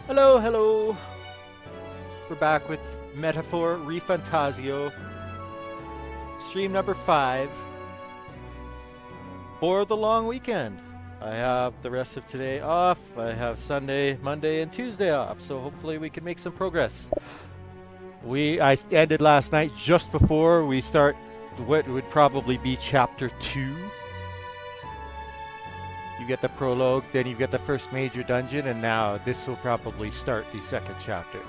Hello, hello. We're back with Metaphor ReFantazio. Stream number 5 for the long weekend. I have the rest of today off. I have Sunday, Monday, and Tuesday off, so hopefully we can make some progress. I ended last night just before we start what would probably be chapter 2. You get the prologue, then you get the first major dungeon, and now this will probably start the second chapter.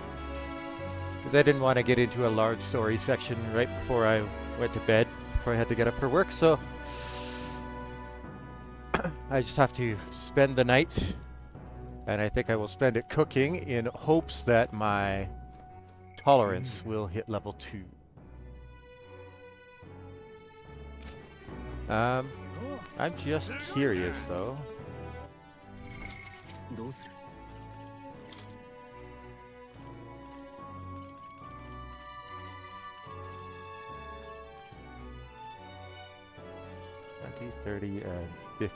Because I didn't want to get into a large story section right before I went to bed, before I had to get up for work, so I just have to spend the night, and I think I will spend it cooking in hopes that my tolerance will hit level 2. I'm just curious though. どうする 20, 30, and 50.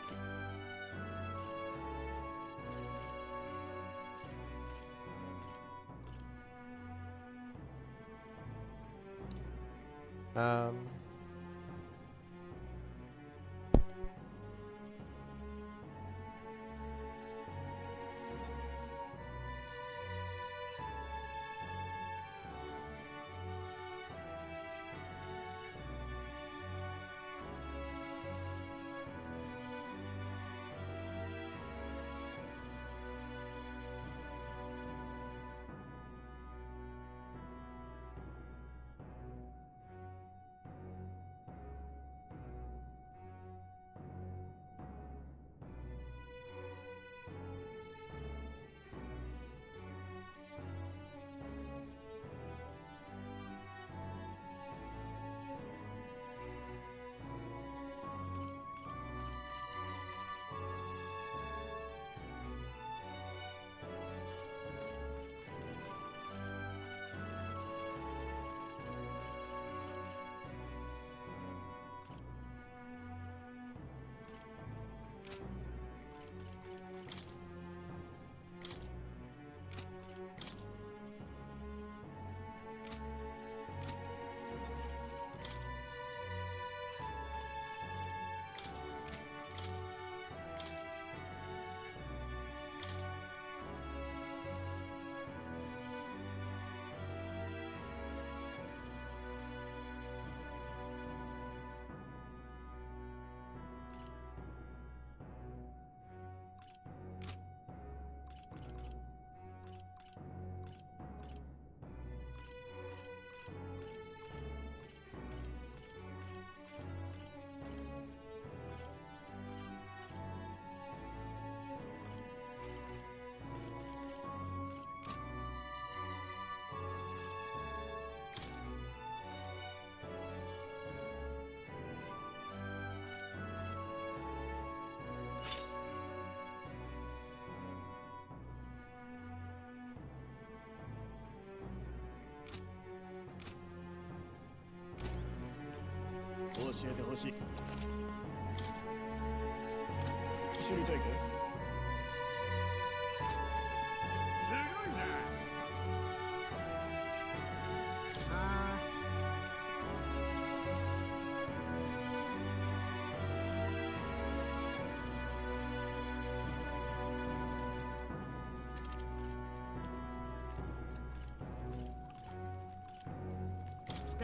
Um,教えてほしい知りたいかすごいなあ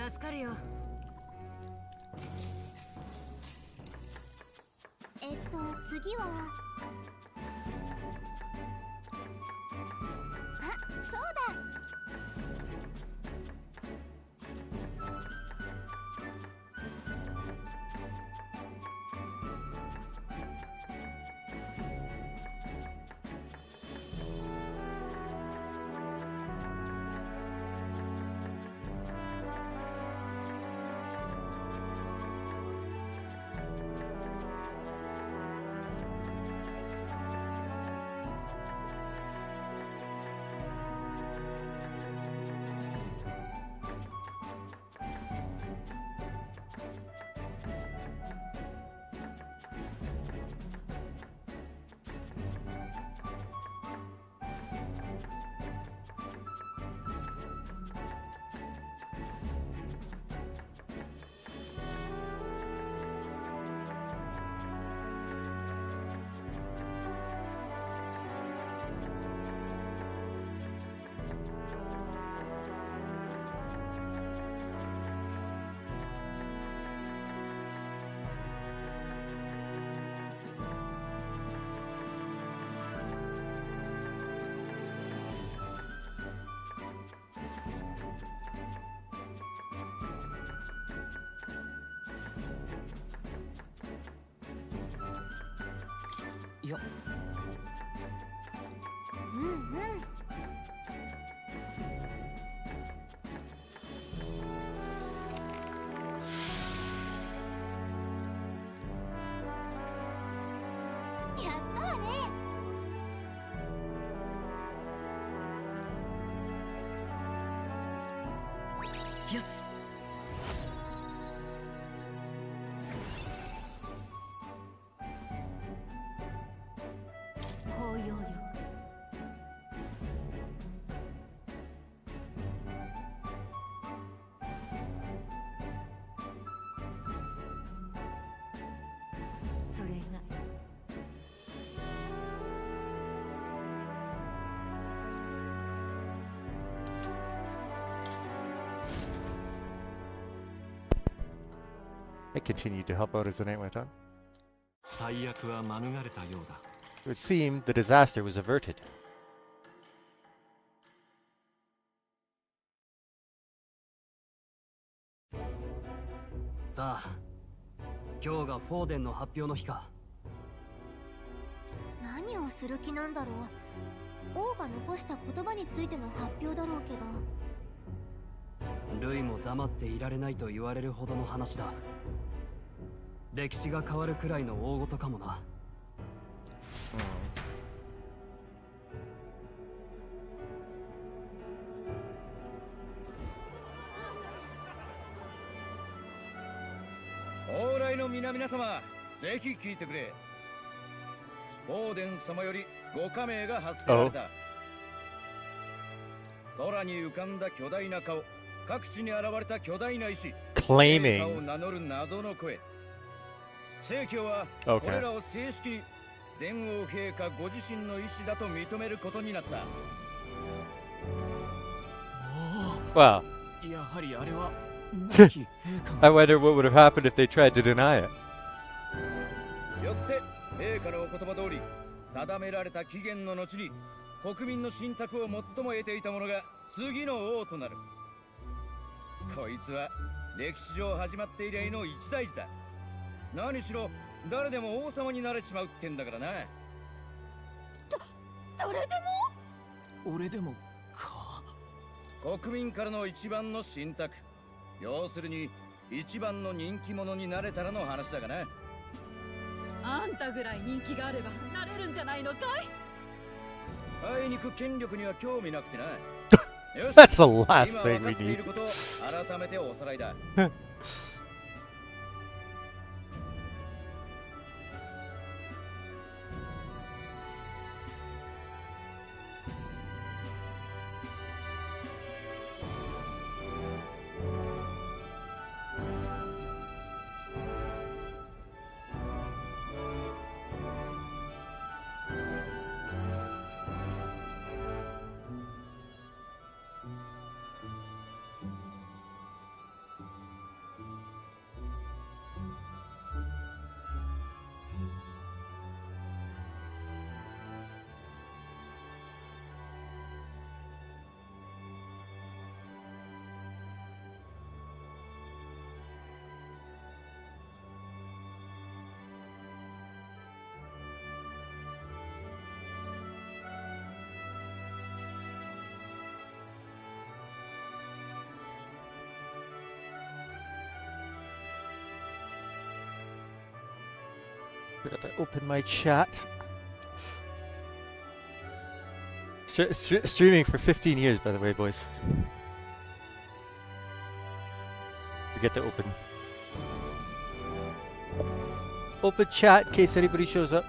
助かるよ次はあ、そうだいや、うんうん。やったわね。よし。包容よ。それがI continued to help out as the night went on. 最悪は免れたようだ。 It would seem the disaster was averted. さあ、今日がフォーデンの発表の日か。何をする気なんだろう。王が残した言葉についての発表だろうけど。ルイも黙っていられないと言われるほどの話だ。歴史が変わるくらいの大事かもな。往来の皆々様、ぜひ聞いてくれ。フォーデン様よりご加盟が発せられた。空に浮かんだ巨大な顔、各地に現れた巨大な石、陛下を Claiming. 名乗る謎の声。正教は Okay. これらを正式に全王陛下ご自身の意志だと認めることになった。Well, やはりあれは I wonder what would have happened if they tried to deny it. よって陛下のお言葉通り、定められた期限の後に国民の信託を最も得ていた者が次の王となる。こいつは歴史上始まって以来の一大事だ。何しろ誰でも王様になれちまうってんだからな。誰でも。俺でもか。国民からの一番の信託、要するに一番の人気者になれたらの話だがな。あんたぐらい人気があればなれるんじゃないのかい。あいにく権力には興味なくてな。よし、 That's the last 今 thing 分か we ってい need. ることを改めておさらいだ。Forgot to open my chat. Streaming for 15 years, by the way, boys. Forget to open chat in case anybody shows up.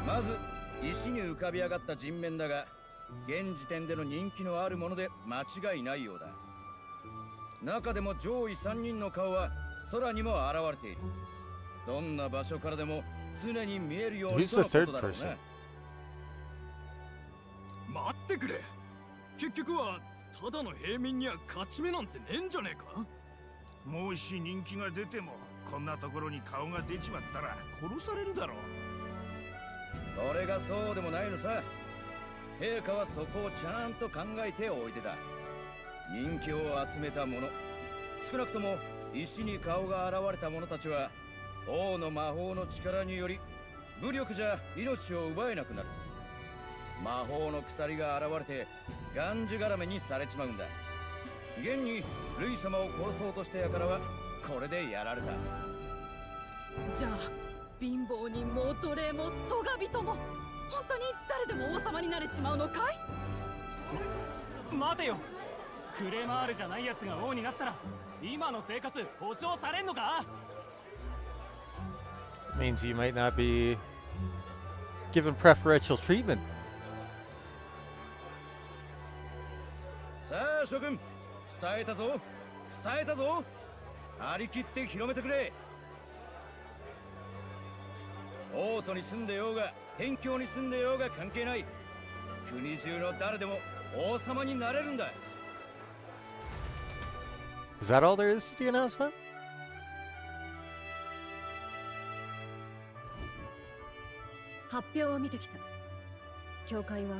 まず石に浮かび上がった人面だが、現時点での人気のあるもので間違いないようだ。中でも上位3人の顔は空にも現れている。どんな場所からでも常に見えるように Who's との the こ third とだろう person? な。待ってくれ。結局はただの平民には勝ち目なんてねえんじゃねえか。もし人気が出てもこんなところに顔が出ちまったら殺されるだろう。それがそうでもないのさ。陛下はそこをちゃんと考えておいでだ。人気を集めた者、少なくとも石に顔が現れた者たちは王の魔法の力により武力じゃ命を奪えなくなる。魔法の鎖が現れてがんじがらめにされちまうんだ。現にルイ様を殺そうとしてやからはこれでやられた。じゃあ貧乏人も奴隷もトガ人も本当に誰でも王様になれちまうのかい？待てよ、クレマールじゃないやつが王になったら今の生活保証されんのか？ Means you might not be given preferential treatment. さあ諸君、伝えたぞ伝えたぞ。張り切って広めてくれ。王都に住んでようが辺境に住んでようが関係ない。国中の誰でも王様になれるんだ。 Is that all there is to the announcement? 発表を見てきた。教会は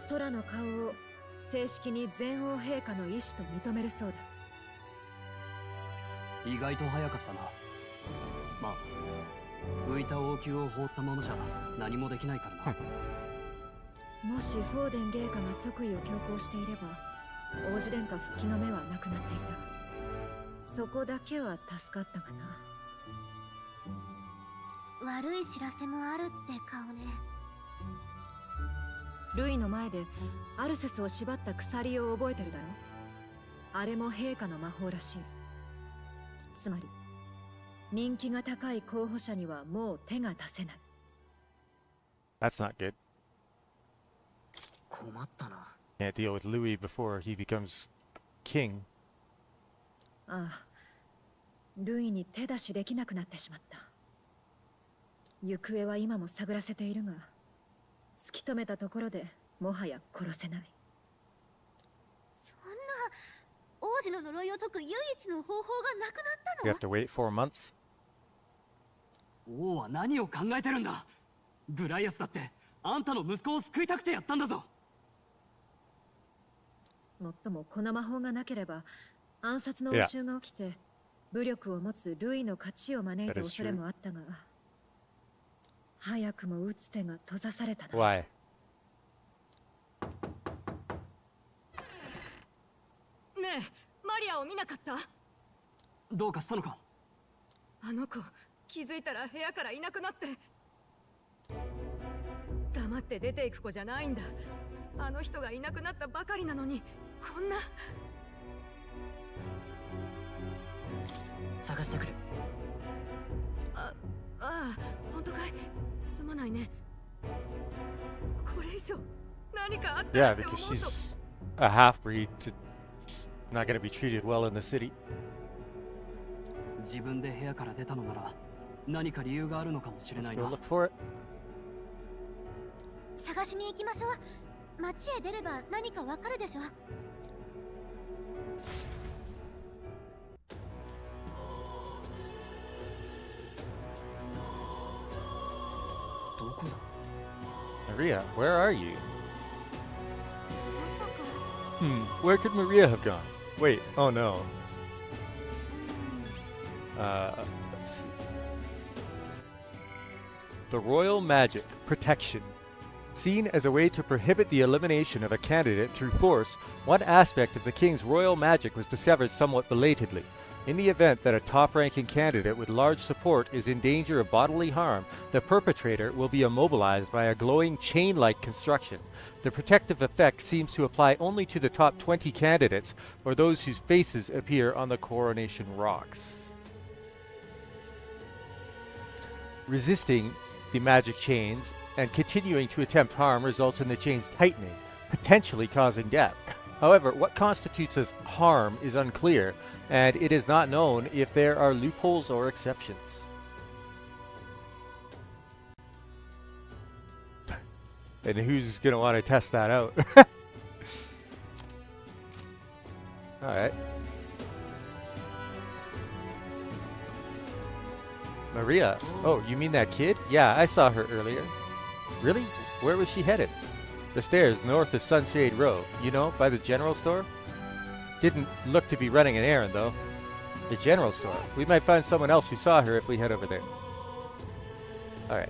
空の顔を正式に全王陛下の意志と認めるそうだ。意外と早かったな。まあ浮いた王宮を放ったままじゃ何もできないからな。もしフォーデン陛下が即位を強行していれば王子殿下復帰の目はなくなっていた。そこだけは助かったがな。悪い知らせもあるって顔ね。ルイの前でアルセスを縛った鎖を覚えてるだろ。あれも陛下の魔法らしい。つまり人気が高い候補者にはもう手が出せない。 That's not good. 困ったな。 Can't deal with Louis before he becomes king. ああ、ルイに手出しできなくなってしまった。行方は今も探らせているが、突き止めたところでもはや殺せない。そんな王子の呪いを解く唯一の方法がなくなった We の？ have to wait 4 months. 王は何を考えてるんだ。ブライアスだってあんたの息子を救いたくてやったんだぞ。もっともこの魔法がなければ暗殺の応酬が起きて武力を持つルイの勝ちを招いた恐れもあったが、早くも打つ手が閉ざされたな。 Why? ねえ、マリアを見なかった？どうかしたのか？あの子気づいたら部屋からいなくなって。黙って出ていく子じゃないんだ。あの人がいなくなったばかりなのにこんな。探してくる。ああ、本当かい？すまないね。これ以上何かあったら Yeah, って思う because と。 she's a half-breed. Not going to be treated well in the city. 自分で部屋から出たのなら何か理由があるのかもしれ Let's ない go な。 look for it. 探しに行きましょう。街へ出れば何かわかるでしょ。どこだ？ Maria, where are you? まさか。 Where could Maria have gone? Wait, oh no. Let's see. The royal magic, protection. Seen as a way to prohibit the elimination of a candidate through force, one aspect of the king's royal magic was discovered somewhat belatedly. In the event that a top-ranking candidate with large support is in danger of bodily harm, the perpetrator will be immobilized by a glowing chain-like construction. The protective effect seems to apply only to the top 20 candidates or those whose faces appear on the coronation rocks. Resisting the magic chains and continuing to attempt harm results in the chains tightening, potentially causing death. However, what constitutes as harm is unclear, and it is not known if there are loopholes or exceptions. And who's going to want to test that out? Alright. Maria. Oh, you mean that kid? Yeah, I saw her earlier. Really? Where was she headed? The stairs north of Sunshade Row, you know, by the general store? Didn't look to be running an errand, though. The general store. We might find someone else who saw her if we head over there. Alright.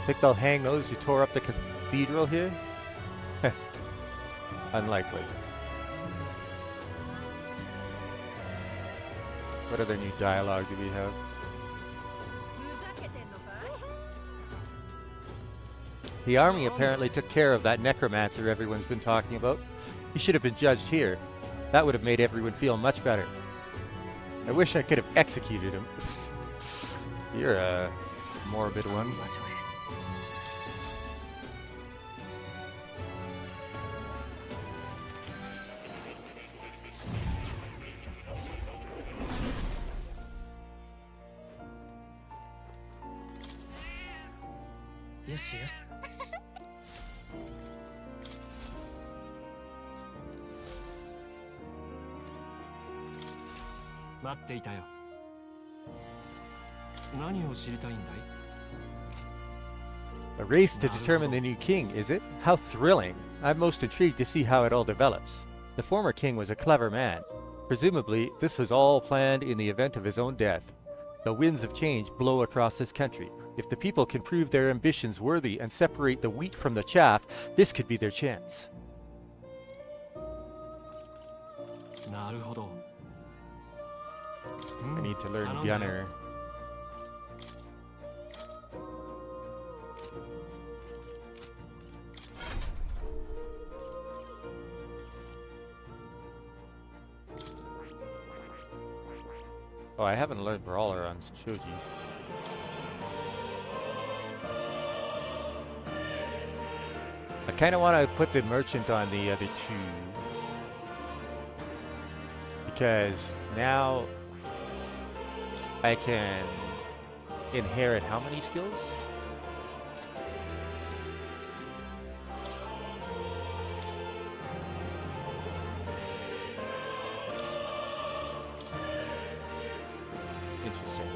Think they'll hang those who tore up the cathedral here? Unlikely. What other new dialogue do we have? The army apparently took care of that necromancer everyone's been talking about. He should have been judged here. That would have made everyone feel much better. I wish I could have executed him. You're a morbid one. Yes, yes. 待っていたよ。何を知りたいんだい？ A race to determine the new king, is it? How thrilling! I'm most intrigued to see how it all develops. The former king was a clever man. Presumably, this was all planned in the event of his own death. The winds of change blow across this country. If the people can prove their ambitions worthy and separate the wheat from the chaff, this could be their chance. なるほど。 I need to learn Gunner. Oh, I haven't learned Brawler on Shoji. I kind of want to put the merchant on the other two. Because now I can inherit how many skills? Interesting.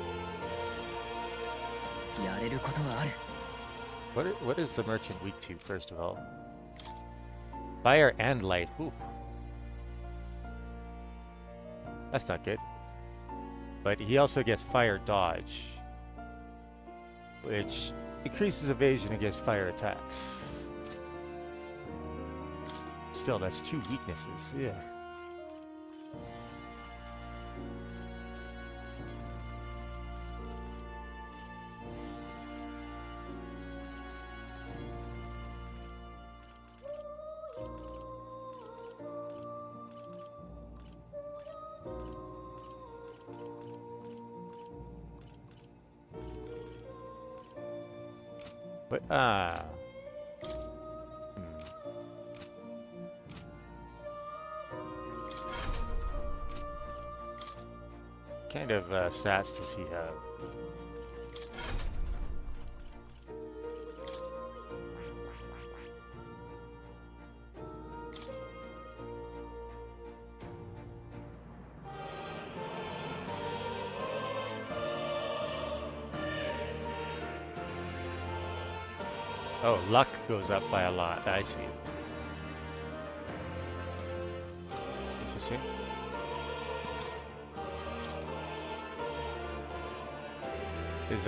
What is the merchant weak to, first of all? Fire and light. Ooh. That's not good. But he also gets fire dodge, which increases evasion against fire attacks. Still, that's two weaknesses. Yeah. But, kind of stats does he have? Oh, luck goes up by a lot. I see. Interesting. Is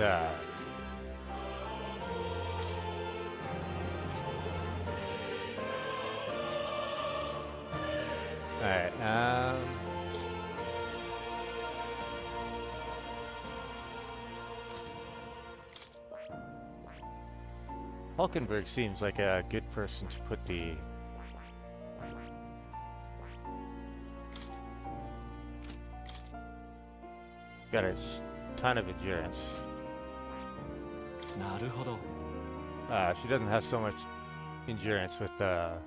Alright, Falkenberg seems like a good person to put the... Got a ton of endurance. She doesn't have so much endurance with the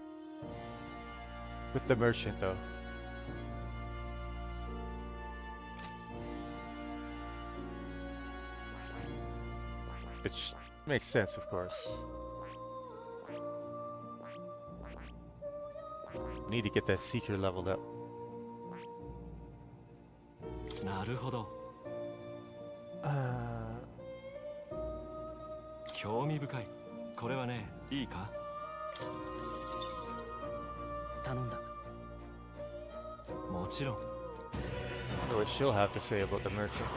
merchant though. Which makes sense, of course. Need to get that seeker leveled up. 興味深い。これはね、いいか？頼んだ。もちろん。 I wonder what she'll have to say about the merchant.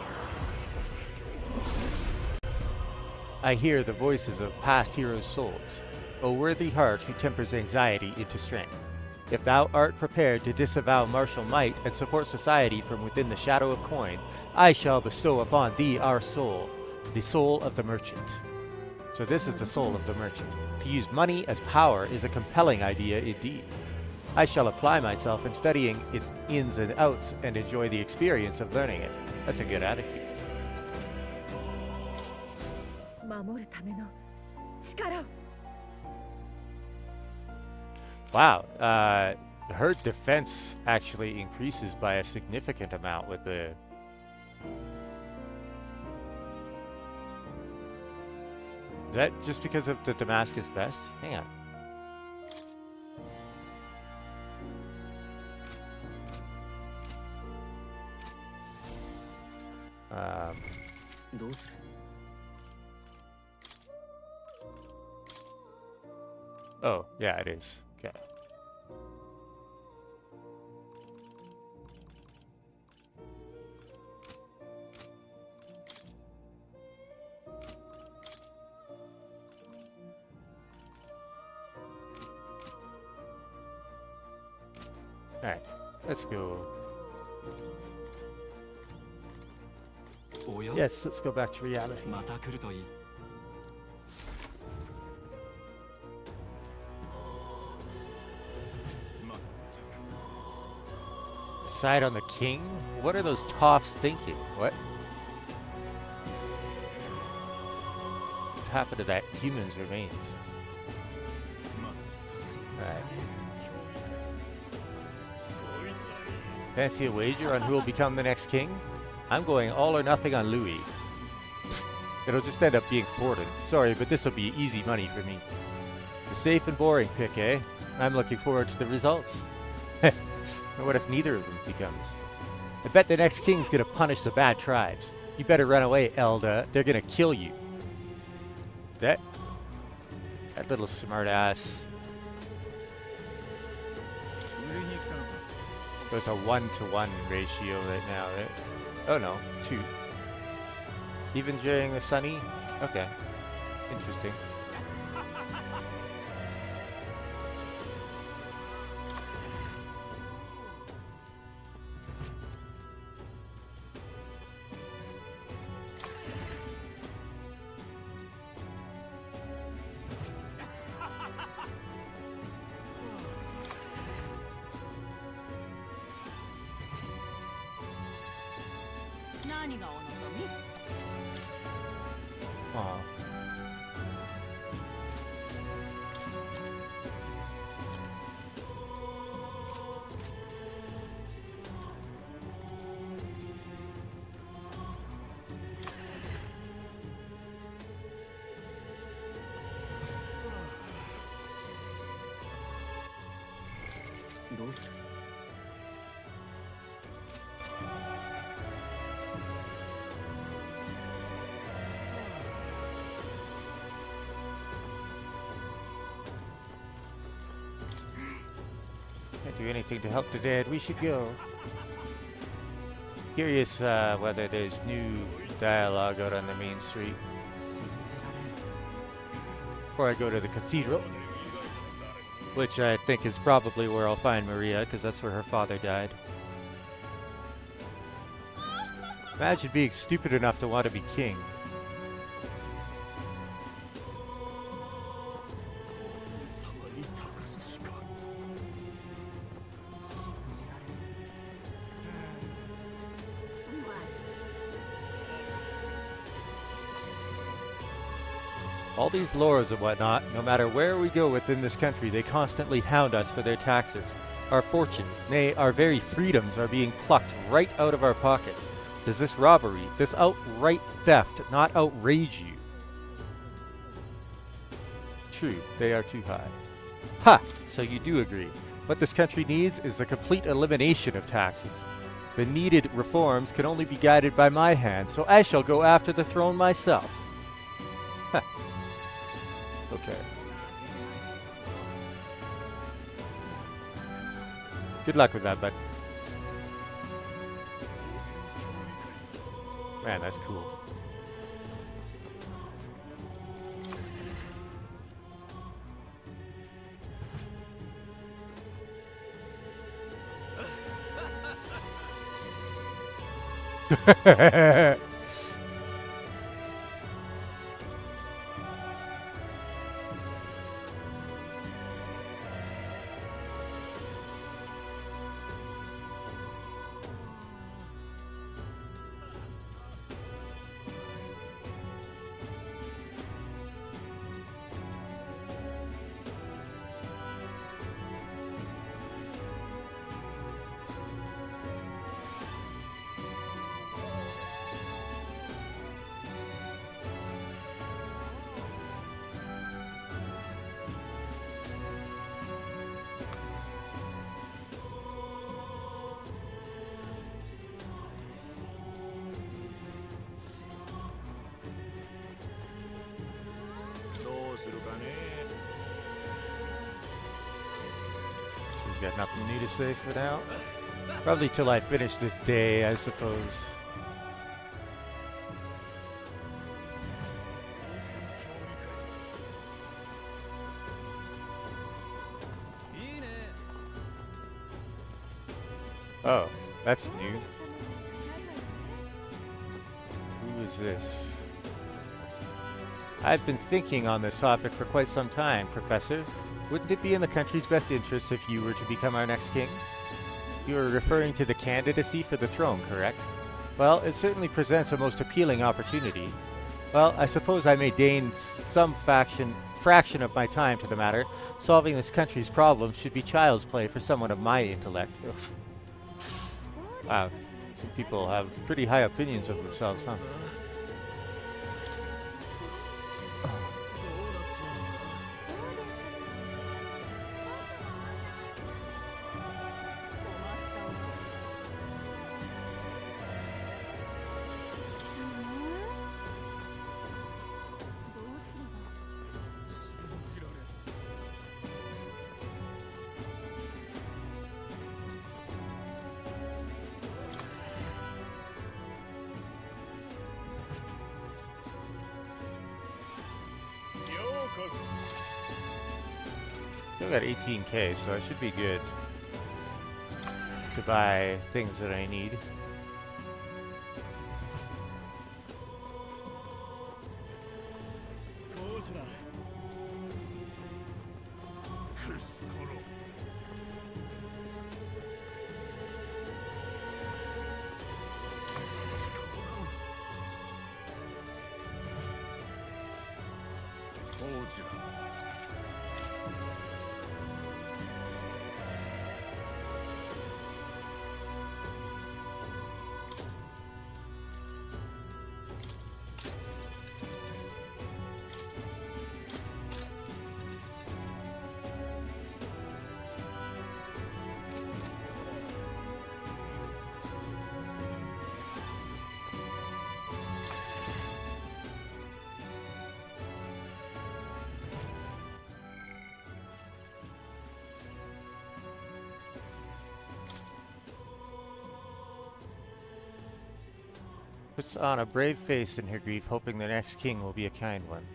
I hear the voices of past heroes' souls. O worthy heart who tempers anxiety into strength. If thou art prepared to disavow martial might and support society from within the shadow of coin, I shall bestow upon thee our soul, the soul of the merchant. So this is the soul of the merchant. To use money as power is a compelling idea indeed. I shall apply myself in studying its ins and outs and enjoy the experience of learning it. That's a good attitude. 守るための力を。 Wow, her defense actually increases by a significant amount with the... Is that just because of the Damascus vest? Hang on. Um, どうする？ oh, yeah, it is. Okay. Alright, let's go. おや？ Yes, let's go back to reality. また来るといい。 Decide on the king? What are those toffs thinking? What? What happened to that human's remains? Alright. Fancy a wager on who will become the next king? I'm going all or nothing on Louis. It'll just end up being Forden. Sorry, but this will be easy money for me. A safe and boring pick, eh? I'm looking forward to the results. Or what if neither of them becomes? I bet the next king's gonna punish the bad tribes. You better run away, Elda. They're gonna kill you. That little smart ass. There's a 1-to-1 ratio right now, right? Oh no, 2. Even during the sunny? Okay. Interesting. Aw. Can't do anything to help the dead. We should go. Curious whether there's new dialogue out on the main street. Before I go to the cathedral. Which I think is probably where I'll find Maria, because that's where her father died. Imagine being stupid enough to want to be king. All these lords and whatnot, no matter where we go within this country, they constantly hound us for their taxes. Our fortunes, nay, our very freedoms are being plucked right out of our pockets. Does this robbery, this outright theft, not outrage you? True, they are too high. Ha! So you do agree. What this country needs is a complete elimination of taxes. The needed reforms can only be guided by my hand, so I shall go after the throne myself. Okay. Good luck with that, bud. Man, that's cool. He's got nothing new to say for now. Probably till I finish this day, I suppose. Oh, that's new. Who is this? I've been thinking on this topic for quite some time, Professor. Wouldn't it be in the country's best interest if you were to become our next king? You are referring to the candidacy for the throne, correct? Well, it certainly presents a most appealing opportunity. Well, I suppose I may deign some fraction of my time to the matter. Solving this country's problems should be child's play for someone of my intellect. Ugh. Wow, some people have pretty high opinions of themselves, huh? Still got 18k, so I should be good to buy things that I need. Puts on a brave face in her grief, hoping the next king will be a kind one.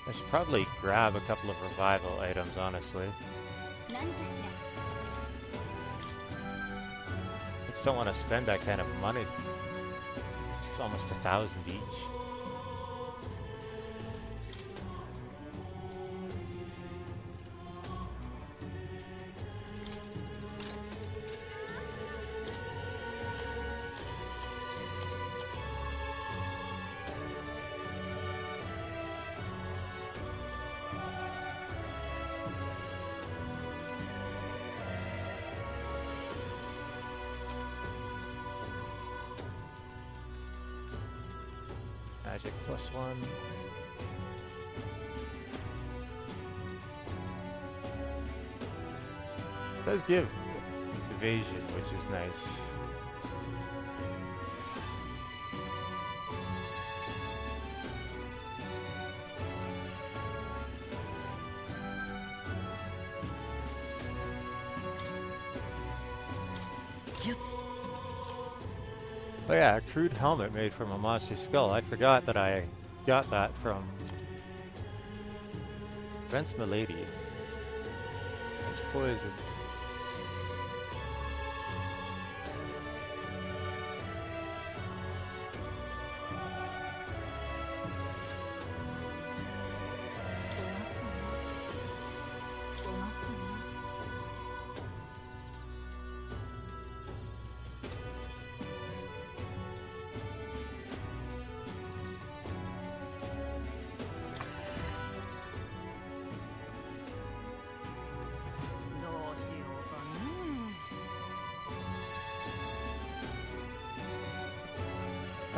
I should probably grab a couple of revival items, honestly. I just don't want to spend that kind of money. It's almost 1,000 each. Magic +1. Does give evasion, which is nice. Oh yeah, a crude helmet made from a monster's skull. I forgot that I got that from Prince Milady. It's poison.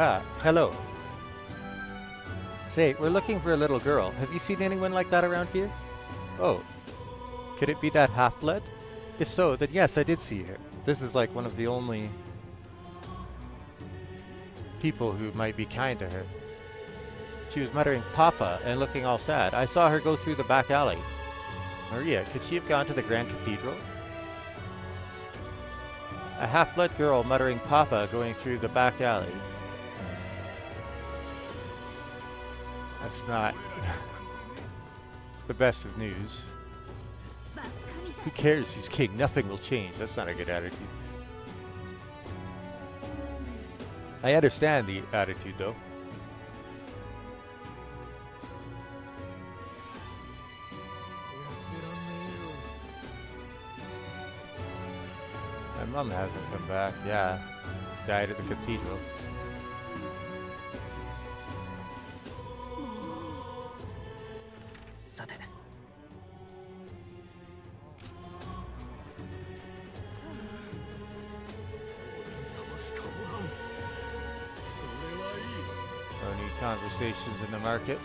Ah, hello. Say, we're looking for a little girl. Have you seen anyone like that around here? Oh. Could it be that half-blood? If so, then yes, I did see her. This is like one of the only people who might be kind to her. She was muttering Papa and looking all sad. I saw her go through the back alley. Maria, could she have gone to the Grand Cathedral? A half-blood girl muttering Papa going through the back alley. That's not the best of news. Who cares who's king? Nothing will change. That's not a good attitude. I understand the attitude, though. My mom hasn't come back. Yeah. Died at the cathedral. No new conversations in the market.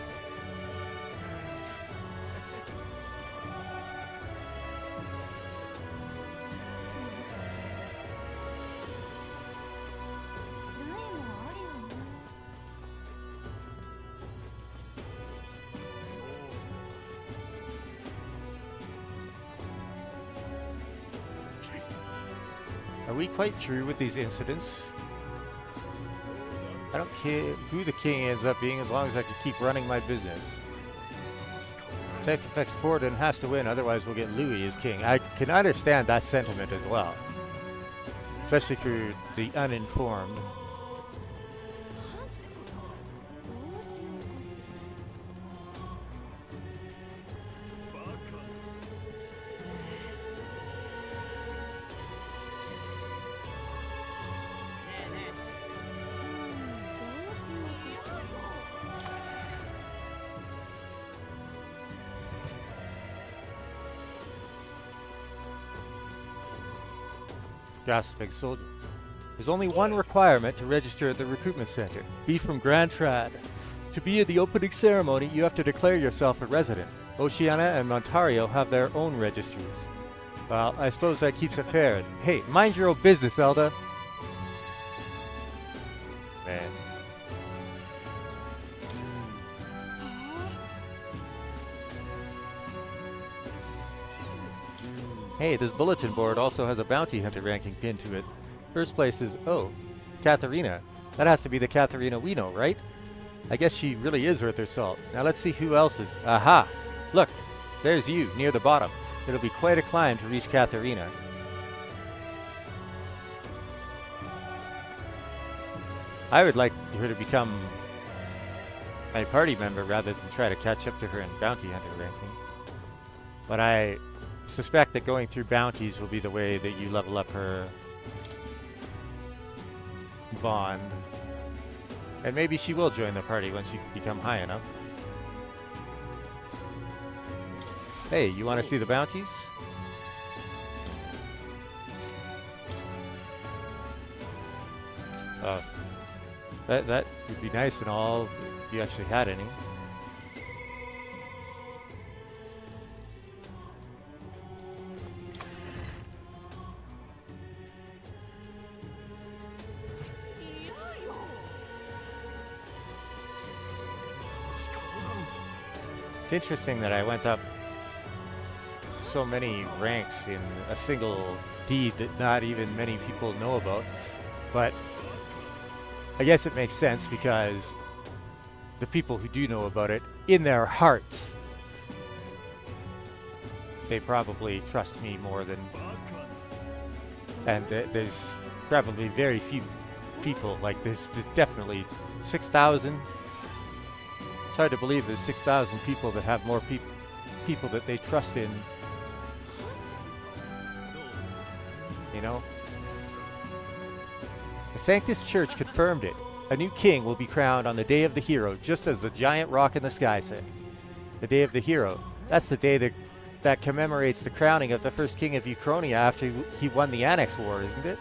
Are we quite through with these incidents? I don't care who the king ends up being as long as I can keep running my business. Tech Effects Forden has to win, otherwise we'll get Louis as king. I can understand that sentiment as well. Especially for the uninformed. Gossiping soldier. There's only one requirement to register at the recruitment center. Be from Grand Trad. To be at the opening ceremony, you have to declare yourself a resident. Oceania and Montario have their own registries. Well, I suppose that keeps it fair. Hey, mind your own business, Elda. Man. Hey, this bulletin board also has a bounty hunter ranking pinned to it. First place is, oh, Katharina. That has to be the Katharina we know, right? I guess she really is worth her salt. Now let's see who else is. Aha! Look, there's you, near the bottom. It'll be quite a climb to reach Katharina. I would like her to become my party member rather than try to catch up to her in bounty hunter ranking. But I suspect that going through bounties will be the way that you level up her bond. And maybe she will join the party once you become high enough. Hey, you want to see the bounties? That would be nice and all if you actually had any. It's interesting that I went up so many ranks in a single deed that not even many people know about, but I guess it makes sense because the people who do know about it, in their hearts, they probably trust me more than, and there's probably very few people, like there's definitely 6,000. It's hard to believe there's 6,000 people that have more people that they trust in. You know? The Sanctus Church confirmed it. A new king will be crowned on the Day of the Hero, just as the giant rock in the sky said. The Day of the Hero. That's the day that commemorates the crowning of the first king of Uchronia after he won the Annex War, isn't it?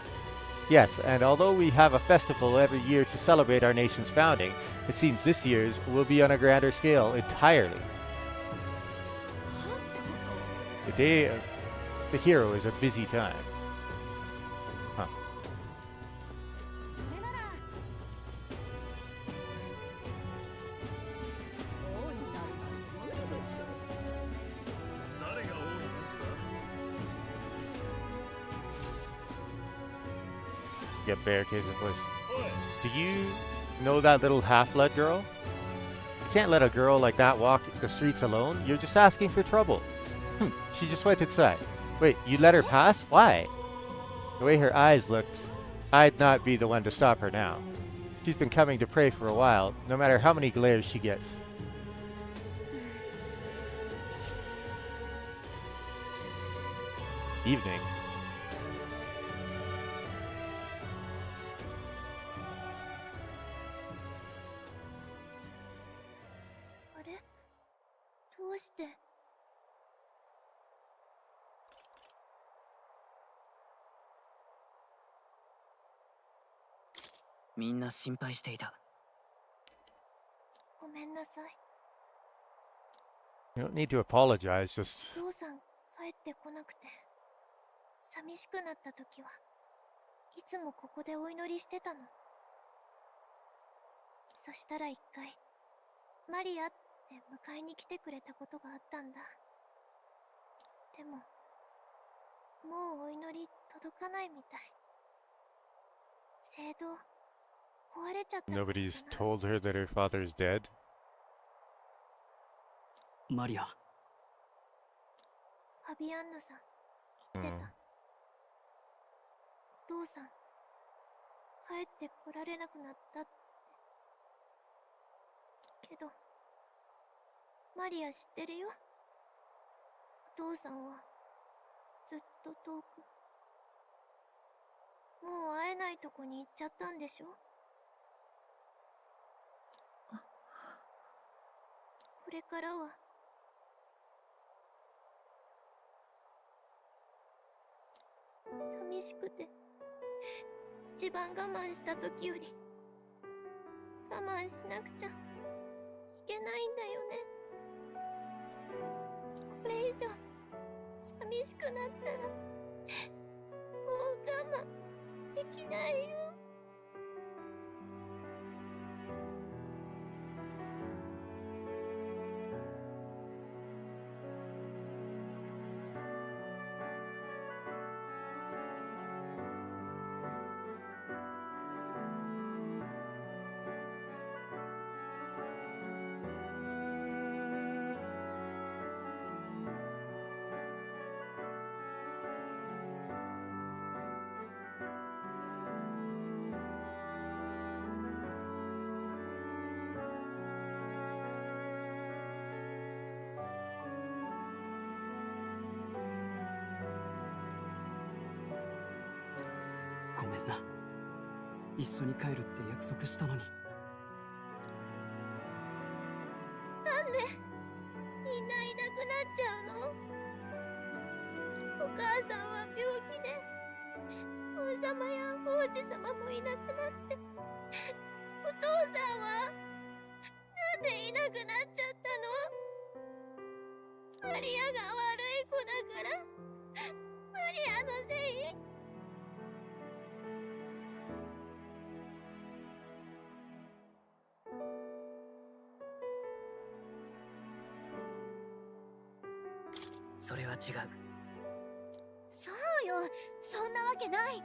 Yes, and although we have a festival every year to celebrate our nation's founding, it seems this year's will be on a grander scale entirely. The Day of the Hero is a busy time. Huh. Get barricades in place. Do you know that little half-blood girl? You can't let a girl like that walk the streets alone. You're just asking for trouble. She just went inside. Wait, you let her pass? Why? The way her eyes looked, I'd not be the one to stop her now. She's been coming to pray for a while, no matter how many glares she gets. Evening.みんな心配していた。ごめんなさい。 You don't need to apologize, just... お父さん帰ってこなくて寂しくなった時はいつもここでお祈りしてたの。そしたら一回マリアって迎えに来てくれたことがあったんだ。でももうお祈り届かないみたい。聖堂壊れちゃった。 Nobody's told her that her father is dead? マリア。ファビアンヌさん言ってた。お父さん帰ってこられなくなったって。けどマリア知ってるよ。お父さんはずっと遠く、もう会えないとこに行っちゃったんでしょ。これからは寂しくて一番我慢した時より我慢しなくちゃいけないんだよね。これ以上寂しくなったらもう我慢できないよ。ごめんな。一緒に帰るって約束したのに。なんでみんないなくなっちゃうの。お母さんは病気で王様や王子様もいなくなってお父さんはなんでいなくなっちゃったの？マリアが悪い子だから。マリアのせい？それは違う。そうよ、そんなわけない。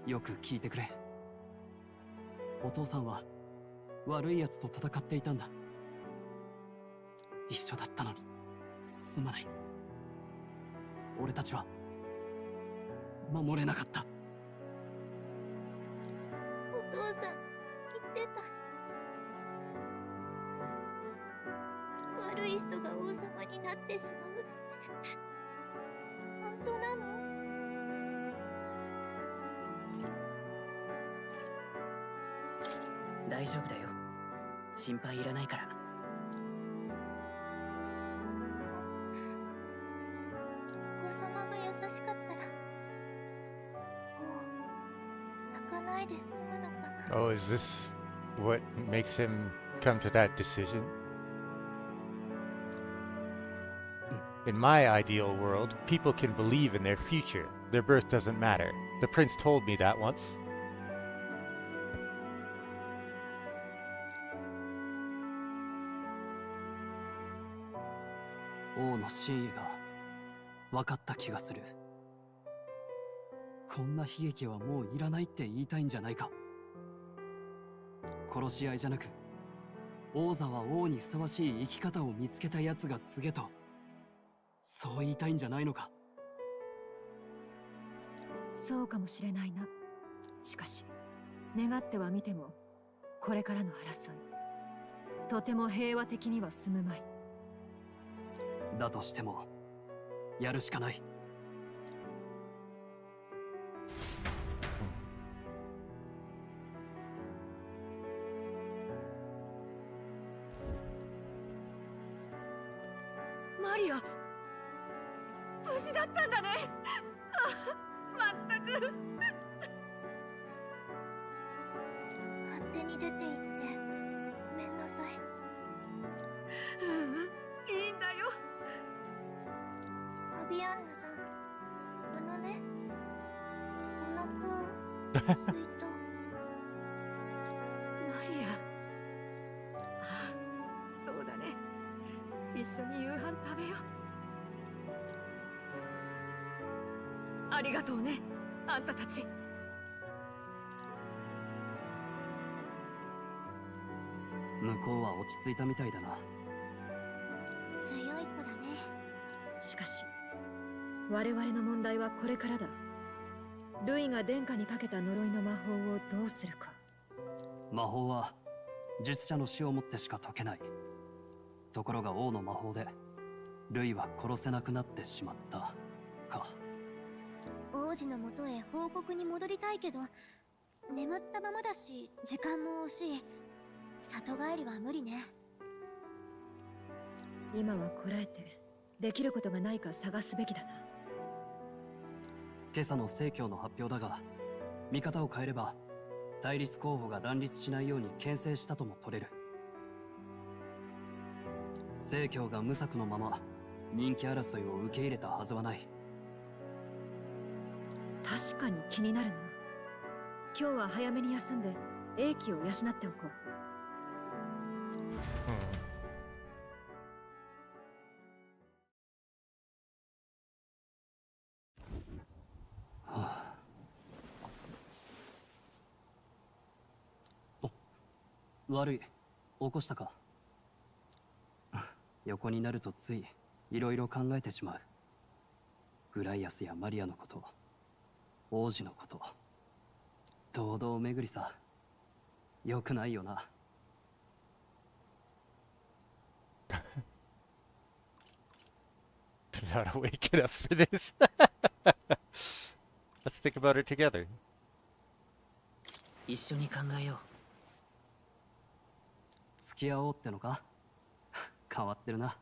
よく聞いてくれ。お父さんは悪い奴と戦っていたんだ。一緒だったのにすまない。俺たちは守れなかった。お父さん言ってた。悪い人が王様になってしまうって本当なの？大丈夫だよ。心配いらないから。王様が優しかったらもう泣かないで済むのかな。 Oh, is this what makes him come to that decision? In my ideal world, people can believe in their future. Their birth doesn't matter. The prince told me that once. 王の真意が分かった気がする。こんな悲劇はもういらないって言いたいんじゃないか。殺し合いじゃなく、王座は王にふさわしい生き方を見つけた奴が告げと、そう言いたいんじゃないのか。そうかもしれないな。しかし願ってはみても、これからの争いとても平和的には進むまい。だとしてもやるしかない。マリア、無事だったんだね。まったく。勝手に出て行ってごめんなさい。いいんだよ。ファビアンヌさん、あのね、お腹すいた。マリア。ああ、そうだね。一緒に夕飯食べよう。ありがとうね、あんたたち。向こうは落ち着いたみたいだな。強い子だね。しかし我々の問題はこれからだ。ルイが殿下にかけた呪いの魔法をどうするか。魔法は術者の死をもってしか解けない。ところが王の魔法でルイは殺せなくなってしまったか。王子のもとへ報告に戻りたいけど、眠ったままだし時間も惜しい。里帰りは無理ね。今はこらえてできることがないか探すべきだな。今朝の正教の発表だが、見方を変えれば対立候補が乱立しないように牽制したとも取れる。正教が無策のまま人気争いを受け入れたはずはない。確かに気になるな。今日は早めに休んで英気を養っておこう。悪い。起こしたか。横になるとついいろいろ考えてしまう。グライアスやマリアのこと、王子のこと、堂々巡りさ。よくないよな。Not awake enough for this. Let's think about it together. 一緒に考えよう。付き合おうってのか。変わってるな。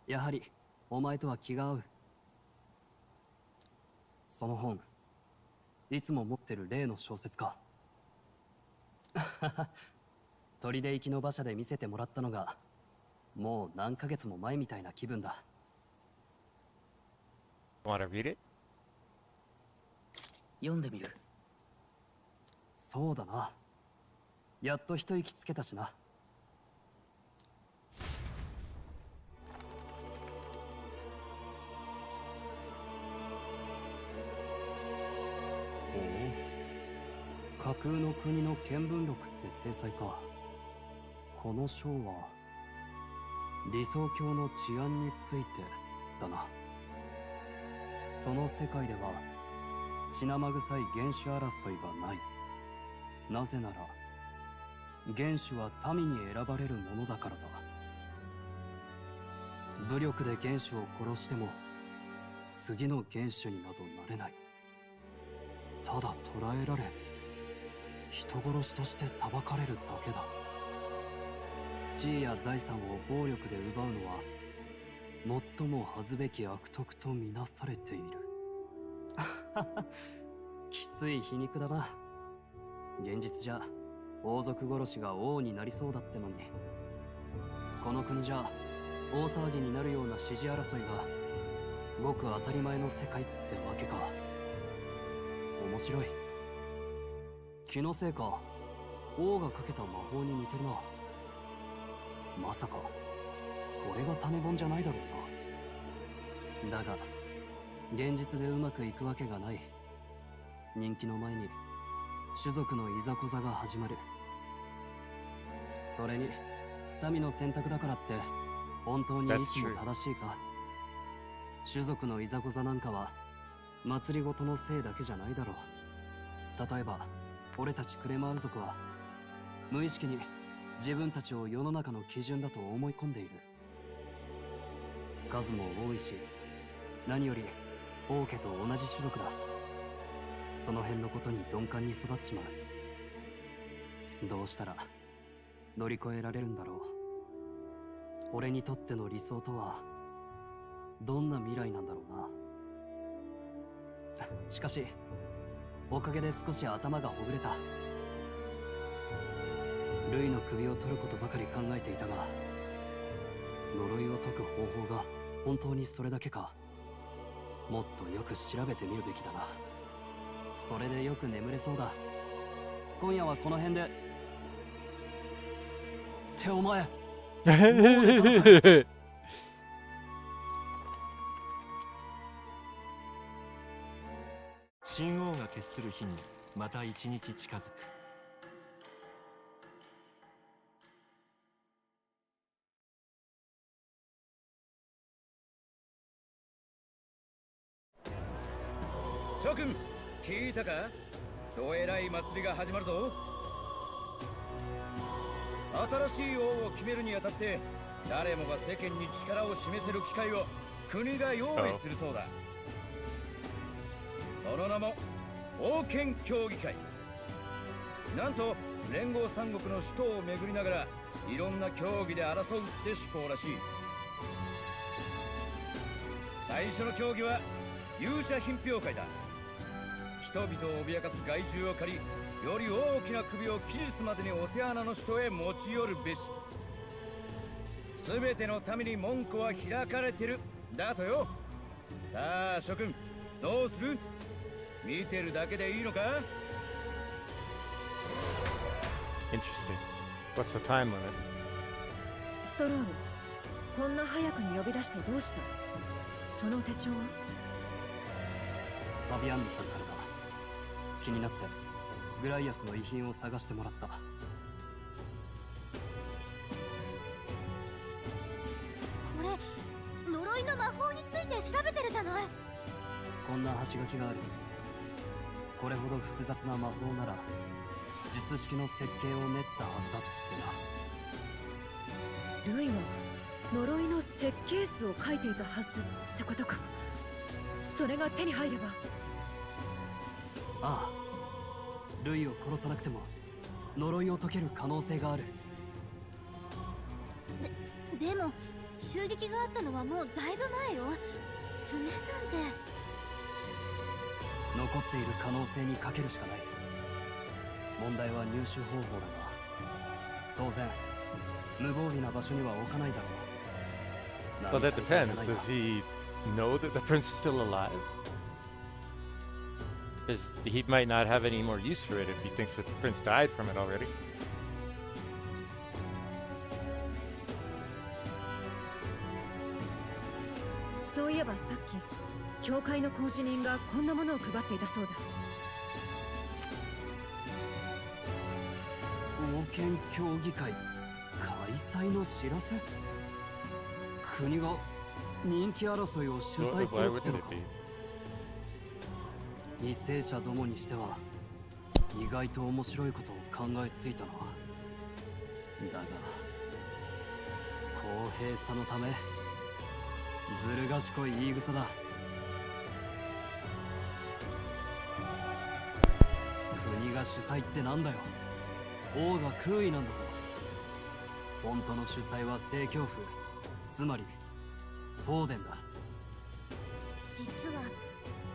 やはりお前とは気が合う。その本、いつも持ってる例の小説か。砦行きの馬車で見せてもらったのがもう何ヶ月も前みたいな気分だ。 Want to read it? 読んでみる。そうだな。やっと一息つけたしな。おお、架空の国の見聞録って体裁か。この章は理想郷の治安についてだな。その世界では血生臭い原種争いがない。なぜなら原種は民に選ばれるものだからだ。武力で原種を殺しても次の原種になどなれない。ただ捕らえられ人殺しとして裁かれるだけだ。地位や財産を暴力で奪うのは最も恥ずべき悪徳とみなされている。きつい皮肉だな。現実じゃ王族殺しが王になりそうだってのに、この国じゃ大騒ぎになるような支持争いがごく当たり前の世界ってわけか。面白い。気のせいか王がかけた魔法に似てるな。まさかこれが種本じゃないだろうな。だが現実でうまくいくわけがない。人気の前に種族のいざこざが始まる。それに民の選択だからって本当にいつも正しいか。種族のいざこざなんかは祭りごとのせいだけじゃないだろう。例えば俺たちクレマール族は無意識に自分たちを世の中の基準だと思い込んでいる。数も多いし何より王家と同じ種族だ。その辺のことに鈍感に育っちまう。どうしたら乗り越えられるんだろう。俺にとっての理想とはどんな未来なんだろうな。しかしおかげで少し頭がほぐれた。ルイの首を取ることばかり考えていたが、呪いを解く方法が本当にそれだけか。もっとよく調べてみるべきだな。これでよく眠れそうだ。今夜はこの辺で。ってお前神王が決する日にまた一日近づく。諸君、聞いたか？どえらい祭りが始まるぞ。新しい王を決めるにあたって誰もが世間に力を示せる機会を国が用意するそうだ。その名も王権協議会。なんと連合三国の首都を巡りながらいろんな競技で争うって趣向らしい。最初の競技は勇者品評会だ。人々を脅かす害獣を狩り、より大きな首を期日までにオセアナの首都へ持ち寄るべし。すべての民に門戸は開かれてるだとよ。さあ諸君、どうする？見てるだけでいいのか？ Interesting. What's the time limit? ストローム、こんな早くに呼び出してどうした？その手帳は？ファビアンヌさんからだ。気になってグライアスの遺品を探してもらった。これ呪いの魔法について調べてるじゃない。こんな端書きがある。これほど複雑な魔法なら術式の設計を練ったはずだってな。ルイは呪いの設計図を書いていたはずってことか。それが手に入れば。ああ、ルイを殺さなくても呪いを解ける可能性がある。でも襲撃があったのはもうだいぶ前よ。図面なんて。残っている可能性にかけるしかない。問題は入手方法だが、当然無防備な場所には置かないだろう。 Well, that depends. Does he know that the prince is still alive? Because he might not have any more use for it if he thinks that the prince died from it already. そういえばさっき教会の工事人がこんなものを配っていたそうだ。王権協議会開催の知らせ。国が人気争いを主催す Why るって wouldn't の it か。 be? 為政者どもにしては意外と面白いことを考えついたな。だが公平さのためずる賢い言い草だ。国が主催ってなんだよ。王が空位なんだぞ。本当の主催は正教府、つまりフォーデンだ。実は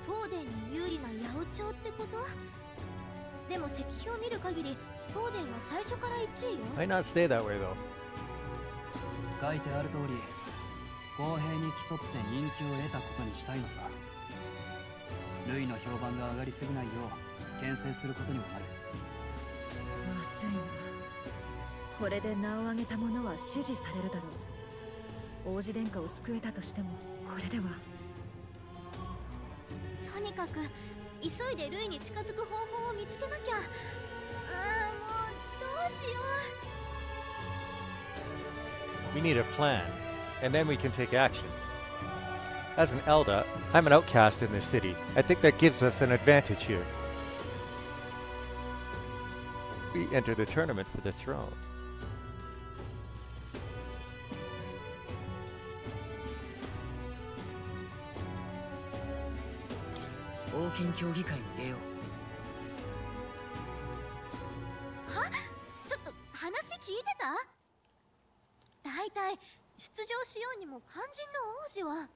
フォーデンに有利な八百長ってこと？でも石碑を見る限りフォーデンは最初から1位よ。 Might not stay that way though. 書いてある通り公平に競って人気を得たことにしたいのさ。ルイの評判が上がりすぎないよう牽制することにもなる。まずいな。これで名を挙げた者は支持されるだろう。王子殿下を救えたとしてもこれでは。とにかく急いでルイに近づく方法を見つけなきゃ。もうどうしよう。 We need a plan, and then we can take action. As an Elda, I'm an outcast in this city. I think that gives us an advantage here. We enter the tournament for the throne. 王権協議会に出よう。は？ちょっと話聞いてた？だいたい出場しようにも肝心の王子は。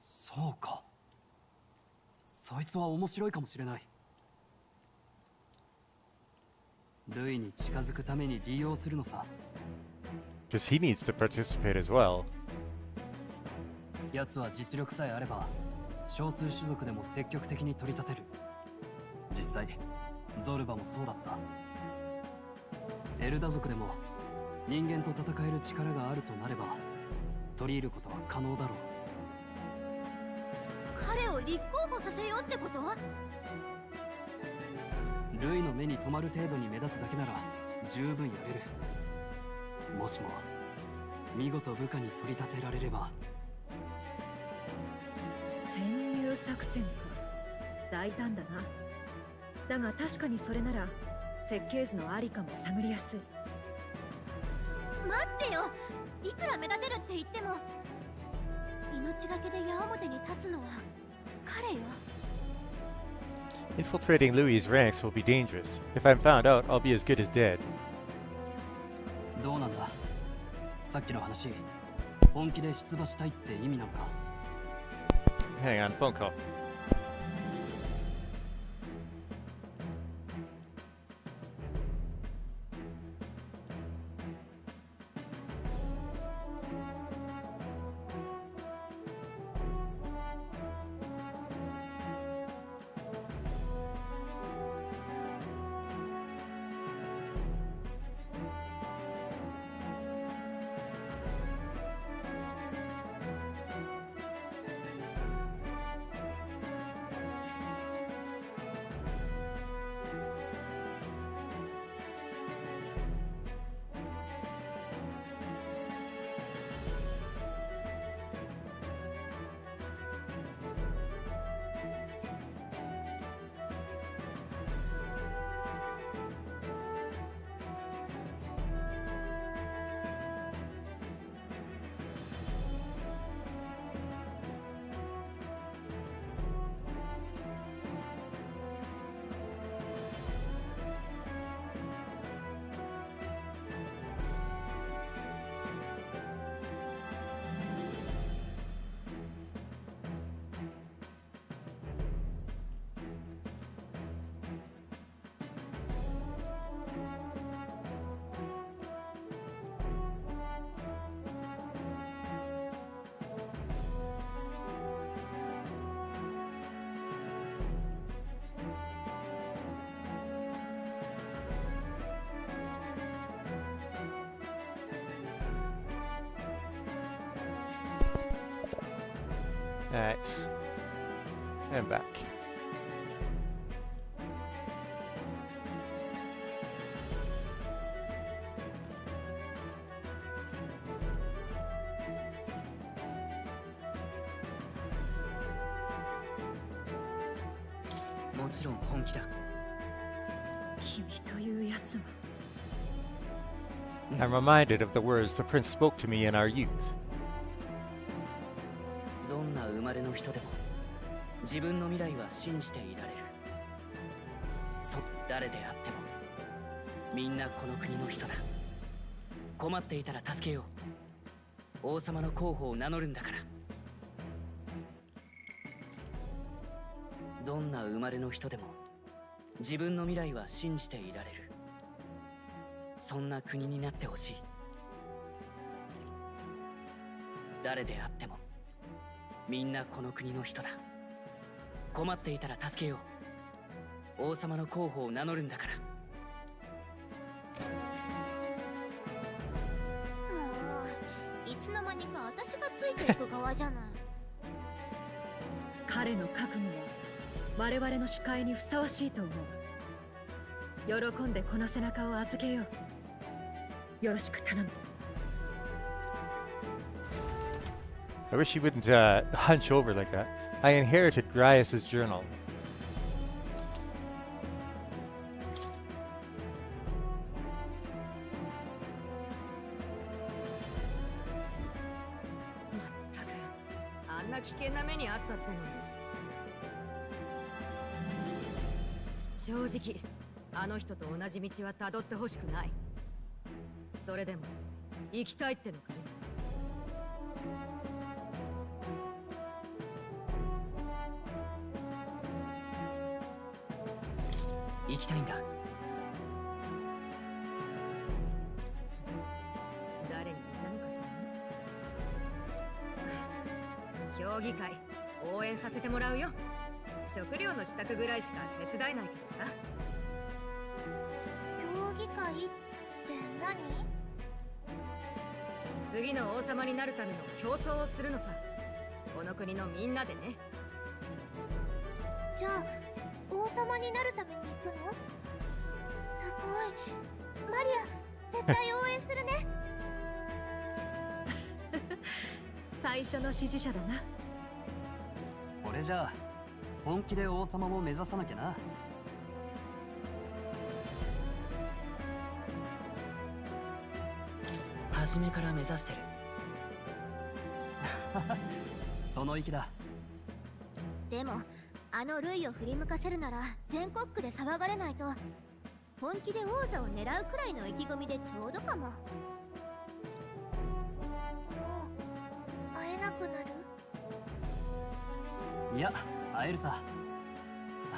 そうか。そいつは面白いかもしれない。ルイに近づくために利用するのさ。Because he needs to participate as well. 奴は実力さえあれば少数種族でも積極的に取り立てる。実際ゾルバもそうだった。エルダ族でも人間と戦える力があるとなれば取り入ることは可能だろう。彼を立候補させようってこと？ルイの目に留まる程度に目立つだけなら十分やれる。もしも見事部下に取り立てられれば。潜入作戦か。大胆だな。だが確かにそれなら設計図のありかも探りやすい。待ってよ。いくら目立てるって言っても命がけで矢面に立つのは彼よ。 Infiltrating Louis's ranks will be dangerous. If I'm found out, I'll be as good as dead. どうなんだ。さっきの話、本気で出馬したいって意味なのか。 Hang on, phone call. Alright. And back. I'm reminded of the words the prince spoke to me in our youth. どんな生まれの人でも自分の未来は信じていられる。誰であってもみんなこの国の人だ。困っていたら助けよう。王様の候補を名乗るんだから。どんな生まれの人でも自分の未来は信じていられる。そんな国になってほしい。誰であってもみんなこの国の人だ。困っていたら助けよう。王様の候補を名乗るんだから。もういつの間にか私がついていく側じゃない。彼の覚悟は我々の視界にふさわしいと思う。喜んでこの背中を預けよう。よろしく頼む。I wish you wouldn't hunch over like that. I inherited Grias's journal. まったくあんな危険な目にあったってのに。正直あの人と同じ道はたどってほしくない。それでも行きたいってのかね。行きたいんだ。誰に言ったのかしらね。競技会応援させてもらうよ。食料の支度ぐらいしか手伝えないけどさ。競技会って何？次の王様になるための競争をするのさ。この国のみんなでね。じゃあ王様になるために行くの？すごい。マリア、絶対応援するね。最初の支持者だな。これじゃあ本気で王様も目指さなきゃな。初めから目指してる。その意気だ。でもあのルイを振り向かせるなら全国区で騒がれないと。本気で王座を狙うくらいの意気込みでちょうどかも。もう会えなくなる？いや、会えるさ。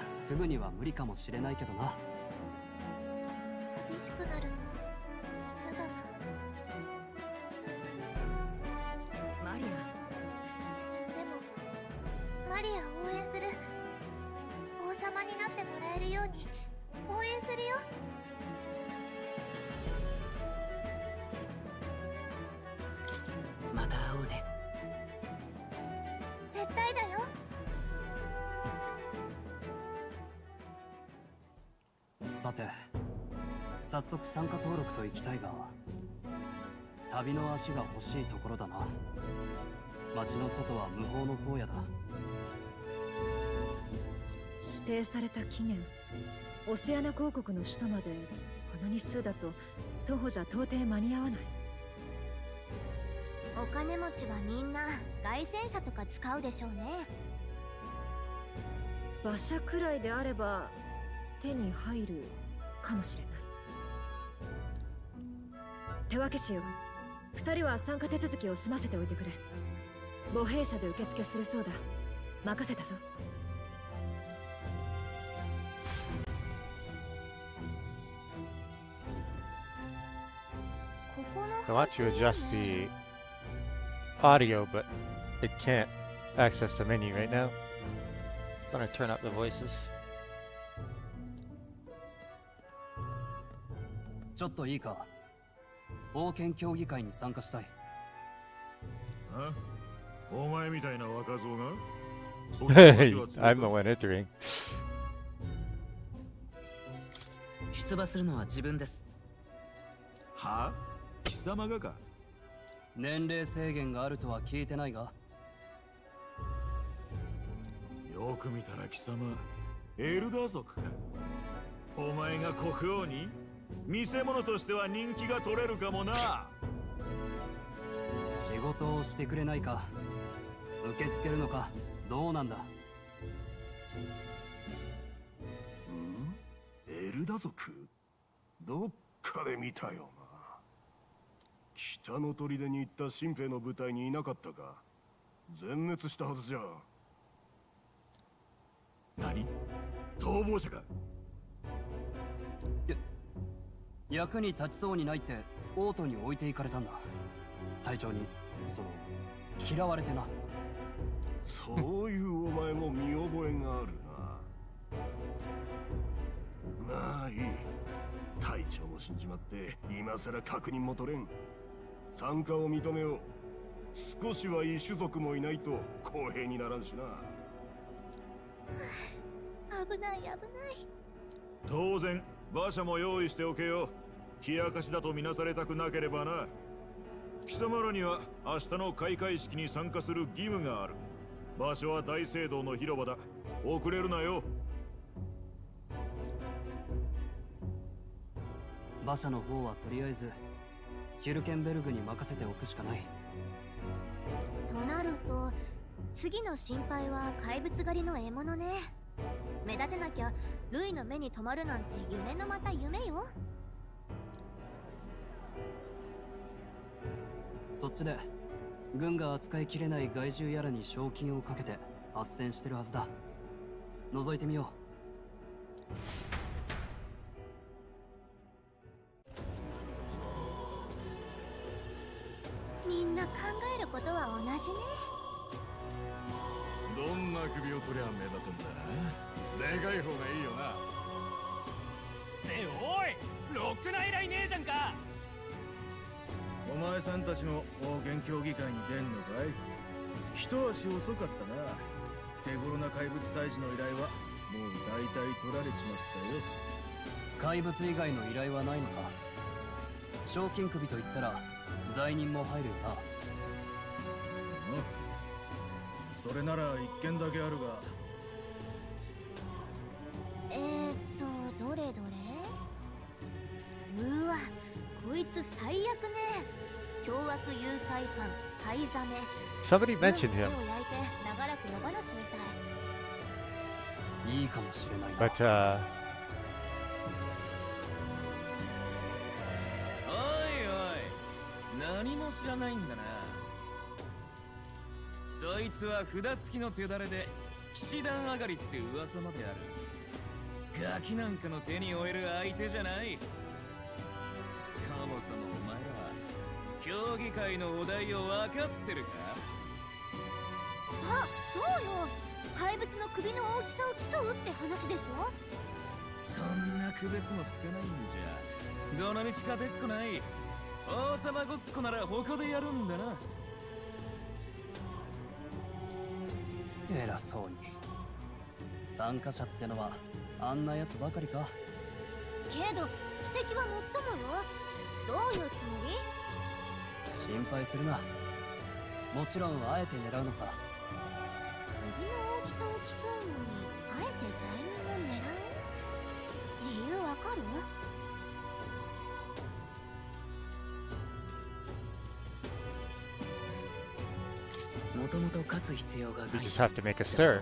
すぐには無理かもしれないけどな。寂しくなるのやだな。マリア。でもマリアを応援する。王様になってもらえるように応援するよ。また会おうね。絶対だよ。さて、早速参加登録と行きたいが、旅の足が欲しいところだな。街の外は無法の荒野だ。指定された期限、オセアナ公国の首都までこの日数だと徒歩じゃ到底間に合わない。お金持ちはみんな凱旋車とか使うでしょうね。馬車くらいであれば手に入るかもしれない。手分けしよう。2人は参加手続きを済ませておいてくれ。母兵車で受付するそうだ。任せたぞ。I want to adjust the audio, but it can't access the menu right now. I'm gonna turn up the voices. ちょっといいか。冒険競技会に参加したい。お前みたいな若造が I'm the one entering. 出馬するのは自分です。は？貴様がか？年齢制限があるとは聞いてないが。よく見たら貴様、エルダー族か。お前が国王に見せ物としては人気が取れるかもな。仕事をしてくれないか、受け付けるのか、どうなんだ。エルダ族？どっかで見たよな。北の砦に行った新兵の部隊にいなかったか。全滅したはずじゃ。何？逃亡者か？役に立ちそうにないってオートに置いていかれたんだ。隊長に嫌われてな。そういうお前も見覚えがあるな。まあいい。隊長も死んじまって今さら確認も取れん。参加を認めよう。少しはいい種族もいないと公平にならんしな。危ない危ない。当然馬車も用意しておけよ。冷やかしだとみなされたくなければな。貴様らには明日の開会式に参加する義務がある。場所は大聖堂の広場だ。遅れるなよ。馬車の方はとりあえずヒュルケンベルグに任せておくしかない。となると次の心配は怪物狩りの獲物ね。目立てなきゃルイの目に留まるなんて夢のまた夢よ。そっちで軍が扱いきれない害獣やらに賞金をかけて斡旋してるはずだ。覗いてみよう。みんな考えることは同じね。どんな首を取りゃ目立つんだ。でかい方がいいよな。っておい、ろくな依頼ねえじゃんか。お前さんたちも王権協議会に出んのかい？一足遅かったな。手頃な怪物退治の依頼はもう大体取られちまったよ。怪物以外の依頼はないのか。賞金首と言ったら罪人も入るよな。それなら一件だけあるが。どれどれ。うわ、こいつ最悪ね。凶悪誘拐犯灰ザメ。 Somebody mentioned him. 手を焼いて長らく野放しみたい。いいかもしれないな。 But おいおい、何も知らないんだな。そいつは札付きの手だれで騎士団上がりって噂まである。ガキなんかの手に負える相手じゃない。そもそもお前ら競技会のお題を分かってるか？あ、そうよ。怪物の首の大きさを競うって話でしょ。そんな区別もつかないんじゃどのみち勝てっこない。王様ごっこなら他でやるんだな。偉そうに。参加者ってのはあんなやつばかりか。けど知的はもっともよ。どういうつもり？心配するな。もちろんあえて狙うのさ。首の大きさを競うのにあえて罪人を狙う？理由わかる？もともと勝つ必要がない。 you just have to make a stir.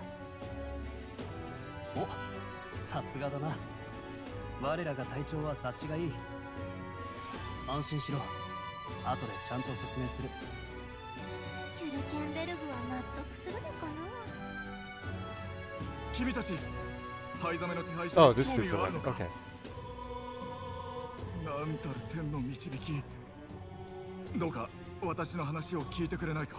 お、さすがだな。我らが隊長は察しがいい。安心しろ。後でちゃんと説明する。ヒュルケンベルグは納得するのかな？君たち灰ザメの手配書 Oh, に this 興 is 味 the がある one. のか？ Okay. なんたる天の導き。どうか私の話を聞いてくれないか？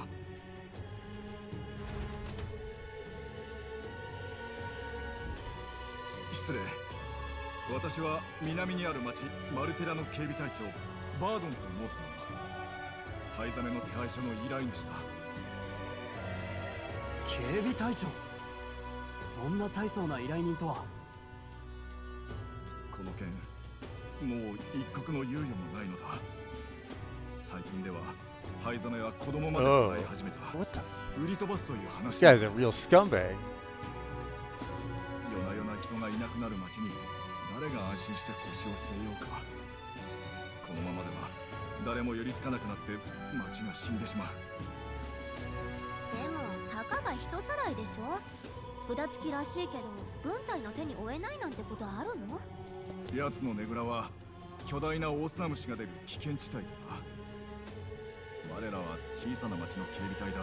失礼。私は南にある町マルテラの警備隊長バードンと申すのだ。灰ザメの手配書の依頼主だ。警備隊長、そんな大層な依頼人とは。この件もう一刻の猶予もないのだ。最近では灰染めは子供までさえ始めた。 What the? 売り飛ばすという This 話。 guy's a real scumbag. 夜な夜な人がいなくなる街に誰が安心して腰を据えようか。このままでは誰も寄りつかなくなって街が死んでしまう。でもたかが人さらいでしょ。札付きらしいけど軍隊の手に負えないなんてことあるの？奴のねぐらは巨大なオオスナムシが出る危険地帯だ。我らは小さな町の警備隊だ。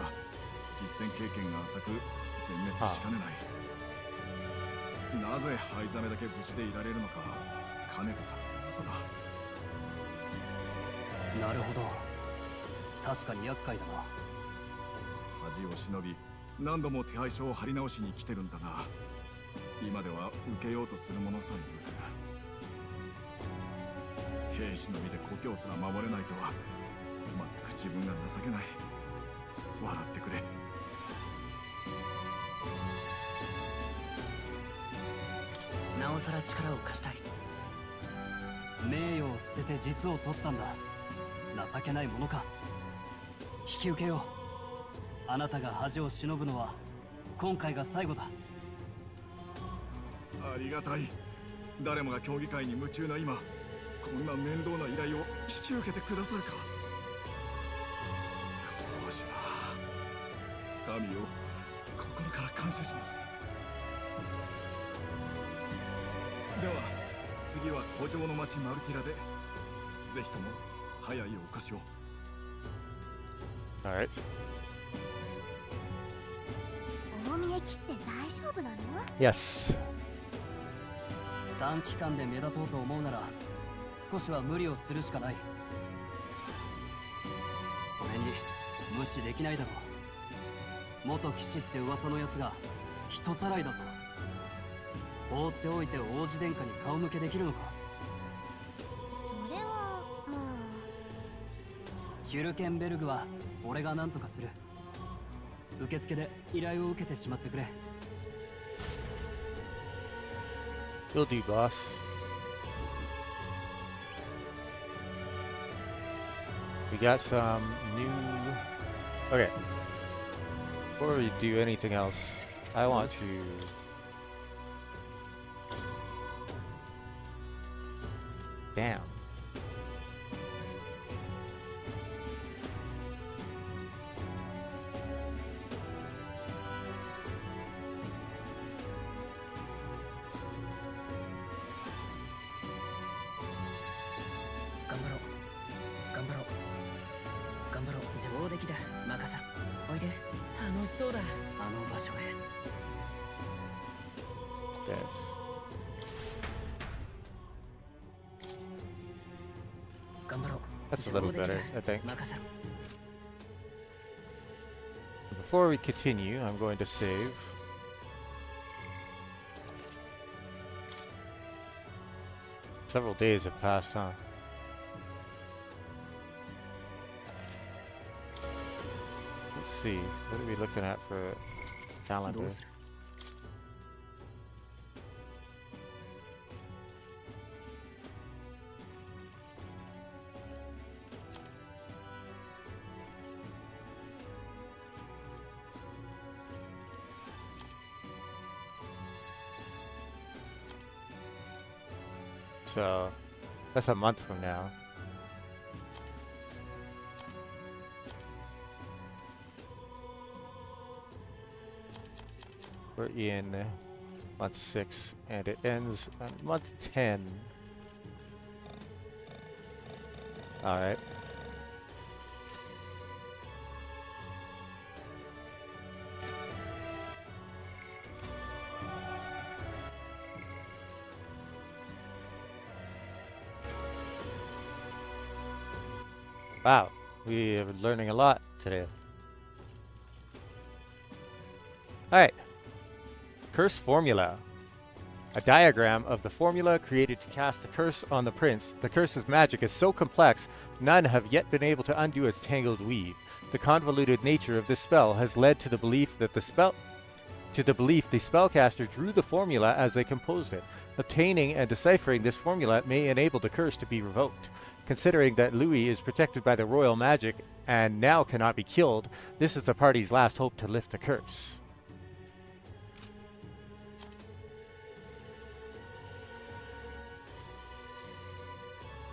実戦経験が浅く全滅しかねない。なぜ灰ザメだけ無事でいられるのかかねてから謎だ。なるほど、確かに厄介だな。恥を忍び何度も手配書を貼り直しに来てるんだが、今では受けようとする者さえいる。兵士の身で故郷すら守れないとは全く自分が情けない。笑ってくれ。なおさら力を貸したい。名誉を捨てて実を取ったんだ。情けないものか。引き受けよう。あなたが恥を忍ぶのは今回が最後だ。ありがたい。誰もが競技会に夢中な今、こんな面倒な依頼を引き受けてくださるか。こうしな。神よ、心から感謝します。では次は古城の町マルティラでぜひとも早いお越しを。 Alright. 大見駅って大丈夫なの？ Yes. 短期間で目立とうと思うなら少しは無理をするしかない。それに無視できないだろう。元騎士って噂のやつが人さらいだぞ。放っておいて王子殿下に顔向けできるのか。それはまあ。ヒュルケンベルグは俺が何とかする。受付で依頼を受けてしまってくれ。 Will do, boss. We got some new... Okay. Before we do anything else, I want to... Damn. Yes. That's a little better, I think. Before we continue, I'm going to save. Several days have passed, huh? Let's see, what are we looking at for calendar? So that's a month from now. We're in month 6 and it ends on month 10. Alright. Wow, we are learning a lot today. Alright. Curse formula. A diagram of the formula created to cast the curse on the prince. The curse's magic is so complex, none have yet been able to undo its tangled weave. The convoluted nature of this spell has led to the belief that the spell to the belief the spellcaster drew the formula as they composed it. Obtaining and deciphering this formula may enable the curse to be revoked. Considering that Louis is protected by the royal magic and now cannot be killed, this is the party's last hope to lift the curse.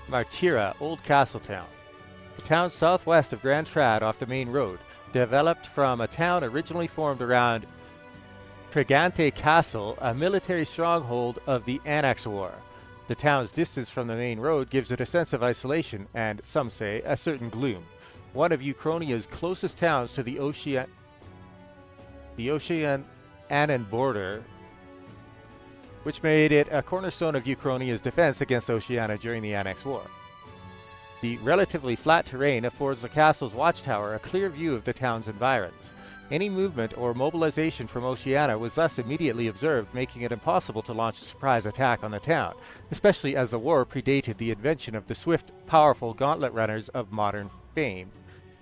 Martira, Old Castle Town. The town southwest of Grand Trad off the main road, developed from a town originally formed around Pregante Castle, a military stronghold of the Annex War. The town's distance from the main road gives it a sense of isolation and, some say, a certain gloom. One of Uchronia's closest towns to the Oceanian border, which made it a cornerstone of Uchronia's defense against Oceania during the Annex War. The relatively flat terrain affords the castle's watchtower a clear view of the town's environs. Any movement or mobilization from Oceania was thus immediately observed, making it impossible to launch a surprise attack on the town, especially as the war predated the invention of the swift, powerful gauntlet runners of modern fame.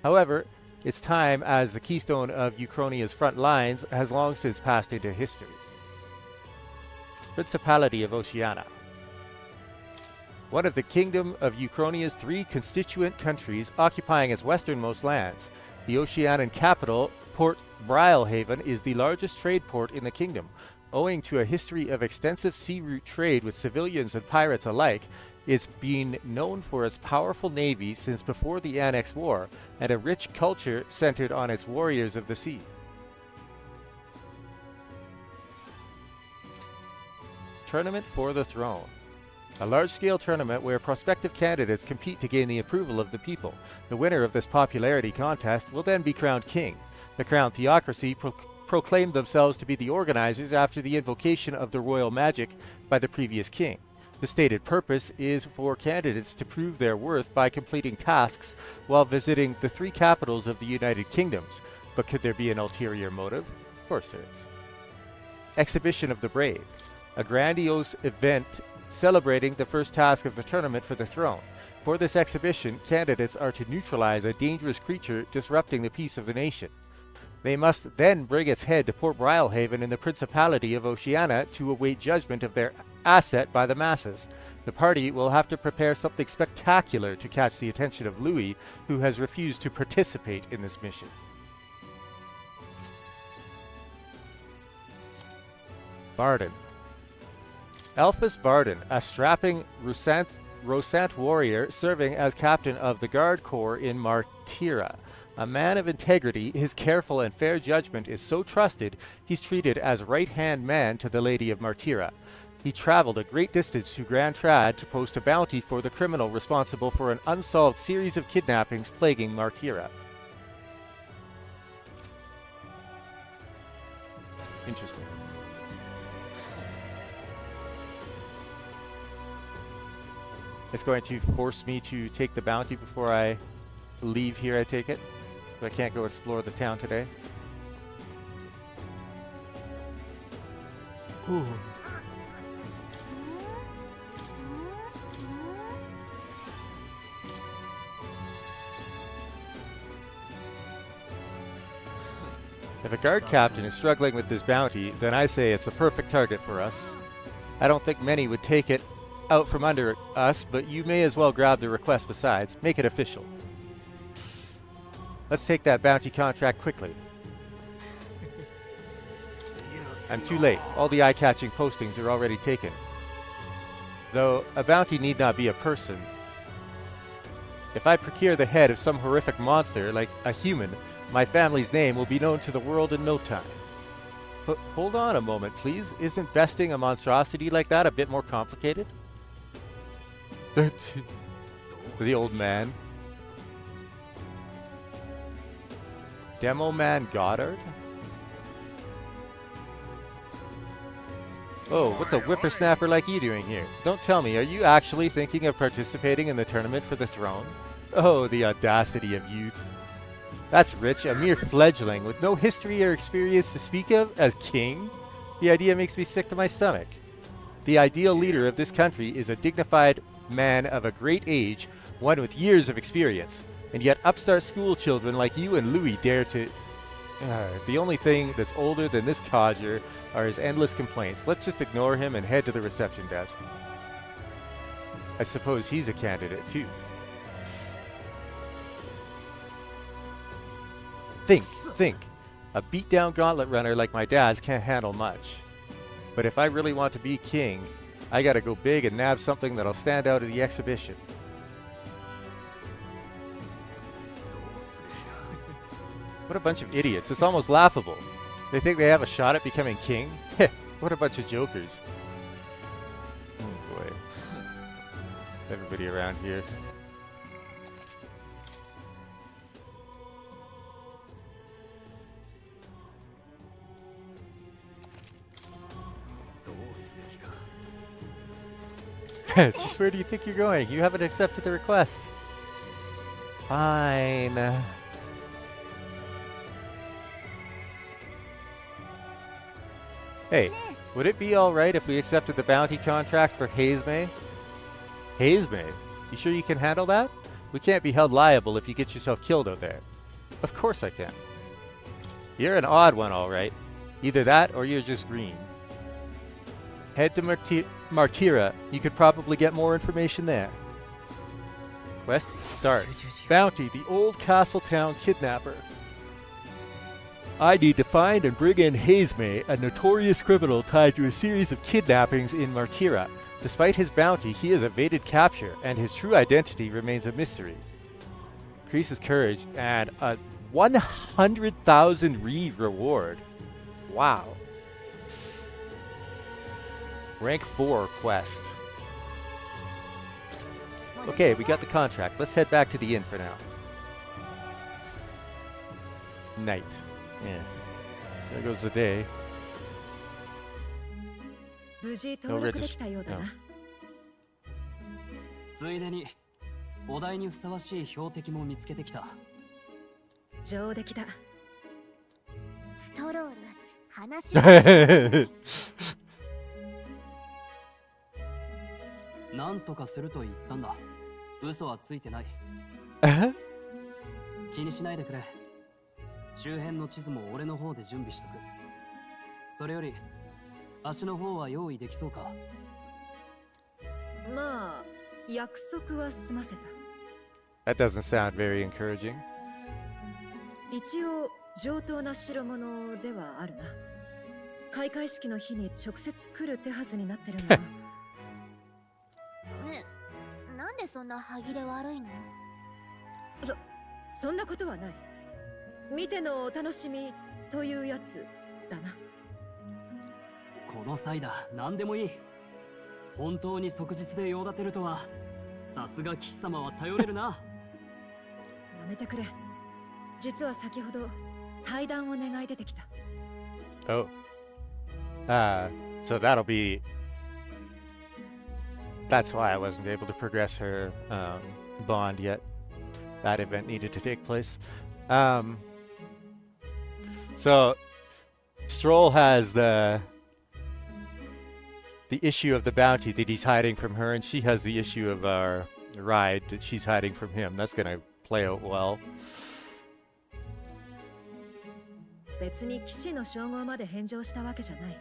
However, its time as the keystone of Uchronia's front lines has long since passed into history. Principality of Oceania. One of the Kingdom of Uchronia's 3 constituent countries occupying its westernmost lands, the Oceanian capital, Port Brilehaven, is the largest trade port in the kingdom. Owing to a history of extensive sea route trade with civilians and pirates alike, it's been known for its powerful navy since before the Annex War and a rich culture centered on its warriors of the sea. Tournament for the Throne. A large-scale tournament where prospective candidates compete to gain the approval of the people. The winner of this popularity contest will then be crowned king. The Crown Theocracy proclaimed themselves to be the organizers after the invocation of the royal magic by the previous king. The stated purpose is for candidates to prove their worth by completing tasks while visiting the 3 capitals of the United Kingdoms. But could there be an ulterior motive? Of course there is. Exhibition of the Brave. A grandiose event celebrating the first task of the tournament for the throne. For this exhibition, candidates are to neutralize a dangerous creature disrupting the peace of the nation. They must then bring its head to Port Brilehaven in the Principality of Oceania to await judgment of their asset by the masses. The party will have to prepare something spectacular to catch the attention of Louis, who has refused to participate in this mission. Barden. Elphus Barden, a strapping Rosant warrior serving as captain of the Guard Corps in Martira. A man of integrity, his careful and fair judgment is so trusted, he's treated as right-hand man to the Lady of Martira. He traveled a great distance to Grand Trad to post a bounty for the criminal responsible for an unsolved series of kidnappings plaguing Martira. Interesting. It's going to force me to take the bounty before I leave here, I take it. So I can't go explore the town today. Ooh. If a guard captain is struggling with this bounty, then I say it's the perfect target for us. I don't think many would take it out from under us, but you may as well grab the request besides. Make it official. Let's take that bounty contract quickly. I'm too late. All the eye-catching postings are already taken. Though a bounty need not be a person. If I procure the head of some horrific monster, like a human, my family's name will be known to the world in no time. But hold on a moment, please. Isn't besting a monstrosity like that a bit more complicated? The old man. Demo Man Goddard? Oh, what's a whippersnapper like you doing here? Don't tell me, are you actually thinking of participating in the tournament for the throne? Oh, the audacity of youth. That's rich, a mere fledgling with no history or experience to speak of as king? The idea makes me sick to my stomach. The ideal leader of this country is a dignified man of a great age, one with years of experience, and yet upstart school children like you and Louis dare to The only thing that's older than this codger are his endless complaints. Let's just ignore him and head to the reception desk. I suppose he's a candidate too. Think. A beat-down gauntlet runner like my dad's can't handle much. But if I really want to be king, I gotta go big and nab something that'll stand out at the exhibition. What a bunch of idiots. It's almost laughable. They think they have a shot at becoming king? Heh, what a bunch of jokers. Oh boy. Everybody around here. Just where do you think you're going? You haven't accepted the request. Fine. Hey, would it be alright if we accepted the bounty contract for Hazemay? Hazemay? You sure you can handle that? We can't be held liable if you get yourself killed out there. Of course I can. You're an odd one, alright. Either that or you're just green. Head to Martira. You could probably get more information there. Quest start. Bounty, the old Castletown kidnapper. I need to find and bring in Hazemay, a notorious criminal tied to a series of kidnappings in Martira. Despite his bounty, he has evaded capture, and his true identity remains a mystery. Increases courage, and a 100,000 reward. Wow. Rank 4 quest. Okay, we got the contract. Let's head back to the inn for now. Night. Yeah. There goes the day. No registration. No. ついでにお題にふさわしい標的も見つけてきた。上出来だ。ストロール、話をなんとかすると言ったんだ。嘘はついてない。気にしないでくれ。周辺の地図も俺の方で準備しとく。それより足の方は用意できそうか。まあ、約束は済ませた。That doesn't sound very encouraging. 一応上等な代物ではあるな。開会式の日に直接来る手はずになってるんだ。ね、なんでそんな歯切れ悪いの？そんなことはない。見てのお楽しみというやつだな。この際だ、何でもいい。本当に即日で用立てるとは、さすが騎士様は頼れるな。やめてくれ。実は先ほど対談を願い出てきた。Oh. So that'll be... That's why I wasn't able to progress her bond yet. That event needed to take place. So Stroll has the issue of the bounty that he's hiding from her, and she has the issue of our ride that she's hiding from him. That's gonna play out well. 別に騎士の称号まで返上したわけじゃない。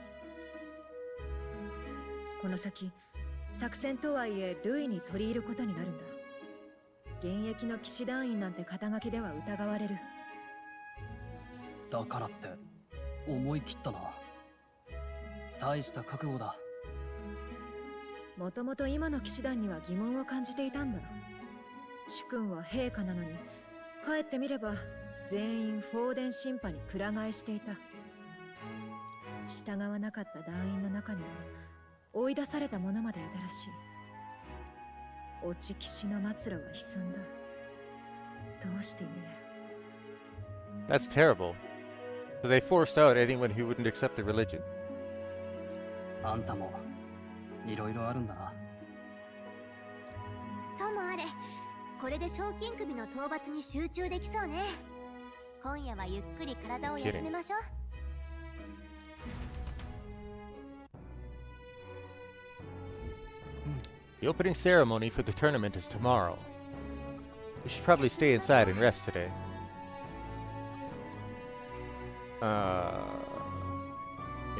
この先、作戦とはいえルイに取り入ることになるんだ。現役の騎士団員なんて肩書きでは疑われる。だからって思い切ったな。大した覚悟だ。もともと今の騎士団には疑問を感じていたんだ。主君は陛下なのに、帰ってみれば全員フォーデン審判にくら替えしていた。従わなかった団員の中には追い出された者までいたらしい。落ち騎士の末路は悲惨だ。どうして言え。 That's terrible. So they forced out anyone who wouldn't accept the religion. あんたもいろいろあるんだな。ともあれ、これで賞金首の討伐に集中できそうね。今夜はゆっくり体を休めましょう。The opening ceremony for the tournament is tomorrow. We should probably stay inside and rest today. You're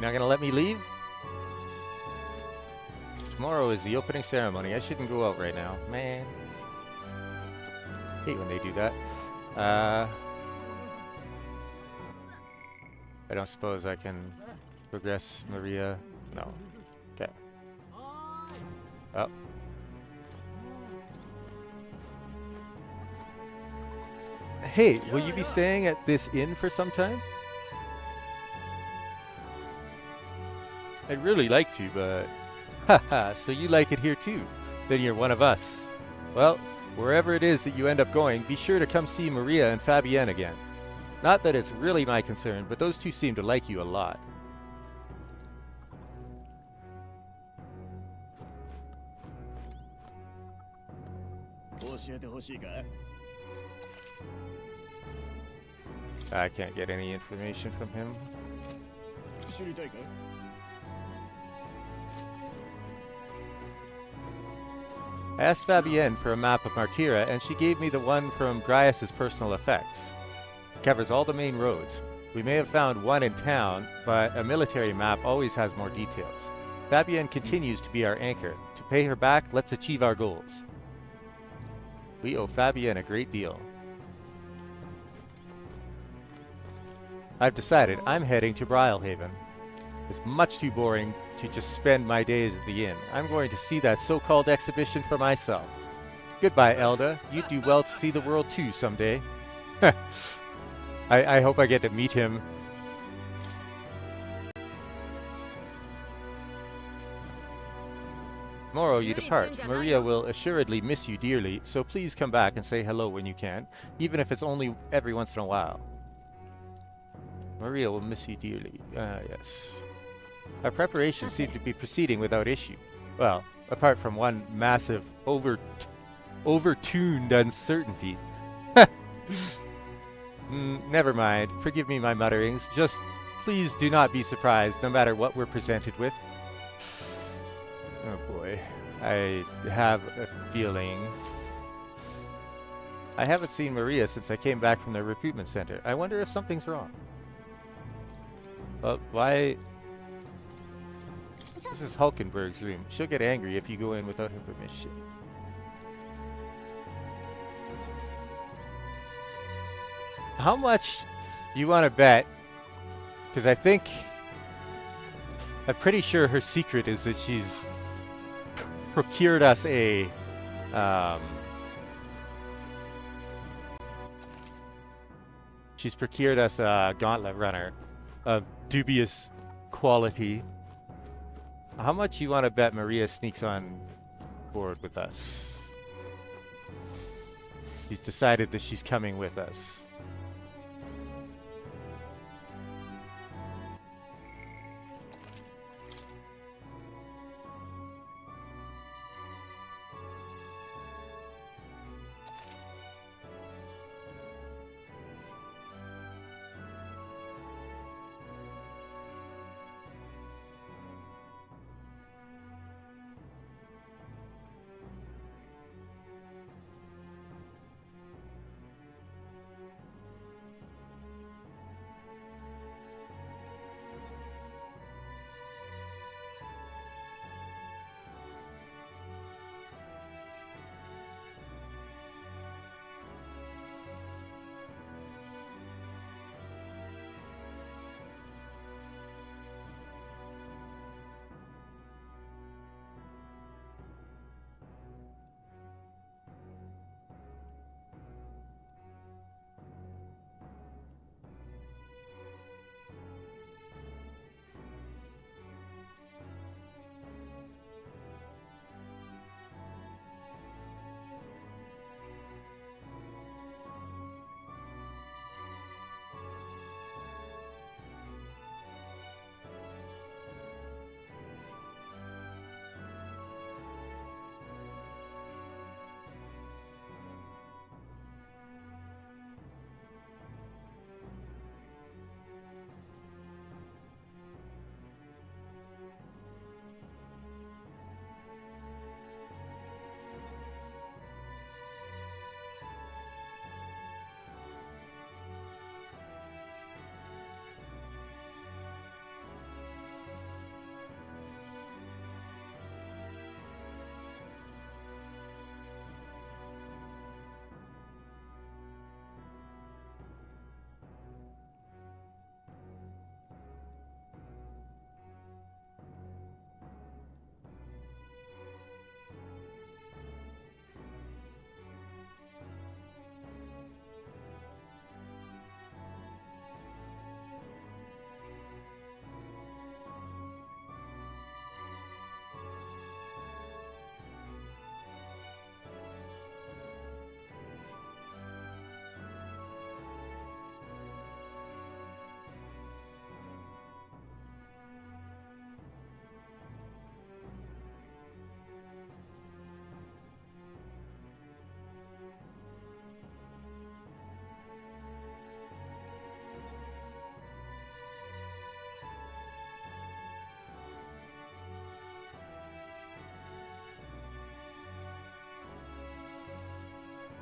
not gonna let me leave? Tomorrow is the opening ceremony. I shouldn't go out right now. Man. Hate when they do that. I don't suppose I can progress Maria. No. Okay. Oh. Hey, will you be staying at this inn for some time? I'd really like to, but... Haha, so you like it here too. Then you're one of us. Well, wherever it is that you end up going, be sure to come see Maria and Fabienne again. Not that it's really my concern, but those two seem to like you a lot. I can't get any information from him. I asked Fabienne for a map of Martira, and she gave me the one from Grias' personal effects. It covers all the main roads. We may have found one in town, but a military map always has more details. Fabienne continues to be our anchor. To pay her back, let's achieve our goals. We owe Fabienne a great deal. I've decided I'm heading to Brilehaven. It's much too boring to just spend my days at the inn. I'm going to see that so-called exhibition for myself. Goodbye, Elda. You'd do well to see the world too someday. I hope I get to meet him. Tomorrow you depart. Maria will assuredly miss you dearly, so please come back and say hello when you can, even if it's only every once in a while. Maria will miss you dearly. Yes. Our preparations seem to be proceeding without issue. Well, apart from one massive overtuned uncertainty. Never mind. Forgive me my mutterings. Just please do not be surprised no matter what we're presented with. Oh boy. I have a feeling. I haven't seen Maria since I came back from the recruitment center. I wonder if something's wrong. Why? This is Hulkenberg's room. She'll get angry if you go in without her permission. How much do you want to bet? Because I'm pretty sure her secret is that she's procured us a gauntlet runner of dubious quality. How much you want to bet Maria sneaks on board with us? She's decided that she's coming with us.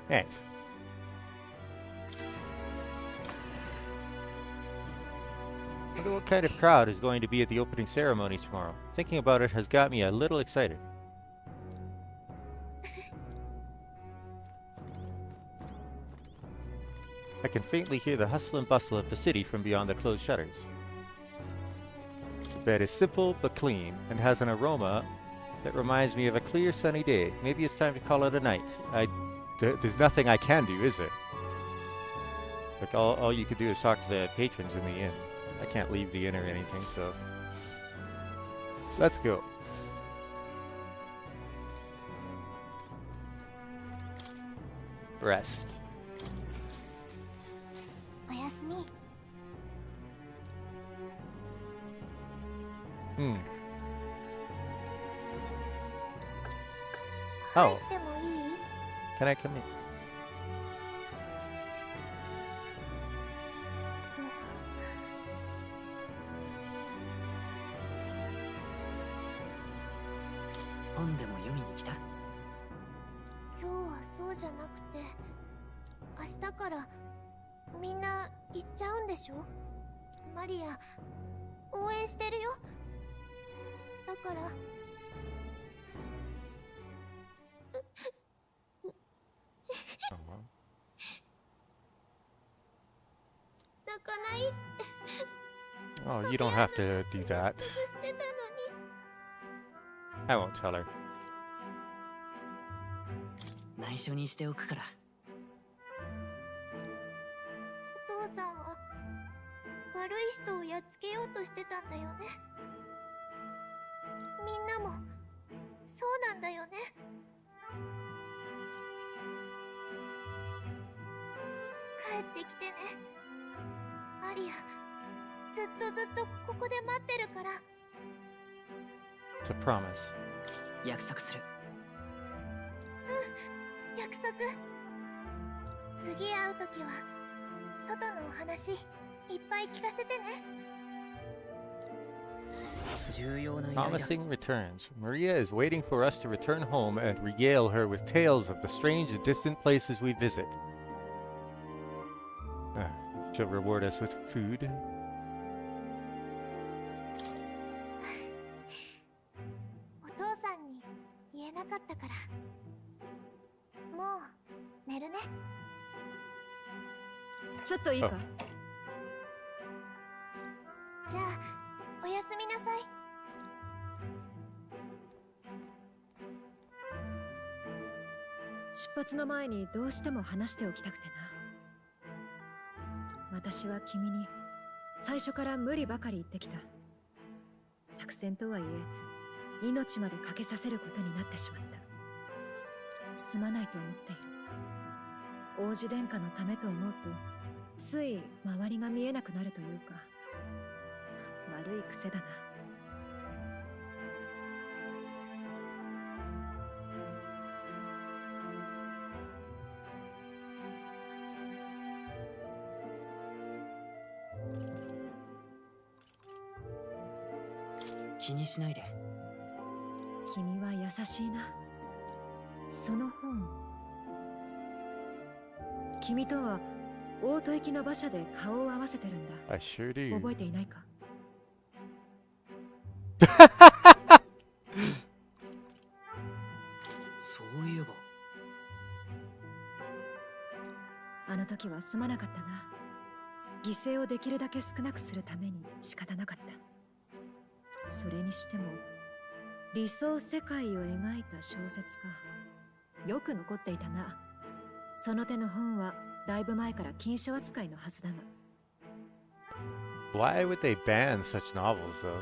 And wonder what kind of crowd is going to be at the opening ceremony tomorrow. Thinking about it has got me a little excited. I can faintly hear the hustle and bustle of the city from beyond the closed shutters. The bed is simple but clean and has an aroma that reminds me of a clear sunny day. Maybe it's time to call it a night. There's nothing I can do, is there? Like all you could do is talk to the patrons in the inn. I can't leave the inn or anything, so let's go. Rest. おやすみ。 Oh, でもいい？ can I come in? 本でも読みに来た？今日はそうじゃなくて、明日からみんな行っちゃうんでしょ？マリア、応援してるよ。だから。泣かないって。 Oh, you don't have to do that. I won't tell her. 内緒にしておくから。お父さんは悪い人をやっつけようとしてたんだよね。みんなもそうなんだよね。帰ってきてね。マリア、ずっとここで待ってるから。 It's a promise. 約束する。約束。次会うときは外のお話いっぱい聞かせてね。 Promising returns. Maria is waiting for us to return home and regale her with tales of the strange and distant places we visit. She'll reward us with food. お父さんに言えなかったから。もう寝るね。ちょっといいか？じゃあおやすみなさい。出発の前にどうしても話しておきたくてな。私は君に最初から無理ばかり言ってきた。作戦とはいえ命までかけさせることになってしまった。すまないと思っている。王子殿下のためと思うとつい周りが見えなくなるというか、悪い癖だな。気にしないで。君は優しいな。その本、君とは大戸行きの馬車で顔を合わせてるんだ。 I sure do. 覚えていないか？そういえば。あの時はすまなかったな。犠牲をできるだけ少なくするために仕方なかった。それにしても理想世界を描いた小説か。よく残っていたな。その手の本はだいぶ前から禁書扱いのはずだが。 Why would they ban such novels, though?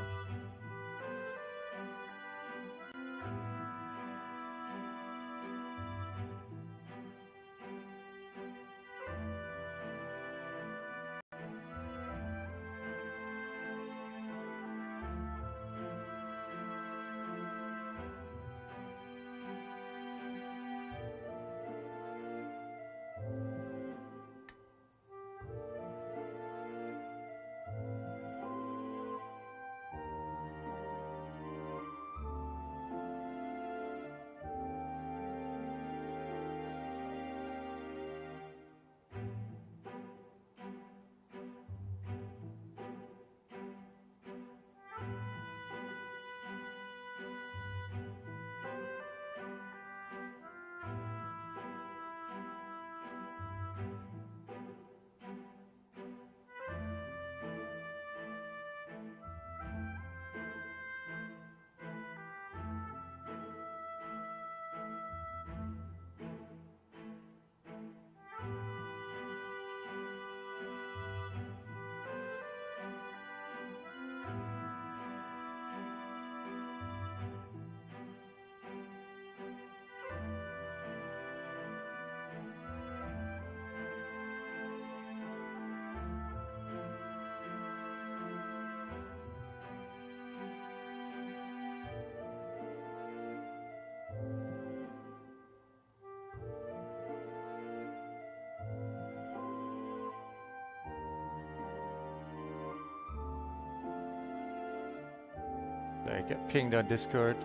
Get pinged on Discord.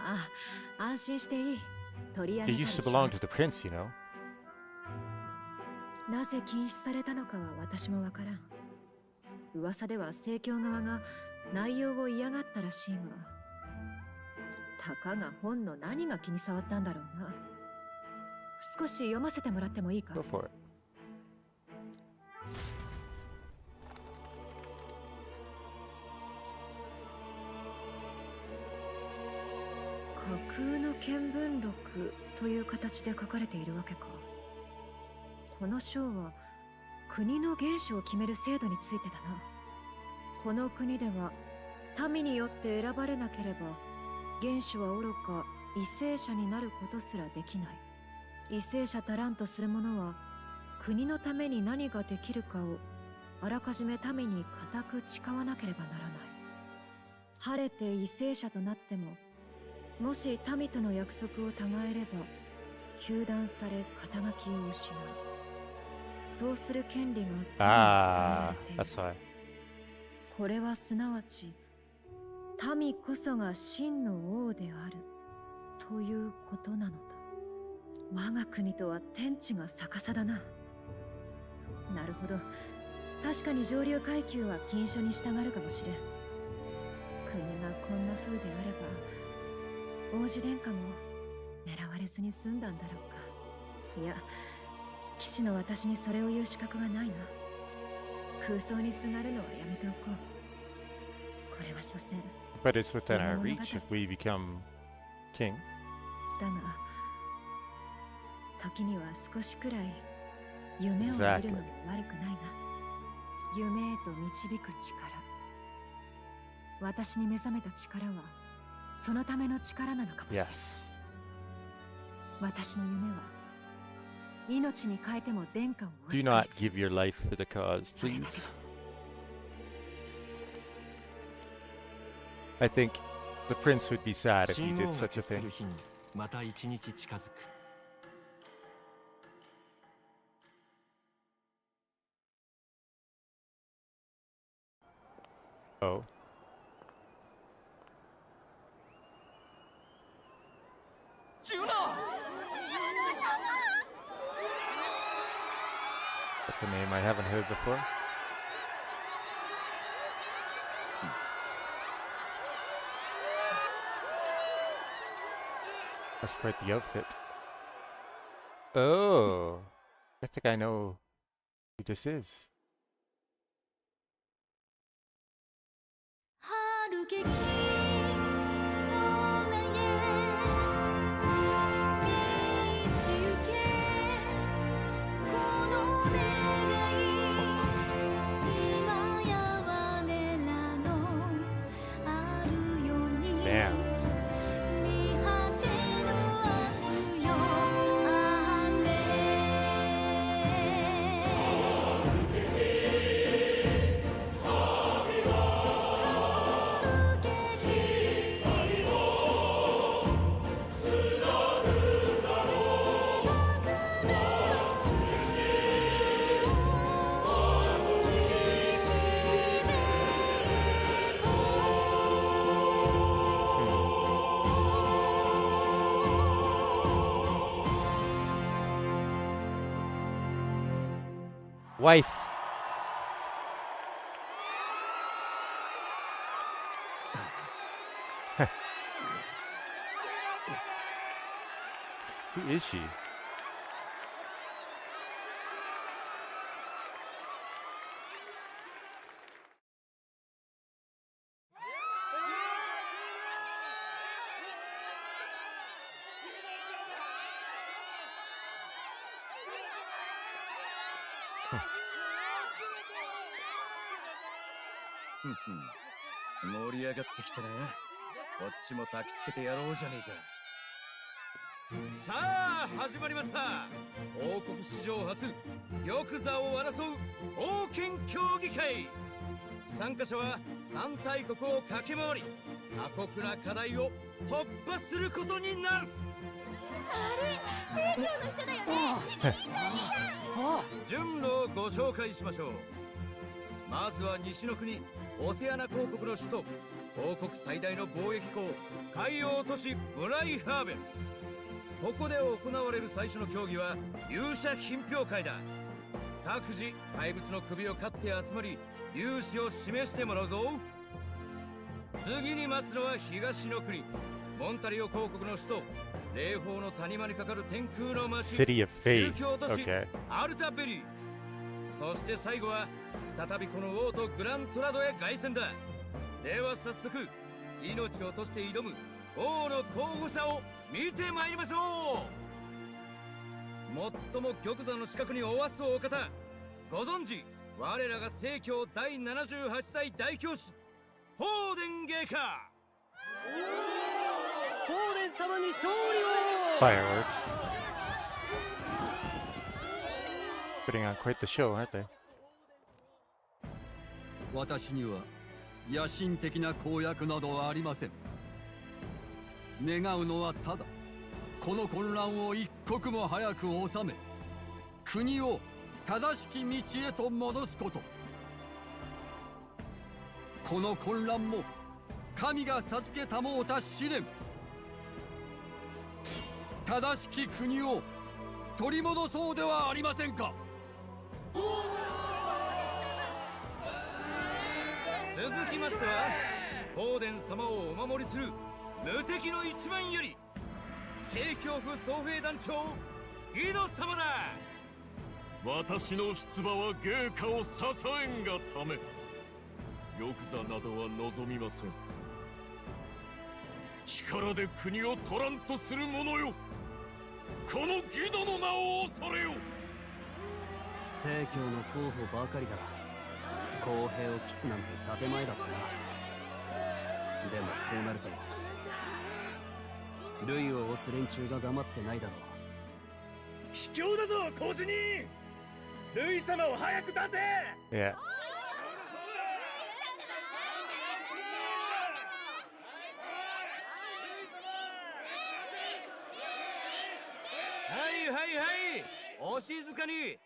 あ、安心していい。取り上 It げた used り to しな belong い to the prince, you know. なぜ禁止されたのかは私もわからん。噂では正教側が内容を嫌がったらしいが、たかが本の何が気に障ったんだろうな。少し読ませてもらってもいいか？ Go for it. 架空の見聞録という形で書かれているわけか。この章は国の元首を決める制度についてだな。この国では民によって選ばれなければ元首はおろか為政者になることすらできない。為政者たらんとする者は国のために何ができるかをあらかじめ民に固く誓わなければならない。晴れて為政者となっても、もし民との約束を違えれば糾弾され肩書きを失う。そうする権利が Ah, that's why. これはすなわち民こそが真の王であるということなのだ。我が国とは天地が逆さだな。なるほど。確かに上流階級は禁書に従うかもしれん。国がこんな風であれば王子殿下も狙われずに済んだんだろうか。いや、騎士の私にそれを言う資格はないな。空想にすがるのはやめておこう。これは所詮 But it's within our reach if we become king. だが、時には少しくらい夢を見るのも悪くないな。夢へと導く力。私に目覚めた力はそのための力なのかもしれない。Yes. 私の夢は命に変えても殿下をお Do 救い not する。 give your life for the cause, please. I think the prince would be sad if he 親王 did が such a 決す thing. る日にまた一日近づく。 Oh. That's a name I haven't heard before. That's quite the outfit. Oh, I think I know who this is. 春激空へ満ちゆけこの願い今や我らのあるように Damn. 見果てぬ明日よあれ Wife. Who is she?盛り上がってきたな。こっちも焚きつけてやろうじゃねえか。さあ始まりました。王国史上初玉座を争う王権競技会。参加者は3大国を駆け回り過酷な課題を突破することになる。あれ、聖教の人だよね。いい感じじゃん。順路をご紹介しましょう。まずは西の国オセアナ公国の首都、王国最大の貿易港、海洋都市ブライハーベン。ここで行われる最初の競技は勇者品評会だ。各自怪物の首を狩って集まり勇姿を示してもらうぞ。次に待つのは東の国モンタリオ公国の首都、霊峰の谷間にかかる天空の街、 City of 宗 Faith. 教都市、 Okay. アルタベリー。そして最後は再びこの王とグラントラドへ凱旋だ。では早速命を落として挑む王の候補者を見てまいりましょう。最も玉座の近くにおわすお方、ご存知我らが聖教第78代大教師フォーデン芸家。フォーデン様に勝利を。 Fireworks. Putting on quite the show, aren't they? 私には野心的な公約などはありません。願うのはただこの混乱を一刻も早く収め、国を正しき道へと戻すこと。この混乱も神が授けたもうた試練。正しき国を取り戻そうではありませんか。続きましてはフォーデン様をお守りする無敵の一番より聖教府総兵団長ギド様だ。私の出馬は芸家を支えんがため、玉座などは望みません。力で国を取らんとする者よ、このギドの名を恐れよ。聖教の候補ばかりだ。公平を期すなんて建前だったな。でもこうなると類を押す連中が黙ってないだろう。卑怯だぞ小人。ルイ様を早く出せ。 Yeah. はいはいはい、お静かに。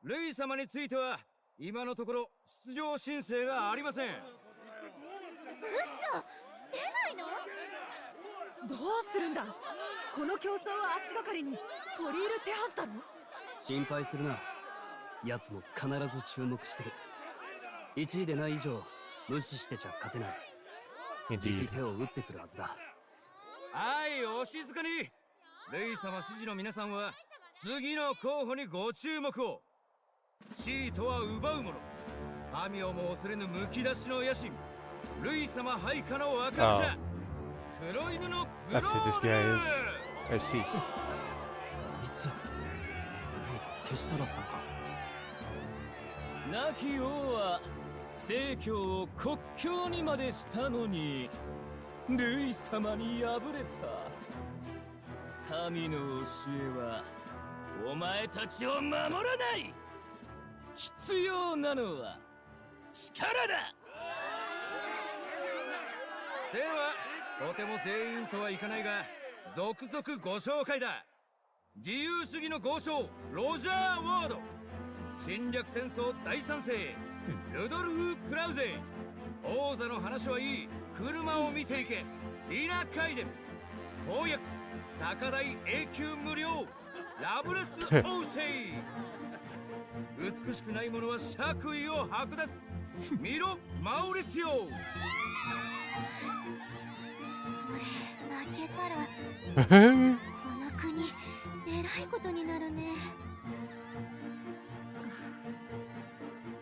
ルイ様については今のところ出場申請がありません。嘘、出ないの？どうするんだ。この競争を足がかりに取り入る手はずだろ。心配するな。奴も必ず注目してる。1位でない以上無視してちゃ勝てない。じき Indeed. 手を打ってくるはずだ。はい、お静かに。ルイ様支持の皆さんは次の候補にご注目を。地位とは奪うもの、神をも恐れぬむき出しの野心、ルイ様配下の若武者、黒犬のグロ That's who this ー guy ル。 is. I see. いつ手下だったのか。亡き王は聖教を国境にまでしたのにルイ様に敗れた。神の教えはお前たちを守らない。必要なのは力だ。ではとても全員とはいかないが続々ご紹介だ。自由主義の豪商ロジャー・ワード、侵略戦争大賛成ルドルフ・クラウゼ、王座の話はいい、車を見ていけリナ・カイデン、公約酒代永久無料ラブレス・オーシェイ。美しくない者は爵位を剥奪。見ろ、マウリシオ。負けたらこの国えらいことになるね。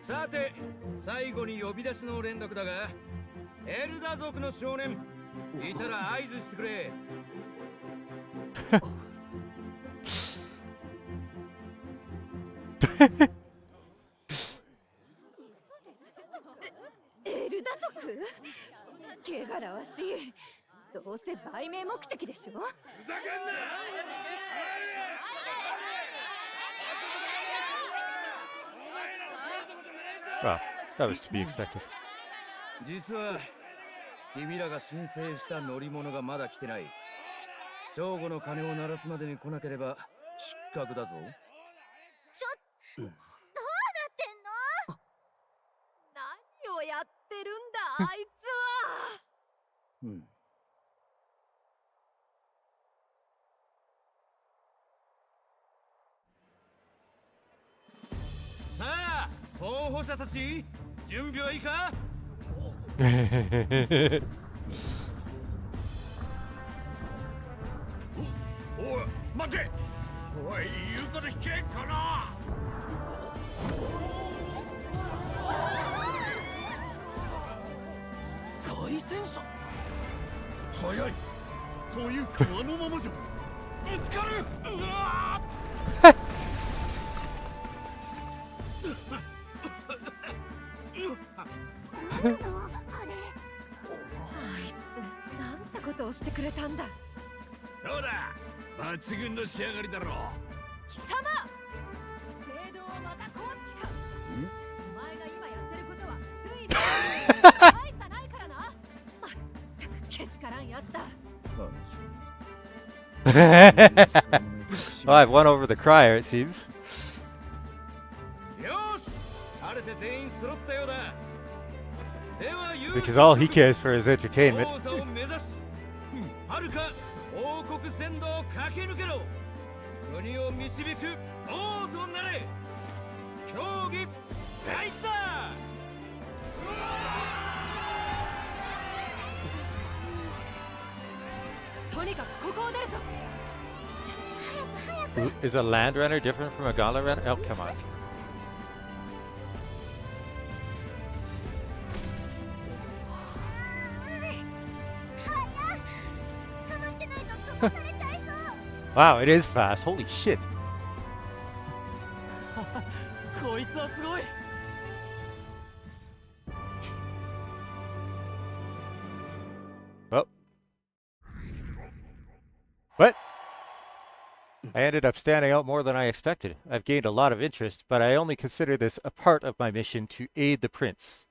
さて、最後に呼び出しの連絡だが、エルダ族の少年いたら合図してくれ。エルダ族？汚らわしい。どうせ売名目的でしょ。ふざけんな。 Well, that was to be expected. 実は君らが申請した乗り物がまだ来てない。正午の鐘を鳴らすまでに来なければ失格だぞ。どうなってんの？何をやってるんだあいつは。うん。さあ、候補者たち、準備はいいか？おい、待て。おい、言うこと聞け、この。対戦者。早い。というか、あのままじゃ。ぶつかる。うわー。何なのあれ。あいつなんてことをしてくれたんだ。どうだ、抜群の仕上がりだろう。貴様、聖堂をまた壊す気か。お前が今やってることはつい大差ないからな。まったくけしからんやつだ。 Well, I've won over the crier, it seems. よし、晴れて全員揃ったようだ。では、 Because all he cares for is entertainment. 王座を目指し、遥か王国全土を駆け抜けろ。国を導く王となれ。競技開催。とにかくここを出るぞ。 Is a land runner different from a gala runner? Oh, come on. 捕まってないと飛ばされちゃいそう。 Wow, it is fast. Holy shit. こいつはすごい。 Well. What? I ended up standing out more than I expected. I've gained a lot of interest, but I only consider this a part of my mission to aid the prince.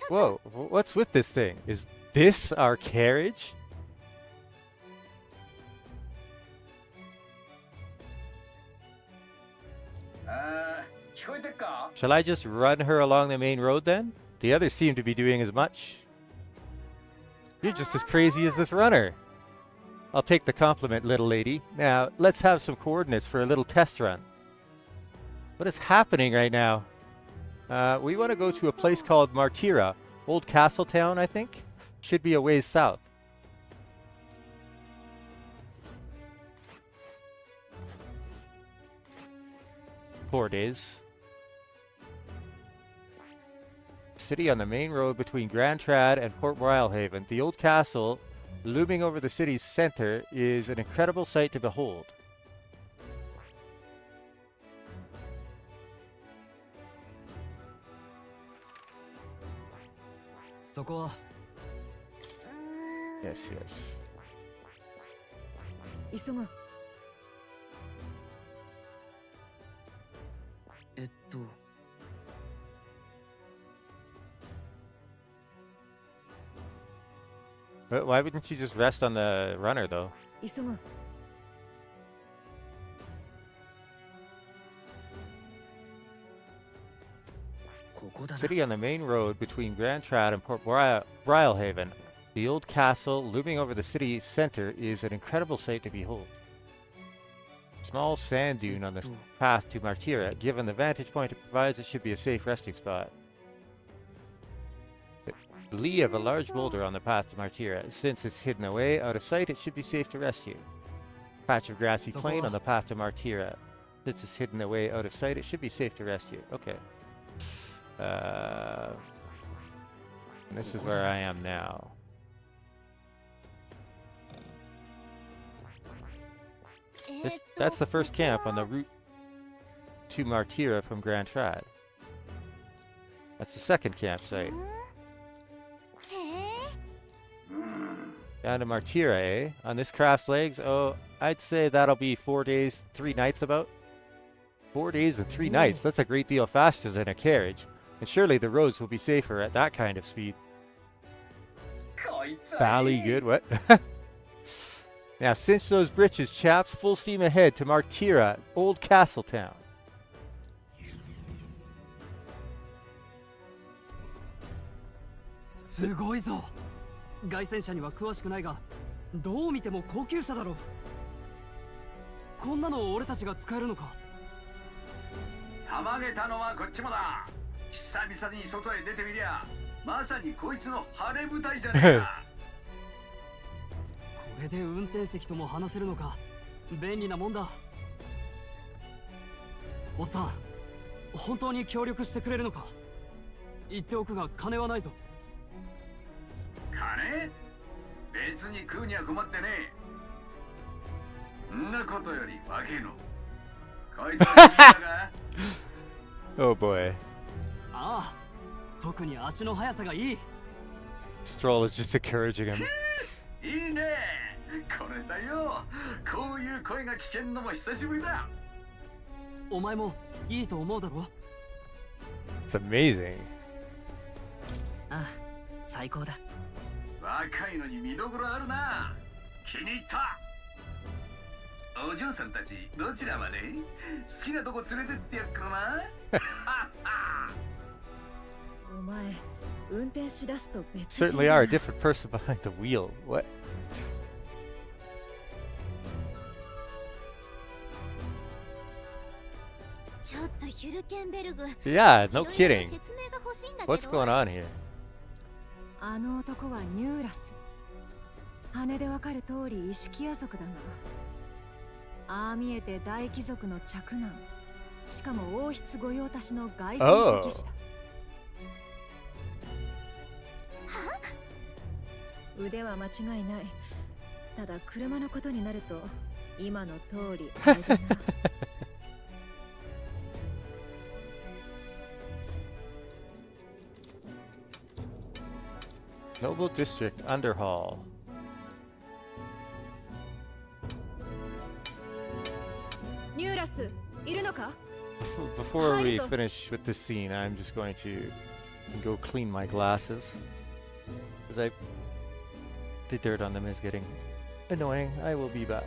Whoa, what's with this thing? Is this our carriage? Shall I just run her along the main road then? The others seem to be doing as much. You're just as crazy as this runner. I'll take the compliment, little lady. Now, let's have some coordinates for a little test run. What is happening right now? We want to go to a place called Martira. Old castle town, I think? Should be a ways south. Poor days. City on the main road between Grand Trad and Port Royal Haven. The old castle, looming over the city's center, is an incredible sight to behold. Yes, yes. 急ごう。But why wouldn't you just rest on the runner, though? 急ごう。 City on the main road between Grand Trad and Port Royal Haven. The old castle looming over the city center is an incredible sight to behold. Small sand dune on the path to Martira. Given the vantage point it provides, it should be a safe resting spot. The lee of a large boulder on the path to Martira. Since it's hidden away, out of sight, it should be safe to rest here. Patch of grassy plain on the path to Martira. Since it's hidden away, out of sight, it should be safe to rest here. Okay. This is where I am now. That's the first camp on the route to Martira from Grand Trad. That's the second campsite. Down to Martira, eh? On this craft's legs? Oh, I'd say that'll be 4 days, 3 nights about. 4 days and 3 nights. That's a great deal faster than a carriage. And surely the roads will be safer at that kind of speed. Bally good, what? Now, cinch those britches, chaps. Full steam ahead to Martira, Old Castle Town. すごいぞ。凱旋車には詳しくないが、どう見ても高級車だろ。こんなの俺たちが使えるのか。たまげたのはこっちもだ。久々に外へ出てみりゃ、まさにこいつの晴れ舞台じゃねえか。これで運転席とも話せるのか。便利なもんだ。おっさん、本当に協力してくれるのか。言っておくが金はないぞ。金？別に食うには困ってねえ。んなことより若えの。こいつは好きだが。Oh boy. ああ、特に足の速さがいい。Stroll is just encouraging him. いいね。これだよ。こういう声が聞けんのも久しぶりだ。お前もいいと思うだろ。It's amazing. ああ、最高だ。若いのに見どころあるな。気に入った。お嬢さんたちどちらまで？好きなとこ連れてってやっからな。お前、運転しだすと別人 Certainly are a different person behind the wheel. What? ちょっとヒュルケンベルグ。 Yeah, no kidding. 説明が欲しいんだけど。 What's going on here? あの男はニューラス。羽でわかる通り意識野族だが、ああ見えて大貴族の嫡男、しかも王室御用達の凱旋騎士だ。腕は間違いない。ただ車のことになると今の通りあれだな。Noble District Underhall. ニューラス、いるのか? Before we finish with this scene, I'm just going to go clean my glasses. Because the dirt on them is getting annoying. I will be back.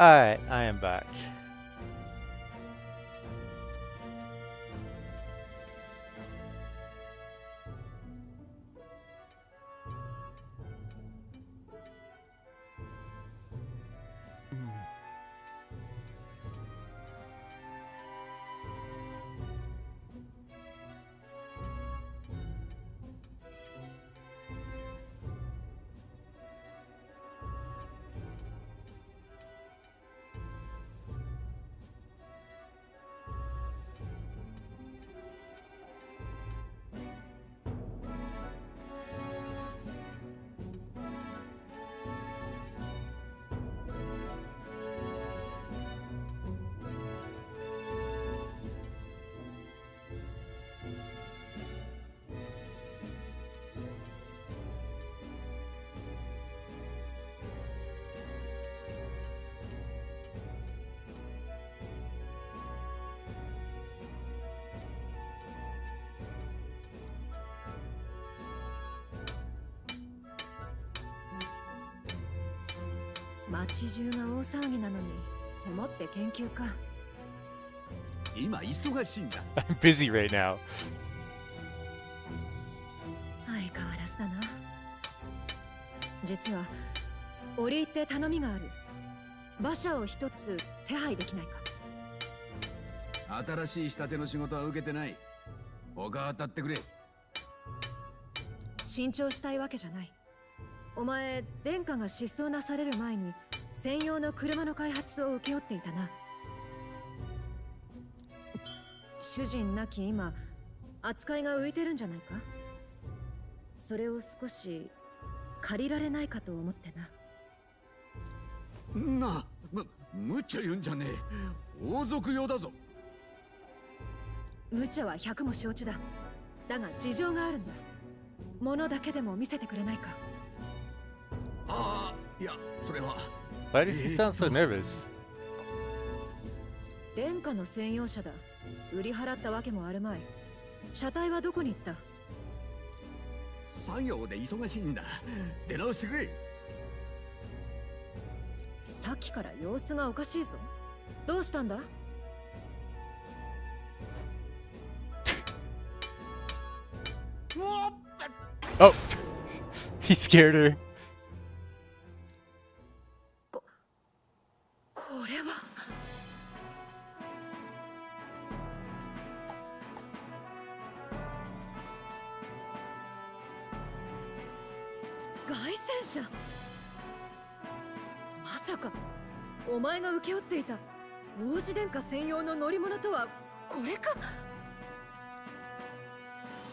Alright, I am back.街中が大騒ぎなのに、思って研究か。今忙しいんだ。I'm busy right now. 相変わらずだな。実は折り入って頼みがある。馬車を一つ手配できないか。新しい仕立ての仕事は受けてない。他当たってくれ。新調したいわけじゃない。お前、殿下が失踪なされる前に専用の車の開発を請け負っていたな。主人なき今、扱いが浮いてるんじゃないか。それを少し借りられないかと思ってな。無茶言うんじゃねえ。王族用だぞ。無茶は100も承知だ。だが事情があるんだ。物だけでも見せてくれないか。ああ、いや、それは。Why does he sound so nervous? 殿下の専用車だ。売り払ったわけもあるまい。車体はどこに行った？作業で忙しいんだ。出直してくれ。さっきから様子がおかしいぞ。どうしたんだ？Oh, he scared her. これは。凱旋車。まさかお前が請け負っていた王子殿下専用の乗り物とはこれか。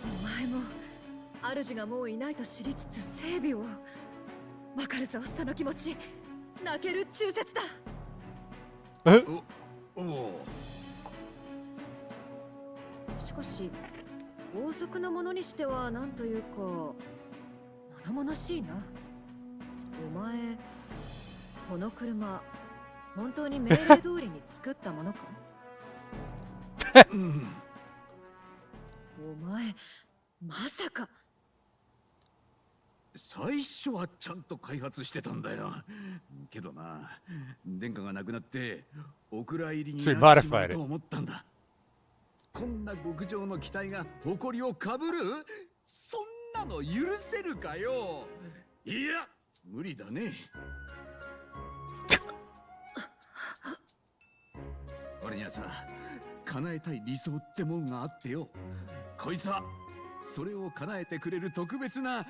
お前も主がもういないと知りつつ整備を。わかるぞ、その気持ち。泣ける忠説だ。しかし王族のものにしてはなんというか物々しいな。お前、この車本当に命令通りに作ったものか？お前、まさか。最初はちゃんと開発してたんだよ。けどな、殿下が亡くなってお蔵入りになってしまうと思ったんだ。こんな極上の機体が誇りをかぶる？そんなの許せるかよ。いや、無理だね。俺にはさ、叶えたい理想ってもんがあってよ。こいつはそれを叶えてくれる特別な。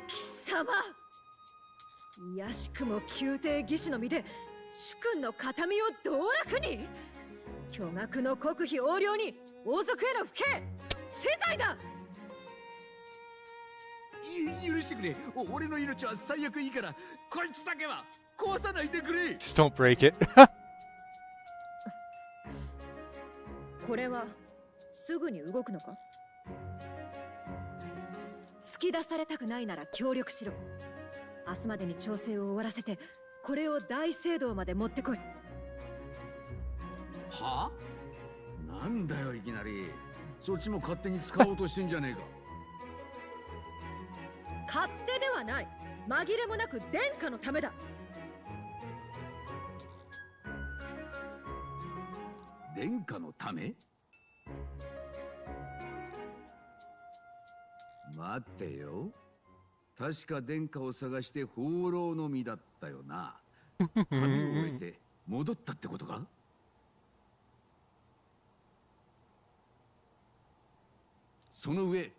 貴様、いやしくも宮廷義士の身で主君の形見を道楽に。巨額の国費横領に王族への不敬、死罪だ。許してくれ。俺の命は最悪いいから、こいつだけは壊さないでくれ。 Just don't break it. これはすぐに動くのか？突き出されたくないなら協力しろ。明日までに調整を終わらせて、これを大聖堂まで持ってこい。はあ？なんだよいきなり。そっちも勝手に使おうとしてんじゃねえか。勝手ではない。紛れもなく殿下のためだ。殿下のため？待ってよ。確か殿下を探して放浪の身だったよな。髪を終えて戻ったってことか？その上、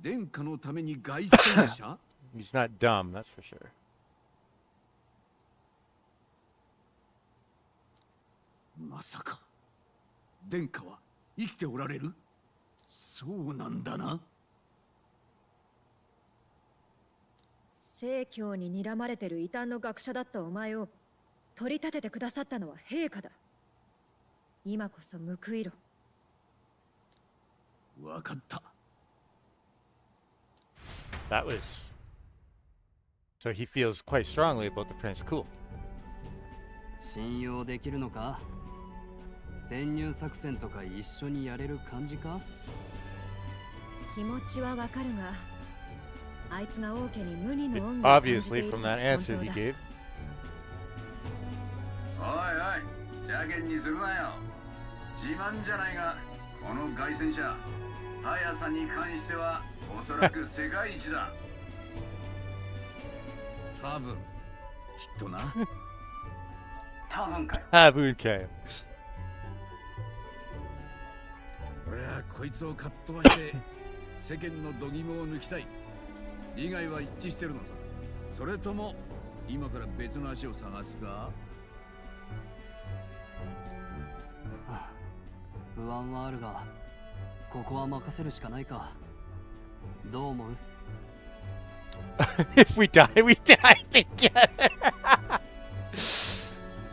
殿下のために凱旋者？ He's not dumb, that's for sure. まさか殿下は生きておられる？そうなんだな。正教に睨まれてる異端の学者だったお前を取り立ててくださったのは陛下だ。今こそ報いろ。わかった。That was... So he feels quite strongly about the prince. Cool. 信用できるのか？潜入作戦とか一緒にやれる感じか？気持ちはわかるが、あいつが王家に無二の恩義を感じてい Obviously, る from that answer he 本当だ。 gave. おいおい、邪険にするなよ。自慢じゃないが、この凱旋者、速さに関してはおそらく世界一だ。多分、きっとな。多分かよ。Ah, okay. 俺はこいつをかっ飛ばして世間の度肝を抜きたい。利害は一致してるのさ。それとも今から別の足を探すか？不安はあるが、ここは任せるしかないか。どう思う？ If we die, we die together.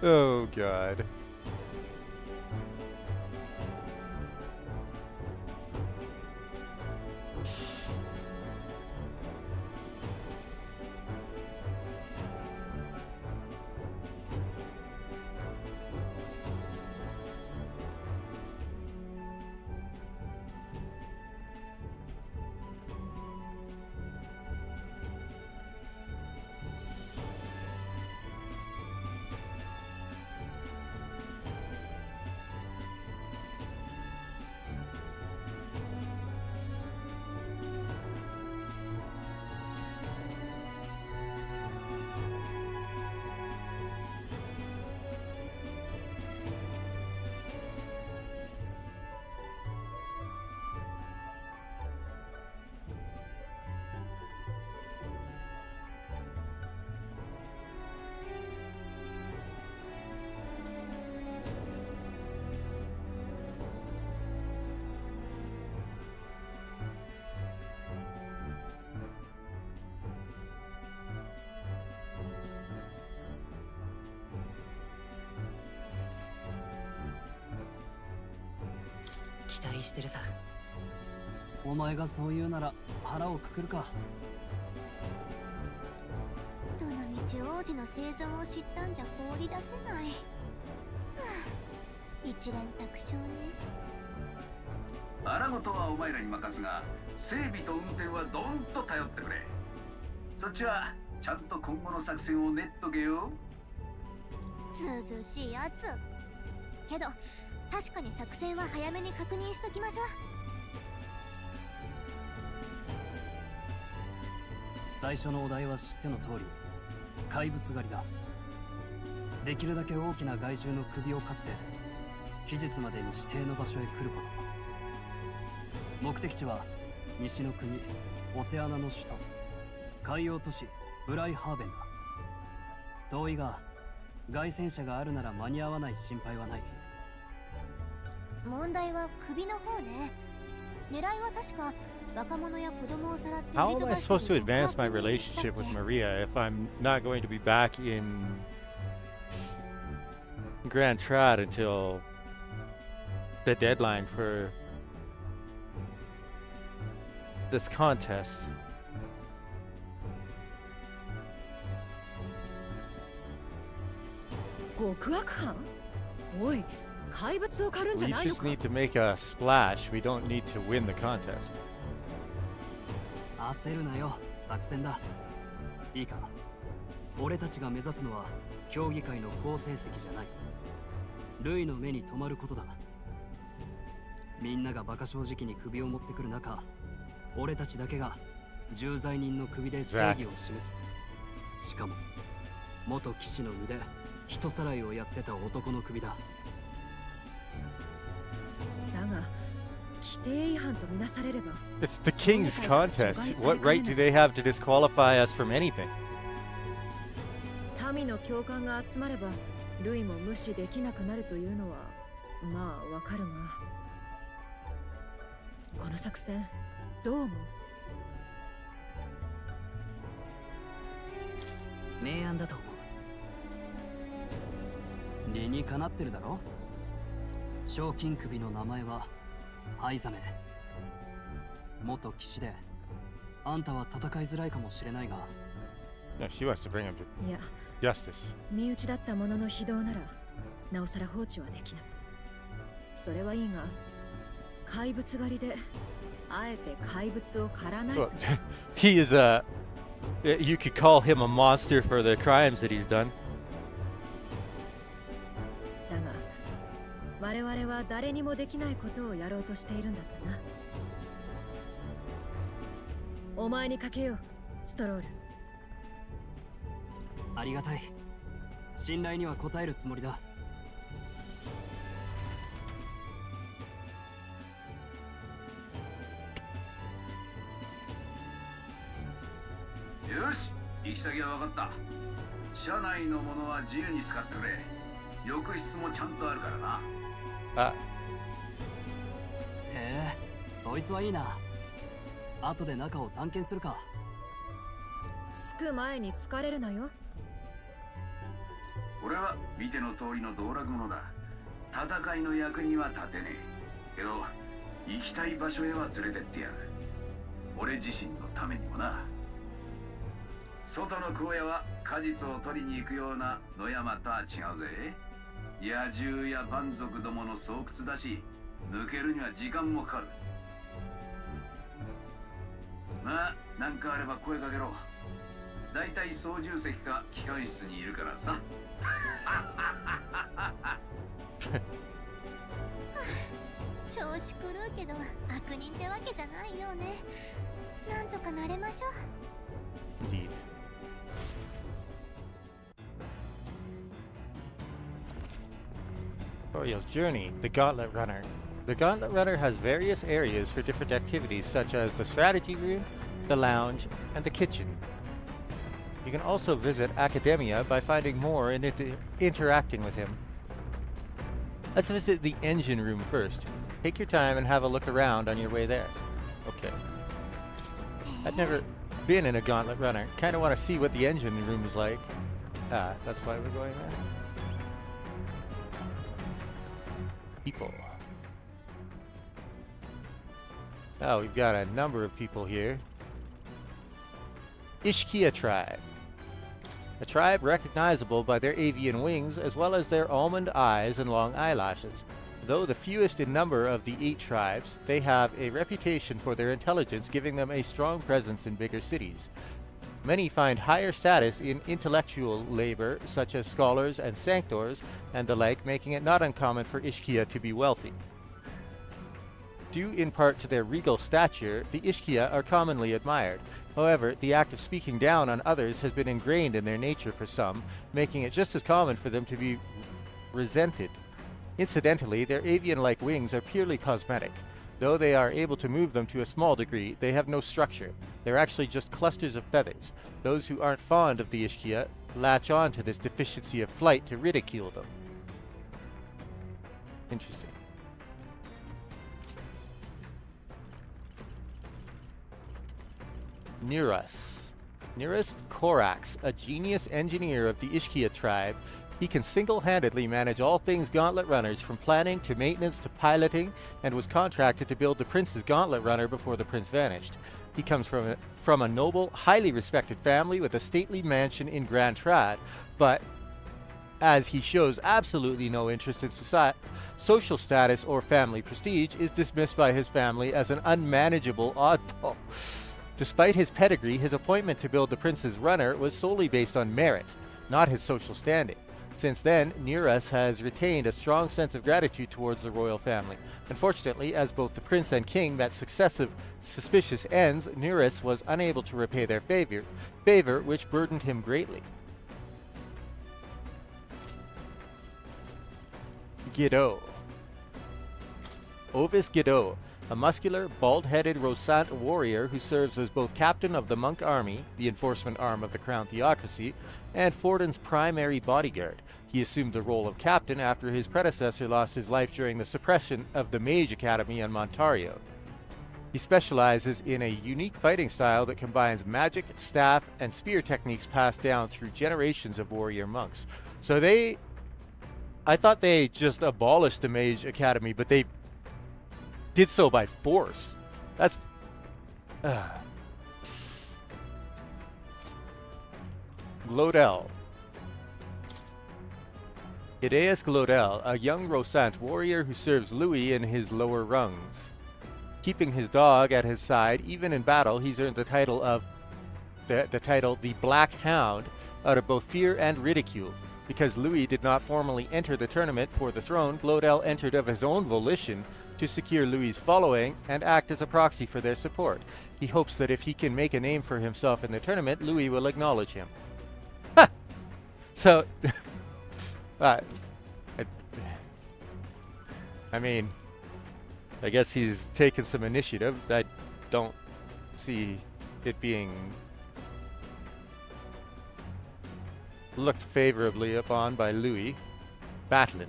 Oh god.期待してるさ。お前がそう言うなら腹をくくるか。どの道王子の生存を知ったんじゃ放り出せない。はあ、一連卓勝ね。荒事はお前らに任すが、整備と運転はどんと頼ってくれ。そっちはちゃんと今後の作戦を練っとけよ。ずうずうしいやつ。けど確かに作戦は早めに確認しときましょう。最初のお題は知っての通り、怪物狩りだ。できるだけ大きな害獣の首を狩って、期日までに指定の場所へ来ること。目的地は西の国オセアナの首都海洋都市ブライハーベンだ。遠いが凱旋車があるなら間に合わない心配はない。問題は首の方ね。狙いは確か若者や子供をさらって How am I supposed to advance my relationship with Maria if I'm not going to be back in Grand Trad until the deadline for this contest? 極悪犯？おい、怪物を狩るんじゃ We ないの just か？ need to make a splash. We don't need to win the contest. 焦るなよ、作戦だ。いいか、俺たちが目指すのは競技会の好成績じゃない。ルイの目に留まることだ。みんなが馬鹿正直に首を持ってくる中、俺たちだけが重罪人の首で正義を示す。しかも元騎士の身で人さらいをやってた男の首だ。だが規定違反とみなされれば。 It's the king's contest. What right do they have to disqualify us from anything? 民の共感が集まればルイも無視できなくなるというのはまあわかるが、この作戦どう思う？明暗だと思う。理にかなってるだろ。賞金首の名前はハイザメ。元騎士であんたは戦いづらいかもしれないが、 No, she wants to bring him to いや justice. 身内だった者の非道ならなおさら放置はできない。それはいいが怪物狩りであえて怪物を狩らないと。 Well, he is a. You could call him a monster for the crimes that he's done. だが我々は誰にもできないことをやろうとしているんだったな。お前にかけよう、ストロール。ありがたい。信頼には応えるつもりだ。よし、行き先は分かった。車内のものは自由に使ってくれ。浴室もちゃんとあるからな。あ、へえ、そいつはいいな。後で中を探検するか。着く前に疲れるなよ。俺は見ての通りの道楽者だ。戦いの役には立てねえけど、行きたい場所へは連れてってやる。俺自身のためにもな。外の荒野は果実を取りに行くような野山とは違うぜ。野獣や蛮族どもの巣窟だし、抜けるには時間もかかる。まあ、なんかあれば声かけろ。だいたい操縦席か機関室にいるからさ。調子狂うけど悪人ってわけじゃないよね。なんとかなれましょう。 indeed. Tutorial's journey, the Gauntlet Runner. The Gauntlet Runner has various areas for different activities such as the strategy room, the lounge, and the kitchen. You can also visit Academia by finding more and interacting with him. Let's visit the engine room first. Take your time and have a look around on your way there. Okay. I've never been in a Gauntlet Runner. Kind of want to see what the engine room is like. Ah, that's why we're going there. People. Oh, we've got a number of people here. Ishkia tribe. A tribe recognizable by their avian wings as well as their almond eyes and long eyelashes. Though the fewest in number of the 8 tribes, they have a reputation for their intelligence, giving them a strong presence in bigger cities. Many find higher status in intellectual labor, such as scholars and sanctors and the like, making it not uncommon for Ishkia to be wealthy. Due in part to their regal stature, the Ishkia are commonly admired. However, the act of speaking down on others has been ingrained in their nature for some, making it just as common for them to be resented. Incidentally, their avian-like wings are purely cosmetic. Though they are able to move them to a small degree, they have no structure. They're actually just clusters of feathers. Those who aren't fond of the Ishkia latch on to this deficiency of flight to ridicule them. Interesting. Nurus. Nurus Korax, a genius engineer of the Ishkia tribe. He can single-handedly manage all things Gauntlet Runners, from planning to maintenance to piloting, and was contracted to build the Prince's Gauntlet Runner before the Prince vanished. He comes from a noble, highly respected family with a stately mansion in Grand Trad, but as he shows absolutely no interest in social status or family prestige, is dismissed by his family as an unmanageable oddball. Despite his pedigree, his appointment to build the Prince's runner was solely based on merit, not his social standing. Since then, Nereus has retained a strong sense of gratitude towards the royal family. Unfortunately, as both the prince and king met successive suspicious ends, Nereus was unable to repay their favor, which burdened him greatly. Guido. Ovis Guido, a muscular, bald-headed Rosant warrior who serves as both captain of the monk army, the enforcement arm of the crown theocracy, and Forden's primary bodyguard. He assumed the role of captain after his predecessor lost his life during the suppression of the Mage Academy on Montario. He specializes in a unique fighting style that combines magic, staff, and spear techniques passed down through generations of warrior monks. So I thought they just abolished the Mage Academy, but they did so by force. That's... Glodel. Idaeus Glodel, a young Rosant warrior who serves Louis in his lower rungs. Keeping his dog at his side, even in battle, he's earned the title of the Black Hound out of both fear and ridicule. Because Louis did not formally enter the tournament for the throne, Glodel entered of his own volition to secure Louis' following and act as a proxy for their support. He hopes that if he can make a name for himself in the tournament, Louis will acknowledge him. Ha! So, I mean, I guess he's taken some initiative. I don't see it being looked favorably upon by Louis. Batlin.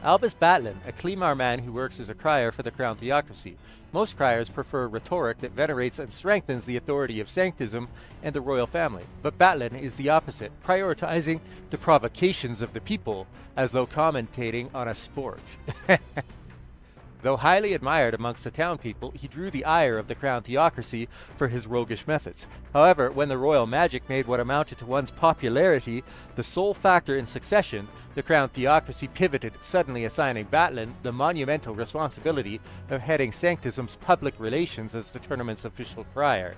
Albus Batlin, a Clemar man who works as a crier for the Crown Theocracy. Most criers prefer rhetoric that venerates and strengthens the authority of sanctism and the royal family, but Batlin is the opposite, prioritizing the provocations of the people as though commentating on a sport. Though highly admired amongst the town people, he drew the ire of the Crown Theocracy for his roguish methods. However, when the royal magic made what amounted to one's popularity the sole factor in succession, the Crown Theocracy pivoted, suddenly assigning Batlin the monumental responsibility of heading Sanctism's public relations as the tournament's official crier.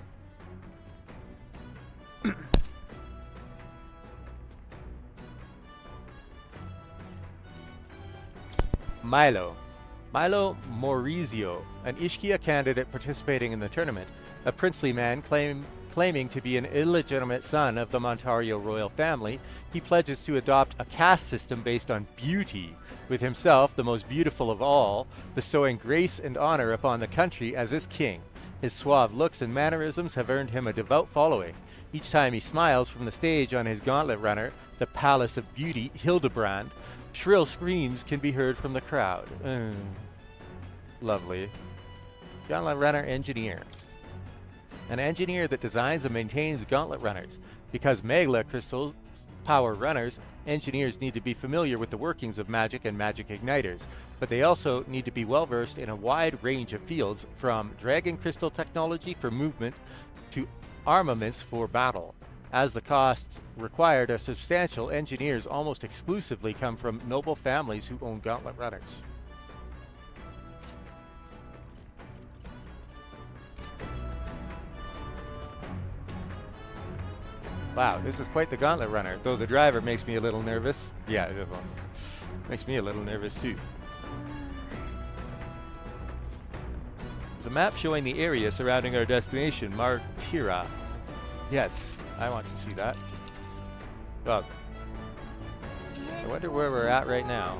Milo Maurizio, an Ishkia candidate participating in the tournament, a princely man claiming to be an illegitimate son of the Montario royal family. He pledges to adopt a caste system based on beauty, with himself, the most beautiful of all, bestowing grace and honor upon the country as his king. His suave looks and mannerisms have earned him a devout following. Each time he smiles from the stage on his gauntlet runner, the Palace of Beauty, Hildebrand, shrill screams can be heard from the crowd. Lovely. Gauntlet Runner Engineer. An engineer that designs and maintains gauntlet runners. Because Magla crystals power runners, engineers need to be familiar with the workings of magic and magic igniters, but they also need to be well versed in a wide range of fields, from dragon crystal technology for movement to armaments for battle. As the costs required are substantial, engineers almost exclusively come from noble families who own gauntlet runners. Wow, this is quite the gauntlet runner, though the driver makes me a little nervous. Yeah, it makes me a little nervous too. There's a map showing the area surrounding our destination, Martira. Yes, I want to see that. Well, I wonder where we're at right now.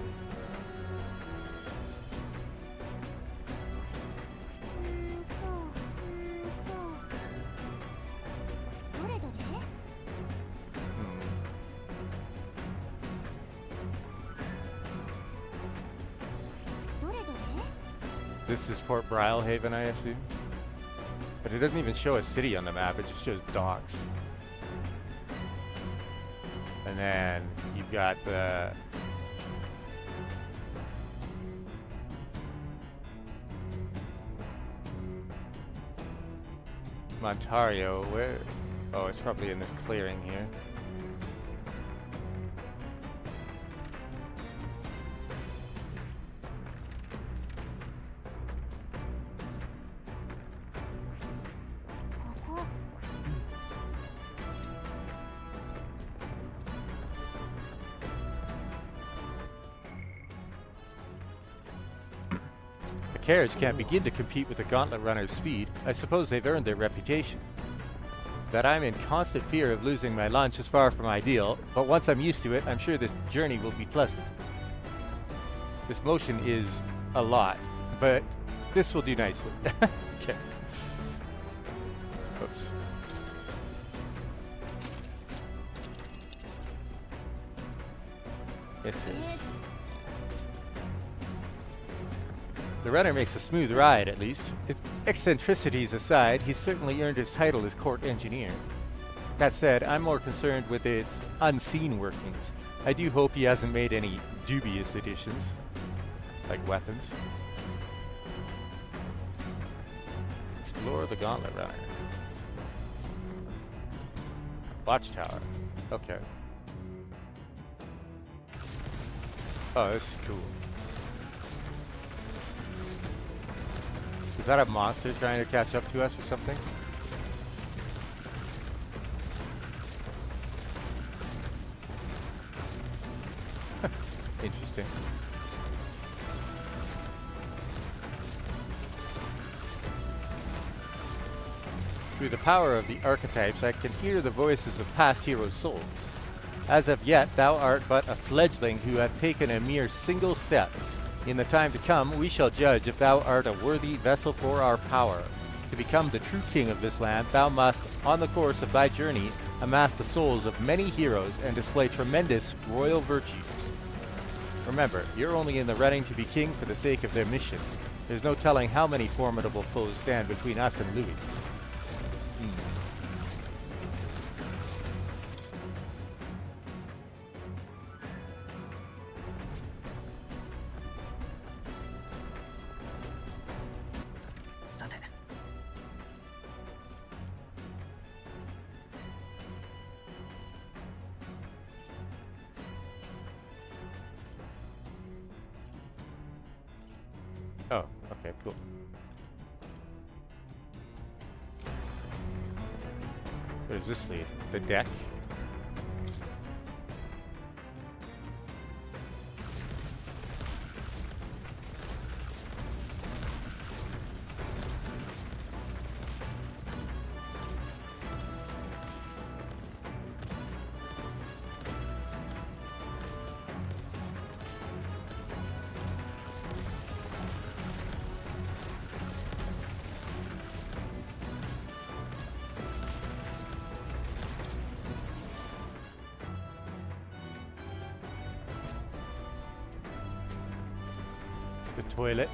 This is Port Brilehaven, I assume. But it doesn't even show a city on the map, it just shows docks. And then you've got the Montario, where? Oh, it's probably in this clearing here. carriage can't begin to compete with the Gauntlet Runner's speed. I suppose they've earned their reputation. That I'm in constant fear of losing my lunch is far from ideal, but once I'm used to it, I'm sure this journey will be pleasant. This motion is a lot, but this will do nicely. Okay. Oops. Yes. The runner makes a smooth ride, at least. Its eccentricities aside, he's certainly earned his title as court engineer. That said, I'm more concerned with its unseen workings. I do hope he hasn't made any dubious additions, like weapons. Explore the Gauntlet Runner. Watchtower. Okay. Oh, this is cool. Is that a monster trying to catch up to us or something? Interesting. Through the power of the archetypes, I can hear the voices of past heroes' souls. As of yet, thou art but a fledgling who hath taken a mere single step. In the time to come, we shall judge if thou art a worthy vessel for our power. To become the true king of this land, thou must, on the course of thy journey, amass the souls of many heroes and display tremendous royal virtues. Remember, you're only in the running to be king for the sake of their mission. There's no telling how many formidable foes stand between us and Louis. Oh, okay, cool. Where does this lead? The deck? The toilet.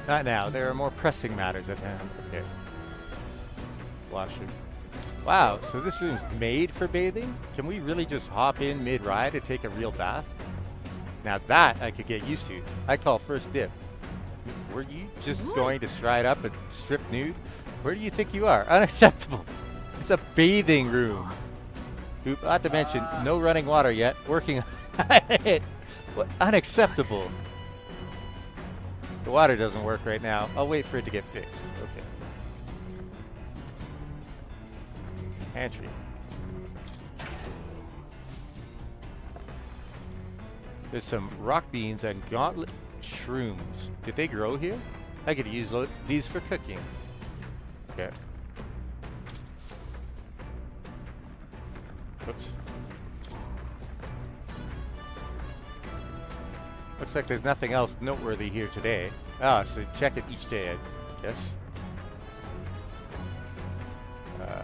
Not now. There are more pressing matters at hand. Okay. Washroom. Wow, so this room's made for bathing? Can we really just hop in mid-ride and take a real bath? Now that I could get used to. I call first dip. Were you just going to stride up and strip nude? Where do you think you are? Unacceptable. It's a bathing room. Oop, not to mention, no running water yet. Working on it. What? Unacceptable. The water doesn't work right now. I'll wait for it to get fixed. Okay. Pantry. There's some rock beans and gauntlet shrooms. Did they grow here? I could use these for cooking. Okay. Whoops. Looks like there's nothing else noteworthy here today. Ah, so check it each day, I guess.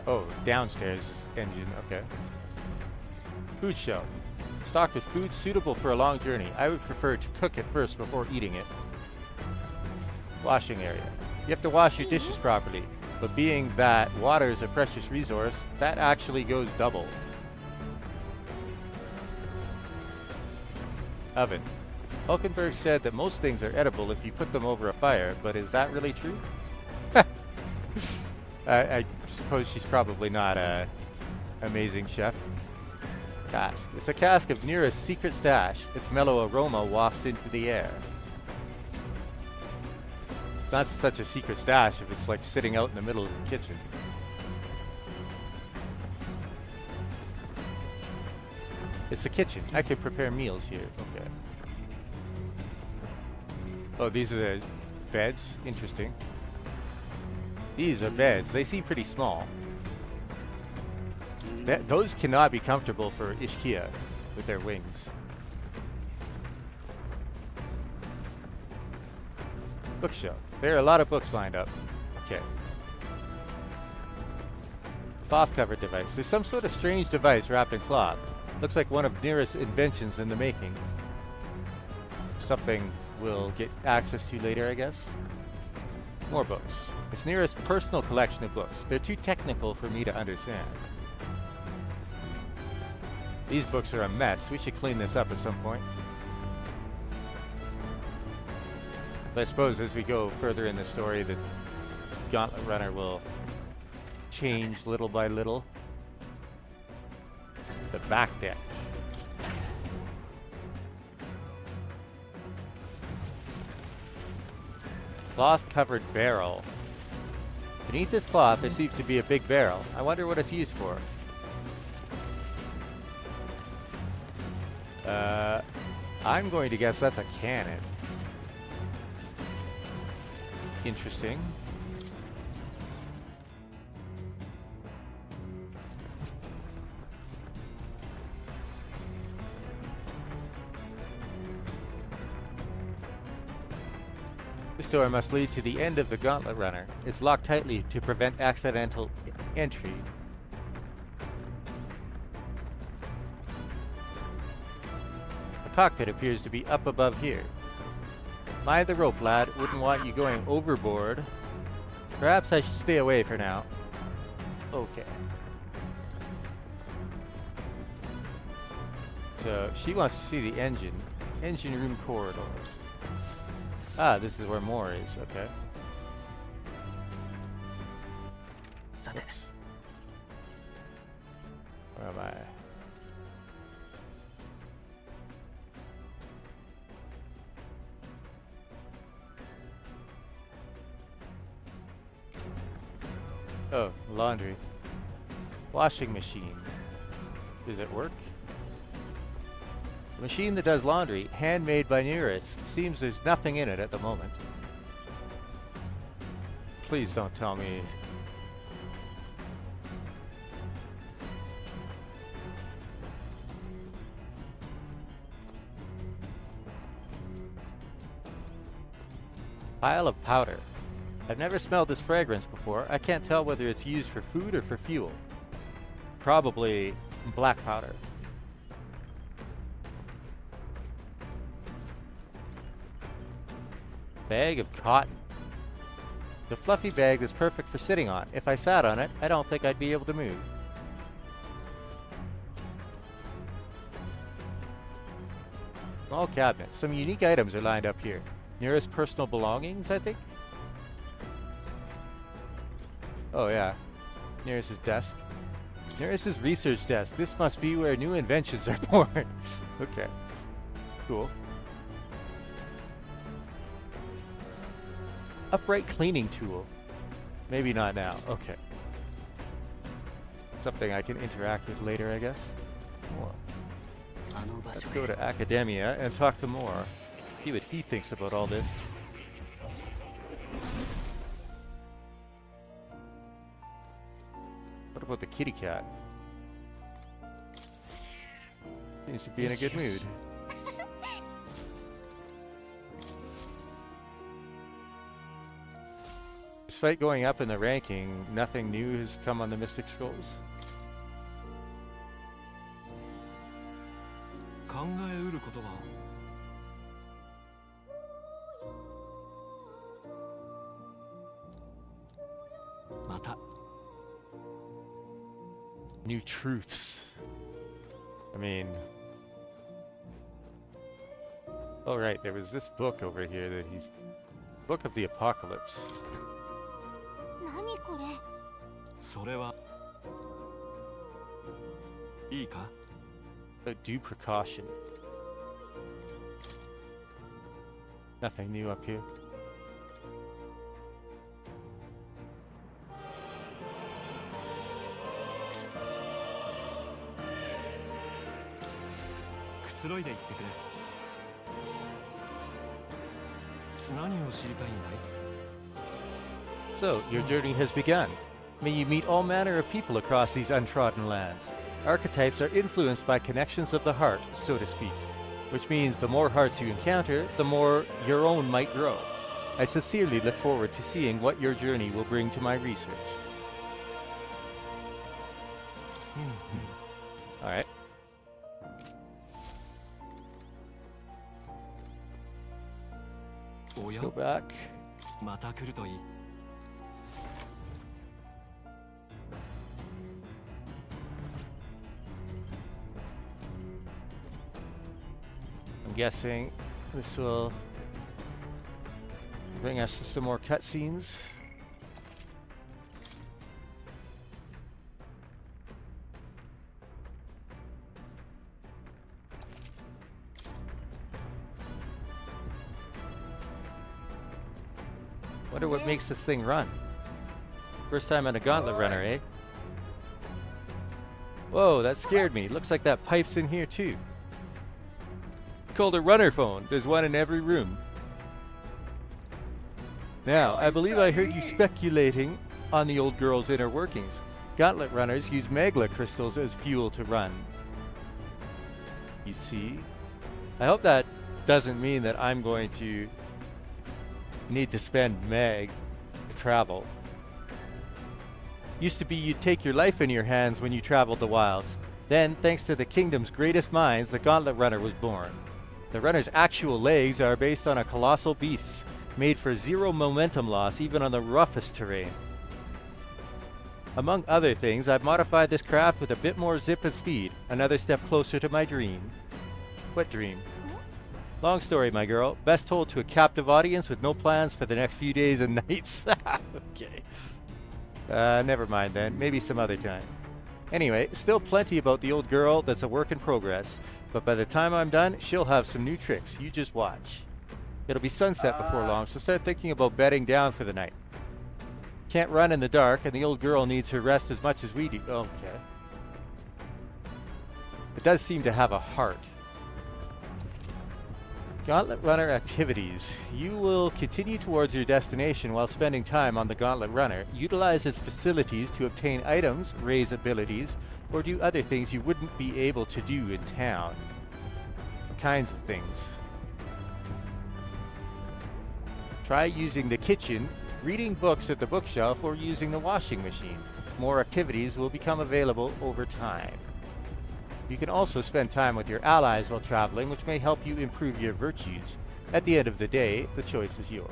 Oh, downstairs is engine, okay. Food shelf. Stocked with food suitable for a long journey. I would prefer to cook it first before eating it. Washing area. You have to wash your dishes properly, but being that water is a precious resource, that actually goes double. Oven. Hulkenberg said that most things are edible if you put them over a fire, but is that really true? I suppose she's probably not an amazing chef. Cask. It's a cask of Nira's secret stash. Its mellow aroma wafts into the air. It's not such a secret stash if it's like sitting out in the middle of the kitchen. It's the kitchen. I could prepare meals here. Okay. Oh, these are the beds. Interesting. These are beds. They seem pretty small. Those cannot be comfortable for Ishkia with their wings. Bookshelf. There are a lot of books lined up. Okay. Cloth covered device. There's some sort of strange device wrapped in cloth. Looks like one of Nira's inventions in the making. Something we'll get access to later, I guess. More books. It's Nira's personal collection of books. They're too technical for me to understand. These books are a mess. We should clean this up at some point. But I suppose as we go further in the story, the Gauntlet Runner will change little by little. The back deck. Cloth-covered barrel. Beneath this cloth, there seems to be a big barrel. I wonder what it's used for. I'm going to guess that's a cannon. Interesting. This door must lead to the end of the Gauntlet Runner. It's locked tightly to prevent accidental entry. The cockpit appears to be up above here. Mind the rope, lad. Wouldn't want you going overboard. Perhaps I should stay away for now. Okay. So, she wants to see the engine. Engine room corridor. Ah, this is where more is. Okay. Oops. Where am I? Oh, laundry. Washing machine. Does it work? The machine that does laundry, handmade by Nearest, seems there's nothing in it at the moment. Please don't tell me. Pile of powder. I've never smelled this fragrance before. I can't tell whether it's used for food or for fuel. Probably black powder. Bag of cotton. The fluffy bag is perfect for sitting on. If I sat on it, I don't think I'd be able to move. Small cabinet. Some unique items are lined up here. Nearest personal belongings, I think? Oh yeah. Nearest's desk. Nearest's research desk. This must be where new inventions are born. Okay. Cool. Upright cleaning tool. Maybe not now. Okay. Something I can interact with later, I guess. More. Let's go to Academia and talk to Moore. See what he thinks about all this. What about the kitty cat? Seems to be in a good mood. Despite going up in the ranking, nothing new has come on the Mystic Scrolls. 考えうることは また New truths. I mean... Oh right, there was this book over here that he's... Book of the Apocalypse. 何これ？それはいいか A due precaution. Nothing new up here. 何を知りたいんだい？ So, your journey has begun. May you meet all manner of people across these untrodden lands. Archetypes are influenced by connections of the heart, so to speak, which means the more hearts you encounter, the more your own might grow. I sincerely look forward to seeing what your journey will bring to my research. Alright. Let's go back. また来るといい。 I'm guessing this will bring us to some more cutscenes. Wonder what makes this thing run. First time on a gauntlet runner, eh? Whoa, that scared me. Looks like that pipe's in here too. Called a runner phone. There's one in every room. Now, I believe I heard you speculating on the old girl's inner workings. Gauntlet runners use magla crystals as fuel to run. You see? I hope that doesn't mean that I'm going to need to spend mag to travel. Used to be you'd take your life in your hands when you traveled the wilds. Then, thanks to the kingdom's greatest minds, the gauntlet runner was born. The runner's actual legs are based on a colossal beast, made for zero momentum loss even on the roughest terrain. Among other things, I've modified this craft with a bit more zip and speed, another step closer to my dream. What dream? Long story, my girl. Best told to a captive audience with no plans for the next few days and nights. Okay. Never mind then. Maybe some other time. Anyway, still plenty about the old girl that's a work in progress. But by the time I'm done, she'll have some new tricks. You just watch. It'll be sunset before long, so start thinking about bedding down for the night. Can't run in the dark, and the old girl needs her rest as much as we do. Okay. It does seem to have a heart. Gauntlet Runner activities. You will continue towards your destination while spending time on the Gauntlet Runner. Utilize its facilities to obtain items, raise abilities, or do other things you wouldn't be able to do in town. Kinds of things. Try using the kitchen, reading books at the bookshelf, or using the washing machine. More activities will become available over time. You can also spend time with your allies while traveling, which may help you improve your virtues. At the end of the day, the choice is yours.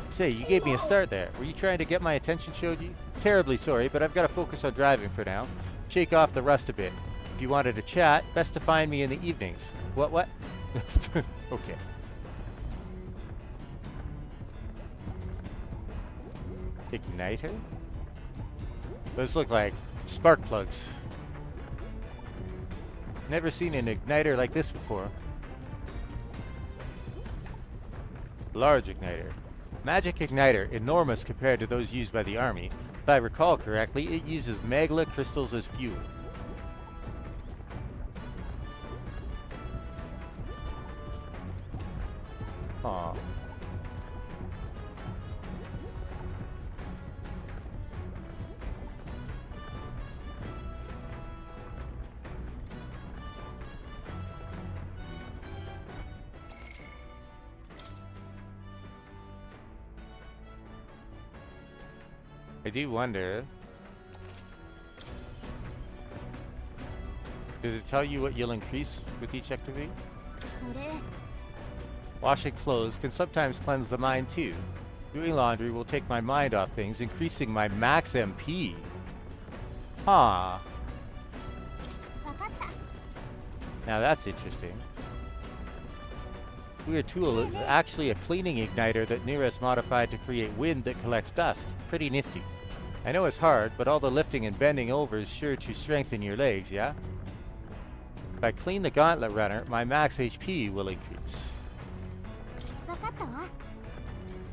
Say, you gave me a start there. Were you trying to get my attention, Shoji? Terribly sorry, but I've got to focus on driving for now. Shake off the rust a bit. If you wanted to chat, best to find me in the evenings. What? Okay. Igniter? Those look like spark plugs. Never seen an igniter like this before. Large igniter. Magic igniter, enormous compared to those used by the army. If I recall correctly, it uses magla crystals as fuel. Aw. I do wonder, does it tell you what you'll increase with each activity? Washing clothes can sometimes cleanse the mind too. Doing laundry will take my mind off things, increasing my max MP. Huh. Now that's interesting. Weird tool is actually a cleaning igniter that Nereus modified to create wind that collects dust. Pretty nifty. I know it's hard, but all the lifting and bending over is sure to strengthen your legs, yeah? If I clean the Gauntlet Runner, my max HP will increase.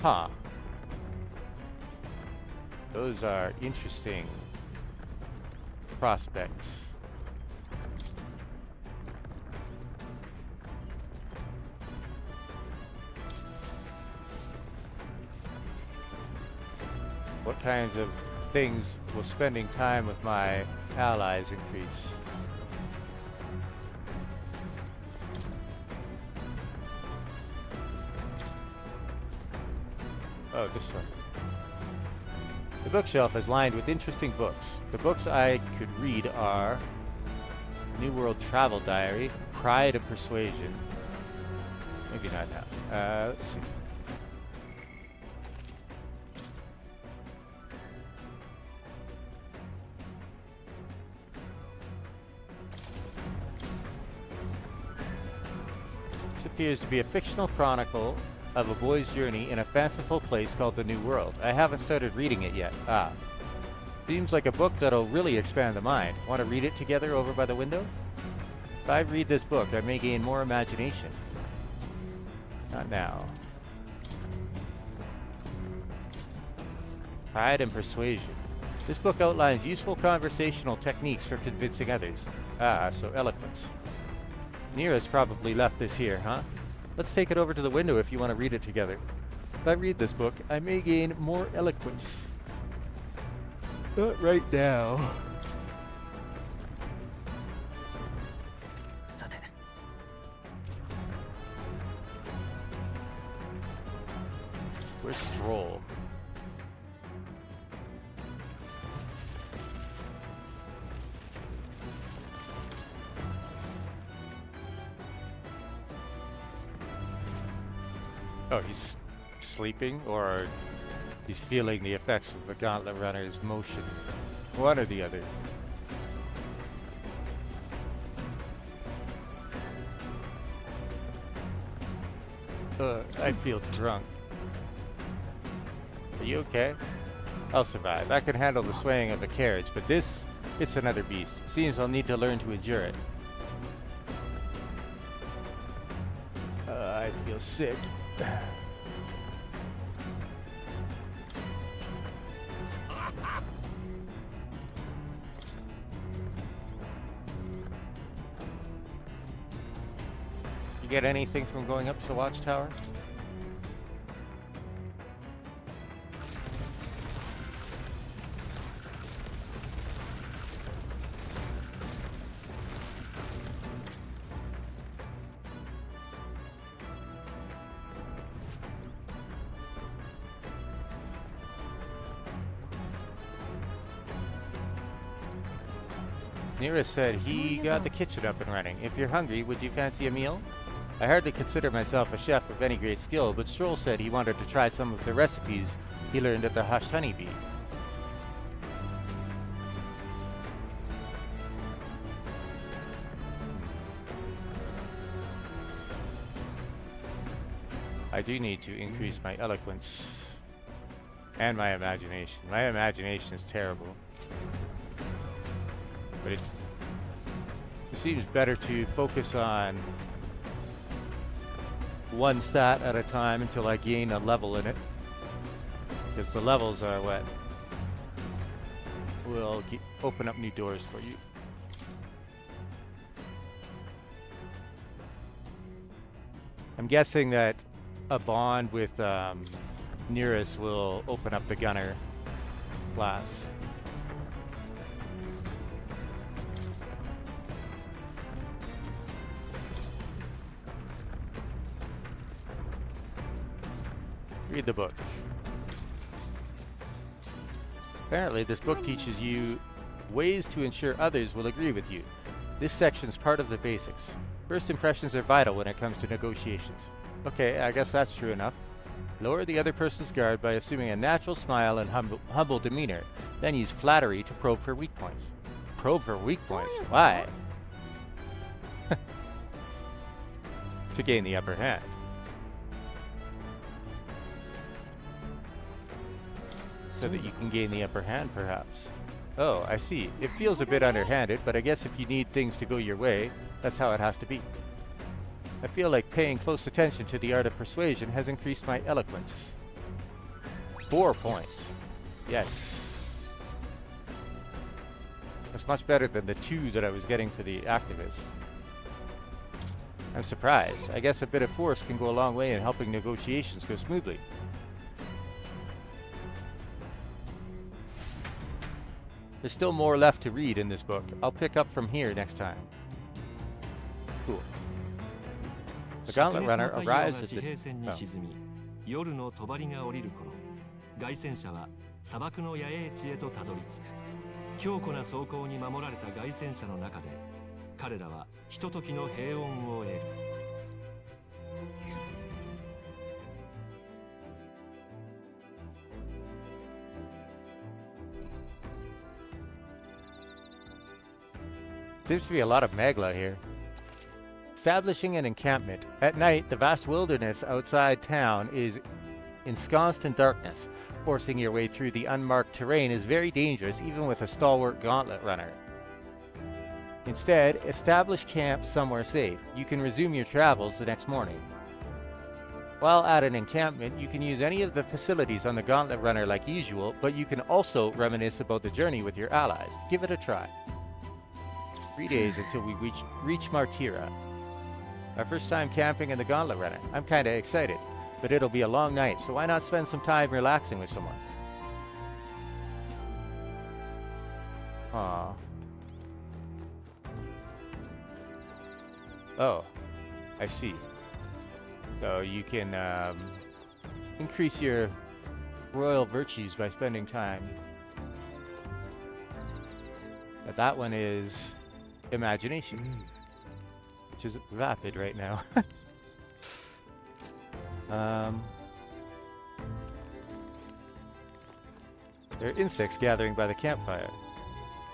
Huh. Those are interesting prospects. What kinds of things will spending time with my allies increase? Oh, this one. The bookshelf is lined with interesting books. The books I could read are New World Travel Diary, Pride and Persuasion. Maybe not now. Let's see. This appears to be a fictional chronicle of a boy's journey in a fanciful place called the New World. I haven't started reading it yet. Seems like a book that'll really expand the mind. Want to read it together over by the window? If I read this book, I may gain more imagination. Not now. Pride and Persuasion. This book outlines useful conversational techniques for convincing others. So eloquence. Nira's probably left this here, huh? Let's take it over to the window if you want to read it together. If I read this book, I may gain more eloquence. Not right now. Where's Stroll? Oh, he's sleeping, or he's feeling the effects of the Gauntlet Runner's motion. One or the other. I feel drunk. Are you okay? I'll survive. I can handle the swaying of a carriage, but this, it's another beast. Seems I'll need to learn to endure it. I feel sick. You get anything from going up to the watchtower? Nira said he got the kitchen up and running. If you're hungry, would you fancy a meal? I hardly consider myself a chef of any great skill, but Stroll said he wanted to try some of the recipes he learned at the Hushed Honeybee. I do need to increase my eloquence and my imagination. My imagination is terrible. But it seems better to focus on one stat at a time until I gain a level in it. Because the levels are what will open up new doors for you. I'm guessing that a bond with Nearest will open up the gunner class. Read the book. Apparently, this book teaches you ways to ensure others will agree with you. This section is part of the basics. First impressions are vital when it comes to negotiations. Okay, I guess that's true enough. Lower the other person's guard by assuming a natural smile and humble demeanor. Then use flattery to probe for weak points. Probe for weak points? Why? To gain the upper hand. So that you can gain the upper hand, perhaps. Oh, I see. It feels a bit underhanded, but I guess if you need things to go your way, that's how it has to be. I feel like paying close attention to the art of persuasion has increased my eloquence. 4 points. Yes. That's much better than the 2 that I was getting for the activist. I'm surprised. I guess a bit of force can go a long way in helping negotiations go smoothly. There's still more left to read in this book. I'll pick up from here next time. Cool. The Gauntlet Runner arrives at 地平線に the... 沈み、夜の帳が降りる頃、凱旋者は砂漠の野営地へとたどり着く。強固な装甲に守られた凱旋者の中で、彼らはひとときの平穏を得る。Seems to be a lot of Magla here. Establishing an encampment. At night, the vast wilderness outside town is ensconced in darkness. Forcing your way through the unmarked terrain is very dangerous, even with a stalwart gauntlet runner. Instead, establish camp somewhere safe. You can resume your travels the next morning. While at an encampment, you can use any of the facilities on the gauntlet runner like usual, but you can also reminisce about the journey with your allies. Give it a try. 3 days until we reach Martira. Our first time camping in the Gauntlet Runner. I'm kinda excited, but it'll be a long night, so why not spend some time relaxing with someone? Aww. Oh, I see. So you can increase your royal virtues by spending time. But that one is imagination, which is vapid right now. There are insects gathering by the campfire.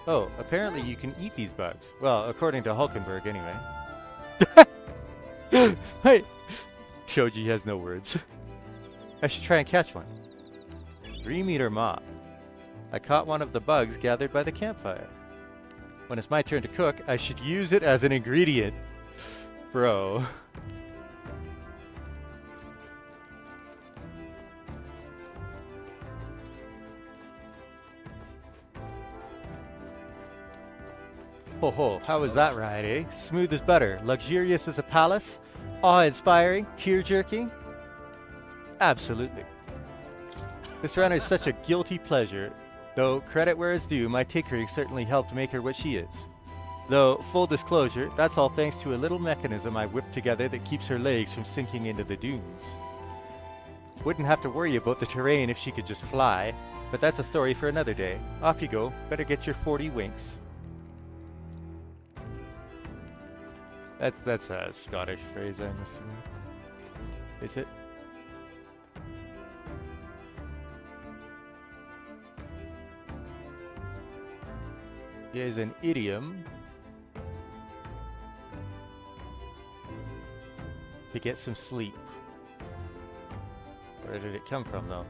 Oh, apparently you can eat these bugs. Well, according to Hulkenberg, anyway. Hey! Shoji has no words. I should try and catch one. 3-meter moth. I caught one of the bugs gathered by the campfire. When it's my turn to cook, I should use it as an ingredient. Bro. Ho ho, how was that ride, eh? Smooth as butter, luxurious as a palace, awe-inspiring, tear-jerking? Absolutely. This runner is such a guilty pleasure. Though, credit where it's due, my tinkering certainly helped make her what she is. Though, full disclosure, that's all thanks to a little mechanism I whipped together that keeps her legs from sinking into the dunes. Wouldn't have to worry about the terrain if she could just fly, but that's a story for another day. Off you go, better get your 40 winks. That's a Scottish phrase, I'm assuming. Is it? Here's an idiom to get some sleep. Where did it come from, though?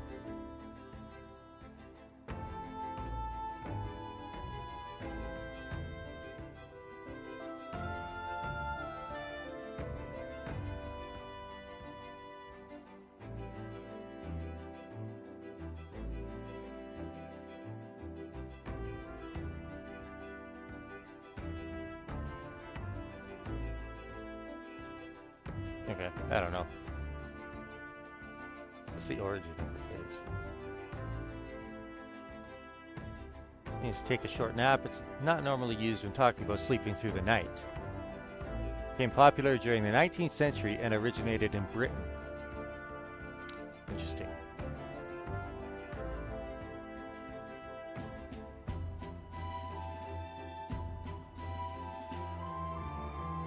Okay, I don't know. What's the origin of the phrase? Means to take a short nap. It's not normally used when talking about sleeping through the night. Became popular during the 19th century and originated in Britain. Interesting.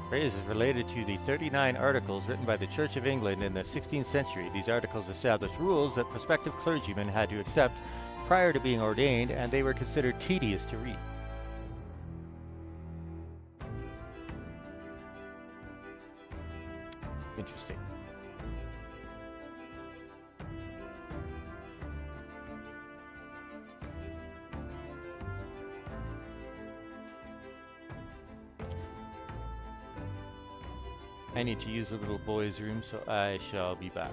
Phrase is related to the 39 articles written by the Church of England in the 16th century. These articles established rules that prospective clergymen had to accept prior to being ordained, and they were considered tedious to read. Interesting. I need to use the little boy's room, so I shall be back.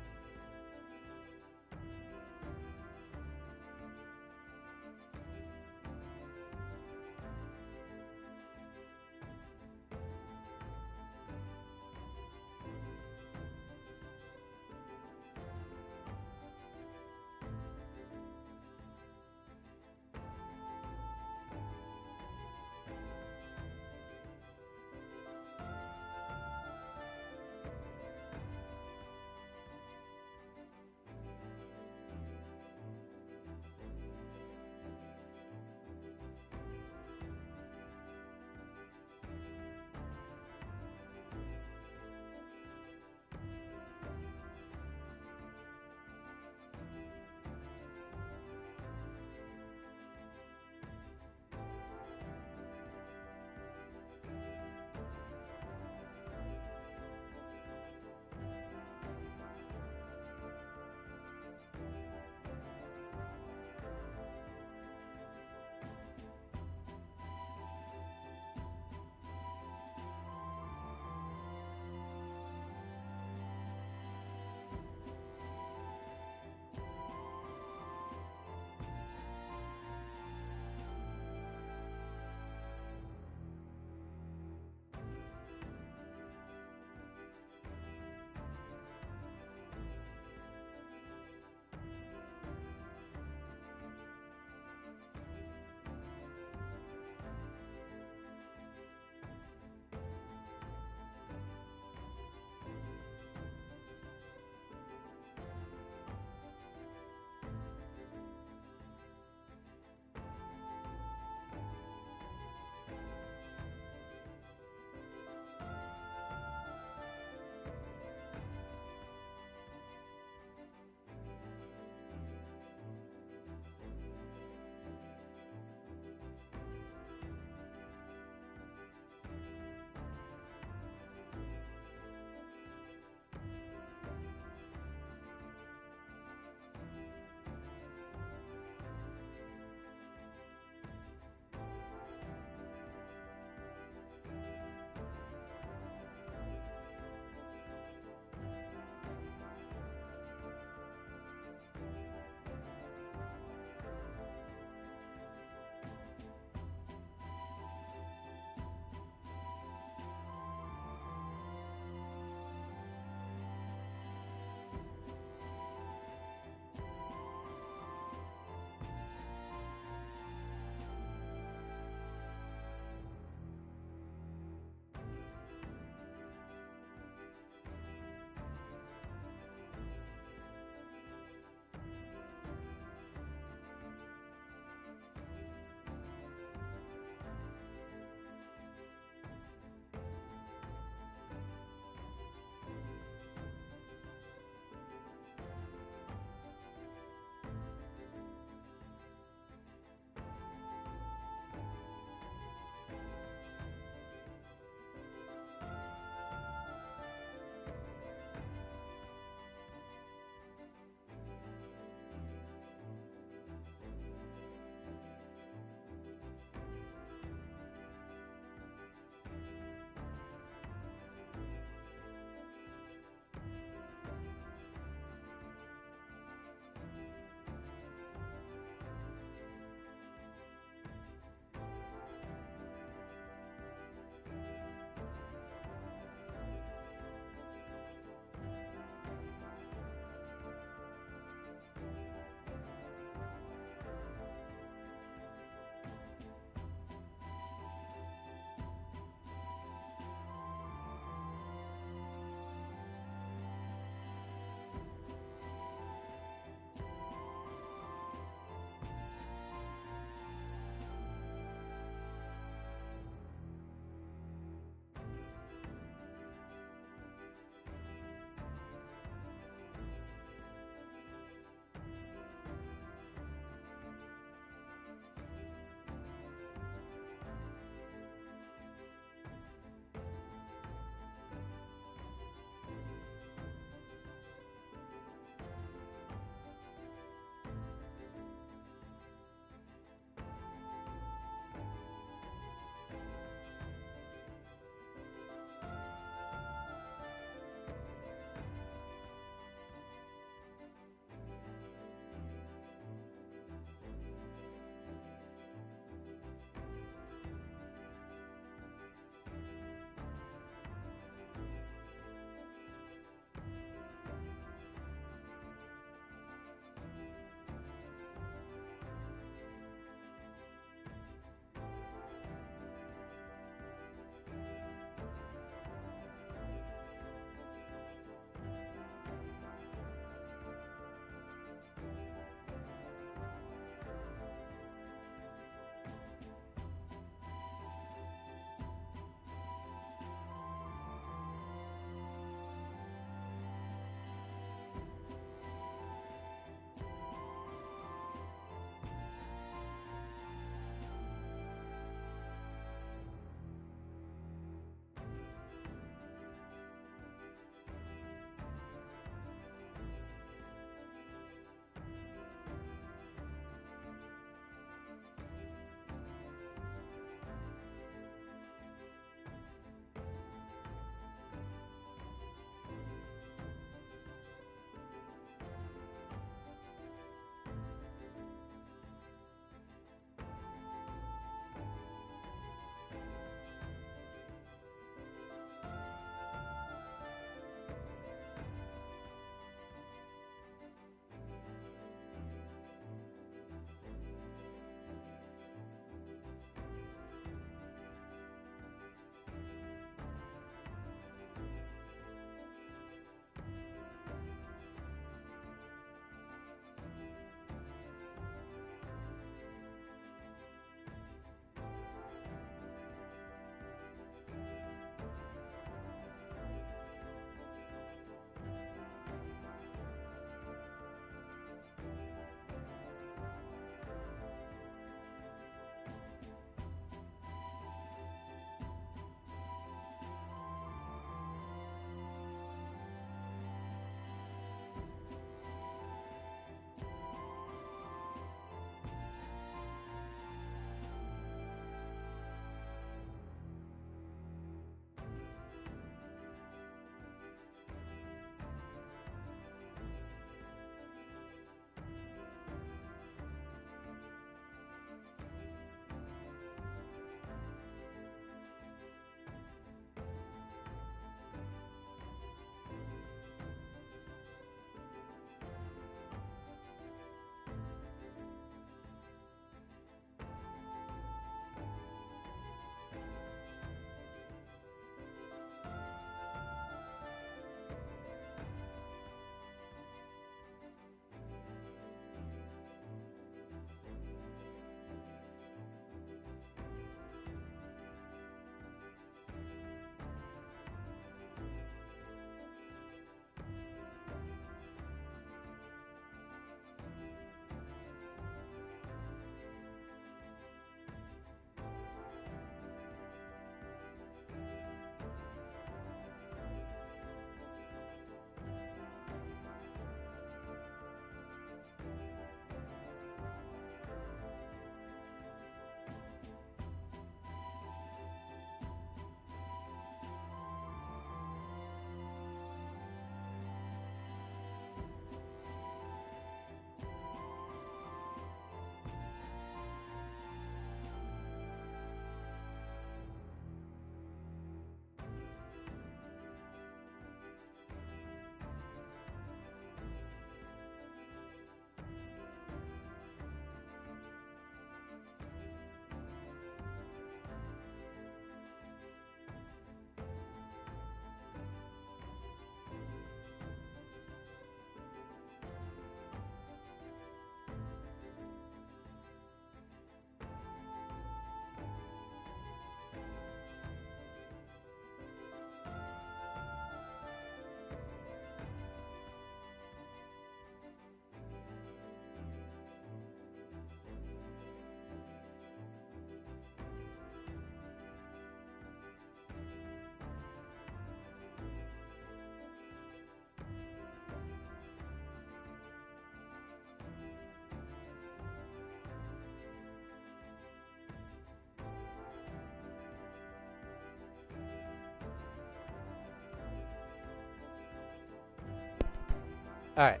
Alright.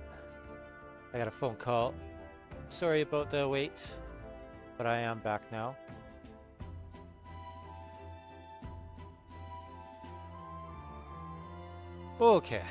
I got a phone call. Sorry about the wait, but I am back now. Okay.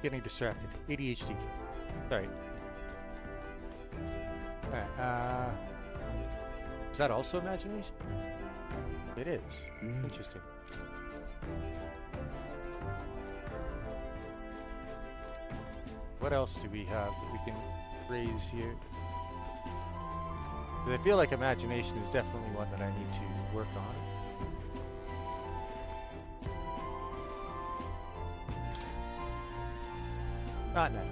Getting distracted. ADHD. Sorry. Alright, is that also imagination? It is. Interesting. What else do we have that we can raise here? 'Cause I feel like imagination is definitely one that I need to work on. Not now.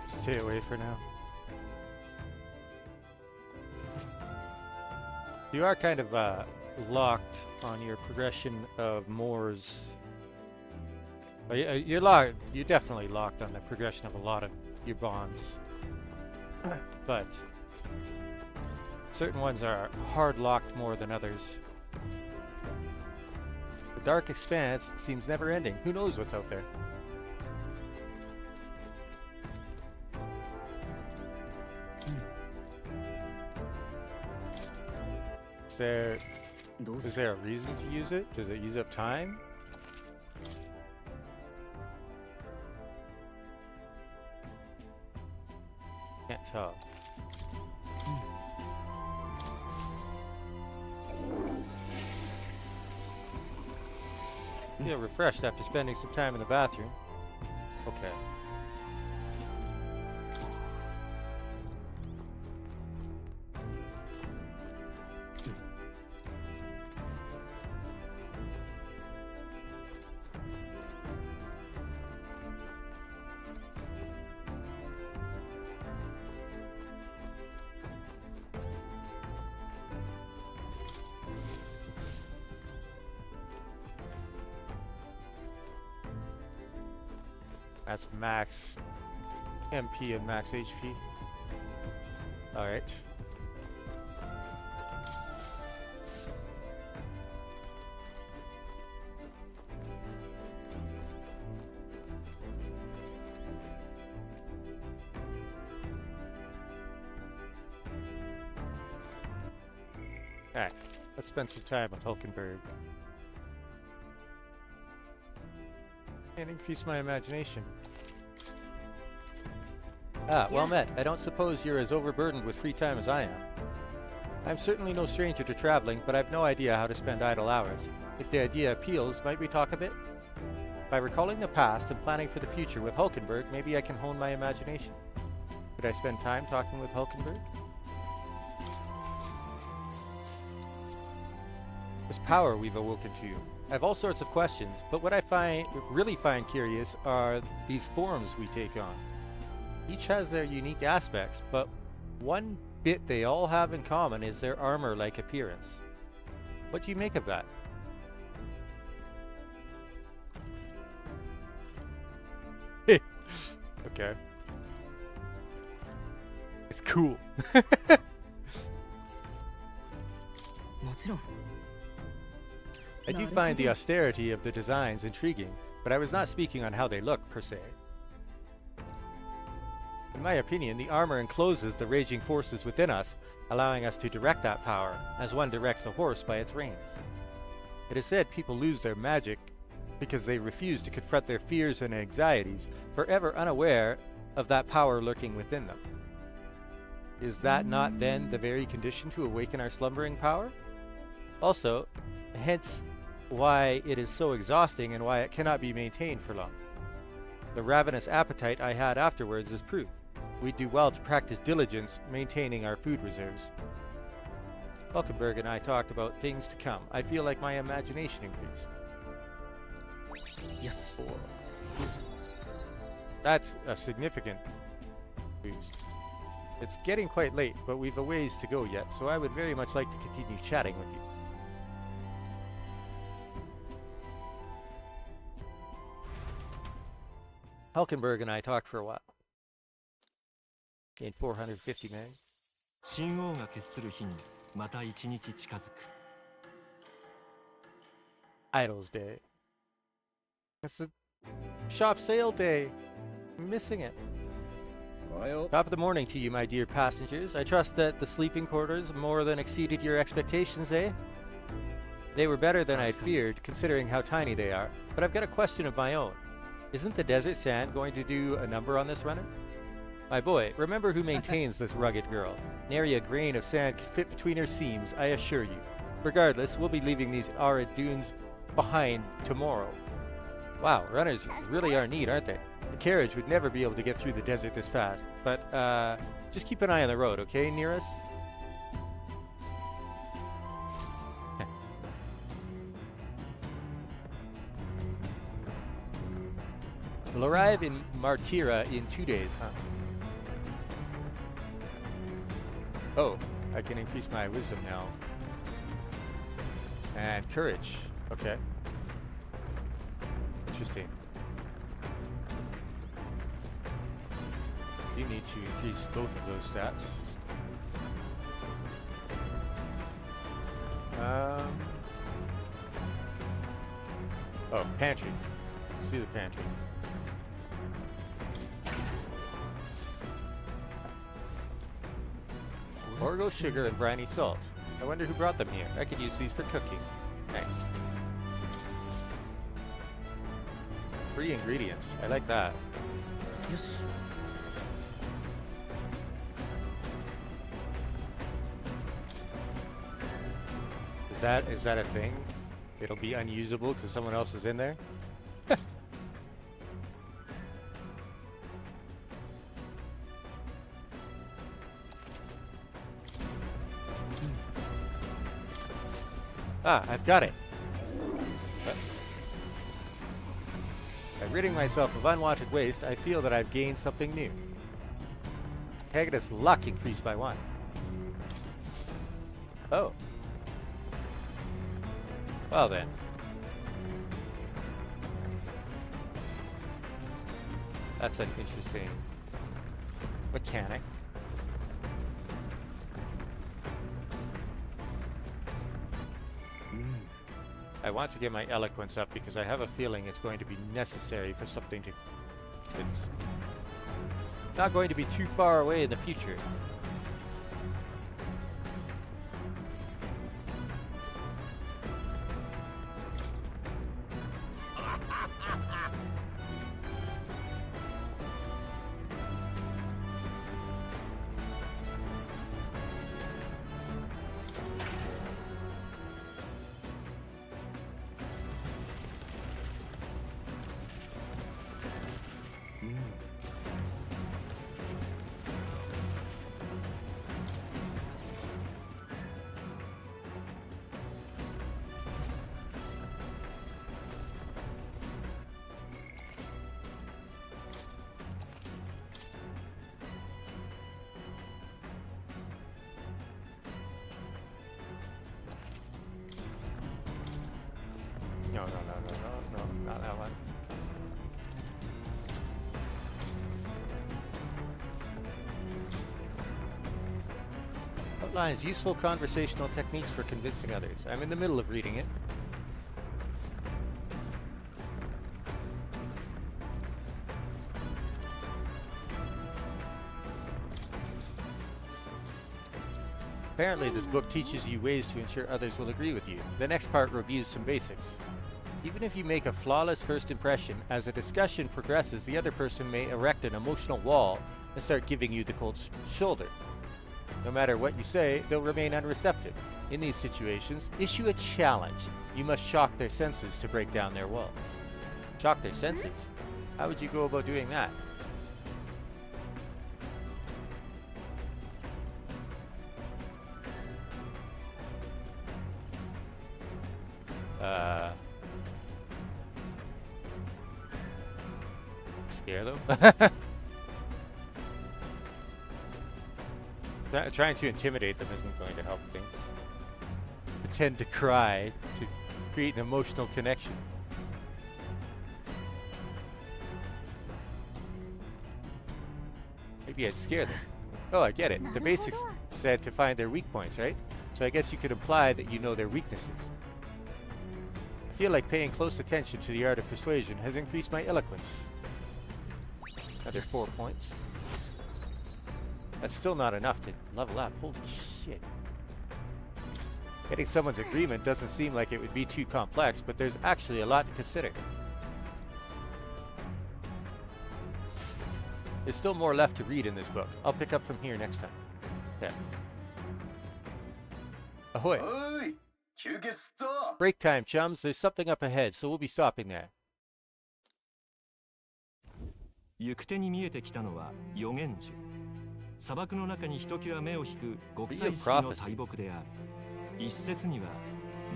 Stay away for now. You are kind of locked on your progression of Moore's. You're locked. You're definitely locked on the progression of a lot of your bonds, but certain ones are hard locked more than others. The dark expanse seems never ending. Who knows what's out there? Is there a reason to use it? Does it use up time? Can't tell. Feel refreshed after spending some time in the bathroom. Okay. That's max MP and max HP. Alright. Alright, let's spend some time with Hulkenberg. And increase my imagination. Ah, well met. I don't suppose you're as overburdened with free time as I am. I'm certainly no stranger to traveling, but I've no idea how to spend idle hours. If the idea appeals, might we talk a bit? By recalling the past and planning for the future with Hulkenberg, maybe I can hone my imagination. Could I spend time talking with Hulkenberg? This power we've awoken to. I have all sorts of questions, but what I really find curious are these forms we take on. Each has their unique aspects, but one bit they all have in common is their armor-like appearance. What do you make of that? Okay. It's cool. I do find the austerity of the designs intriguing, but I was not speaking on how they look, per se. In my opinion, the armor encloses the raging forces within us, allowing us to direct that power, as one directs a horse by its reins. It is said people lose their magic because they refuse to confront their fears and anxieties, forever unaware of that power lurking within them. Is that not then the very condition to awaken our slumbering power? Also, hence why it is so exhausting and why it cannot be maintained for long. The ravenous appetite I had afterwards is proof. We'd do well to practice diligence maintaining our food reserves. Hulkenberg and I talked about things to come. I feel like my imagination increased. Yes. That's a significant boost. It's getting quite late, but we've a ways to go yet, so I would very much like to continue chatting with you. Hulkenberg and I talked for a while. Gained 450 meg. 信号が決する日にまた一日近づく。 Idols Day. It's a shop sale day. I'm missing it. Top of the morning to you, my dear passengers. I trust that the sleeping quarters more than exceeded your expectations, eh? They were better than I'd feared, considering how tiny they are. But I've got a question of my own. Isn't the desert sand going to do a number on this runner? My boy, remember who maintains this rugged girl. Nary a grain of sand can fit between her seams, I assure you. Regardless, we'll be leaving these arid dunes behind tomorrow. Wow, runners really are neat, aren't they? The carriage would never be able to get through the desert this fast. But, just keep an eye on the road, okay, near us? We'll arrive in Martira in 2 days, huh? Oh, I can increase my wisdom now. And courage. Okay. Interesting. You need to increase both of those stats. Oh, pantry. Let's do the pantry. Orgo sugar and briny salt. I wonder who brought them here. I could use these for cooking. Thanks. Free ingredients. I like that. Yes. Is that a thing? It'll be unusable because someone else is in there? Ah, I've got it. By ridding myself of unwanted waste, I feel that I've gained something new. Protagonist's luck increased by 1. Oh. Well then. That's an interesting mechanic. I want to get my eloquence up because I have a feeling it's going to be necessary for something to... It's not going to be too far away in the future. No, not that one. Outlines useful conversational techniques for convincing others. I'm in the middle of reading it. Apparently, this book teaches you ways to ensure others will agree with you. The next part reviews some basics. Even if you make a flawless first impression, as a discussion progresses, the other person may erect an emotional wall and start giving you the cold shoulder. No matter what you say, they'll remain unreceptive. In these situations, issue a challenge. You must shock their senses to break down their walls. Shock their senses? How would you go about doing that? Scare them? Trying to intimidate them isn't going to help things. Pretend to cry to create an emotional connection. Maybe I'd scare them. Oh, I get it. The basics said to find their weak points, right? So I guess you could imply that you know their weaknesses. I feel like paying close attention to the art of persuasion has increased my eloquence. Another 4 points. That's still not enough to level up. Holy shit. Getting someone's agreement doesn't seem like it would be too complex, but there's actually a lot to consider. There's still more left to read in this book. I'll pick up from here next time. Yeah. Ahoy! Break time, chums. There's something up ahead, so we'll be stopping there. 行く手に見えてきたのは予言樹。砂漠の中にひときわ目を引く極彩色の大木である。一説には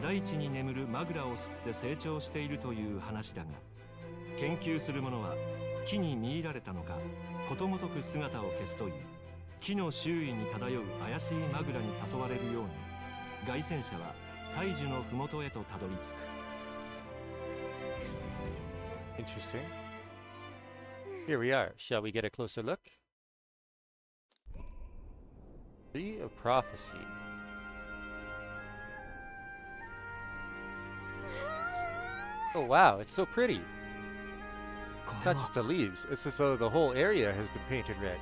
大地に眠るマグラを吸って成長しているという話だが、研究する者は木に見入られたのか、ことごとく姿を消すという。木の周囲に漂う怪しいマグラに誘われるように、凱旋者は大樹の麓へとたどり着く。Interesting. Here we are. Shall we get a closer look? Tree of Prophecy. Oh wow, it's so pretty. It's not just the leaves, it's as though the whole area has been painted red.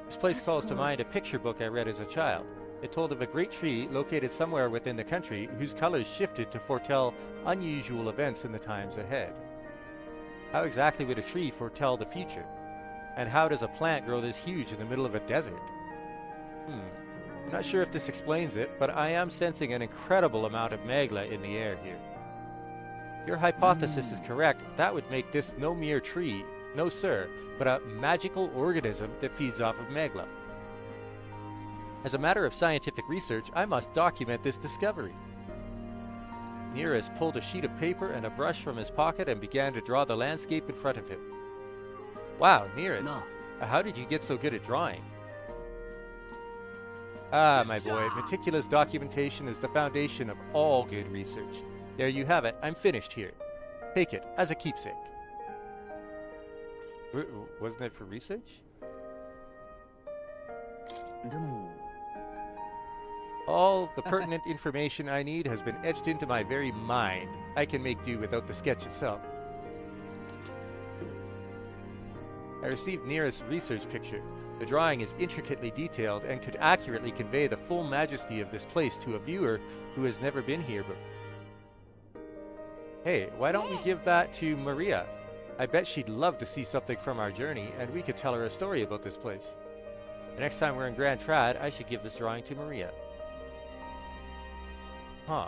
This place calls to mind a picture book I read as a child. It told of a great tree located somewhere within the country whose colors shifted to foretell unusual events in the times ahead. How exactly would a tree foretell the future? And how does a plant grow this huge in the middle of a desert? I'm not sure if this explains it, but I am sensing an incredible amount of magla in the air here. If your hypothesis is correct, that would make this no mere tree, no sir, but a magical organism that feeds off of magla. As a matter of scientific research, I must document this discovery. Nearest pulled a sheet of paper and a brush from his pocket and began to draw the landscape in front of him. Wow, Nearest, how did you get so good at drawing? Ah, my boy, meticulous documentation is the foundation of all good research. There you have it, I'm finished here. Take it as a keepsake. Wasn't it for research? でも All the pertinent information I need has been etched into my very mind. I can make do without the sketch itself. I received Nearest research picture. The drawing is intricately detailed and could accurately convey the full majesty of this place to a viewer who has never been here but hey, why don't we give that to Maria? I bet she'd love to see something from our journey, and we could tell her a story about this place. The next time we're in Grand Trad, I should give this drawing to Maria. Huh.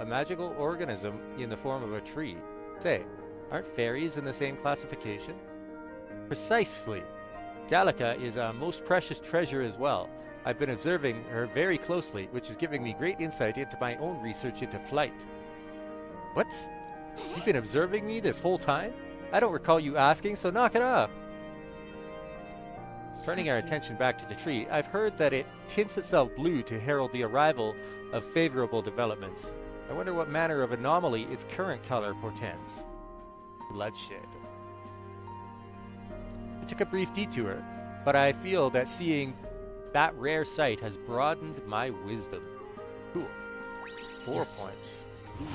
A magical organism in the form of a tree. Say, aren't fairies in the same classification? Precisely. Gallica is a most precious treasure as well. I've been observing her very closely, which is giving me great insight into my own research into flight. What? You've been observing me this whole time? I don't recall you asking, so knock it off. Turning our attention back to the tree, I've heard that it tints itself blue to herald the arrival of favorable developments. I wonder what manner of anomaly its current color portends. Bloodshed. I took a brief detour, but I feel that seeing that rare sight has broadened my wisdom. Cool. 4 points. Cool.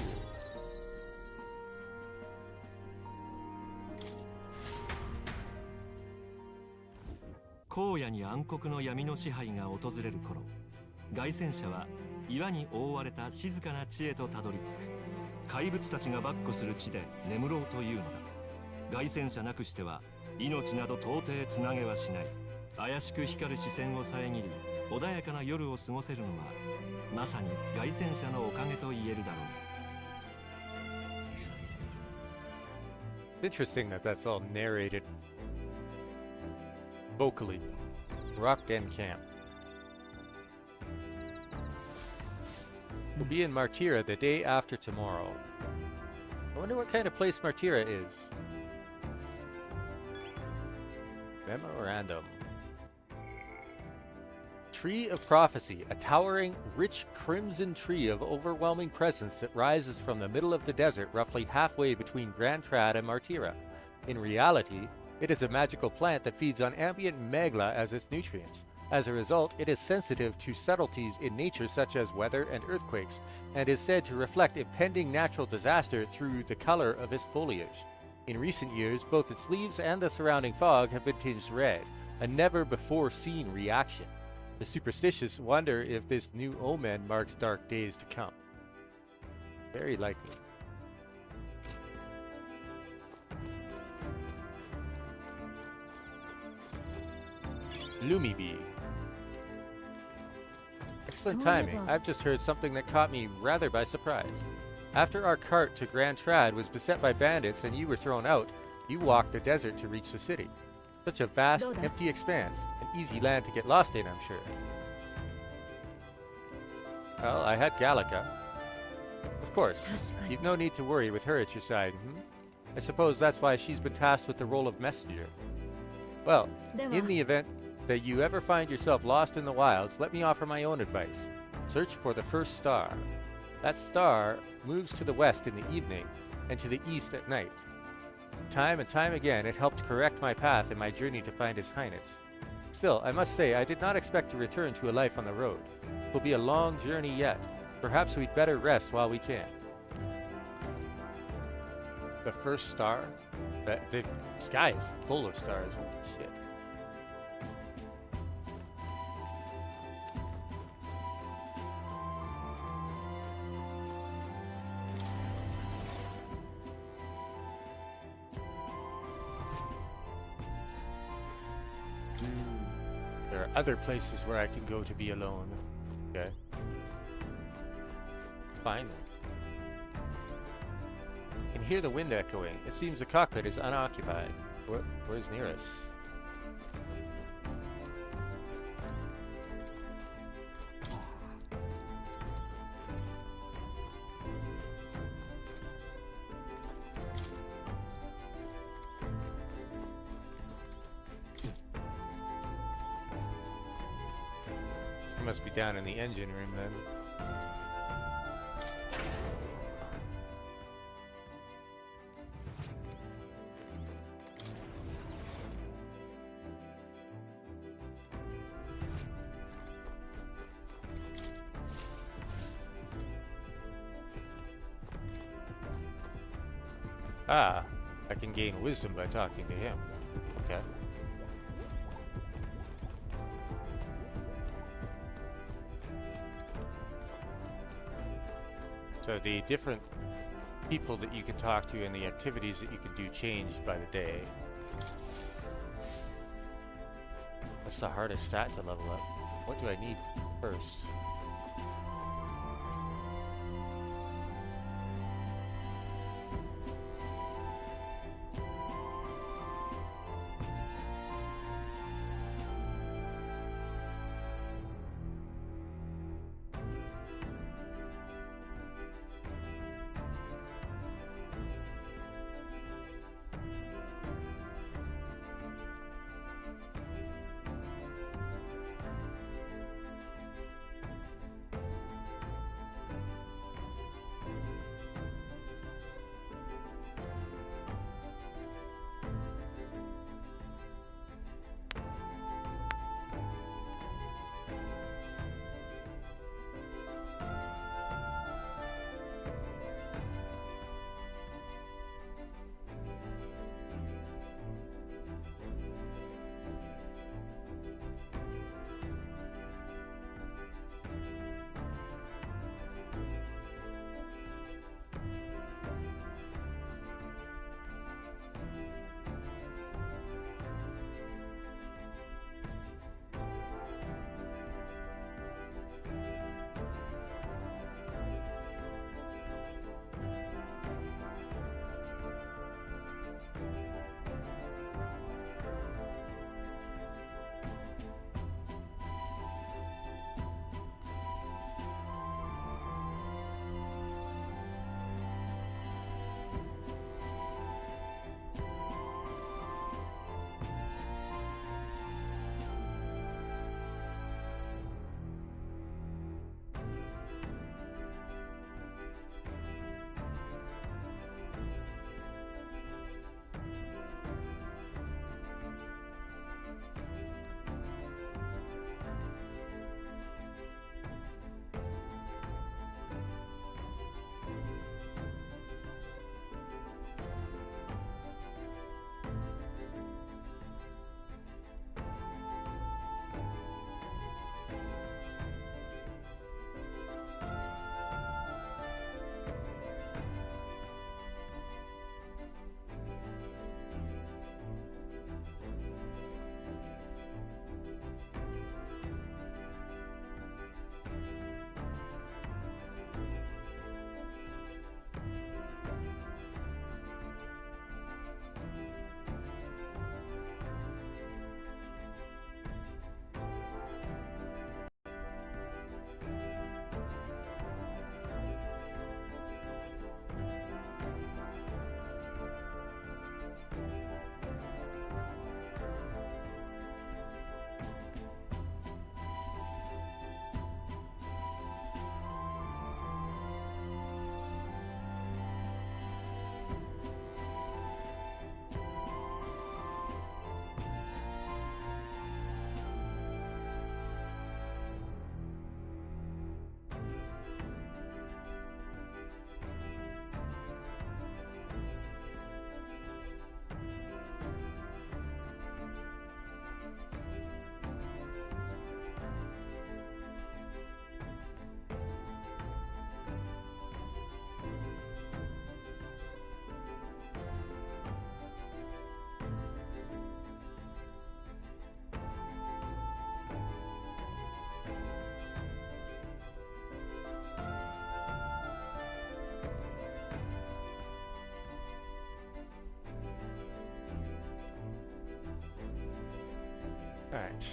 荒野に暗黒の闇の支配が訪れる頃、凱旋者は岩に覆われた静かな地へとたどり着く。怪物たちが跋扈する地で眠ろうというのだ。凱旋者なくしては命など到底つなげはしない。怪しく光る視線を遮り、穏やかな夜を過ごせるのはまさに凱旋者のおかげと言えるだろう。 Interesting that that's all narrated vocally. Rock Den Camp. We'll be in Martira the day after tomorrow. I wonder what kind of place Martira is. Memorandum. Tree of Prophecy, a towering, rich crimson tree of overwhelming presence that rises from the middle of the desert roughly halfway between Grand Trad and Martira. In reality, it is a magical plant that feeds on ambient megla as its nutrients. As a result, it is sensitive to subtleties in nature such as weather and earthquakes, and is said to reflect impending natural disaster through the color of its foliage. In recent years, both its leaves and the surrounding fog have been tinged red, a never-before-seen reaction. The superstitious wonder if this new omen marks dark days to come. Very likely. Lumibee. Excellent timing. I've just heard something that caught me rather by surprise. After our cart to Grand Trad was beset by bandits and you were thrown out, you walked the desert to reach the city. Such a vast, empty expanse. An easy land to get lost in, I'm sure. Well, I had Gallica. Of course. You've no need to worry with her at your side, I suppose that's why she's been tasked with the role of messenger. Well, in the event that you ever find yourself lost in the wilds, let me offer my own advice. Search for the first star. That star moves to the west in the evening and to the east at night. Time and time again, it helped correct my path in my journey to find His Highness. Still, I must say, I did not expect to return to a life on the road. It will be a long journey yet. Perhaps we'd better rest while we can. The first star? The sky is full of stars. Holy shit. There are other places where I can go to be alone. Okay. Finally. I can hear the wind echoing. It seems the cockpit is unoccupied. Where's Nearest? He must be down in the engine room then. Ah, I can gain wisdom by talking to him. Okay. So the different people that you can talk to and the activities that you can do change by the day. That's the hardest stat to level up. What do I need first? Alright.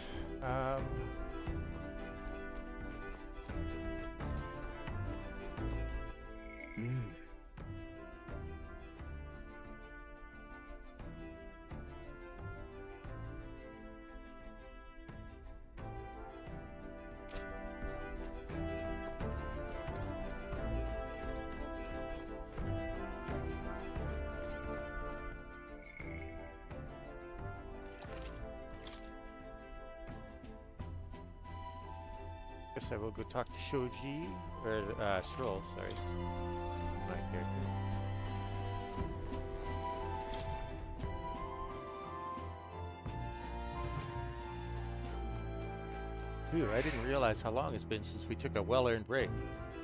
Guess I will go talk to Shoji, or Stroll, sorry. My character. Ooh, I didn't realize how long it's been since we took a well-earned break.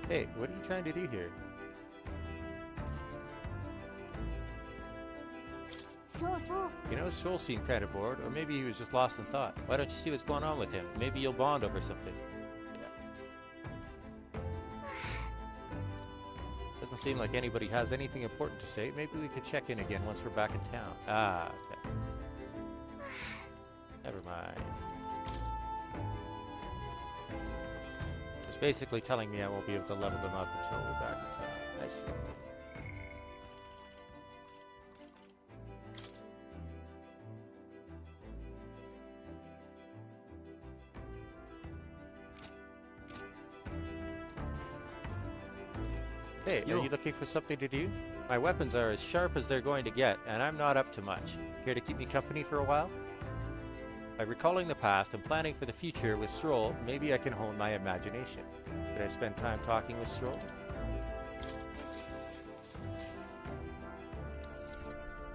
Hey, what are you trying to do here? そうそう You know, Stroll seemed kind of bored, or maybe he was just lost in thought. Why don't you see what's going on with him? Maybe you'll bond over something. Doesn't seem like anybody has anything important to say. Maybe we could check in again once we're back in town. Ah, okay. Never mind. It's basically telling me I won't be able to level them up until we're back in town. I see. Hey, are you looking for something to do? My weapons are as sharp as they're going to get, and I'm not up to much. Care to keep me company for a while? By recalling the past and planning for the future with Stroll, maybe I can hone my imagination. Could I spend time talking with Stroll?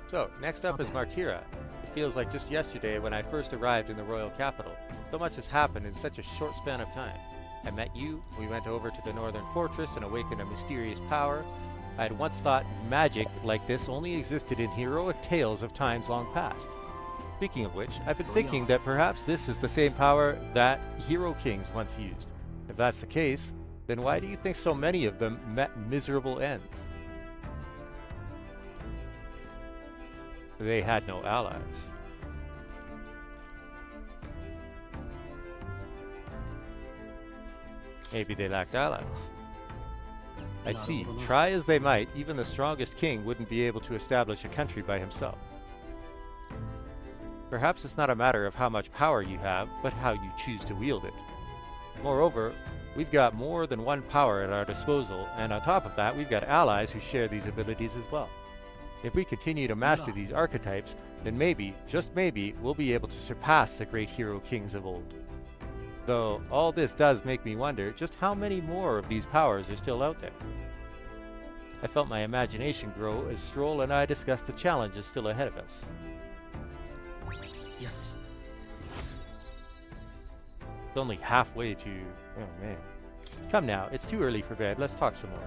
So, next up is Martira. It feels like just yesterday when I first arrived in the royal capital. So much has happened in such a short span of time. I met you, we went over to the northern fortress and awakened a mysterious power. I had once thought magic like this only existed in heroic tales of times long past. Speaking of which, I've been thinking that perhaps this is the same power that hero kings once used. If that's the case, then why do you think so many of them met miserable ends? They had no allies. Maybe they lacked allies. I see. Try as they might, even the strongest king wouldn't be able to establish a country by himself. Perhaps it's not a matter of how much power you have, but how you choose to wield it. Moreover, we've got more than one power at our disposal, and on top of that, we've got allies who share these abilities as well. If we continue to master these archetypes, then maybe, just maybe, we'll be able to surpass the great hero kings of old. Though, all this does make me wonder just how many more of these powers are still out there. I felt my imagination grow as Stroll and I discussed the challenges still ahead of us. Yes. It's only halfway to... oh man. Come now, it's too early for bed, let's talk some more.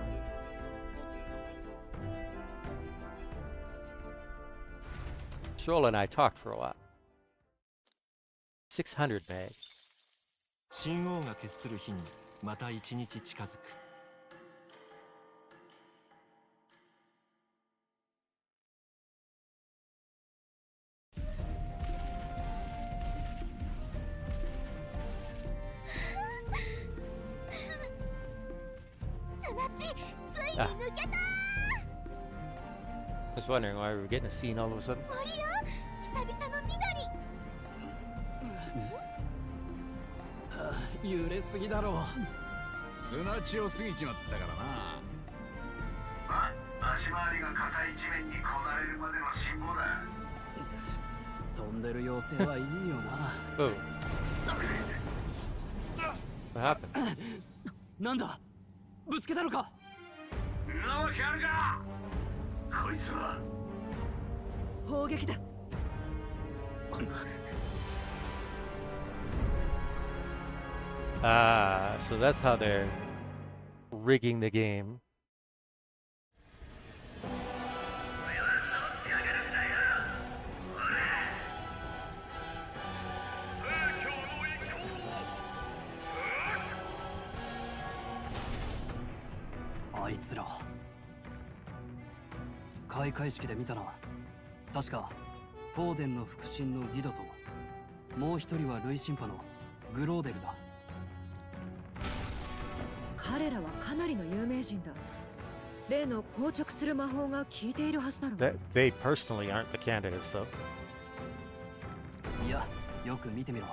Stroll and I talked for a while. 600 meg. 神王が決する日にまた一日近づく。砂地ついに抜けた Just wondering why we were getting a scene all of a sudden. 森よ久々の緑揺れすぎだろう。砂地を過ぎちまったからな。あ、足回りが硬い地面にこなれるまでの辛抱だ。飛んでる妖精はいいよな。Oh. What happened? なんだぶつけたのか。んなわけあるか。こいつは砲撃だ。Ah, so that's how they're rigging the game. Ah, あいつら開会式で見たな。確かフォーデンの腹心のギドともう一人はルイシンパのグローデルだ。彼らはかなりの有名人だ。例の硬直する魔法が効いているはずだろう。They personally aren't the candidates, though. いや、よく見てみろ。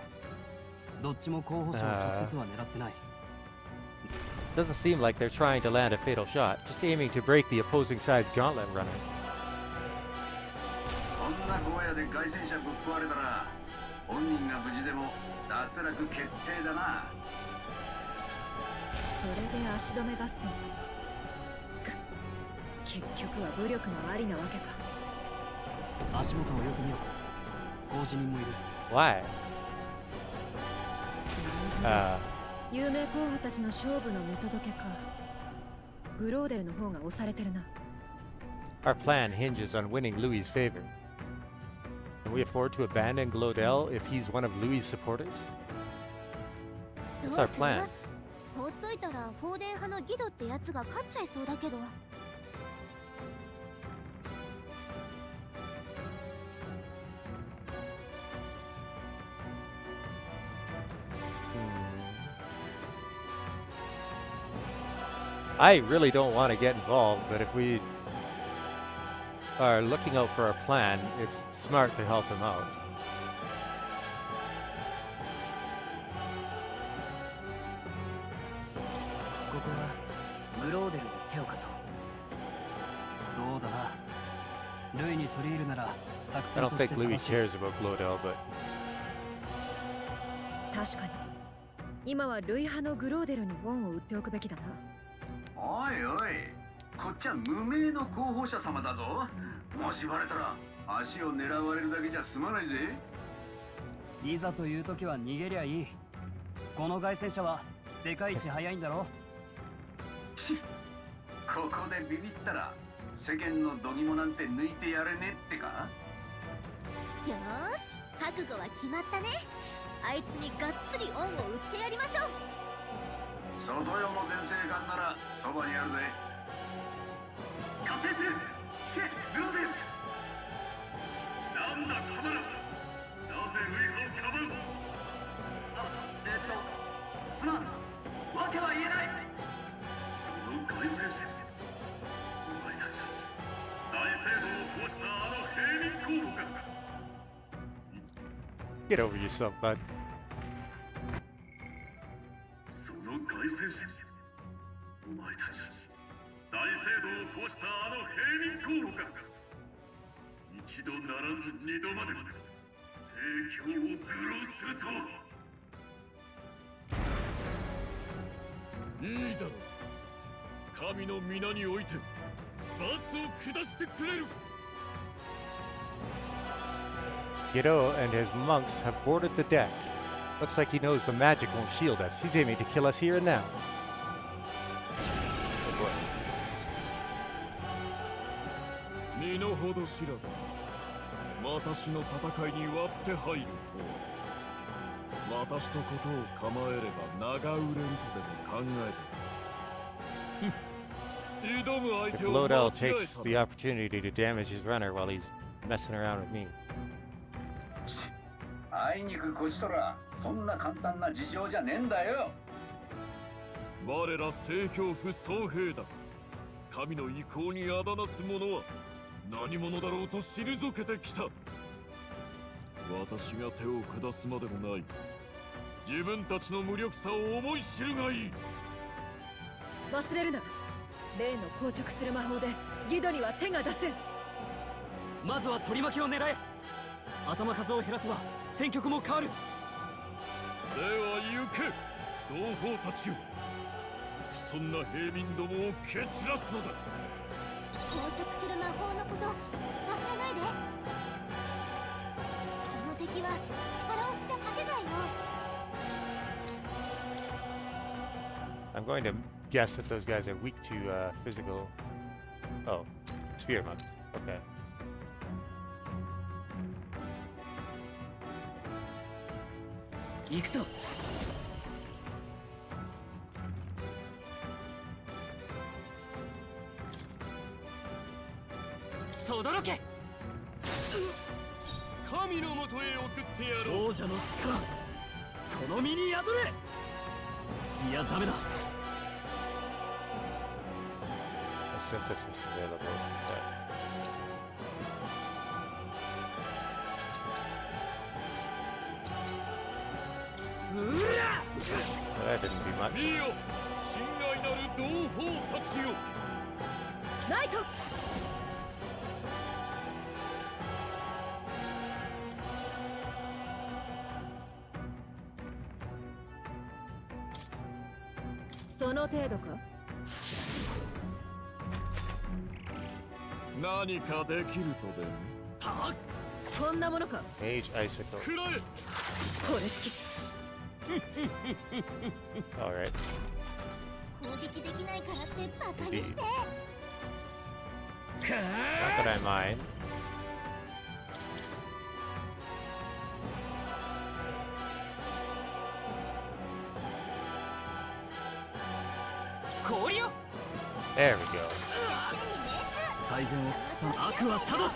どっちも候補者を直接は狙ってない。Doesn't seem like they're trying to land a fatal shot, just aiming to break the opposing side's gauntlet runner. こんな荒野で凱旋者ぶっ壊れたら本人が無事でも脱落決定だな。それで足止め合戦。結局は武力もありなわけか。足元をよく見ろ。工事人もいる。Why? 有名候補たちの勝負の見届けか。グローデルの方が押されてるな。Our plan hinges on winning Louis's favor. Can we afford to abandon Glodell if he's one of Louis's supporters? どう What's our する？ plan? ほっといたらフォーデン派のギドってやつが勝っちゃいそうだけど。I really don't want to get involved, but if we are looking out for our plan, it's smart to help him out. ここはグローデルに手を貸そう。そうだな。ルイに取り入るなら作 I 戦 don't として think Louis 正しい。 cares about Glodell, but 確かに。今はルイ派のグローデルに恩を売っておくべきだな。おいおい、こっちは無名の候補者様だぞ。もしバレたら足を狙われるだけじゃ済まないぜ。いざという時は逃げりゃいい。この凱旋者は世界一速いんだろ。ここでビビったら世間の度肝なんて抜いてやれねってか。よーし、覚悟は決まったね。あいつにがっつり恩を売ってやりましょう。外世の伝声官ならそばにあるぜ。加勢する。聞け、グローデル。なんだ貴様ら、なぜルイ派をかばう。すまん、わけは言えない。その凱旋者、お前たち大聖堂を壊したあの平民候補か。 get over yourself, bud. その凱旋者、お前たち大聖堂を壊したあの平民候補か。一度ならず二度まで聖教を愚弄するとは。いいだろう。神の皆において罰を下してくれる。 Giddo and his monks have boarded the deck. Looks like he knows the magic won't shield us. He's aiming to kill us here and now. Oh boy. 身の程知らず、私の戦いに割って入るとは、私とことを構えれば長売れるとでも考えて。挑む相 If 手を間 Glodell 違え takes た the opportunity to damage his runner while he's messing around with me. あいにくこちとらそんな簡単な事情じゃねえんだよ。我ら聖教府総兵だ。神の意向にあだなす者は何者だろうと退けてきた。私が手を下すまでもない。自分たちの無力さを思い知るがいい。忘れるな。例の硬直する魔法でギドには手が出せん。まずは取り巻きを狙え。頭数を減らせば戦局も変わる。では行け、同胞たちよ。不遜な平民どもを蹴散らすのだ。硬直する魔法のこと忘れないで。この敵は力押しじゃ勝てないよ。 I'm going to guess that those guys are weak to physical. Oh, spear monk. Okay. 行くぞ。轟け。神のもとへ送ってやろう。王者の力、この身に宿れ。いや、ダメだ。 No synthesis available. Okay. Well, that didn't do much. 見よ、親愛なる同胞たちよ。ナイト。その程度か。何かできるとでも。はあ、こんなものか。 Mage Icicle. 食らえ。これ好き。Alright. 攻撃できないからってバカにして。 Not that I mind. 氷よ。 There we go. 最善を尽くさん悪は正す。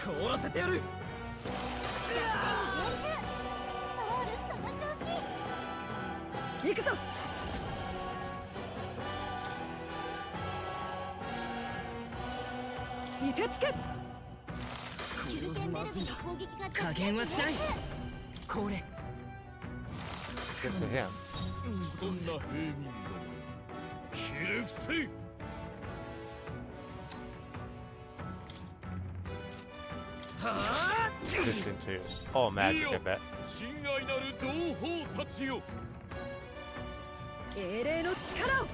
凍らせてやる。ストロールその調子。行くぞ。凍てつけ。キルテンベルグの攻撃が加減はしない。これ。 Good for him. そんな平民どもひれ伏せ。 This into all magic, I bet. 親愛なる同胞たちよ。英霊の力を。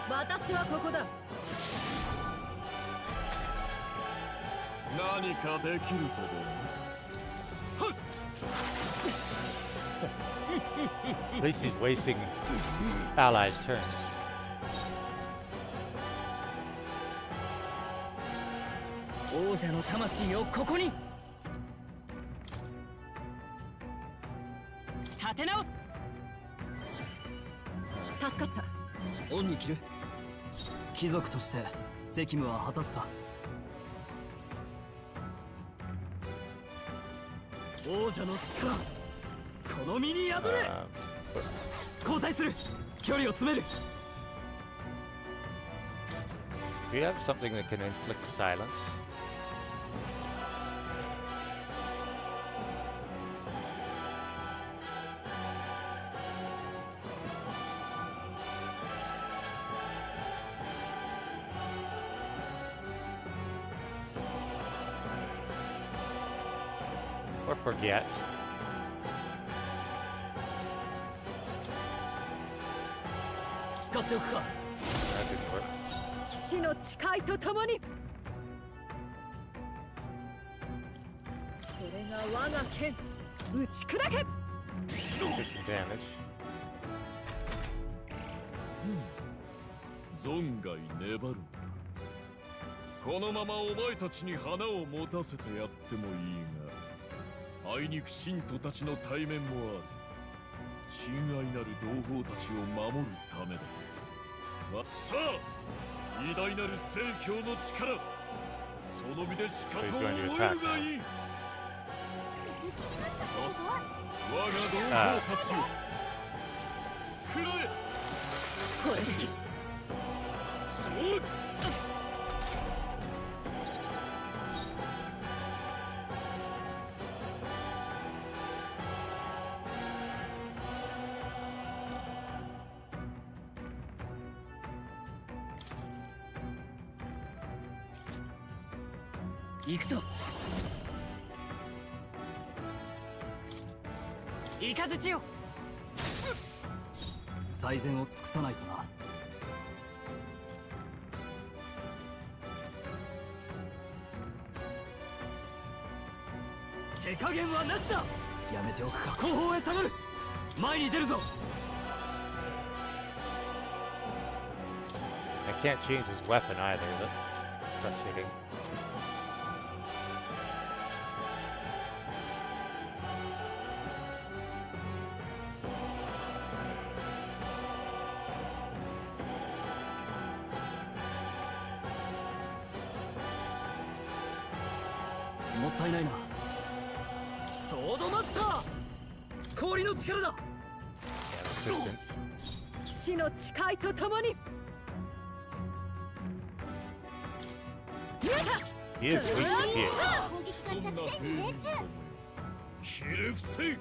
私はここだ。 何かできるとでも。 At least he's wasting his allies' turns. 王者の魂をここに。立て直す。助かった。恩に着る。貴族として責務は果たすさ。王者の力、この身に宿れ。交代する。距離を詰める。 Do you have something that can inflict silence? Or forget. 使っておくか。 That didn't work. 騎士の誓いとともに。これが我が剣。打ち砕け。 Did some damage. 存外粘るんだ。このままお前たちに花を持たせてやってもいいが、あいにく信徒たちの対面もある。親愛なる同胞たちを守るためだ。さあ、偉大なる聖教の力、その身でしかと覚えるがいい。我が同胞たちよ、くらえ。これでそう。 行くぞ。イカズチよ。最善を尽くさないとな。手加減はなしだ。やめておくか。後方へ下がる。前に出るぞ。 I can't change his weapon either. That's frustrating.もったいないな。ソードマスター、氷の力だ。 Yeah, resistant. 騎士の誓いとともに。 He is weak to heal. 攻撃そんなが弱点に命中。ひれ伏せ。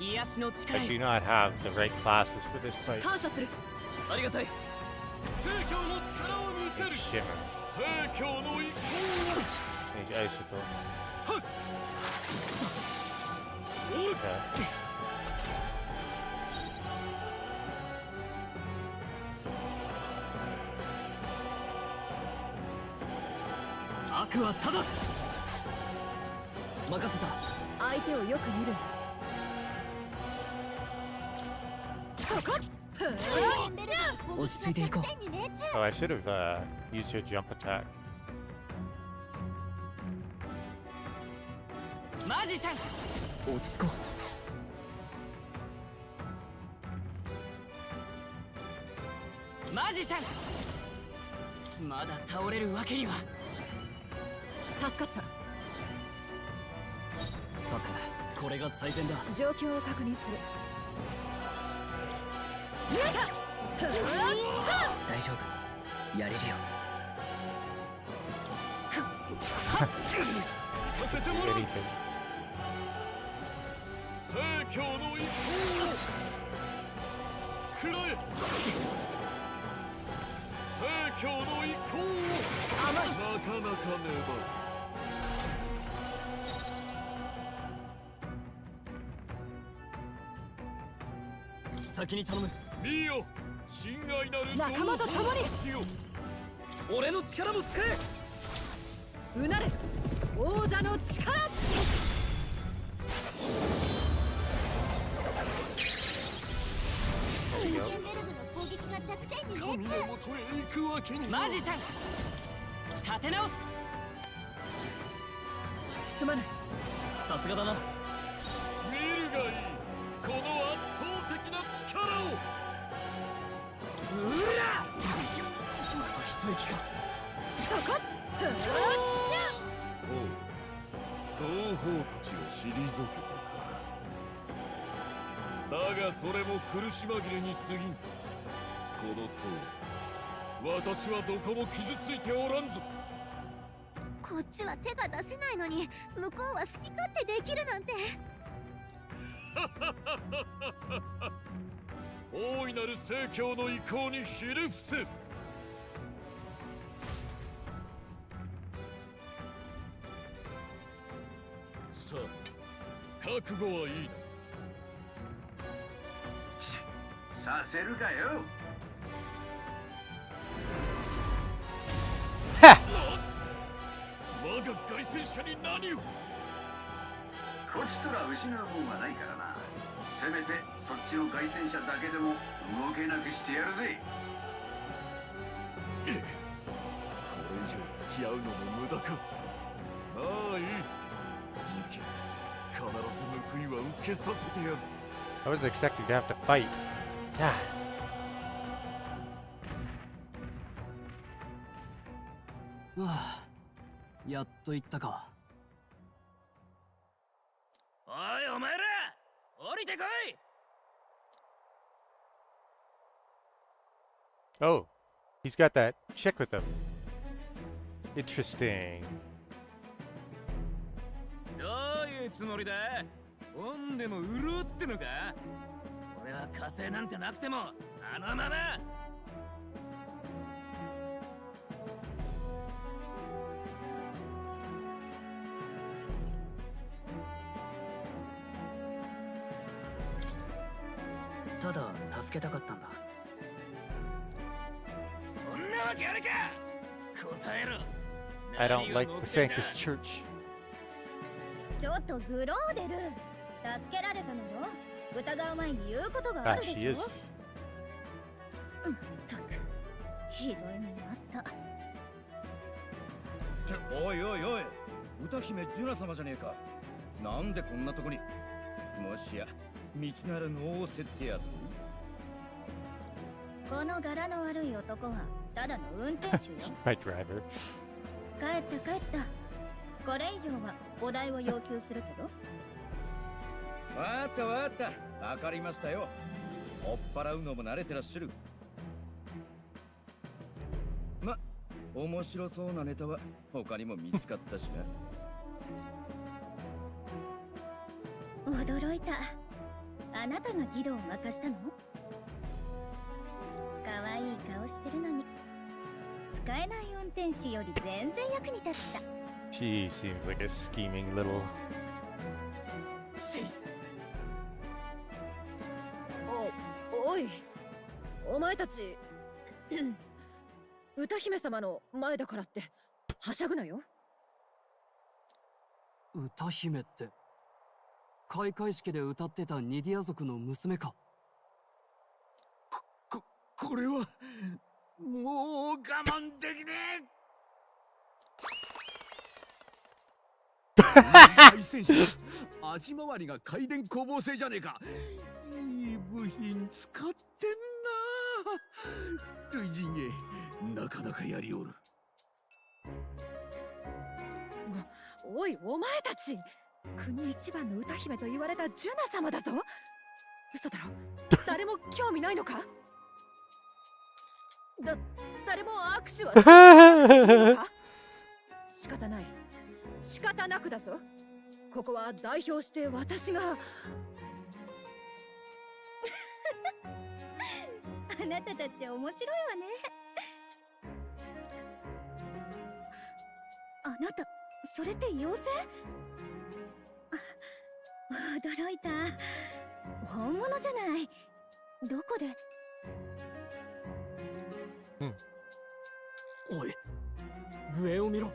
癒しの I 力 do よ。 not have the right classes for this fight. 感謝する。ありがたい。聖教の力を見せ Big る。 shimmer. 聖教の一 Mage icicle. 行。悪は正す。任せた。相手をよく見るんだ。ここ落ち着いていこう。 Oh, I should have used your jump attack. マジシャン、落ち着こう。マジシャン、まだ倒れるわけには。助かった。さて、これが最善だ。状況を確認する。大丈夫、やれるよ。させてもらう。 Anything. 聖教の一方くらえ。聖教の一行なかなか粘る。先に頼む。見よ、親愛なる仲間と共に同胞たちよ。俺の力も使え。うなれ王者の力。ヒュンベルグの攻撃が弱点に神の熱。もとへ行くわけには。マジシャン、立て直す。すまない。さすがだな。見るがいい、この圧倒的な力を。うら、あと一息か。そこおう、同胞たちを退けたか。だがそれも苦し紛れに過ぎん。この通り、私はどこも傷ついておらんぞ。こっちは手が出せないのに向こうは好き勝手できるなんて。大いなる聖教の意向にひれ伏せ。さあ、覚悟はいいな。させるかよ。我が凱旋者に何を。こちとら失うもんはないからな。せめてそっちの凱旋者だけでも動けなくしてやるぜ。これ以上付き合うのも無駄か。まあいい。次期必ず報いは受けさせてやる。 I wasn't expecting to have to fight. God. はあ、やっと行ったか。おいお前ら、降りてこい。 Oh, he's got that chick with him. Interesting. どういうつもりだ。オンでも売ろうってのか。俺は火星なんてなくてもあのまま。ただ助けたかったんだ。そんなわけあるか。答えろ。 I don't like the Sanctus Church. ちょっとグローデル、助けられたのよ。疑う前に言うことがあ Ah, るで she しょ。 is. ったくひどい目にあった。っておいおいおい、歌姫ジュナ様じゃねえか。なんでこんなとこに。もしや道ならぬ仰せってやつ。この柄の悪い男はただの運転手よ。My driver. 帰った帰った。これ以上はお題を要求するけど。わかったわかった。わかりましたよ。追っ払うのも慣れてらっしゃる。ま、面白そうなネタは他にも見つかったしな。驚いた。あなたが義堂を任したの？可愛い顔してるのに使えない運転手より全然役に立った。She seems like a scheming little. おい、お前たち歌姫様の前だからってはしゃぐなよ。歌姫って開会式で歌ってたニディア族の娘か。これはもう我慢できねえ。対戦者、足回りが回電攻防性じゃねえか。いい部品使ってんな。類人芸なかなかやりおる。おい、お前たち国一番の歌姫と言われたジュナ様だぞ。嘘だろ。誰も興味ないのか。誰も握手はのか。仕方ない、仕方なくだぞ。ここは代表して私があなたたちは面白いわね。あなた、それって妖精？驚いた。本物じゃない。どこで？おい、上を見ろ。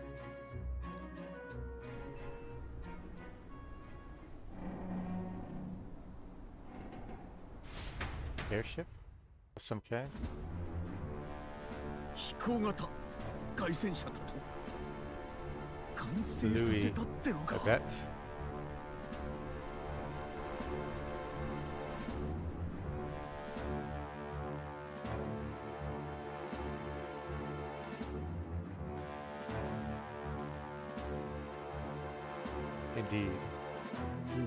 Airship of some kind? 飛行型凱旋者だと完成させたってのか。 I bet. Indeed.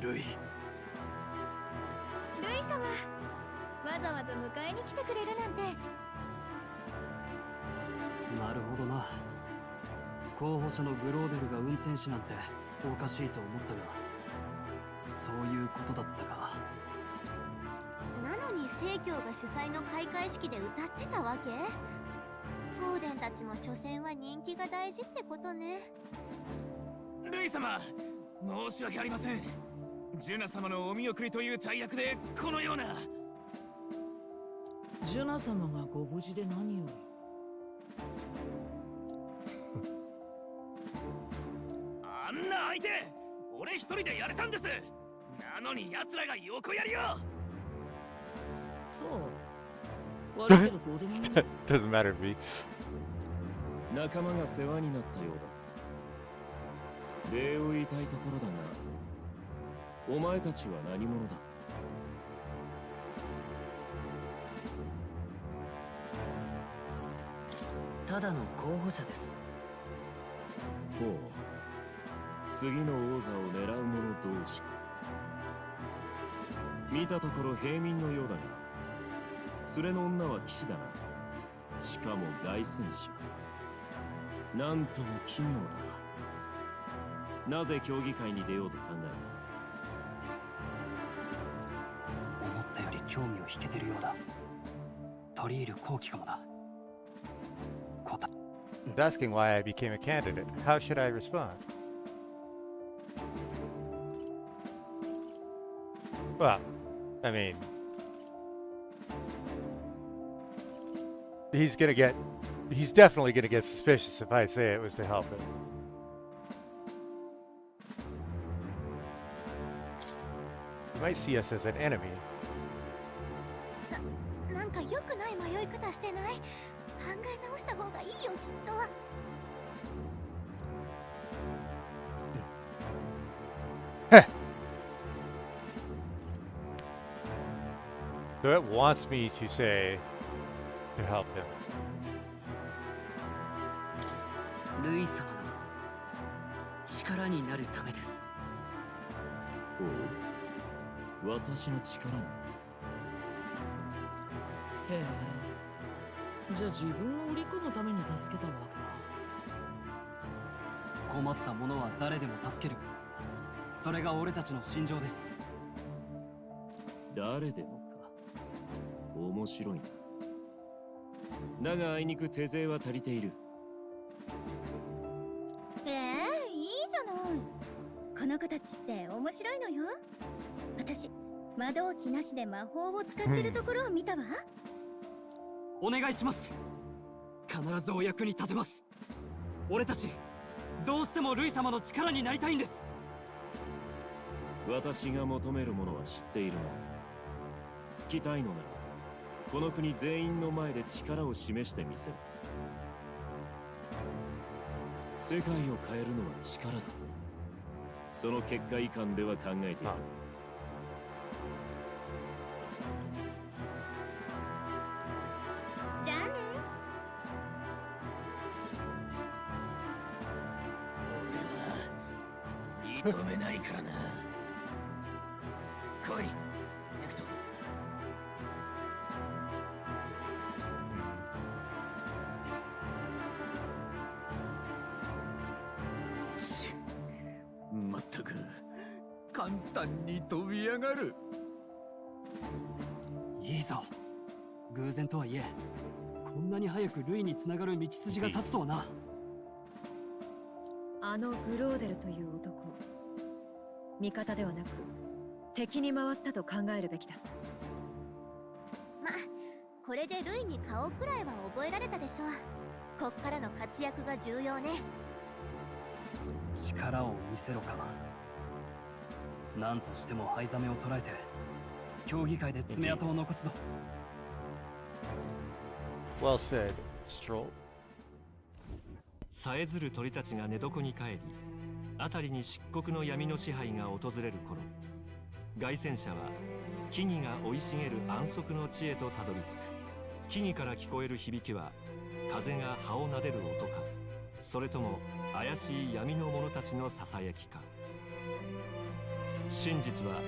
ルイ様、わざわざ迎えに来てくれるなんて。なるほどな。候補者のグローデルが運転手なんておかしいと思ったが、そういうことだったか。なのに聖教が主催の開会式で歌ってたわけ？フォーデンたちも所詮は人気が大事ってことね。ルイ様、申し訳ありません。ジュナ様のお見送りという大役でこのような。ジュナ様がご無事で何より。あんな相手、俺一人でやれたんです。なのに奴らが横やりよ。そう。悪いけどどうでもいい。Doesn't matter to me. 仲間が世話になったようだ。礼を言いたいところだが、お前たちは何者だ？ただの候補者です。ほう。次の王座を狙う者同士か。見たところ平民のようだが、連れの女は騎士だな。しかも凱旋者。なんとも奇妙だな。なぜ競技会に出ようと考え思ったより興味を引けてるようだ。取り入る後期かもな。Asking why I became a candidate. How should I respond? Well, I mean, he's definitely gonna get suspicious if I say it was to help him. He might see us as an enemy. なんか良くない迷い方してない？考え直した方がいいよ、きっと。So it wants me to say to help him. ルイ様の力になるためです。おう、私の力に。へえ。じゃあ自分を売り込むために助けたわけだ。困った者は誰でも助ける。それが俺たちの信条です。誰でもか。面白いな。だがあいにく手勢は足りている。いいじゃない。この子たちって面白いのよ。私魔導機なしで魔法を使ってるところを見たわ。お願いします。必ずお役に立てます。俺たちどうしてもルイ様の力になりたいんです。私が求めるものは知っているな。つきたいのならこの国全員の前で力を示してみせる。世界を変えるのは力だ。その結果以下では考えている。じゃあね。俺は認めないからな。来い、ネクト。まったく簡単に飛び上がる。いいぞ。偶然とはいえ、こんなに早くルイにつながる道筋が立つとはな。あのグローデルという男、味方ではなく敵に回ったと考えるべきだ。ま、これでルイに顔くらいは覚えられたでしょう。こっからの活躍が重要ね。力を見せろか。何としても灰ザメを捕らえて競技会で爪痕を残すぞ。Well said, Stroll. さえずる鳥たちが寝床に帰り、辺りに漆黒の闇の支配が訪れる頃、凱旋者は木々が生い茂る安息の地へとたどり着く。木々から聞こえる響きは風が葉を撫でる音か、それとも怪しい闇の者たちのささやきか。真実は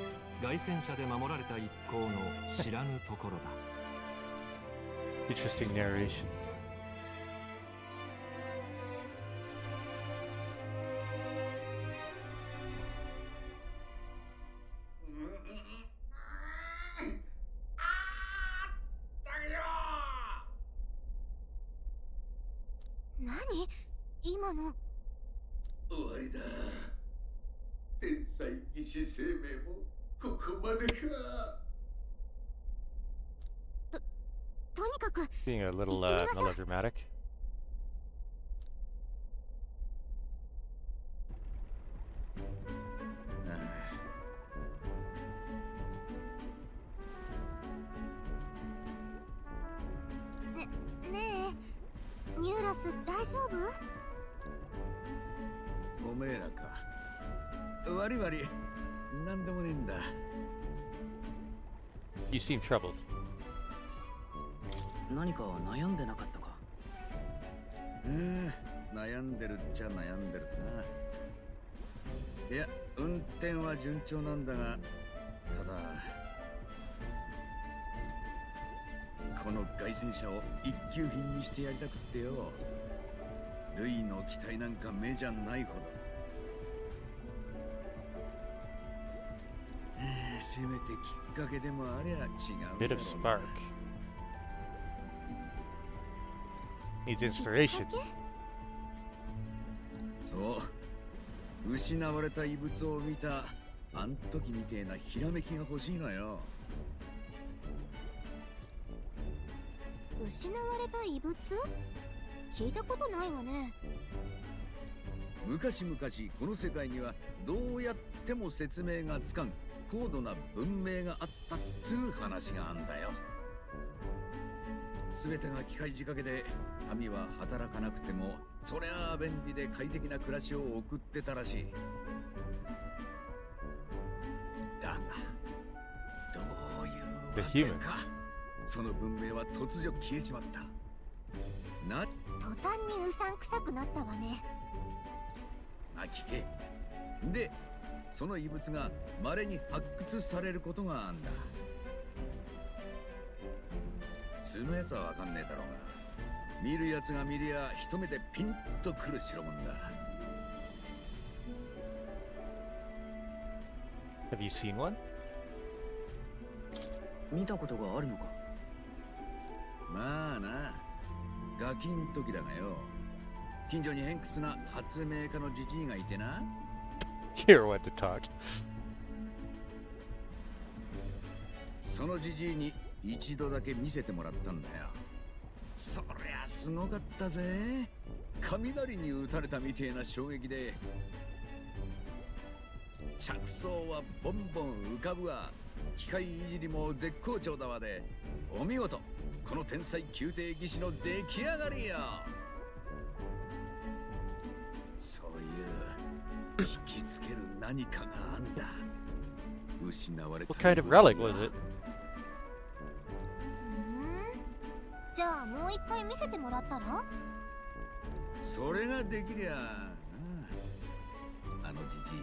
凱旋者で守られた一行の知らぬところだ。Interesting narration. 何？今の。終わりだ。天才技師生命もここまでか。とにかく Being a little melodramatic. ねえ、ニューラス大丈夫？おめえらか。悪い悪い。なんでもねえんだ。You seem troubled. 何か悩んでなかったか？悩んでるっちゃ悩んでるな。いや、運転は順調なんだが、ただこの凱旋者を一級品にしてやりたくってよ。ルイの期待なんか目じゃないほど。せめてきっかけでもありゃ違う。Bit of spark. Needs inspiration. そう。失われた遺物を見たあん時みてえなひらめきが欲しいのよ。失われた遺物？聞いたことないわね。昔々この世界にはどうやっても説明がつかん高度な文明があったっつう話があんだよ。全てが機械仕掛けで民は働かなくてもそりゃあ便利で快適な暮らしを送ってたらしい。だがどういうわけかその文明は突如消えちまった。途端にうさんくさくなったわね。聞け。でその遺物が稀に発掘されることがあんだ。普通のやつはわかんねえだろうが、見るやつが見りゃ一目でピンとくる代物だ。Have you seen one? 見たことがあるのか？まあな、ガキん時だがよ、近所に偏屈な発明家のじじいがいてな。Here, what to talk. そのじじいに一度だけ見せてもらったんだよ。そりゃすごかったぜ。雷に打たれたみてえな衝撃で、着想はボンボン浮かぶわ。機械いじりも絶好調だわで、お見事。この天才宮廷技師の出来上がりよ。そういう引きつける何かがあんだ。失われた。 What kind of relic was it? じゃあもう一回見せてもらったら？それができりゃあのじじい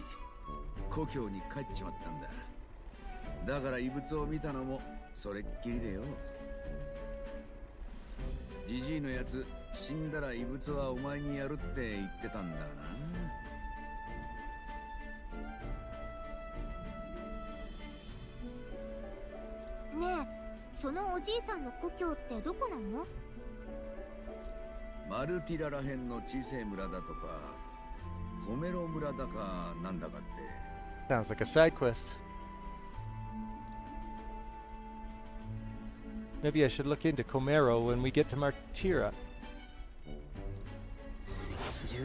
故郷に帰っちまったんだ。だから遺物を見たのもそれっきりでよ。じじいのやつ死んだら遺物はお前にやるって言ってたんだな。ねえ、そのおじいさんの故郷ってどこなの？マルティラらへんの小さい村だとか、コメロ村だかなんだかって。 Sounds like a side quest. Maybe I should look into Comero when we get to Martira.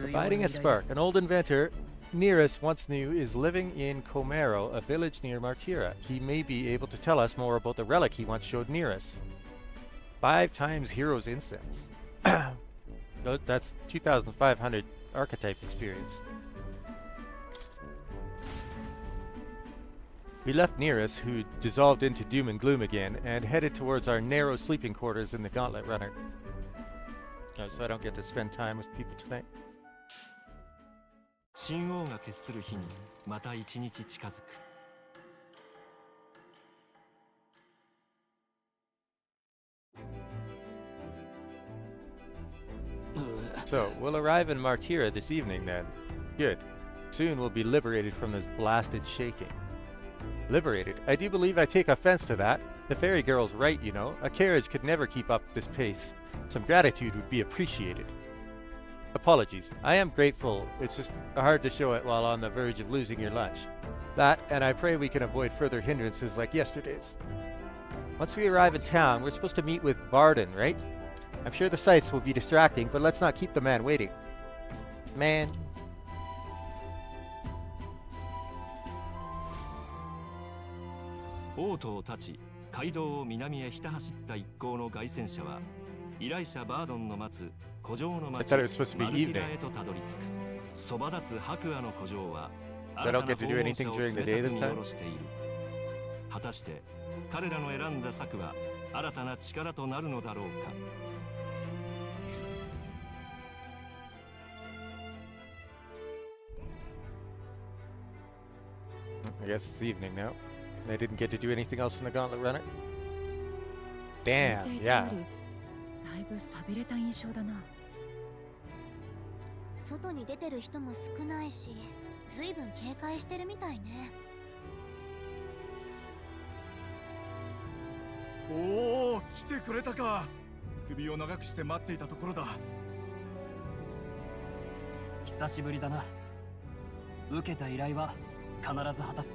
Providing a spark. An old inventor Nearest once knew is living in Comero, a village near Martira. He may be able to tell us more about the relic he once showed Nearest. 5 times Hero's Incense. That's 2,500 archetype experience. We left Nearest, who dissolved into doom and gloom again, and headed towards our narrow sleeping quarters in the Gauntlet Runner. Oh, so I don't get to spend time with people tonight. 神王が決する日にまた一日近づく。 So, we'll arrive in Martira this evening then. Good. Soon we'll be liberated from this blasted shaking. Liberated? I do believe I take offense to that. The fairy girl's right, you know. A carriage could never keep up this pace. Some gratitude would be appreciated. Apologies. I am grateful. It's just hard to show it while on the verge of losing your lunch. That, and I pray we can avoid further hindrances like yesterday's. Once we arrive in town, we're supposed to meet with Barden, right? I'm sure the sights will be distracting, but let's not keep the man waiting. Man. 王都を立ち、街道を南へひた走った一行の凱旋者は、依頼者バードンの待つ古城の町マルティラへとたどり着く。そば立つ白亜の古城は、新たな訪問者を冷たく見下ろしている。果たして、彼らの選んだ策は新たな力となるのだろうか。 I guess it's evening now. They didn't get to do anything else in the Gauntlet Runner. Damn, yeah. だいぶ寂れた印象だな。外に出てる人も少ないし、ずいぶん警戒してるみたいね。おお、来てくれたか。首を長くして待っていたところだ。久しぶりだな。受けた依頼は必ず果たす。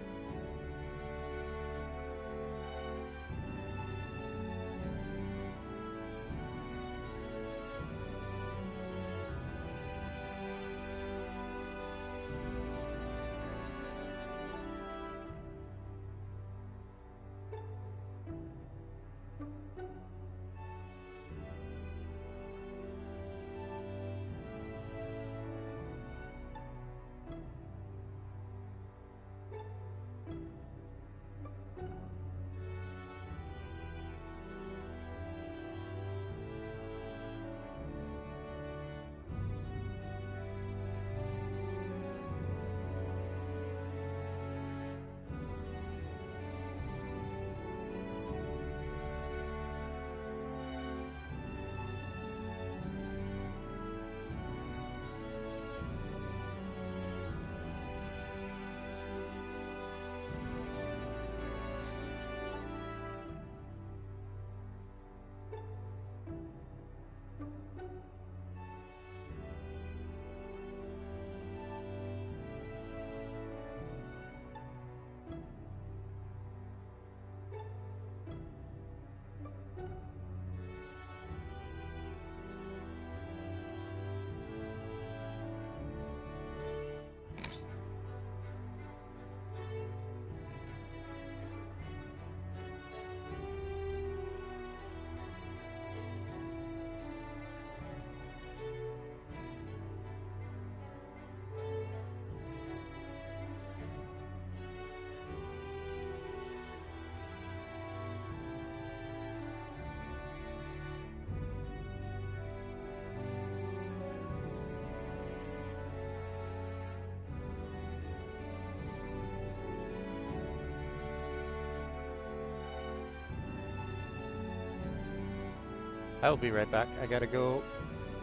I will be right back. I gotta go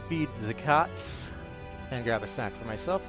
feed the cats and grab a snack for myself.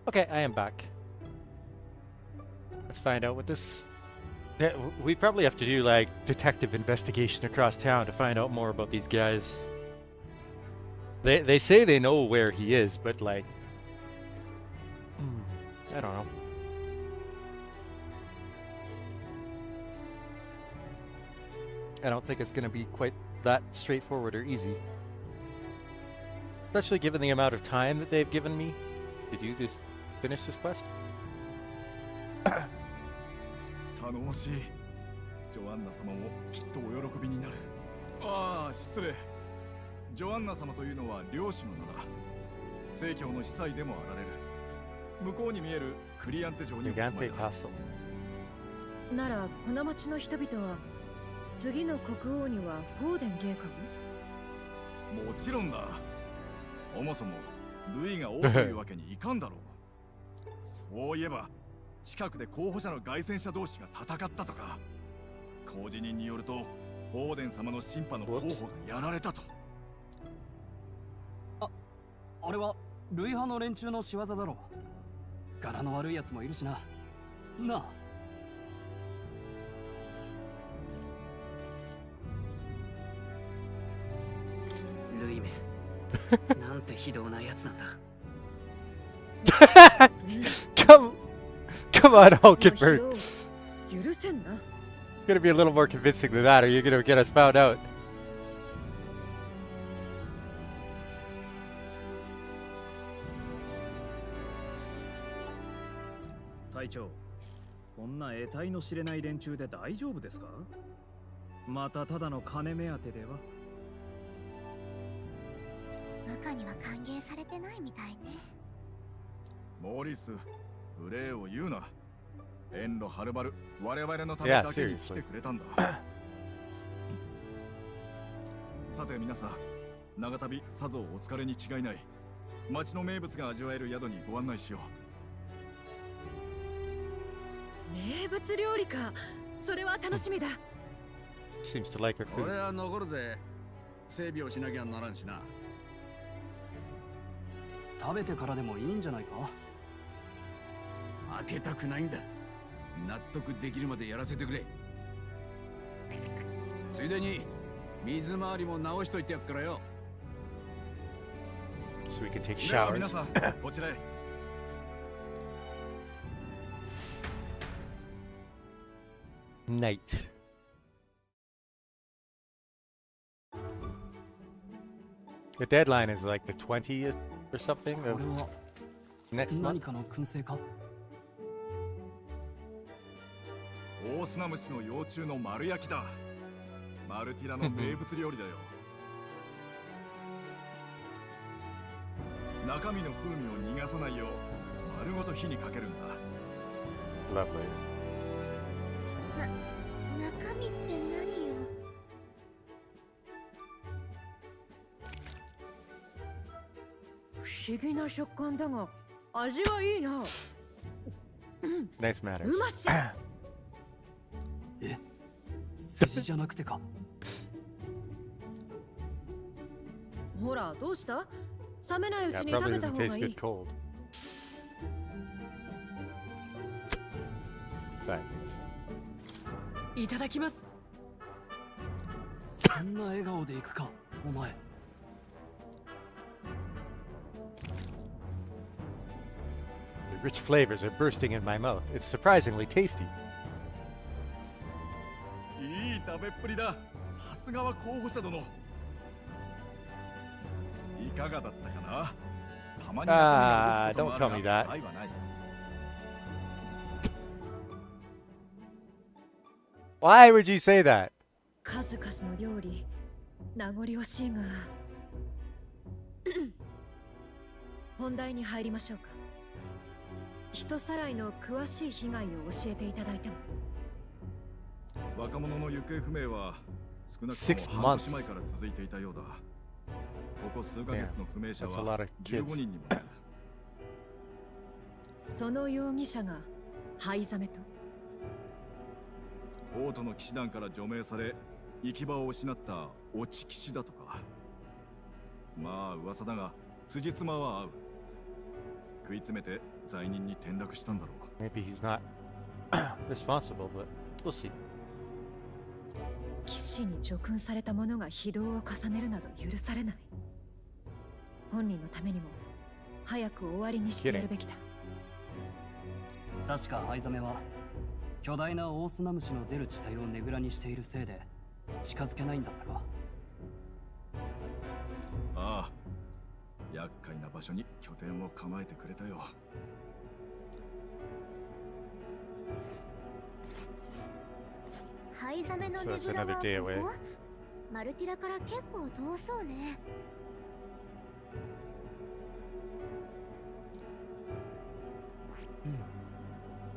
Okay, I am back. Let's find out what this... We probably have to do, like, detective investigation across town to find out more about these guys. They say they know where he is, but, like... I don't know. I don't think it's going to be quite that straightforward or easy. Especially given the amount of time that they've given me to do this, finish this quest. 頼もしい。ジョアンナ様もきっとお喜びになる。ああ、失礼。ジョアンナ様というのは領主の名だ。正教の司祭でもあられる。向こうに見えるクリアンテ城にお住まいだ。ならこの町の人々は次の国王にはフォーデン迎下を？もちろんだ。そもそもルイが王というわけにいかんだろう。そういえば近くで候補者の凱旋者同士が戦ったとか。公示人によるとオーデン様の審判の候補がやられたと。あれはルイ派の連中の仕業だろう。柄の悪いやつもいるしな。なあ。ルイめなんて非道なやつなんだ。Come on, Hulkenberg. 許せんな。Gonna be a little more convincing than that, or you're gonna get us found out. 隊長、こんな得体の知れない連中で大丈夫ですか？またただの金目当てでは？部下には歓迎されてないみたいね。モーリス、無礼を言うな。遠路はるばる我々のためだけに来てくれたんだ。さて皆さん、長旅さぞお疲れに違いない。町の名物が味わえる宿にご案内しよう。名物料理か。それは楽しみだ。Seems to like her food. 俺は残るぜ。整備をしなきゃならんしな。食べてからでもいいんじゃないか？開けたくないんだ。納得できるまでやらせてくれ。ついでに水回りも直しといてやっからよ。So we can take う。では showers. 皆さん、こちらへ。Night. The deadline is like the 20th or something of next month. 何かの燻製か？オオスナムシの幼虫の丸焼きだ。マルティラの名物料理だよ。中身の風味を逃がさないよう丸ごと火にかけるんだ。Lovely. 中身って何よ？不思議な食感だが味はいいな。Nice manners. うまし。え、筋じゃなくてか？ほら、どうした？冷めないうち Yeah, に食 probably べた doesn't 方がい taste い good。cold. Fine. いただきます。そんな笑顔でいくか、お前。The rich flavors are bursting in my mouth. It's surprisingly tasty. いい食べっぷりだ。さすがは候補者殿。いかがだったかな？たまに don't tell me that. 害はない。Why would you say that? 数々の料理、名残惜しいが。本題に入りましょうか。人さらいの詳しい被害を教えていただいても。若者の行方不明は少なくとも半年前から続いていたようだ。ここ数ヶ月の不明者は15人にもなる。その容疑者が灰ザメと王都の騎士団から除名され行き場を失った落ち騎士だとか。まあ噂だが辻褄は合う。食い詰めて罪人に転落したんだろう。 Maybe he's not responsible, but we'll see. 騎士に叙勲された者が非道を重ねるなど許されない。本人のためにも早く終わりにしてやるべきだ。確か藍ザメは巨大なオオスナムシの出る地帯をねぐらにしているせいで近づけないんだったか。ああ、厄介な場所に拠点を構えてくれたよ。ハイザメのねぐらはここ？マルティラから結構遠そうね。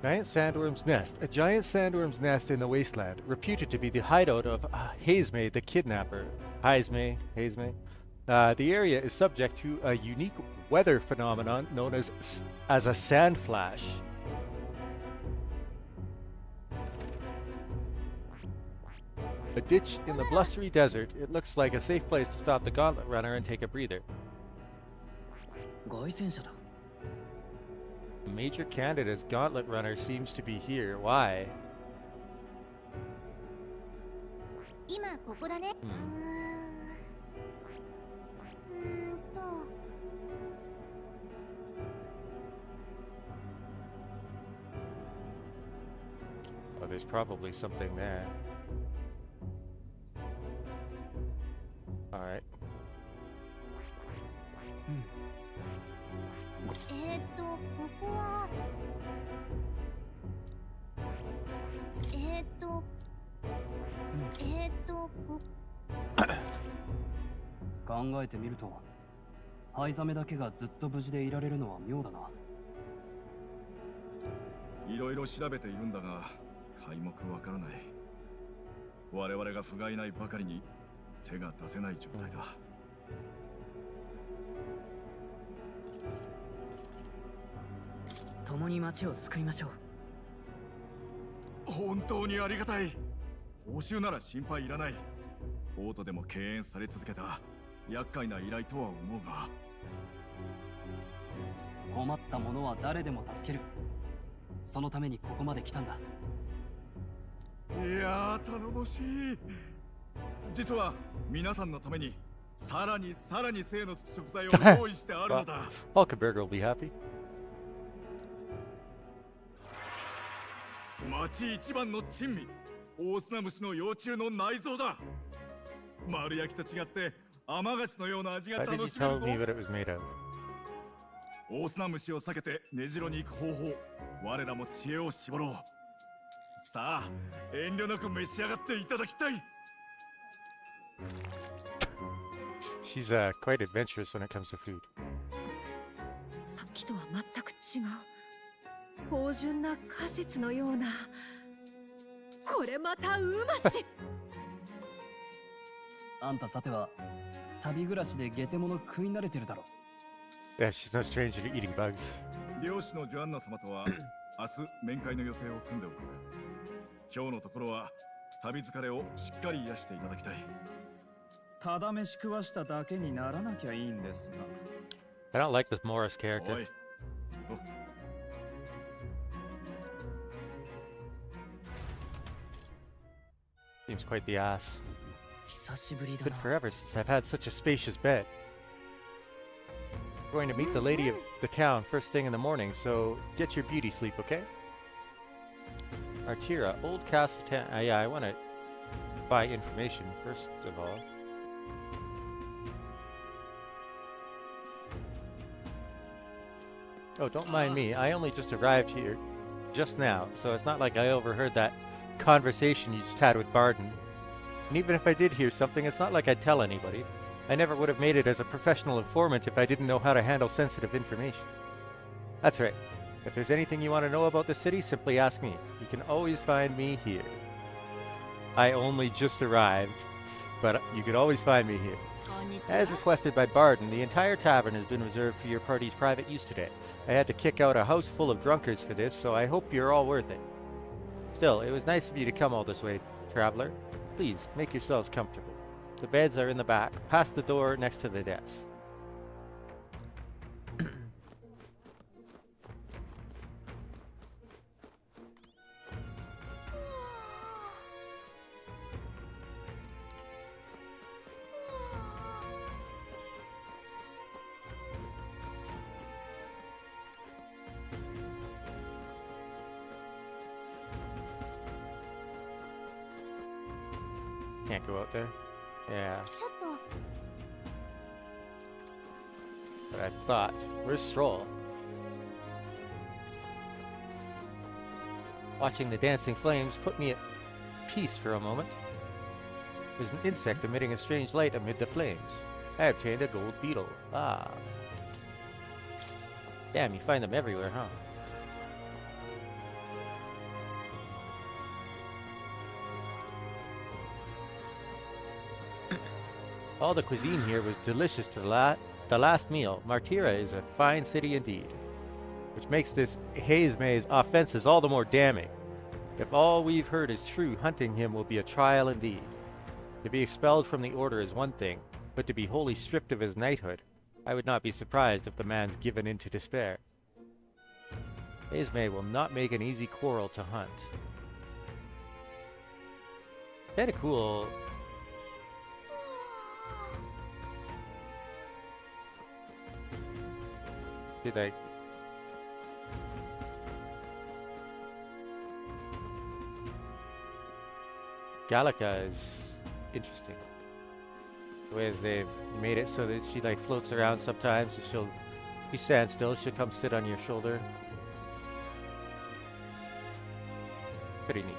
Giant sandworm's nest. A giant sandworm's nest in the wasteland, reputed to be the hideout of Hazme the kidnapper. Hazme. The area is subject to a unique weather phenomenon known as a sand flash. A ditch in the blustery desert. It looks like a safe place to stop the gauntlet runner and take a breather. 凱旋者だ。 A major candidate's gauntlet runner seems to be here. Why? 今ここだね。Oh, there's probably something there. Alright. ここは考えてみると藍ザメだけがずっと無事でいられるのは妙だな。いろいろ調べているんだが皆目わからない。我々が不甲斐ないばかりに手が出せない状態だ。共に町を救いましょう。本当にありがたい。報酬なら心配いらない。オートでも敬遠され続けた厄介な依頼とは思うが。困った者は誰でも助ける。そのためにここまで来たんだ。いやー、頼もしい。実は皆さんのためにさらに精のつく食材を用意してあるのだ。Hulkenberg will be happy. 町一番の珍味、オオスナムシの幼虫の内臓だ。丸焼きと違って甘菓子のような味が楽しめるぞ。オオスナムシを避けて根城に行く方法、我らも知恵を絞ろう。さあ、遠慮なく召し上がっていただきたい。She's quite adventurous when it comes to food. さっきとは全く違う。芳醇な果実のような。これまたうまし。あんたさては旅暮らしでゲテモノ食い慣れてるだろ。Yeah, she's no stranger to eating bugs. 漁師のジョアンナ様とは明日面会の予定を組んでおく。今日のところは旅疲れをしっかり癒していただきたい。ただ飯食わしただけにならなきゃいいんですが。 I don't like this Morris character. おい、そう。Seems quite the ass. 久しぶりだ Been な。 forever since I've had such a spacious bed. Going to meet the lady of the town first thing in the morning, so get your beauty sleep, okay? Artira, Old Castle Town. Yeah, I want to buy information first of all. Oh, don't mind me. I only just arrived here just now, so it's not like I overheard that conversation you just had with Barden. And even if I did hear something, it's not like I'd tell anybody. I never would have made it as a professional informant if I didn't know how to handle sensitive information. That's right. If there's anything you want to know about the city, simply ask me. You can always find me here. I only just arrived, but you can always find me here. As requested by Barden, the entire tavern has been reserved for your party's private use today. I had to kick out a house full of drunkards for this, so I hope you're all worth it. Still, it was nice of you to come all this way, traveler. Please, make yourselves comfortable. The beds are in the back, past the door next to the desk. Can't go out there. Yeah. ちょっと But I thought. Where's Stroll? Watching the dancing flames put me at peace for a moment. There's an insect emitting a strange light amid the flames. I obtained a gold beetle. Ah. Damn, you find them everywhere, huh? All the cuisine here was delicious to the last meal. Martira is a fine city indeed, which makes this haze maze offenses all the more damning. If all we've heard is true, hunting him will be a trial indeed. To be expelled from the order is one thing, but to be wholly stripped of his knighthood, I would not be surprised if the man's given in to despair. Haze will not make an easy quarrel to hunt. Kinda cool. Did I... Gallica is interesting. The way they've made it so that she like floats around sometimes, and she'll... If you stand still, she'll come sit on your shoulder. Pretty neat.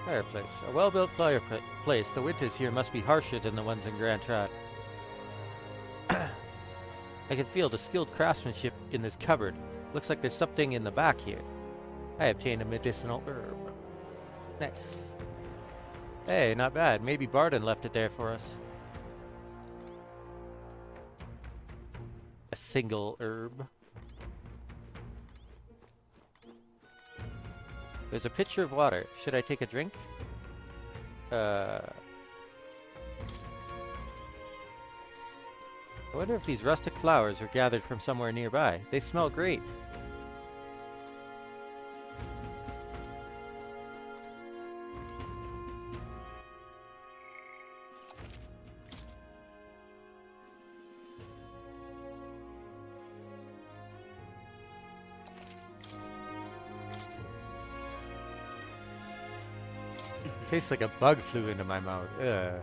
Fireplace. A well-built fireplace. The winters here must be harsher than the ones in Grand Trad. I can feel the skilled craftsmanship in this cupboard. Looks like there's something in the back here. I obtained a medicinal herb. Nice. Hey, not bad. Maybe Barden left it there for us. A single herb. There's a pitcher of water. Should I take a drink? I wonder if these rustic flowers were gathered from somewhere nearby. They smell great. Tastes like a bug flew into my mouth. Ugh.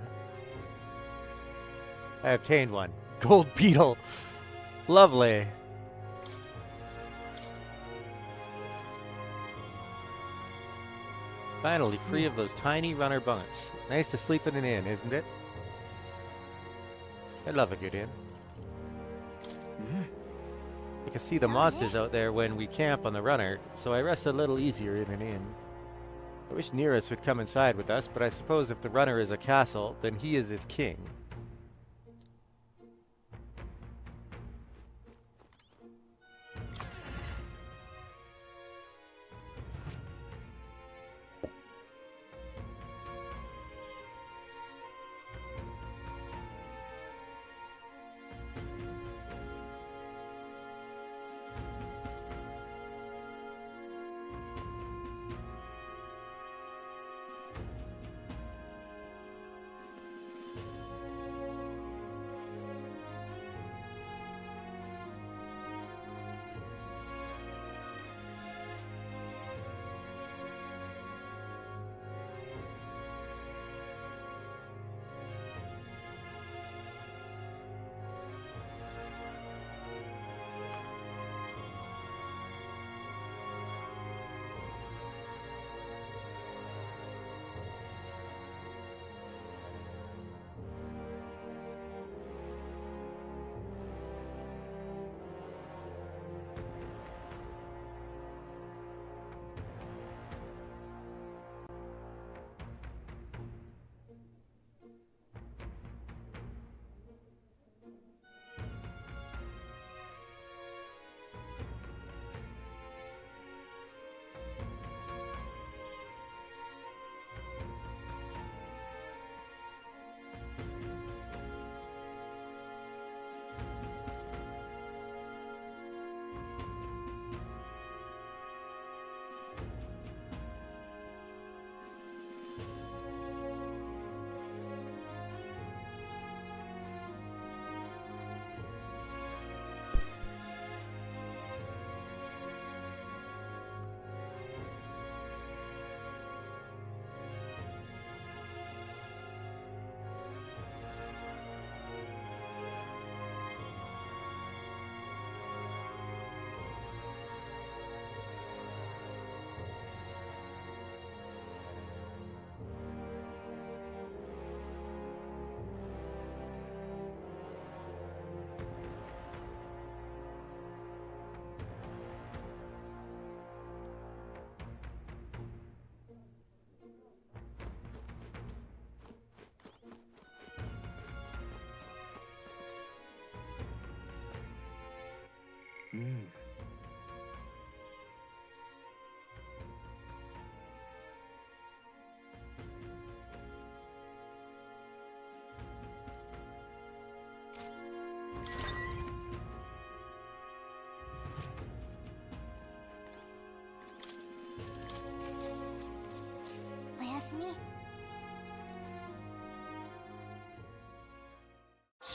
I obtained one. Gold beetle. Lovely. Finally, free of those tiny runner bunks. Nice to sleep in an inn, isn't it? I love a good inn. You can see the monsters out there when we camp on the runner, so I rest a little easier in an inn. I wish Nearest would come inside with us, but I suppose if the runner is a castle, then he is his king.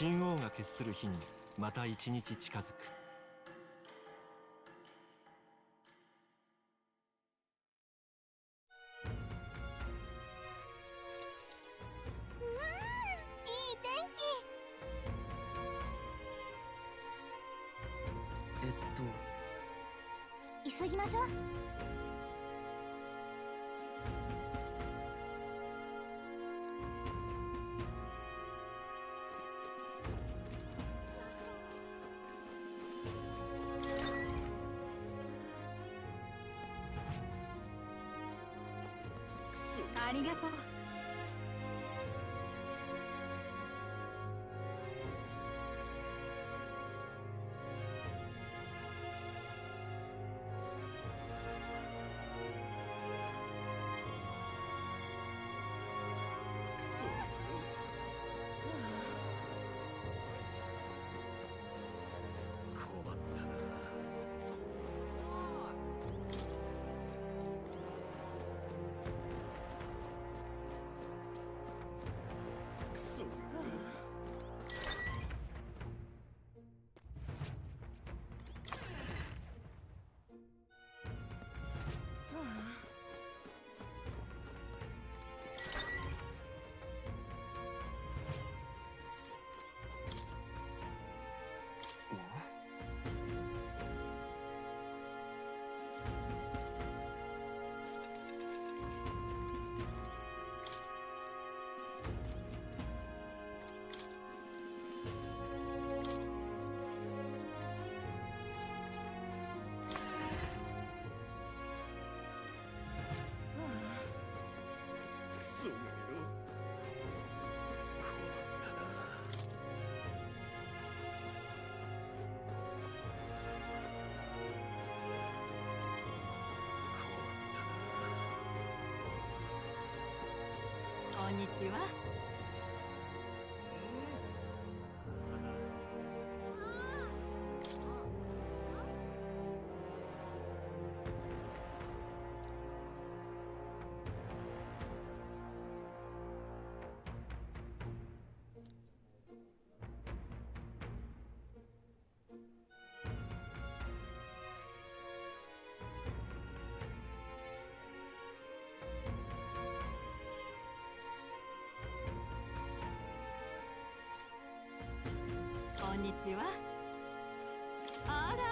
神王が決する日にまた一日近づく。いい天気。急ぎましょう。ありがとう。そうよ。困ったな。こんにちは。こんにちは。あら。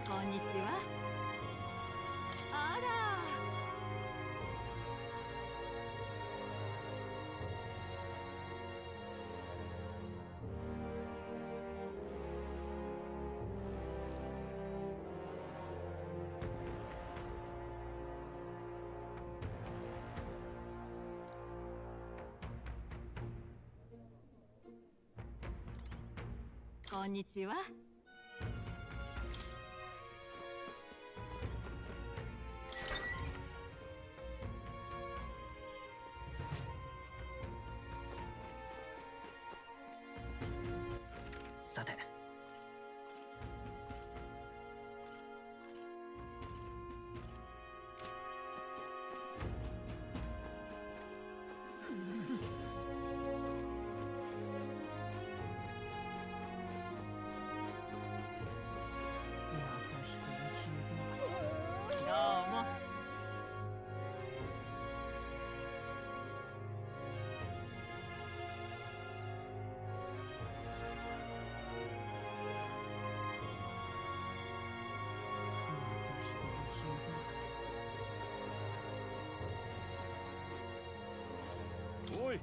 こんにちは。あら。こんにちは。さて、どうも。おい。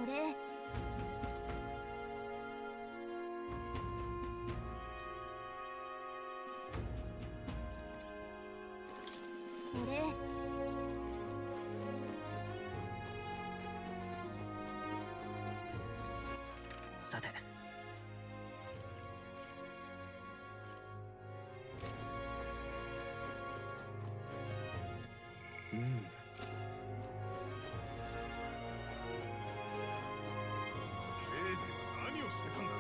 れこれさてうん。ケイデは何をしてたんだ。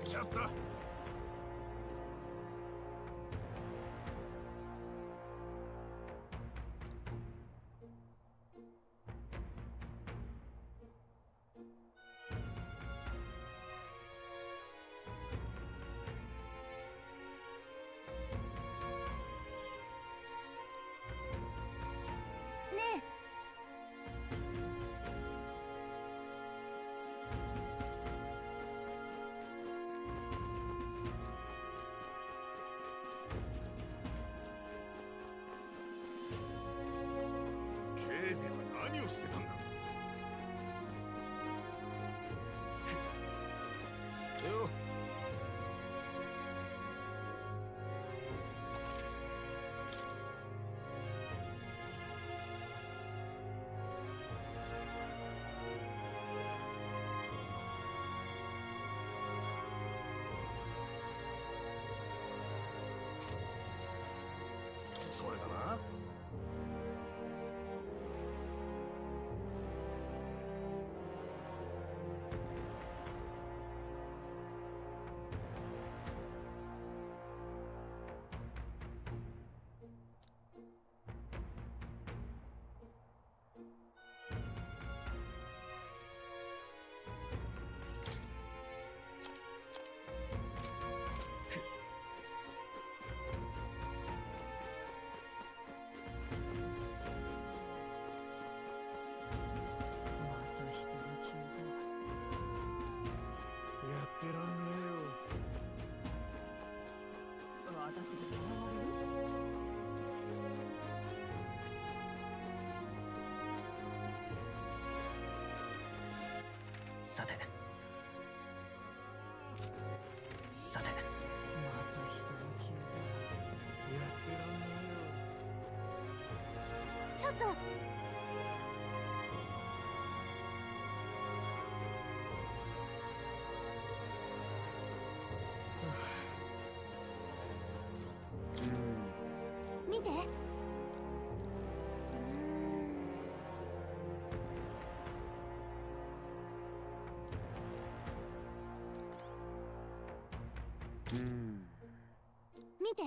ちょっと。ね警備は何をしてたんだ。よそれだな。やってらんね私が嫌われる？さてさてまた人が消ええよ。やってらんねちょっと見て見て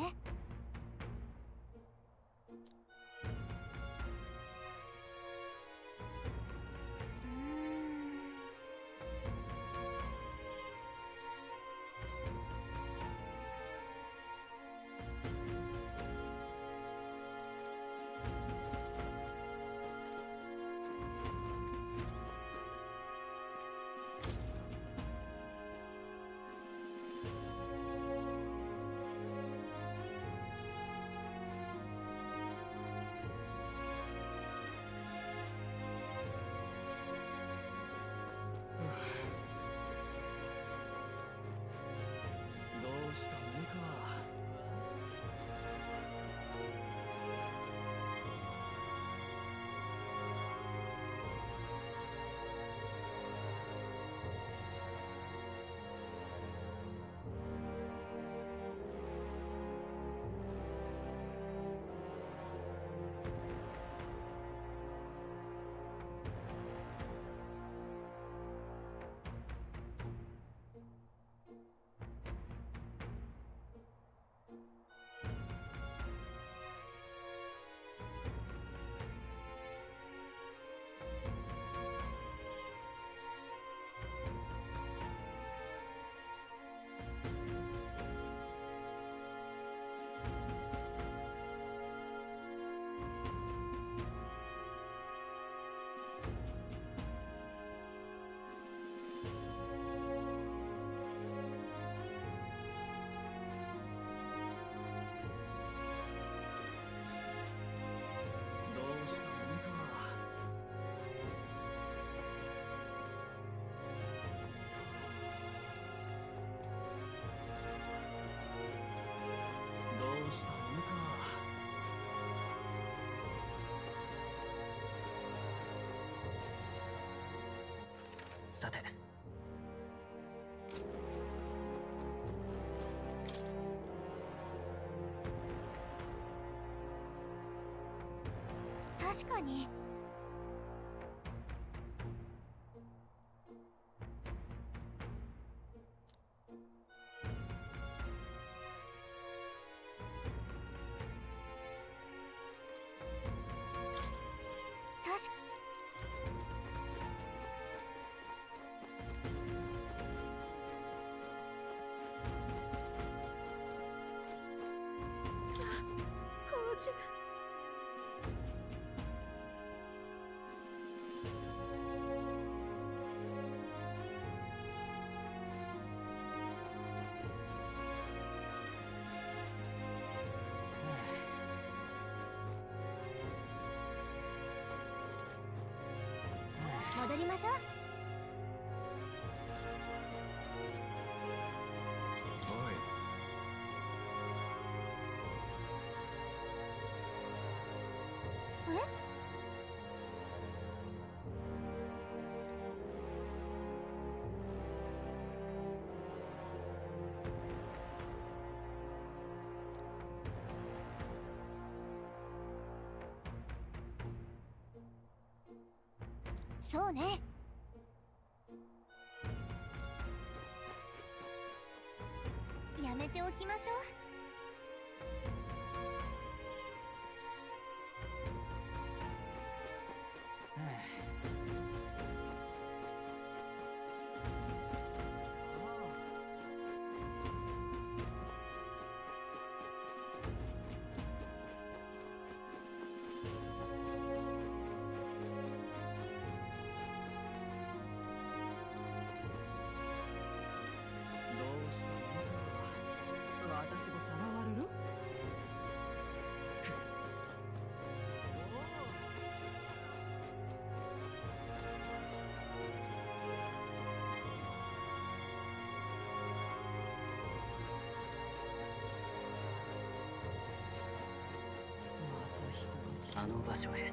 確かに。確か工事。戻りましょう。え？そうね。やめておきましょう。どうしたの？私もさらわれる？あの場所へ。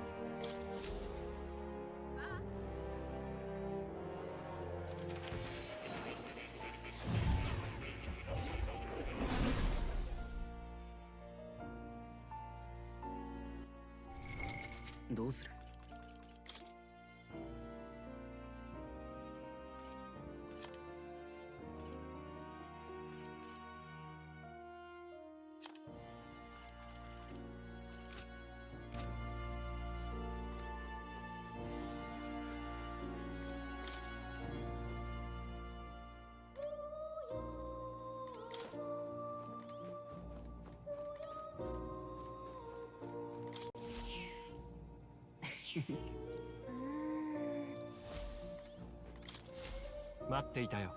どうする？待っていたよ。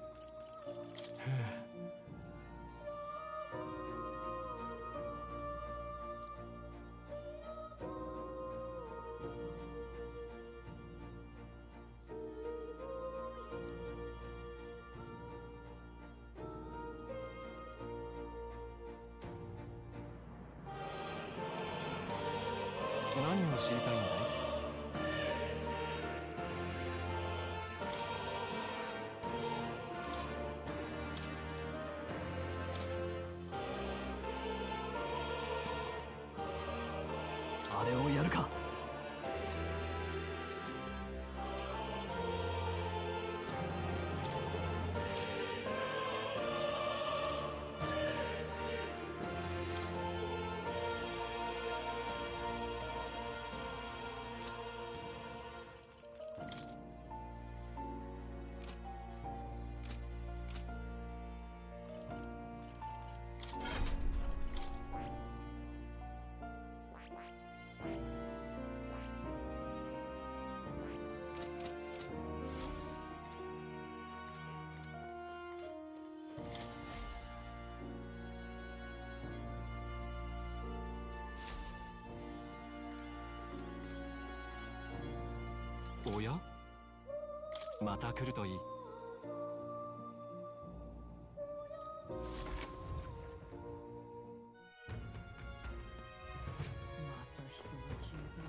何を知りたいんだい？あれをやるか。おや？また来るといい。また人が消えた。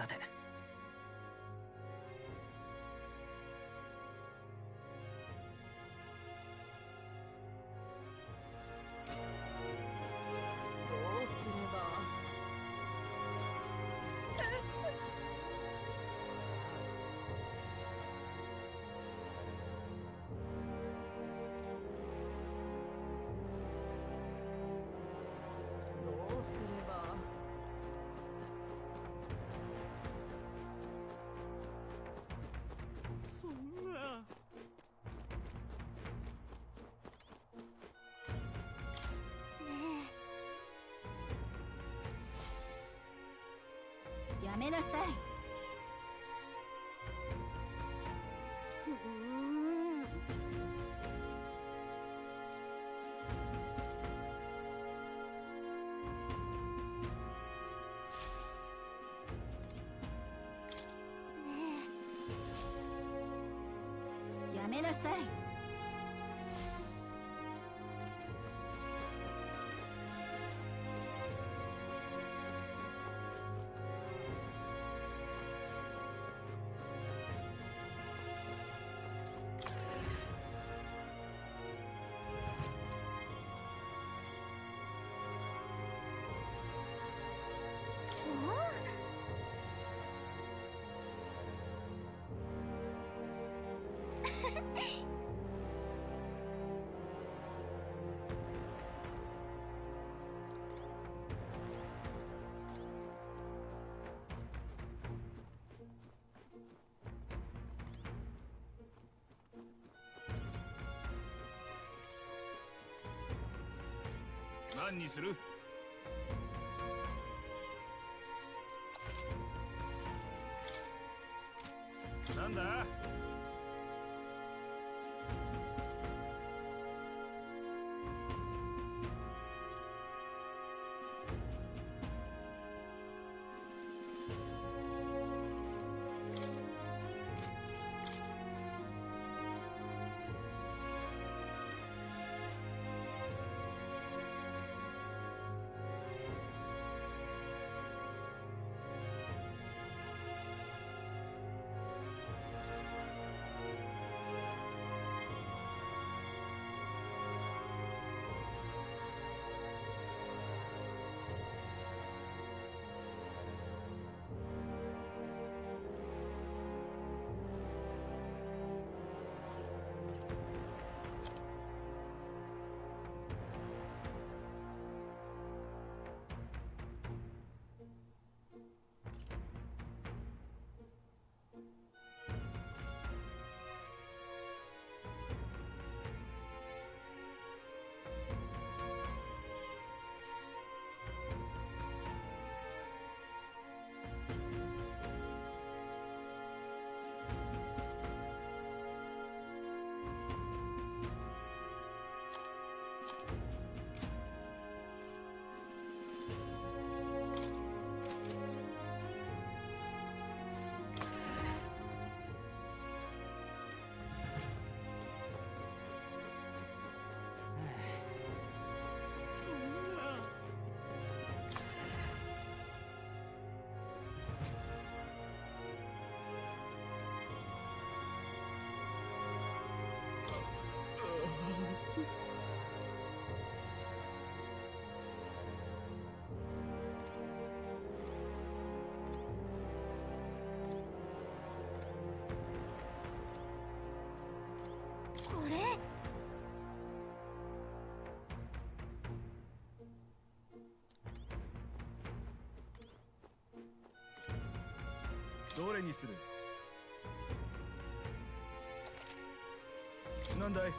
さて。どうすれば。どうすれば。そんな。やめなさい。やめなさい。何にする？なんだ？これ。どれにする？なんだい？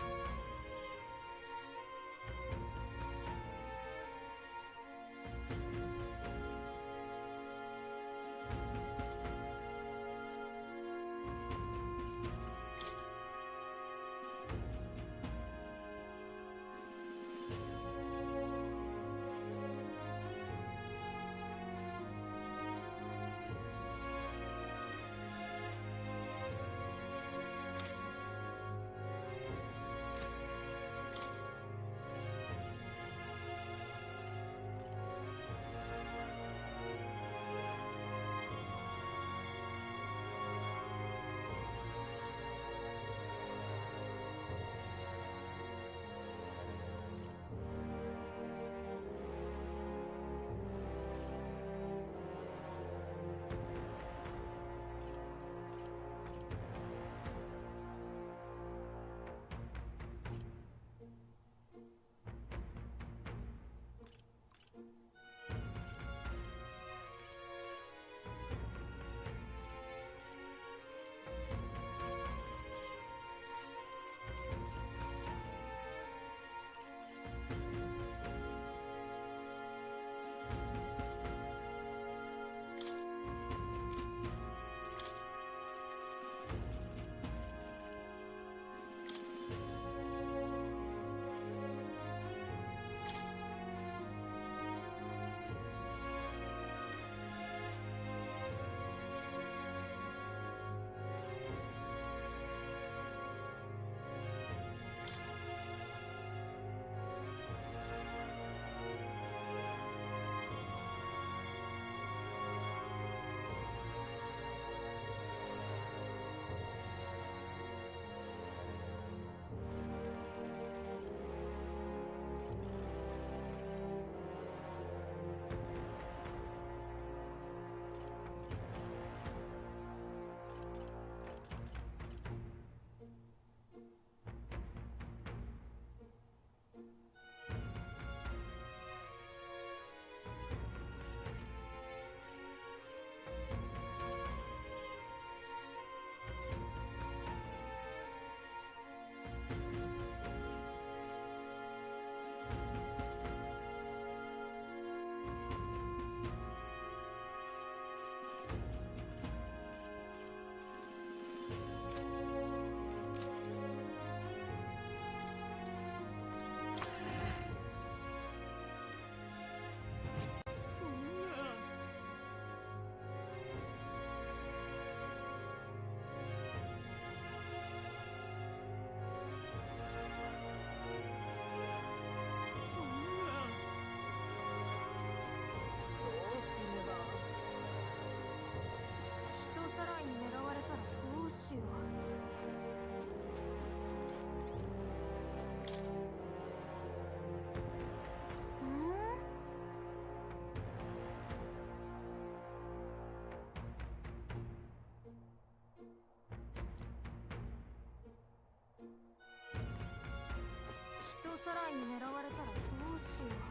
さらいに狙われたらどうしよう。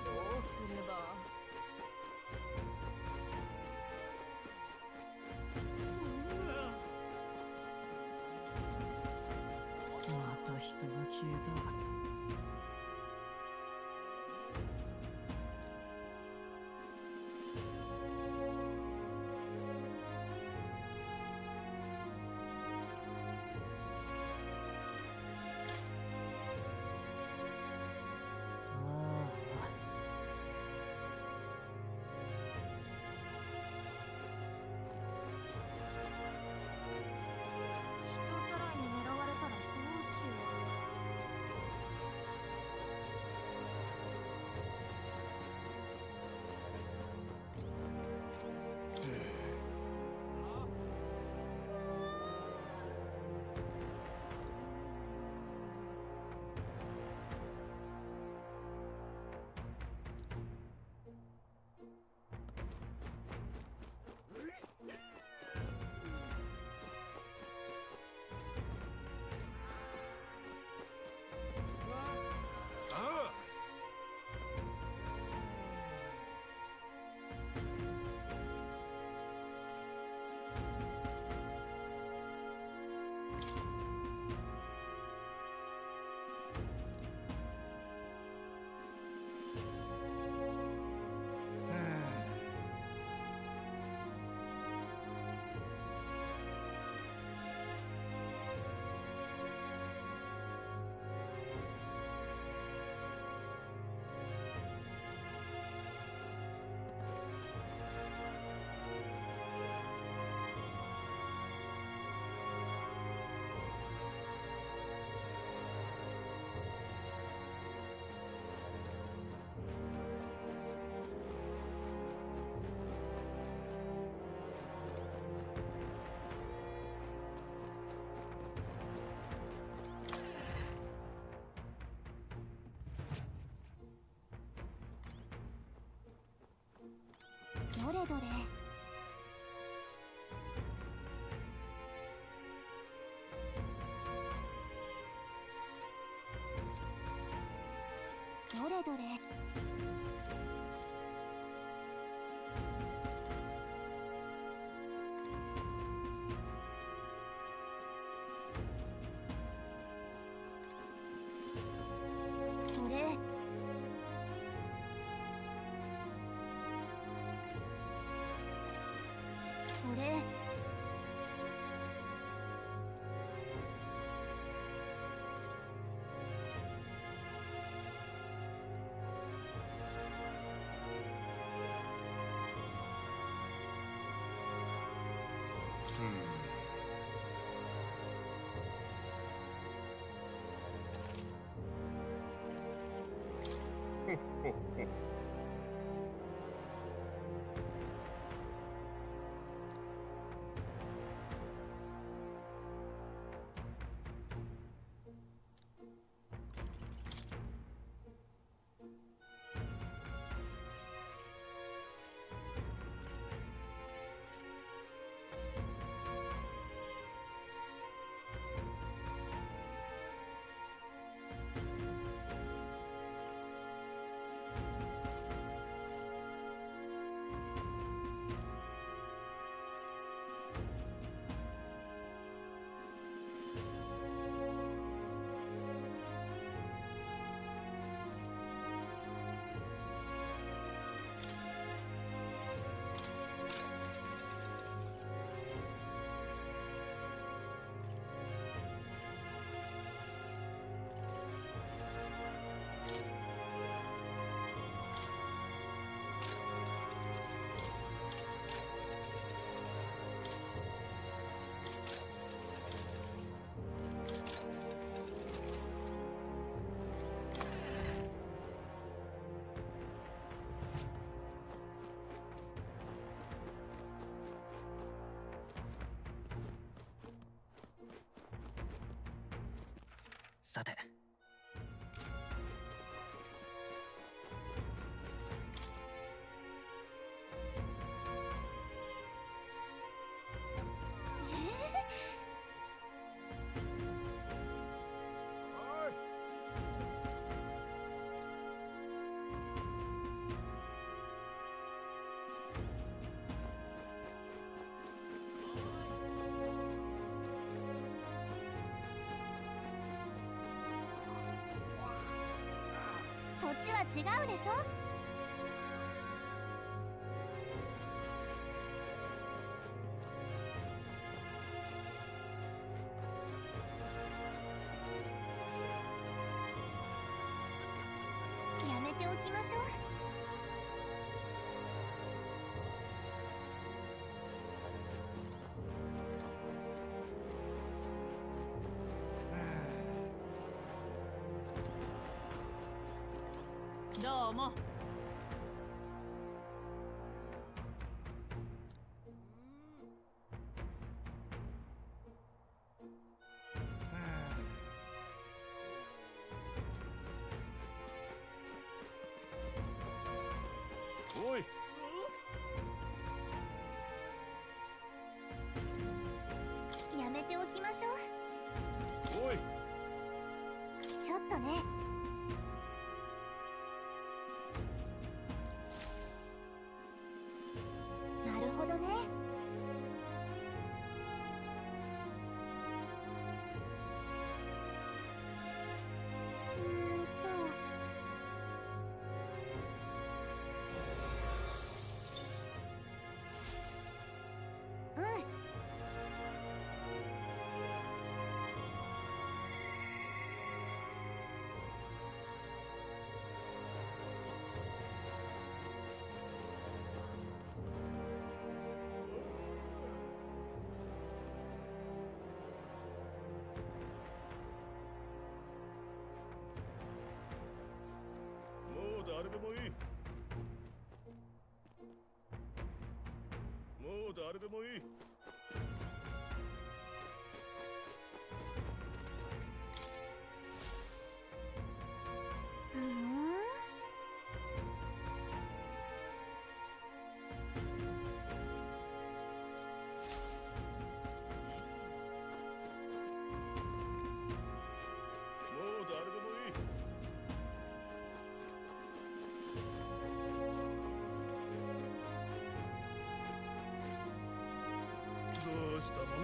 どうすれば。そんな。また人が消えた。どれどれ。どれどれ。これ。これ。さて、っちは違うでしょ。やめておきましょう。どうも。おい、やめておきましょう。おい、ちょっとね。なるほどね。うん。もう誰でもいい。もう誰でもいい。ふん。もう誰でもいい。どうしたもんか。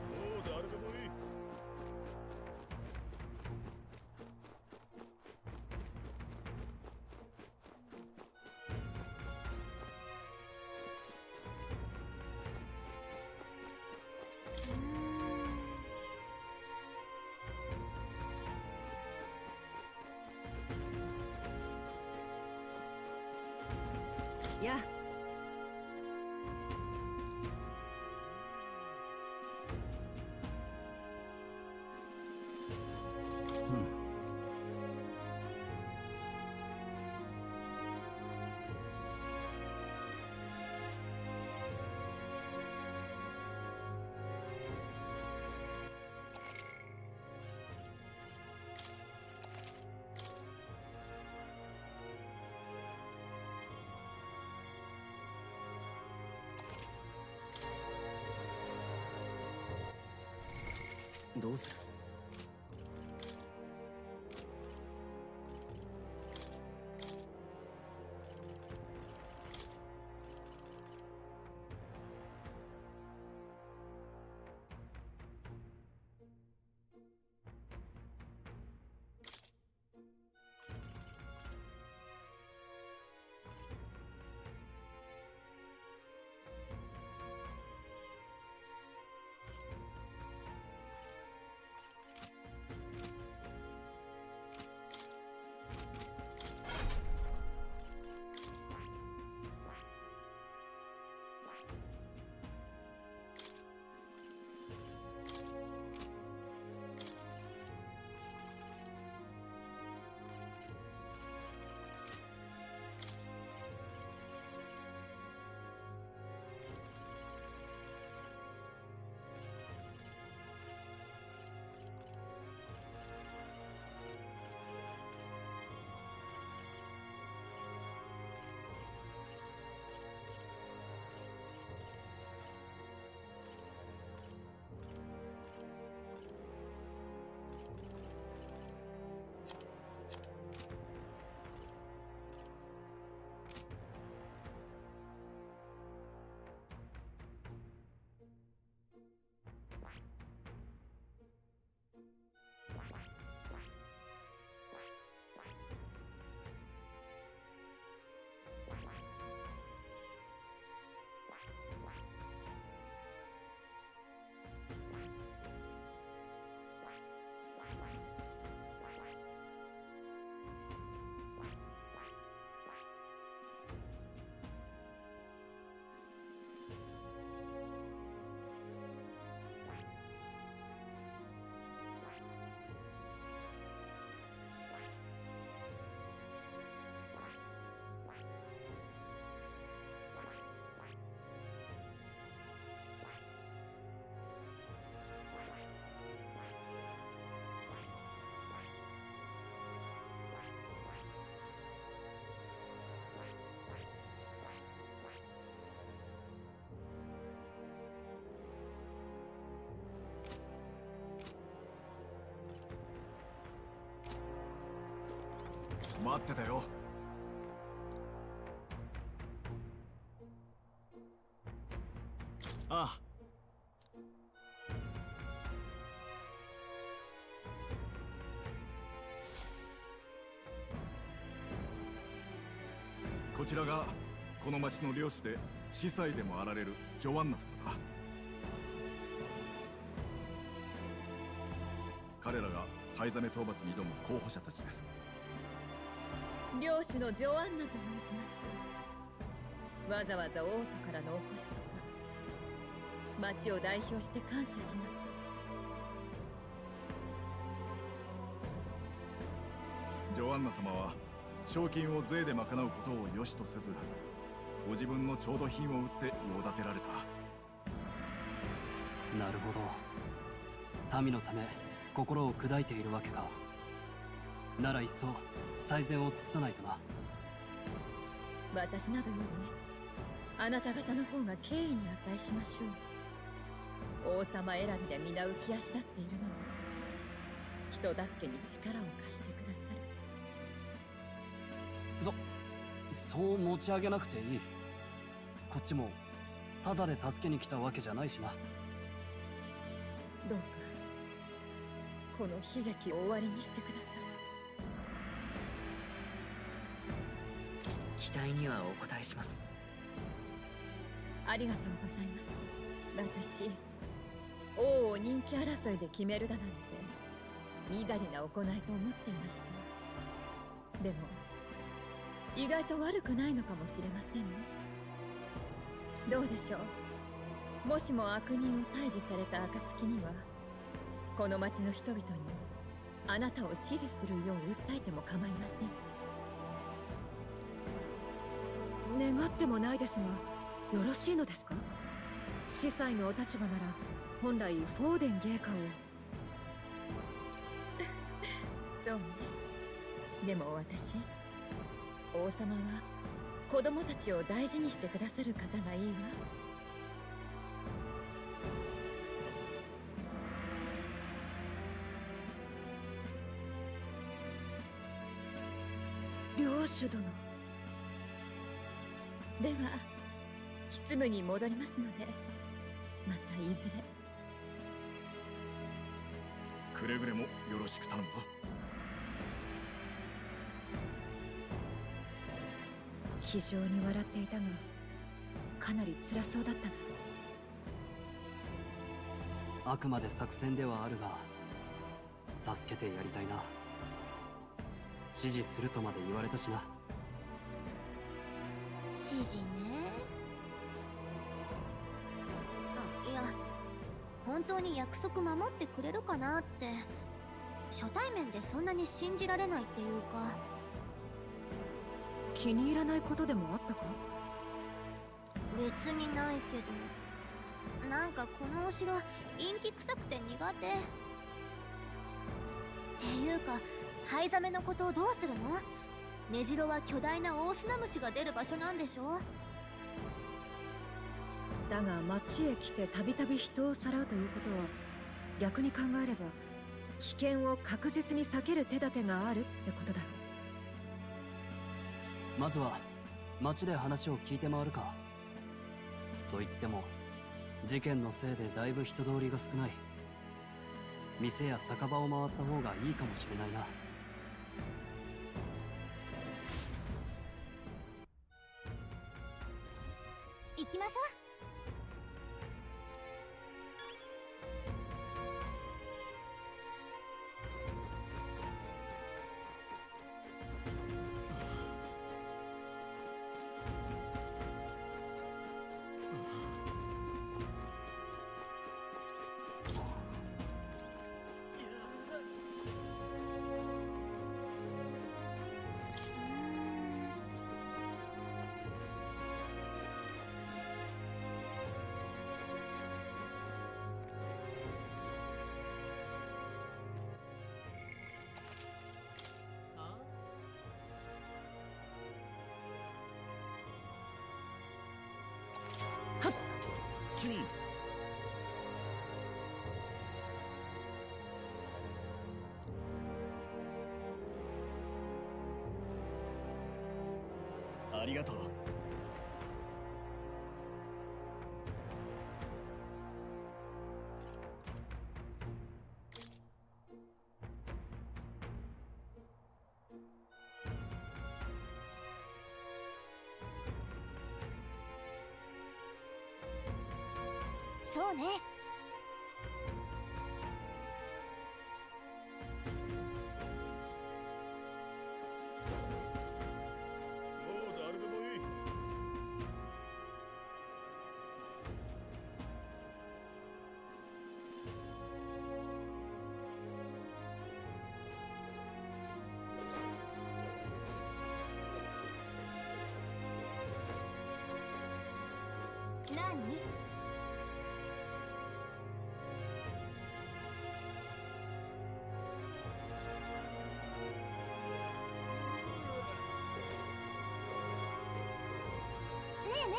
もう誰でもいい。やあ。どうする？待ってたよ。ああ。こちらがこの町の領主で司祭でもあられるジョアンナ様だ。彼らが灰ザメ討伐に挑む候補者たちです。領主のジョアンナと申します。わざわざ王都からのお越しとか町を代表して感謝します。ジョアンナ様は賞金を税で賄うことを良しとせず、ご自分の調度品を売って用立てられた。なるほど。民のため心を砕いているわけか。なら一層最善を尽くさないとな。私などよりあなた方の方が敬意に値しましょう。王様選びで皆浮き足立っているのに、人助けに力を貸してくださる。そう持ち上げなくていい。こっちもただで助けに来たわけじゃないしな。どうかこの悲劇を終わりにしてください。期待にはお答えします。ありがとうございます。私、王を人気争いで決めるだなんてみだりな行いと思っていました。でも意外と悪くないのかもしれませんね。どうでしょう。もしも悪人を退治された暁には、この町の人々にあなたを支持するよう訴えても構いません。願ってもないですが、よろしいのですか？司祭のお立場なら本来フォーデン芸家を。そうね。でも私、王様は子供たちを大事にしてくださる方がいいわ。領主殿。では執務に戻りますので、またいずれ。くれぐれもよろしく頼むぞ。気丈に笑っていたが、かなり辛そうだったな。あくまで作戦ではあるが、助けてやりたいな。指示するとまで言われたしな。指示ね。いや、本当に約束守ってくれるかなって、初対面でそんなに信じられないっていうか。気に入らないことでもあったか？別にないけど、なんかこのお城陰気臭くて苦手っていうか、灰ザメのことをどうするの？根城は巨大なオオスナムシが出る場所なんでしょ？だが町へ来てたびたび人をさらうということは、逆に考えれば危険を確実に避ける手立てがあるってことだろう。まずは町で話を聞いて回るか。と言っても事件のせいでだいぶ人通りが少ない。店や酒場を回った方がいいかもしれないな。行きましょう。君、りがとう。そうね。もう誰でもいい。何？ねえね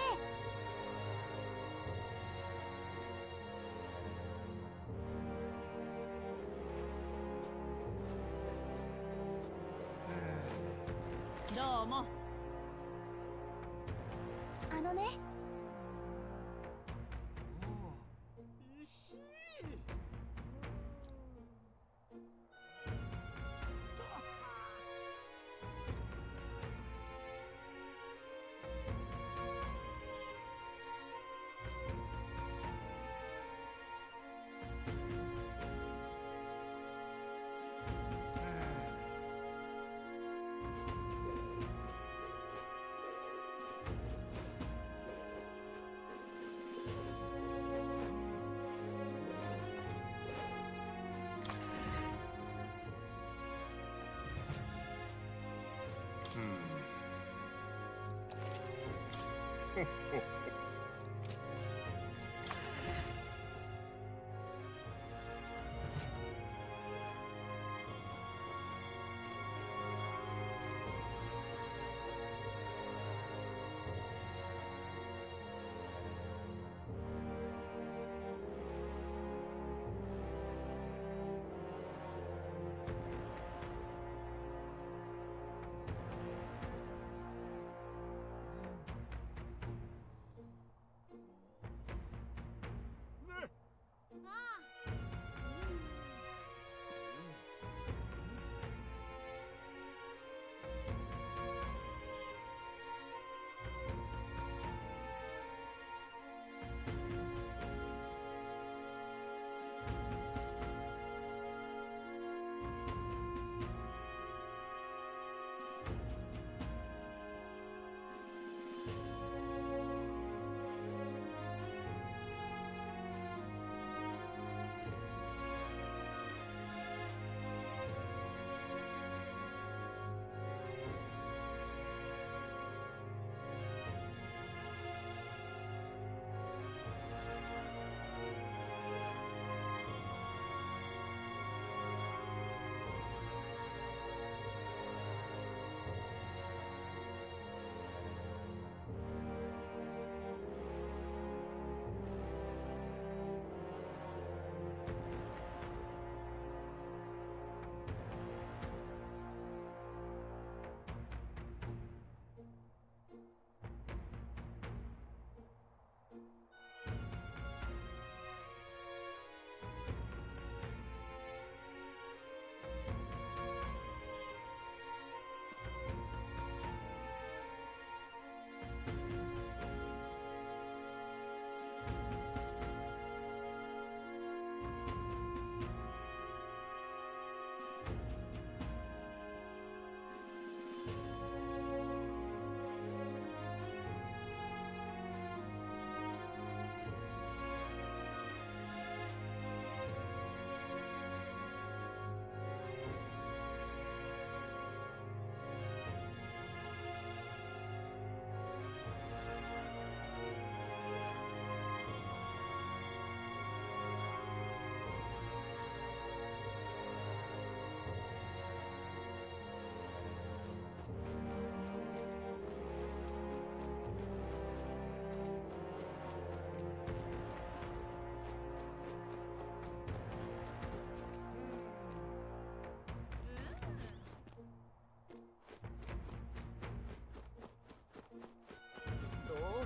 どうも。え、あのね。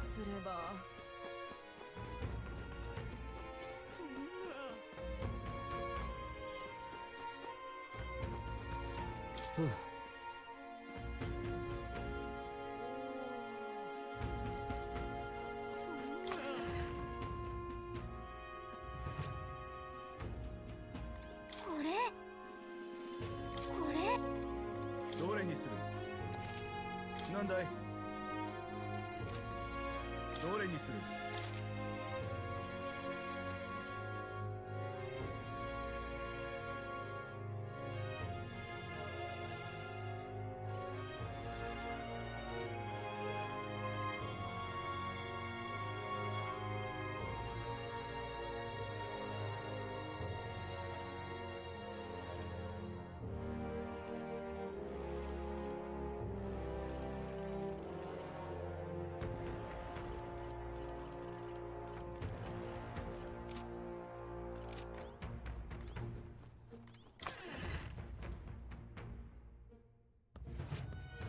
すれば。そんな。ふう。これどれにする？なんだい？どれにする？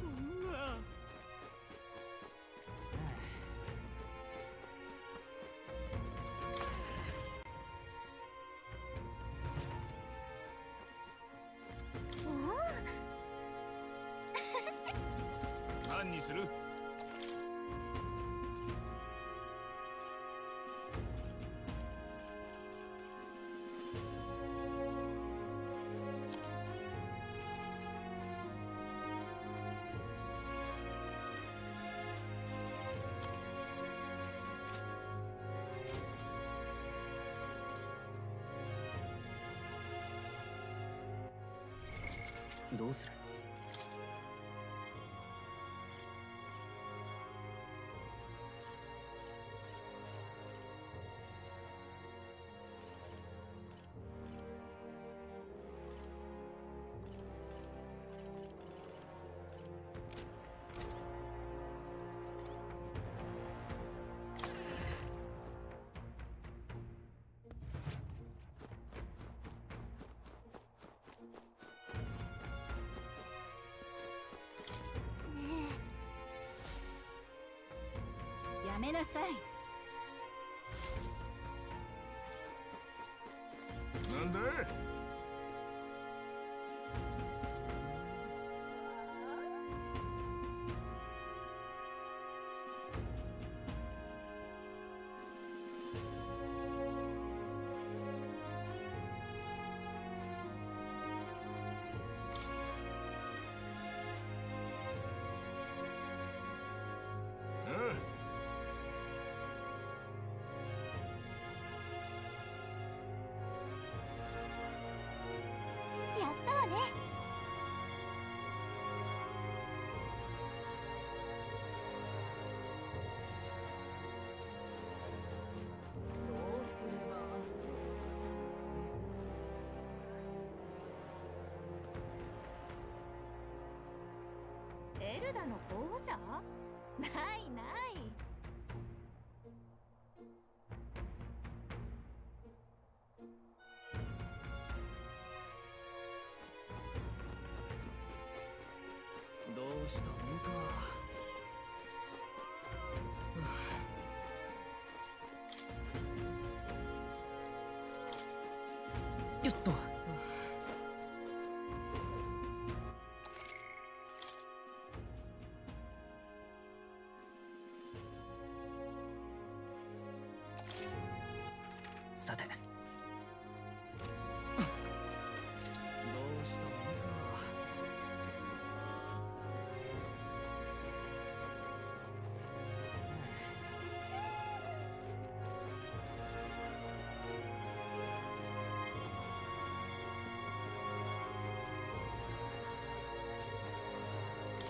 そんな。何にする？どうする？やめなさい。なんだ？やったわね。どうすれば。エルダの候補者？ないない。どうしたもんか。よっと。さて。どうしたもんか。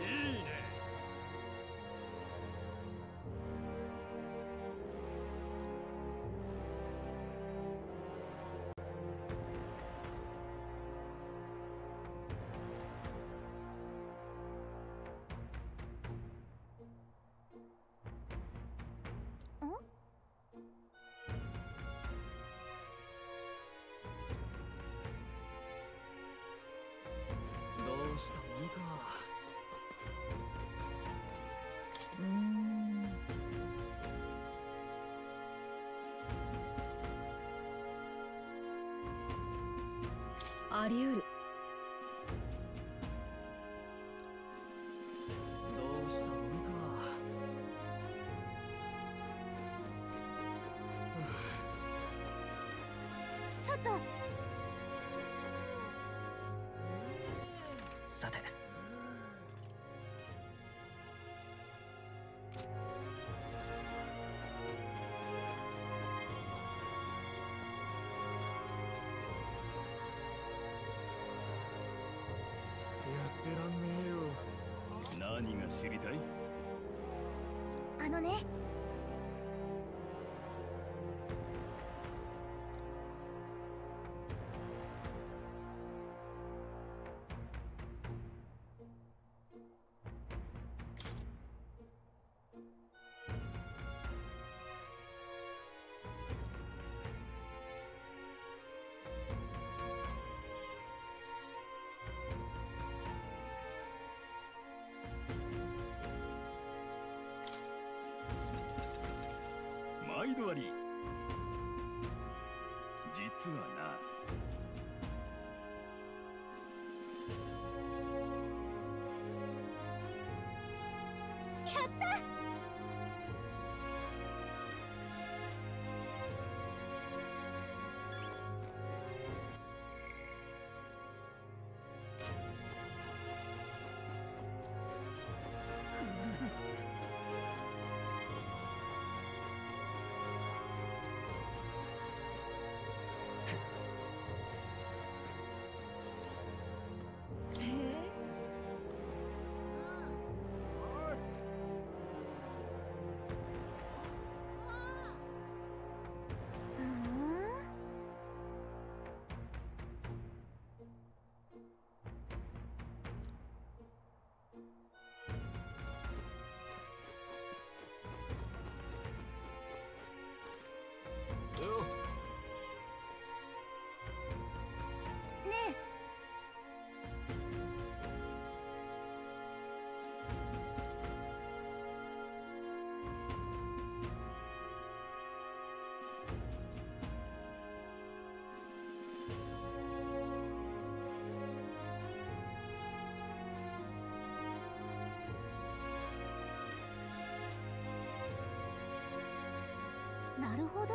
いいね。どうしたもんか。あり得る。どうしたもんか。ちょっと。さて、やってらんねえよ。何が知りたい？あのね、毎度あり。実はな、やった。ねえ、なるほど。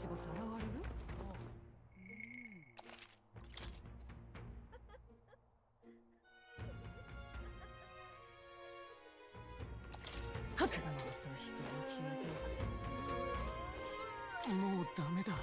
ちもさらわれる？はっ、また人を聞いて。もうダメだ。ね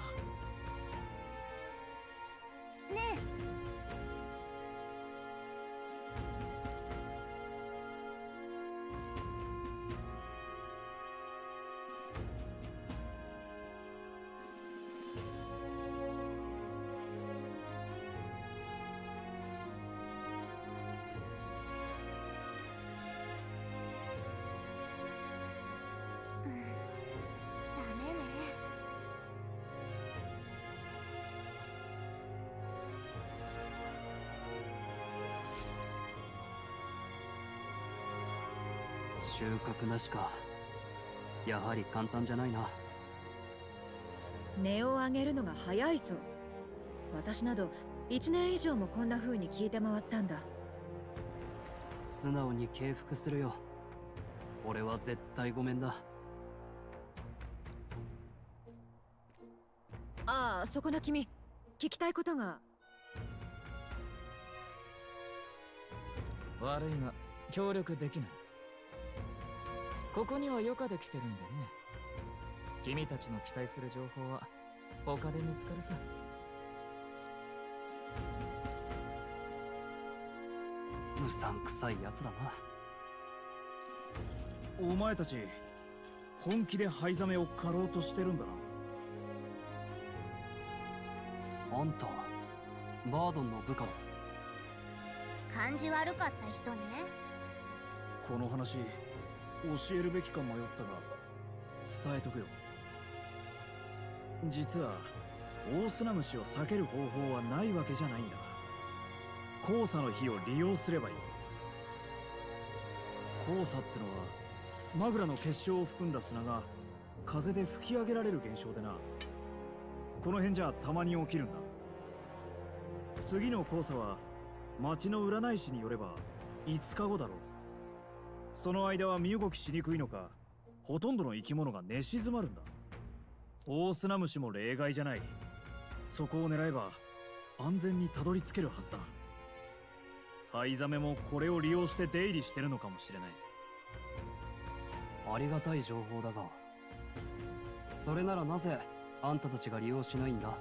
ダメね。収穫なしか。やはり簡単じゃないな。値を上げるのが早いぞ。私など1年以上もこんな風に聞いて回ったんだ。素直に敬服するよ。俺は絶対ごめんだ。ああ、そこの君、聞きたいことが。悪いが協力できない。ここには余暇で来てるんでね。君たちの期待する情報は他で見つかるさ。うさんくさいやつだな。お前たち本気で灰ザメを狩ろうとしてるんだな。あんたバードンの部下だ。感じ悪かった人ね。この話教えるべきか迷ったが伝えとくよ。実はオオスナムシを避ける方法はないわけじゃないんだ。黄砂の火を利用すればいい。黄砂ってのはマグラの結晶を含んだ砂が風で吹き上げられる現象でな。この辺じゃたまに起きるんだ。次の黄砂は町の占い師によれば5日後だろう。その間は身動きしにくいのか、ほとんどの生き物が寝静まるんだ。オオスナムシも例外じゃない。そこを狙えば安全にたどり着けるはずだ。ハイザメもこれを利用して出入りしてるのかもしれない。ありがたい情報だが、それならなぜあんたたちが利用しないんだ？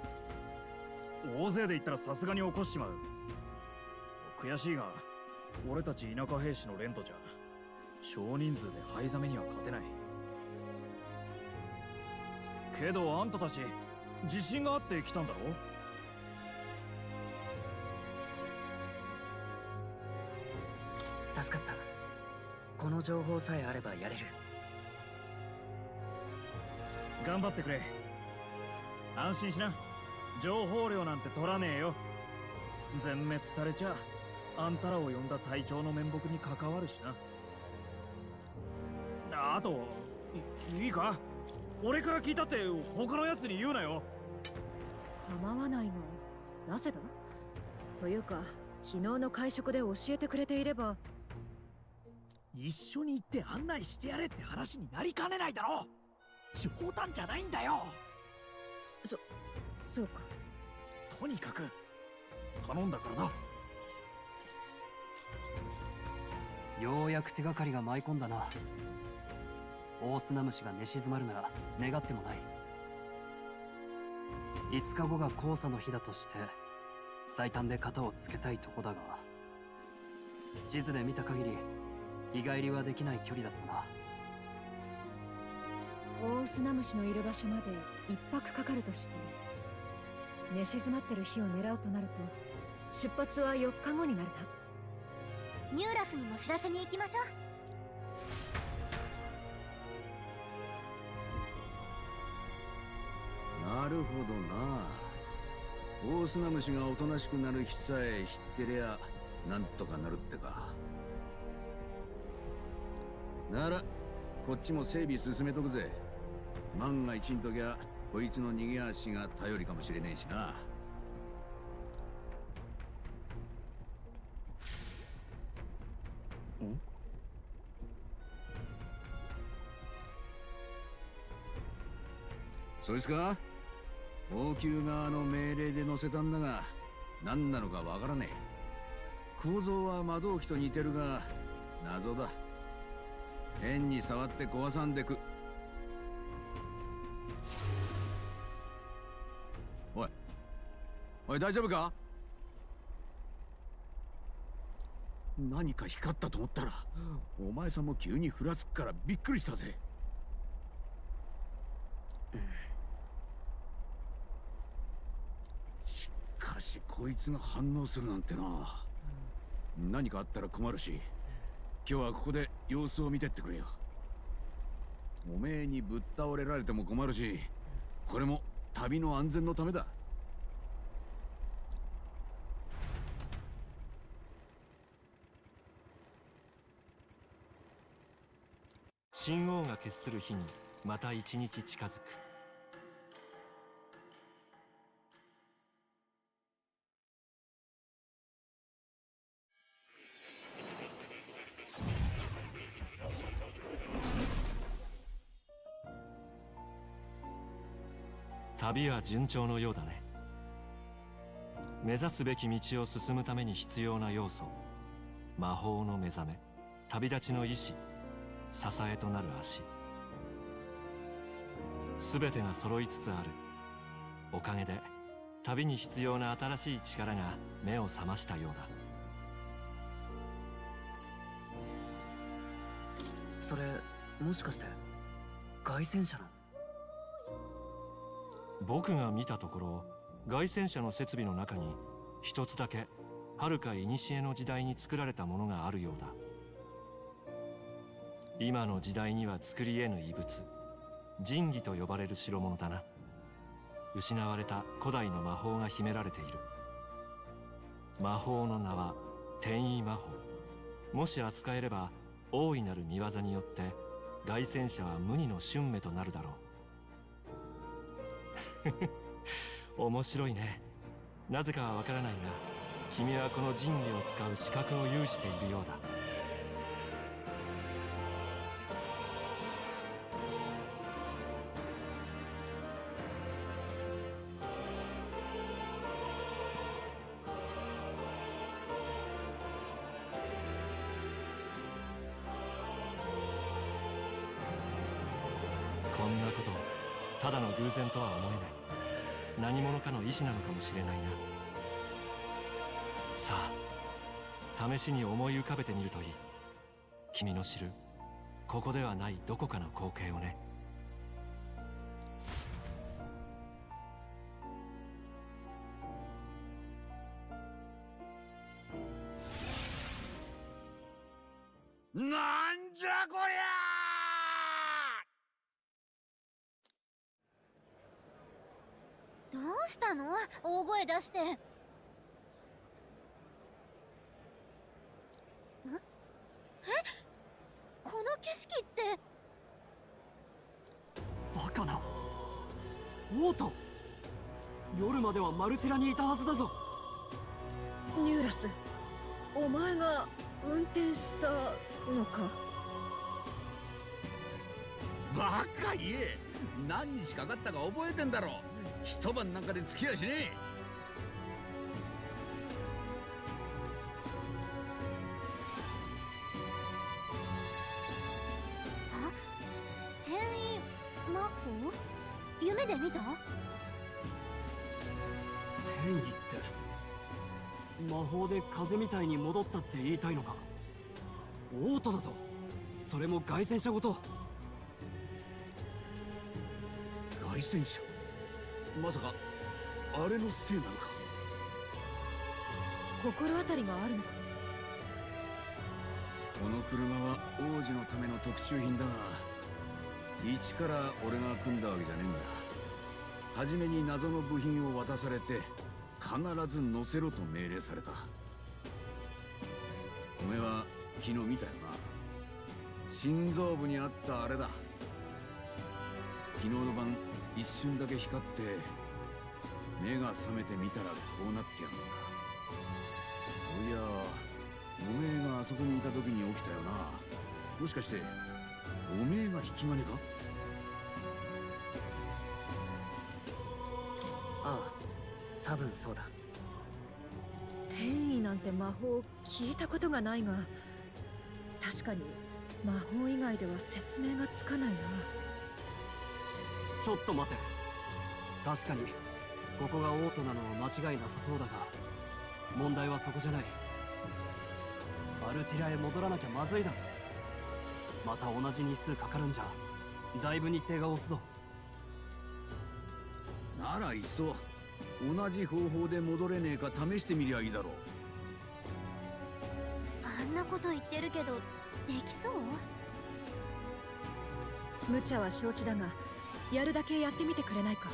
大勢で行ったらさすがに起こしちまう。悔しいが俺たち田舎兵士の連とじゃ少人数でハイザメには勝てない。けどあんたたち自信があって来たんだろ？助かった。この情報さえあればやれる。頑張ってくれ。安心しな。情報量なんて取らねえよ。全滅されちゃあんたらを呼んだ隊長の面目に関わるしな。あといいか、俺から聞いたって他のやつに言うなよ。構わないの。なぜだ？というか昨日の会食で教えてくれていれば。一緒に行って案内してやれって話になりかねないだろ。冗談じゃないんだよ。そうか。とにかく頼んだからな。ようやく手がかりが舞い込んだな。オオスナムシが寝静まるなら願ってもない。5日後が黄砂の日だとして最短で型をつけたいとこだが、地図で見た限り日帰りはできない距離だったな。オオスナムシのいる場所まで1泊かかるとして、寝静まってる日を狙うとなると出発は4日後になるな。ニューラスにも知らせに行きましょなるほどな。オオスナムシがおとなしくなる日さえ知ってりゃなんとかなるってか。ならこっちも整備進めとくぜ。万が一んときゃこいつの逃げ足が頼りかもしれねえしな。そいつか？王宮側の命令で乗せたんだが、何なのかわからねえ。構造は魔導機と似てるが謎だ。変に触って壊さんでく。おいおい、大丈夫か？何か光ったと思ったらお前さんも急にふらつくからびっくりしたぜ。しかしこいつが反応するなんてな。何かあったら困るし、今日はここで様子を見てってくれよ。おめえにぶっ倒れられても困るし、これも旅の安全のためだ。神王が決する日にまた一日近づく。旅は順調のようだね。目指すべき道を進むために必要な要素、魔法の目覚め、旅立ちの意志、支えとなる足、全てが揃いつつある。おかげで旅に必要な新しい力が目を覚ましたようだ。それもしかして凱旋者の？僕が見たところ、凱旋者の設備の中に一つだけ遥か古の時代に作られたものがあるようだ。今の時代には作り得ぬ遺物、神器と呼ばれる代物だな。失われた古代の魔法が秘められている。魔法の名は転移魔法。もし扱えれば大いなる見業によって凱旋者は無二の俊美となるだろう。面白いね。なぜかはわからないが、君はこの神器を使う資格を有しているようだ。こんなことただの偶然とは思えない。何者かの意志なのかもしれないな。さあ、試しに思い浮かべてみるといい。君の知るここではないどこかの光景をね。なんじゃこりゃ！どうしたの？大声出して。え？この景色って。バカな。オート、夜まではマルティラにいたはずだぞ。ニューラス、お前が運転したのか？バカ言え。何日かかったか覚えてんだろ。一晩なんかで付き合いしねえ。あ、転移魔法？夢で見た？転移って魔法で風みたいに戻ったって言いたいのか？オートだぞ。それも凱旋者ごと。凱旋者？まさかあれのせいなのか？心当たりがあるのか？この車は王子のための特注品だが、一から俺が組んだわけじゃねえんだ。初めに謎の部品を渡されて必ず乗せろと命令された。おめえは昨日見たよな。心臓部にあったあれだ。昨日の晩一瞬だけ光って目が覚めてみたらこうなってやんだ。そういやおめえがあそこにいた時に起きたよな。もしかしておめえが引き金か？多分そうだ。転移なんて魔法聞いたことがないが、確かに魔法以外では説明がつかないな。ちょっと待て。確かにここがオートなのは間違いなさそうだが、問題はそこじゃない。アルティラへ戻らなきゃまずいだろ。また同じ日数かかるんじゃだいぶ日程が押すぞ。ならいっそ同じ方法で戻れねえか試してみりゃいいだろう。あんなこと言ってるけど、できそう？無茶は承知だが、やるだけやってみてくれないか。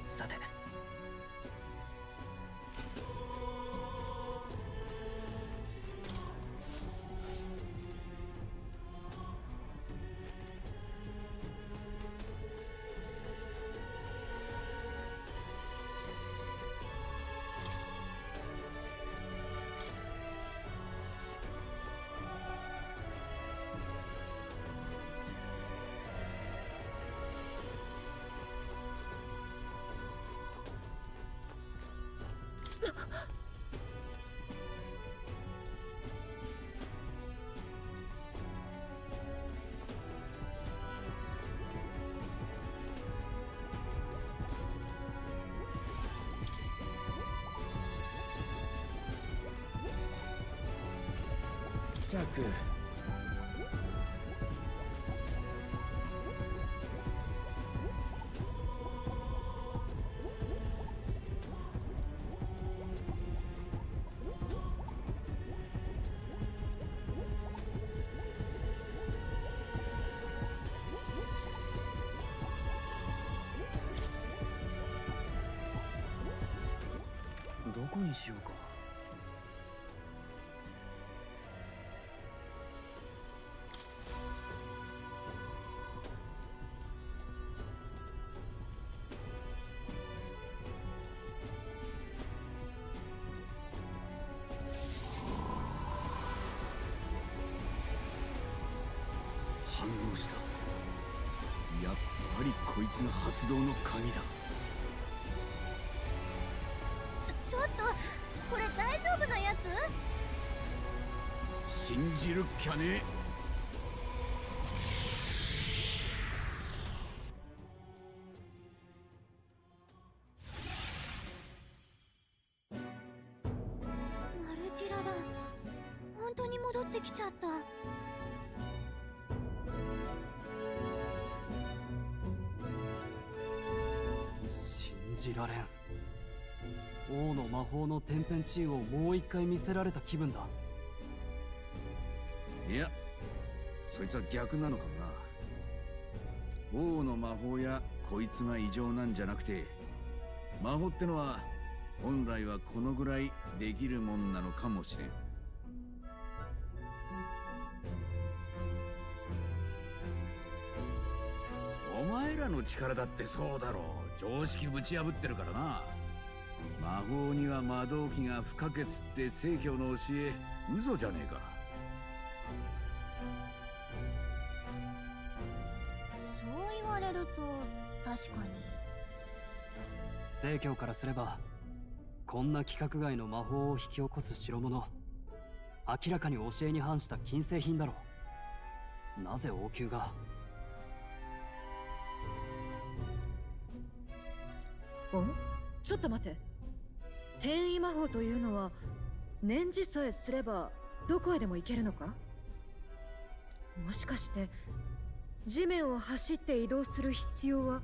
さて、ったく。どこにしようか。反応した。やっぱりこいつが発動の鍵だ。ちょっとこれ大丈夫なやつ？信じるっきゃね。マルティラだ。本当に戻ってきちゃった。信じられん。王の魔法の天変地異をもう一回見せられた気分だ。いや、そいつは逆なのかもな。王の魔法やこいつが異常なんじゃなくて、魔法ってのは本来はこのぐらいできるもんなのかもしれん。お前らの力だってそうだろう。常識ぶち破ってるからな。魔法には魔導器が不可欠って聖教の教え、嘘じゃねえか。そう言われると確かに。聖教からすればこんな規格外の魔法を引き起こす代物、明らかに教えに反した禁制品だろう。なぜ王宮が。お？ちょっと待って。転移魔法というのは念じさえすればどこへでも行けるのか？もしかして地面を走って移動する必要は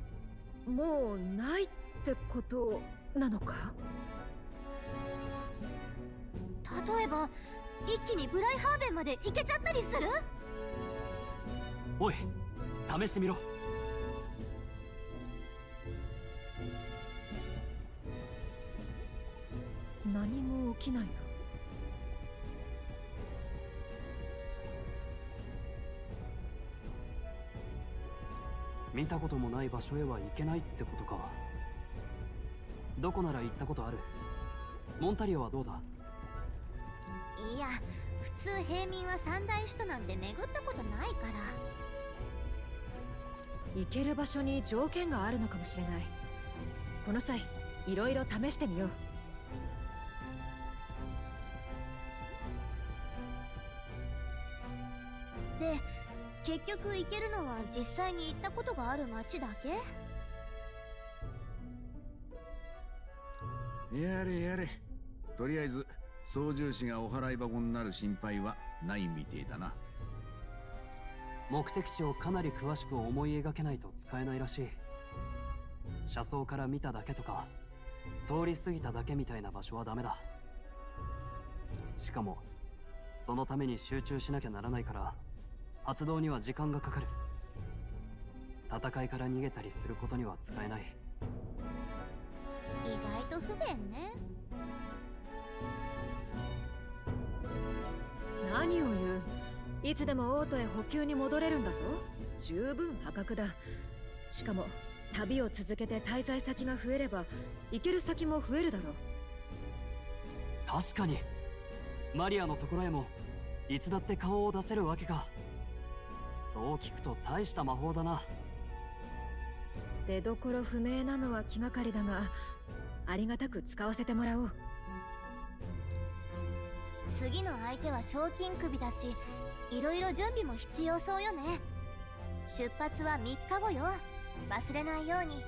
もうないってことなのか？例えば一気にブライハーベンまで行けちゃったりする？おい、試してみろ。何も起きないな。見たこともない場所へは行けないってことか。どこなら行ったことある？モンタリオはどうだ？いや、普通平民は三大首都なんて巡ったことないから。行ける場所に条件があるのかもしれない。この際いろいろ試してみよう。で、結局行けるのは実際に行ったことがある町だけ？やれやれ。とりあえず操縦士がお払い箱になる心配はないみてえだな。目的地をかなり詳しく思い描けないと使えないらしい。車窓から見ただけとか通り過ぎただけみたいな場所はダメだ。しかもそのために集中しなきゃならないから発動には時間がかかる。戦いから逃げたりすることには使えない。意外と不便ね。何を言う。いつでも王都へ補給に戻れるんだぞ。十分破格だ。しかも旅を続けて滞在先が増えれば行ける先も増えるだろう。確かにマリアのところへもいつだって顔を出せるわけか。そう聞くと大した魔法だな。出どころ不明なのは気がかりだが、ありがたく使わせてもらおう。次の相手は賞金首だし、いろいろ準備も必要そうよね。出発は3日後よ。忘れないように。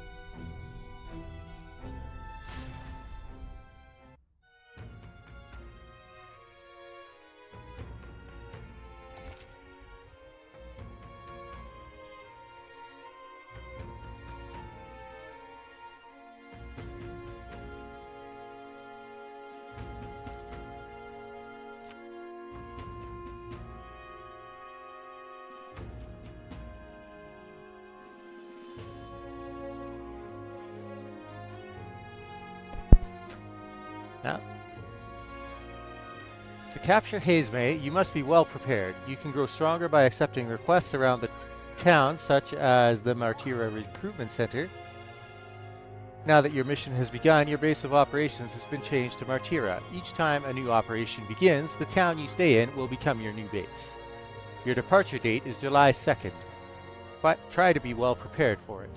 Now, to capture Hazemay, you must be well prepared. You can grow stronger by accepting requests around the town, such as the Martira Recruitment Center. Now that your mission has begun, your base of operations has been changed to Martira. Each time a new operation begins, the town you stay in will become your new base. Your departure date is July 2nd, but try to be well prepared for it.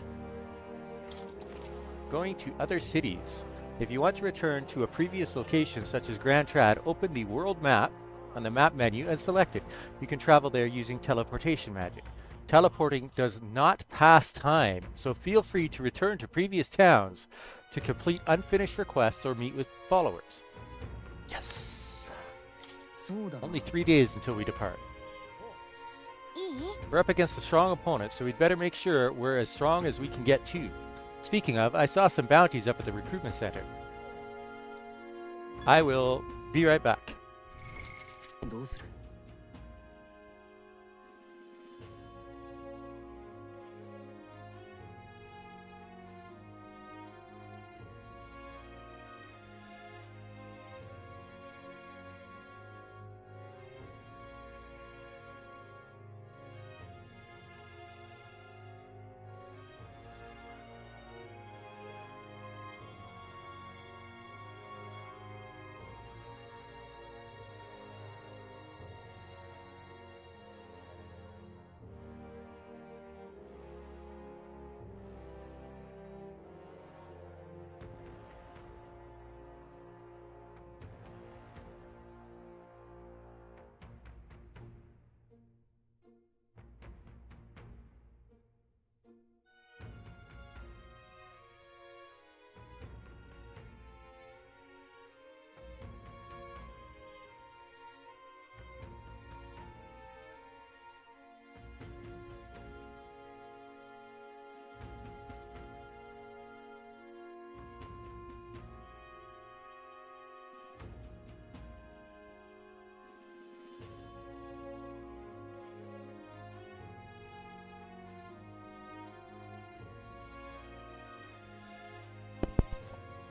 Going to other cities. If you want to return to a previous location such as Grand Trad, open the world map on the map menu and select it. You can travel there using teleportation magic. Teleporting does not pass time, so feel free to return to previous towns to complete unfinished requests or meet with followers. Yes! Only 3 days until we depart. We're up against a strong opponent, so we'd better make sure we're as strong as we can get to. Speaking of, I saw some bounties up at the recruitment center. I will be right back. どうする?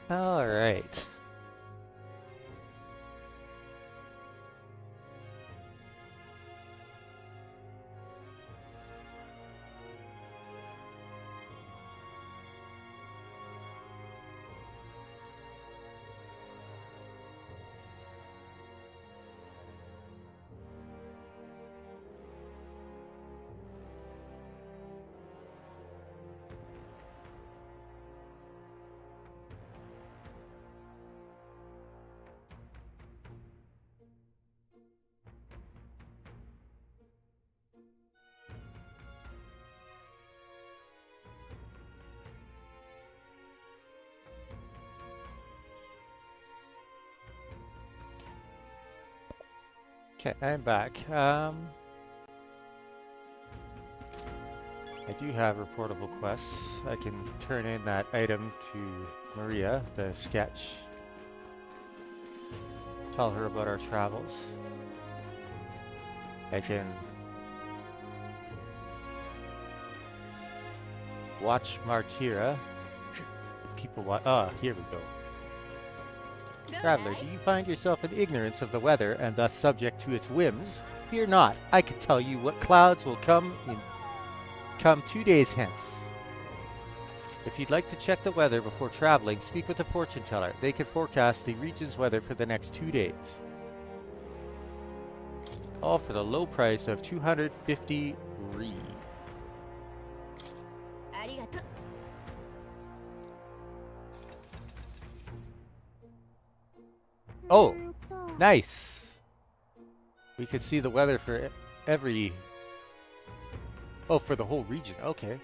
All right. Okay, I'm back. I do have reportable quests. I can turn in that item to Maria, the sketch. Tell her about our travels. I can watch Martyra. People watch. Ah, here we go. Traveler, do you find yourself in ignorance of the weather and thus subject to its whims? Fear not, I can tell you what clouds will come 2 days hence. If you'd like to check the weather before traveling, speak with a fortune teller. They can forecast the region's weather for the next 2 days. All for the low price of 250 Ri. Oh, nice. We could see the weather for every... Oh, for the whole region. Okay.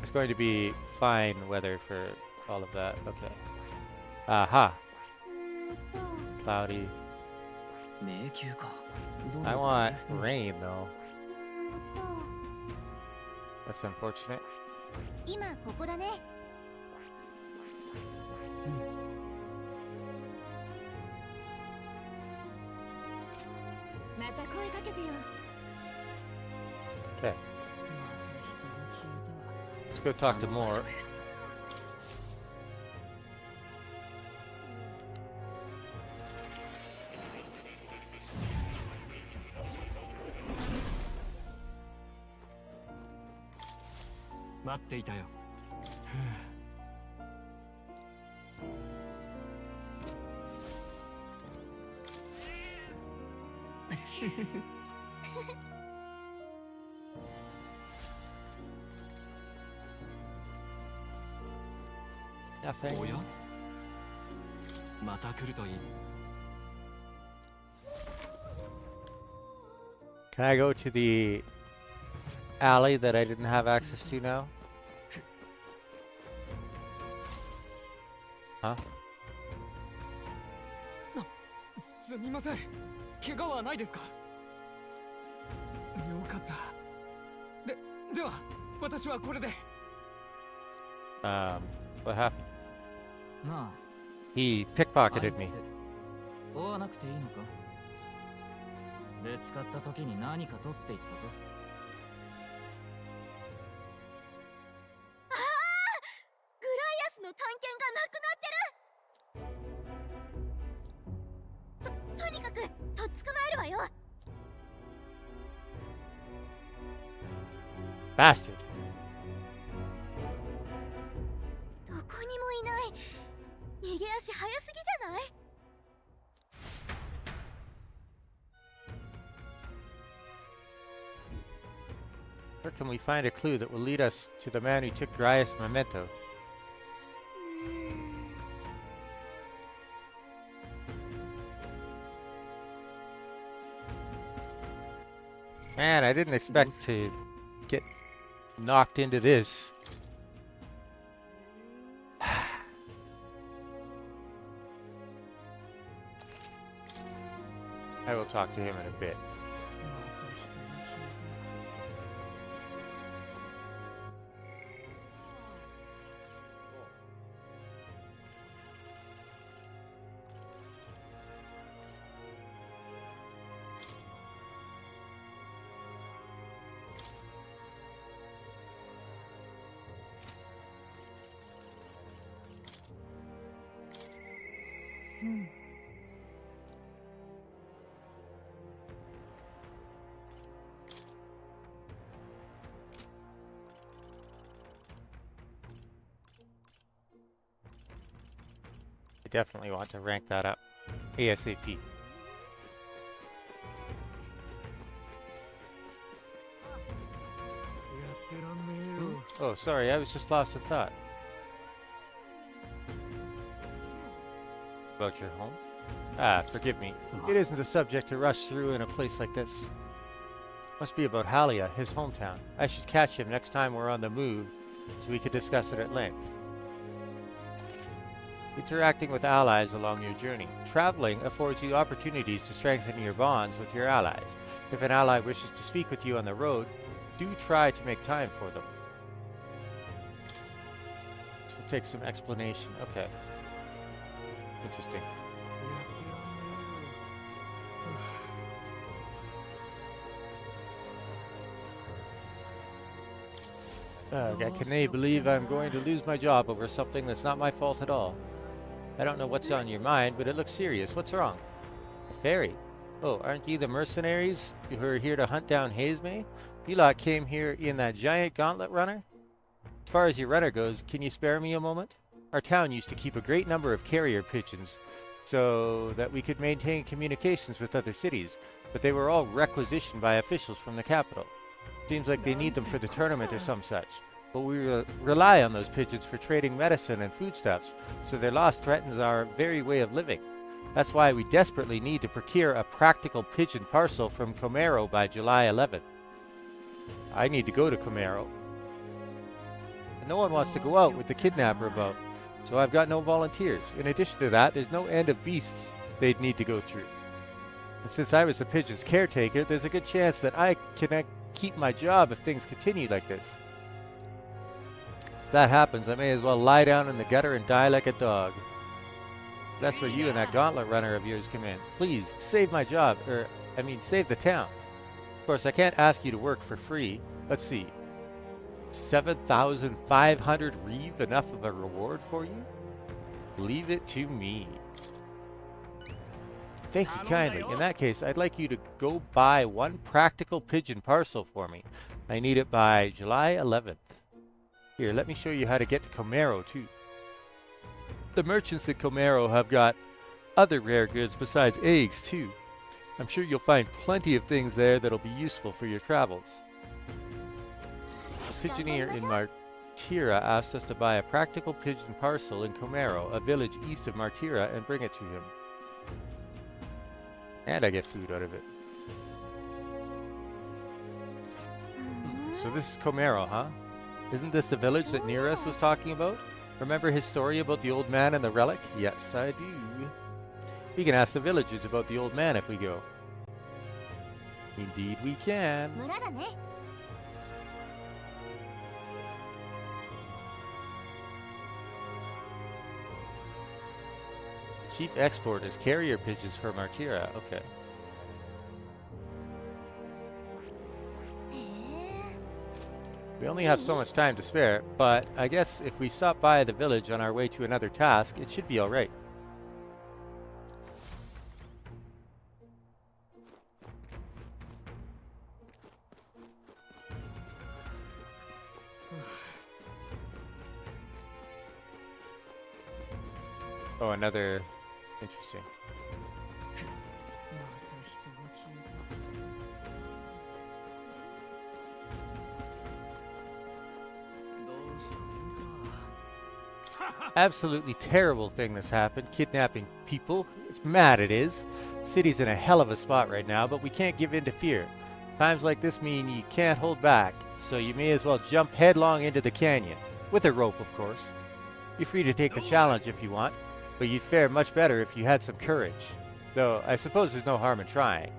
It's going to be fine weather for all of that. Okay. Aha. Cloudy. I want rain, though. That's unfortunate. 今ここだね。また声かけてよ。 Okay. Let's go talk to more. Nothing. おやまた来るといい。 Can I go to the alley that I didn't have access to now? Huh? すみません。怪我はないですか？よかった。では、私はこれで。What happened? まあ、 He pickpocketed me. 追わなくていいのか？ぶつかった時に何か取っていったぞ。ああ、グライアスの探検がなくなってる。とにかくとっ捕まえるわよ。 Bastard. どこにもいない。逃げ足早すぎじゃない？ Where can we find a clue that will lead us to the man who took Graius' memento? Man, I didn't expect to get knocked into this. I will talk to him in a bit. I definitely want to rank that up ASAP. Oh, sorry, I was just lost in thought. About your home? Ah, forgive me. It isn't a subject to rush through in a place like this. Must be about Halia, his hometown. I should catch him next time we're on the move, so we could discuss it at length. Interacting with allies along your journey. Traveling affords you opportunities to strengthen your bonds with your allies. If an ally wishes to speak with you on the road, do try to make time for them. So take some explanation. Okay. Interesting. Can they believe I'm going to lose my job over something that's not my fault at all? I don't know what's on your mind, but it looks serious. What's wrong? A ferry? Oh, aren't you the mercenaries who are here to hunt down Hazemay? You lot came here in that giant gauntlet runner? As far as your runner goes, can you spare me a moment? Our town used to keep a great number of carrier pigeons so that we could maintain communications with other cities, but they were all requisitioned by officials from the capital. Seems like they need them for the tournament or some such. But we rely on those pigeons for trading medicine and foodstuffs, so their loss threatens our very way of living. That's why we desperately need to procure a practical pigeon parcel from Komero by July 11th. I need to go to Komero. No one wants to go out with the kidnapper about, so I've got no volunteers. In addition to that, there's no end of beasts they'd need to go through. And since I was the pigeon's caretaker, there's a good chance that I can keep my job if things continue like this. If that happens, I may as well lie down in the gutter and die like a dog. That's where you and that gauntlet runner of yours come in. Please, save my job, save the town. Of course, I can't ask you to work for free. Let's see. 7,500 reeve enough of a reward for you? Leave it to me. Thank you kindly. In that case, I'd like you to go buy one practical pigeon parcel for me. I need it by July 11th. Here, let me show you how to get to Komero, too. The merchants at Komero have got other rare goods besides eggs, too. I'm sure you'll find plenty of things there that'll be useful for your travels. A pigeoneer in Martira asked us to buy a practical pigeon parcel in Comero, a village east of Martira, and bring it to him. And I get food out of it. So this is Comero, huh? Isn't this the village that Nereus was talking about? Remember his story about the old man and the relic? Yes, I do. We can ask the villagers about the old man if we go. Indeed we can. Chief export is carrier pigeons for Martira. Okay. We only have so much time to spare, but I guess if we stop by the village on our way to another task, it should be alright. Oh, another... Interesting. Absolutely terrible thing that's happened. Kidnapping people. It's mad it is. City's in a hell of a spot right now, but we can't give in to fear. Times like this mean you can't hold back, so you may as well jump headlong into the canyon. With a rope, of course. You're free to take the challenge if you want, but you'd fare much better if you had some courage. Though, I suppose there's no harm in trying.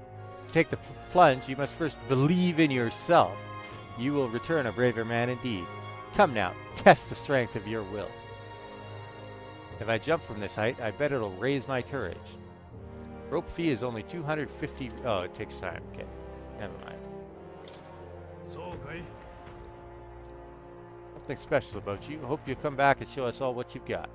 To take the plunge, you must first believe in yourself. You will return a braver man indeed. Come now, test the strength of your will. If I jump from this height, I bet it'll raise my courage. Rope fee is only 250... Oh, it takes time. Okay, never mind. Nothing special about you. Hope you'll come back and show us all what you've got.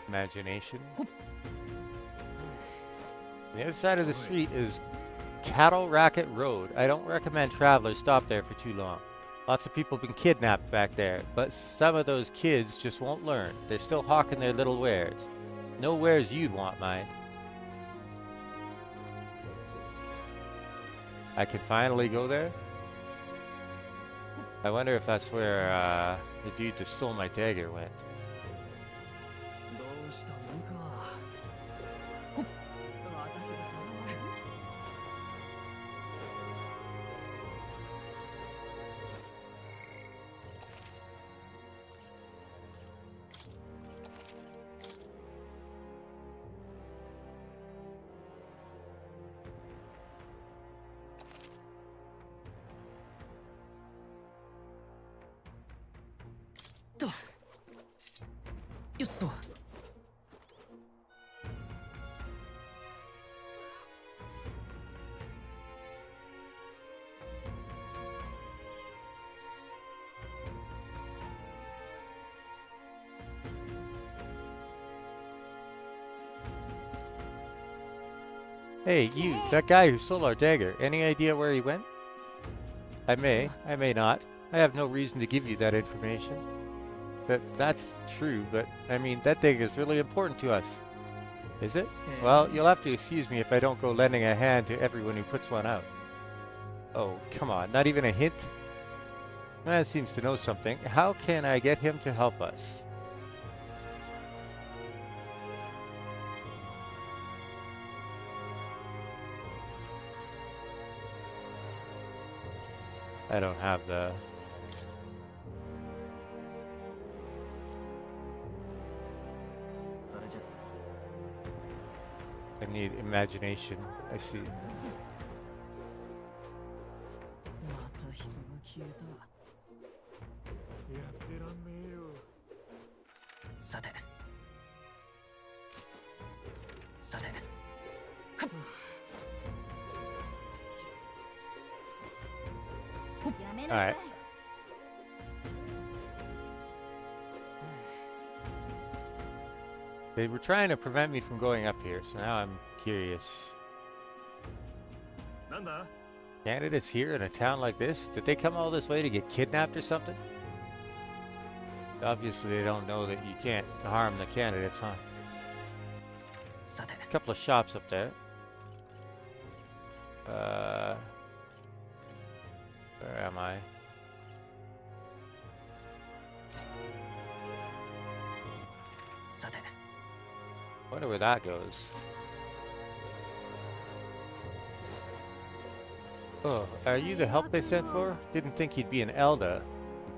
Imagination. On the other side of the street is Cattle Racket Road. I don't recommend travelers stop there for too long. Lots of people have been kidnapped back there, but some of those kids just won't learn. They're still hawking their little wares. No wares you'd want, mind. I can finally go there? I wonder if that's where the dude that stole my dagger went. Hey, you, that guy who stole our dagger, any idea where he went? I may not. I have no reason to give you that information. That's true, but I mean, that dagger is really important to us. Is it? Well, you'll have to excuse me if I don't go lending a hand to everyone who puts one out. Oh, come on, not even a hint? Man seems to know something. How can I get him to help us? I don't have the... I need imagination. I see. Alright. They were trying to prevent me from going up here, so now I'm curious. Candidates here in a town like this? Did they come all this way to get kidnapped or something? Obviously they don't know that you can't harm the candidates, huh? A couple of shops up there. Where am I? Wonder where that goes. Oh, are you the help they sent for? Didn't think you'd be an Elda.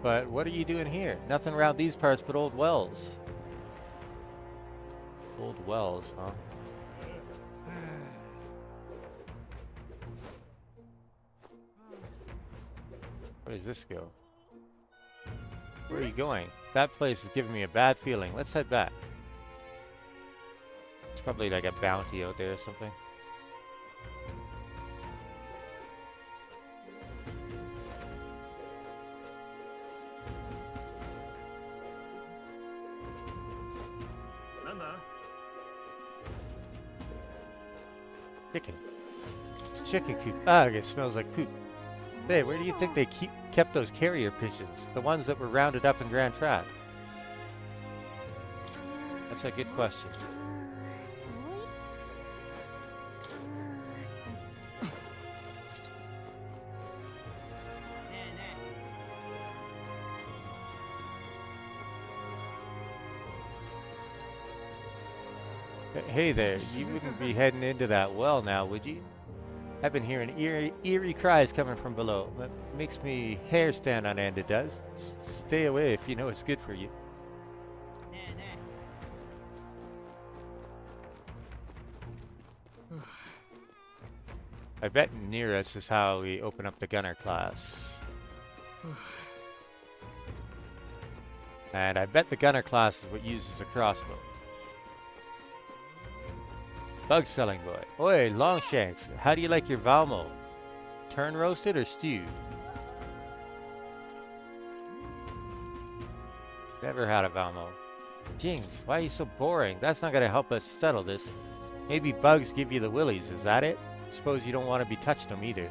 But what are you doing here? Nothing around these parts but old wells. Old wells, huh? Where does this go? Where are you going? That place is giving me a bad feeling. Let's head back. It's probably like a bounty out there or something. Chicken coop. Ah, it smells like poop. Hey, where do you think they kept those carrier pigeons? The ones that were rounded up in Grand Trad? That's a good question. Hey there, you wouldn't be heading into that well now, would you? I've been hearing eerie cries coming from below. That makes me hair stand on end, it does. Stay away if you know it's good for you. I bet near us is how we open up the gunner class. And I bet the gunner class is what uses a crossbow. Bug selling boy. Oi, Longshanks, how do you like your Valmo? Turn roasted or stewed? Never had a Valmo. Jings, why are you so boring? That's not gonna help us settle this. Maybe bugs give you the willies, is that it? Suppose you don't want to be touched them either.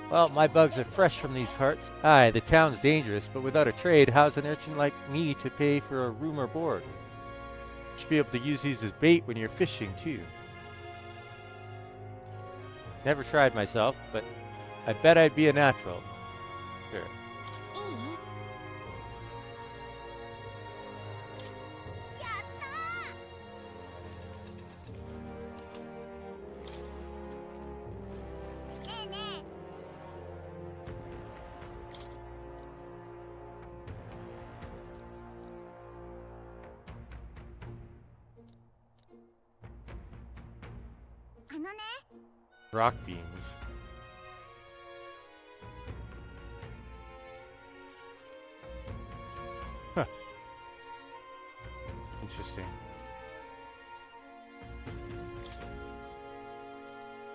Well, my bugs are fresh from these parts. Aye, the town's dangerous, but without a trade, how's an urchin like me to pay for a room or board? You should be able to use these as bait when you're fishing, too. Never tried myself, but I bet I'd be a natural. Sure. Rock beams. Huh. Interesting.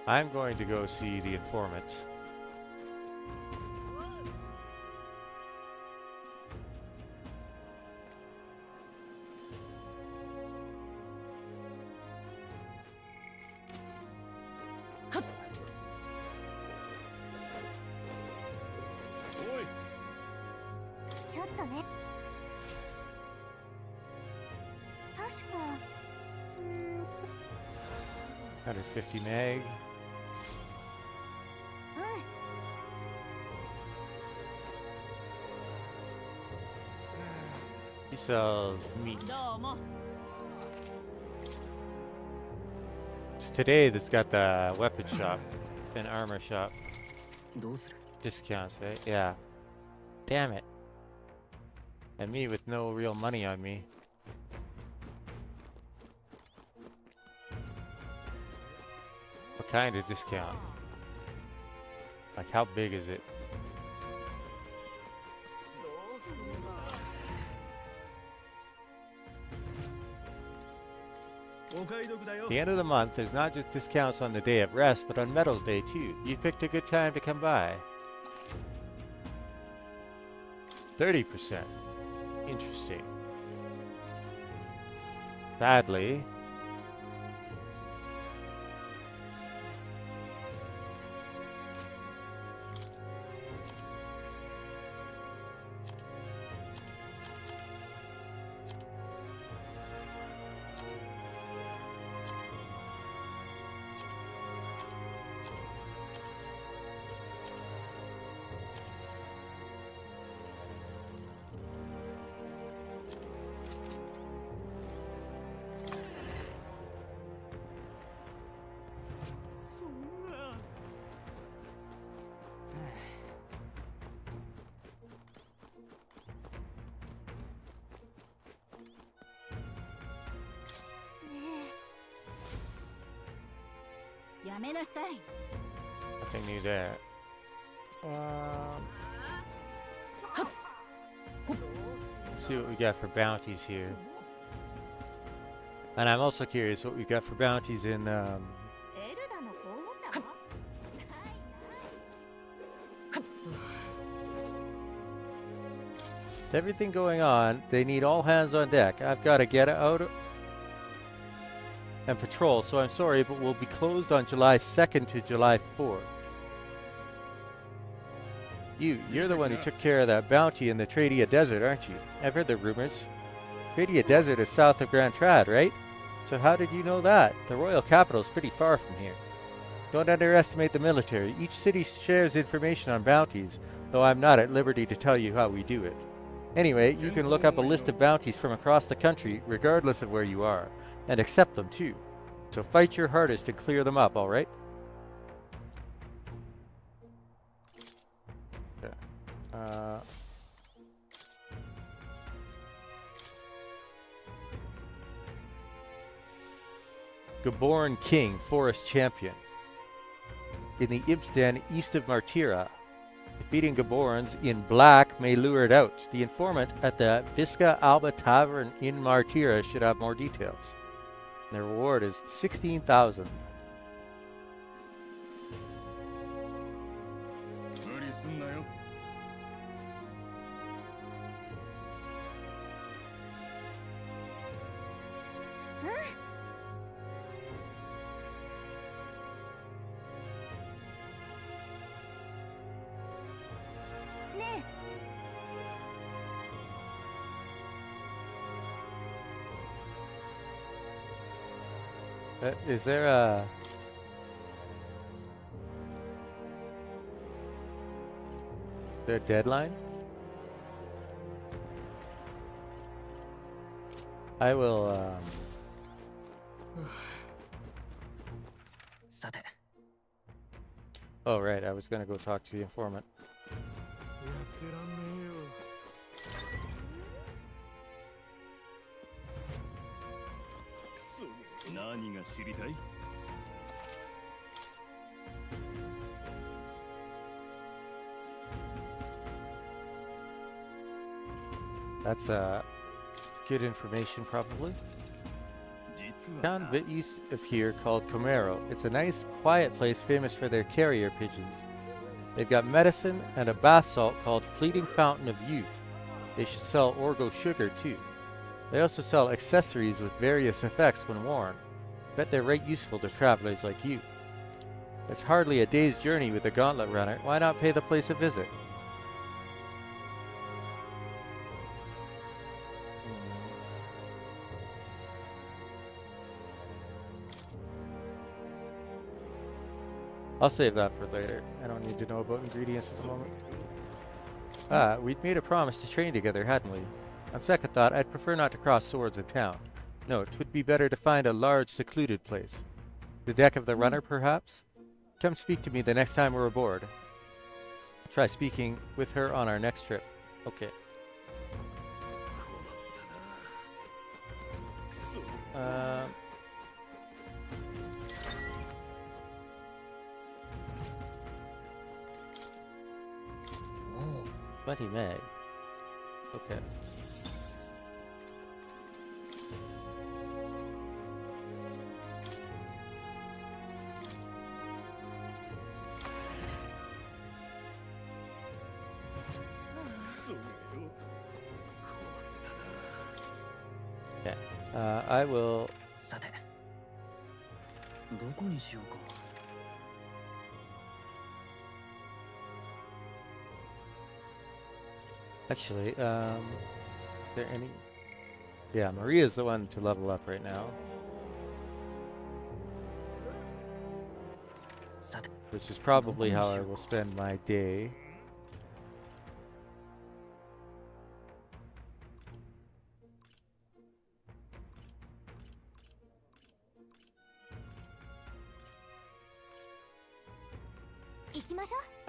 I'm going to go see the informant. $150 meg. He sells meat. It's today that's got the weapon shop and armor shop. Discounts, right? Yeah. Damn it. And me with no real money on me. What kind of discount? Like how big is it? The end of the month, there's not just discounts on the day of rest, but on Metals Day too. You picked a good time to come by. 30%. Interesting. Sadly, めなさい。 Nothing new there. Let's see what we got for bounties here. And I'm also curious what we got for bounties in エルダの候補者は With everything going on, they need all hands on deck. I've got to get out and patrol, so I'm sorry, but we'll be closed on July 2nd to July 4th. You're the one who took care of that bounty in the Tradia Desert, aren't you? I've heard the rumors. Tradia Desert is south of Grand Trad, right? So how did you know that? The royal capital is pretty far from here. Don't underestimate the military. Each city shares information on bounties, though I'm not at liberty to tell you how we do it. Anyway, you can look up a list of bounties from across the country, regardless of where you are, and accept them too. So fight your hardest and clear them up, alright? Gaborn King, Forest Champion. In the Imp's Den east of Martira. Defeating Gaborns in black may lure it out. The informant at the Visca Alba Tavern in Martira should have more details. The reward is 16,000. Is there a... Is there a deadline? I will, Oh, right, I was gonna go talk to the informant. That's good information, probably. Town a bit east of here called Comero. It's a nice, quiet place famous for their carrier pigeons. They've got medicine and a bath salt called Fleeting Fountain of Youth. They should sell Orgo sugar, too. They also sell accessories with various effects when worn. Bet they're right useful to travelers like you. It's hardly a day's journey with a gauntlet runner. Why not pay the place a visit? I'll save that for later. I don't need to know about ingredients at the moment. Ah, we'd made a promise to train together, hadn't we? On second thought, I'd prefer not to cross swords in town. No, it would be better to find a large, secluded place. The deck of the runner, perhaps? Come speak to me the next time we're aboard. I'll try speaking with her on our next trip. Okay. Bloody Meg. Okay. Okay. I will... Actually, is there any... Yeah, Maria's the one to level up right now. Which is probably how I will spend my day.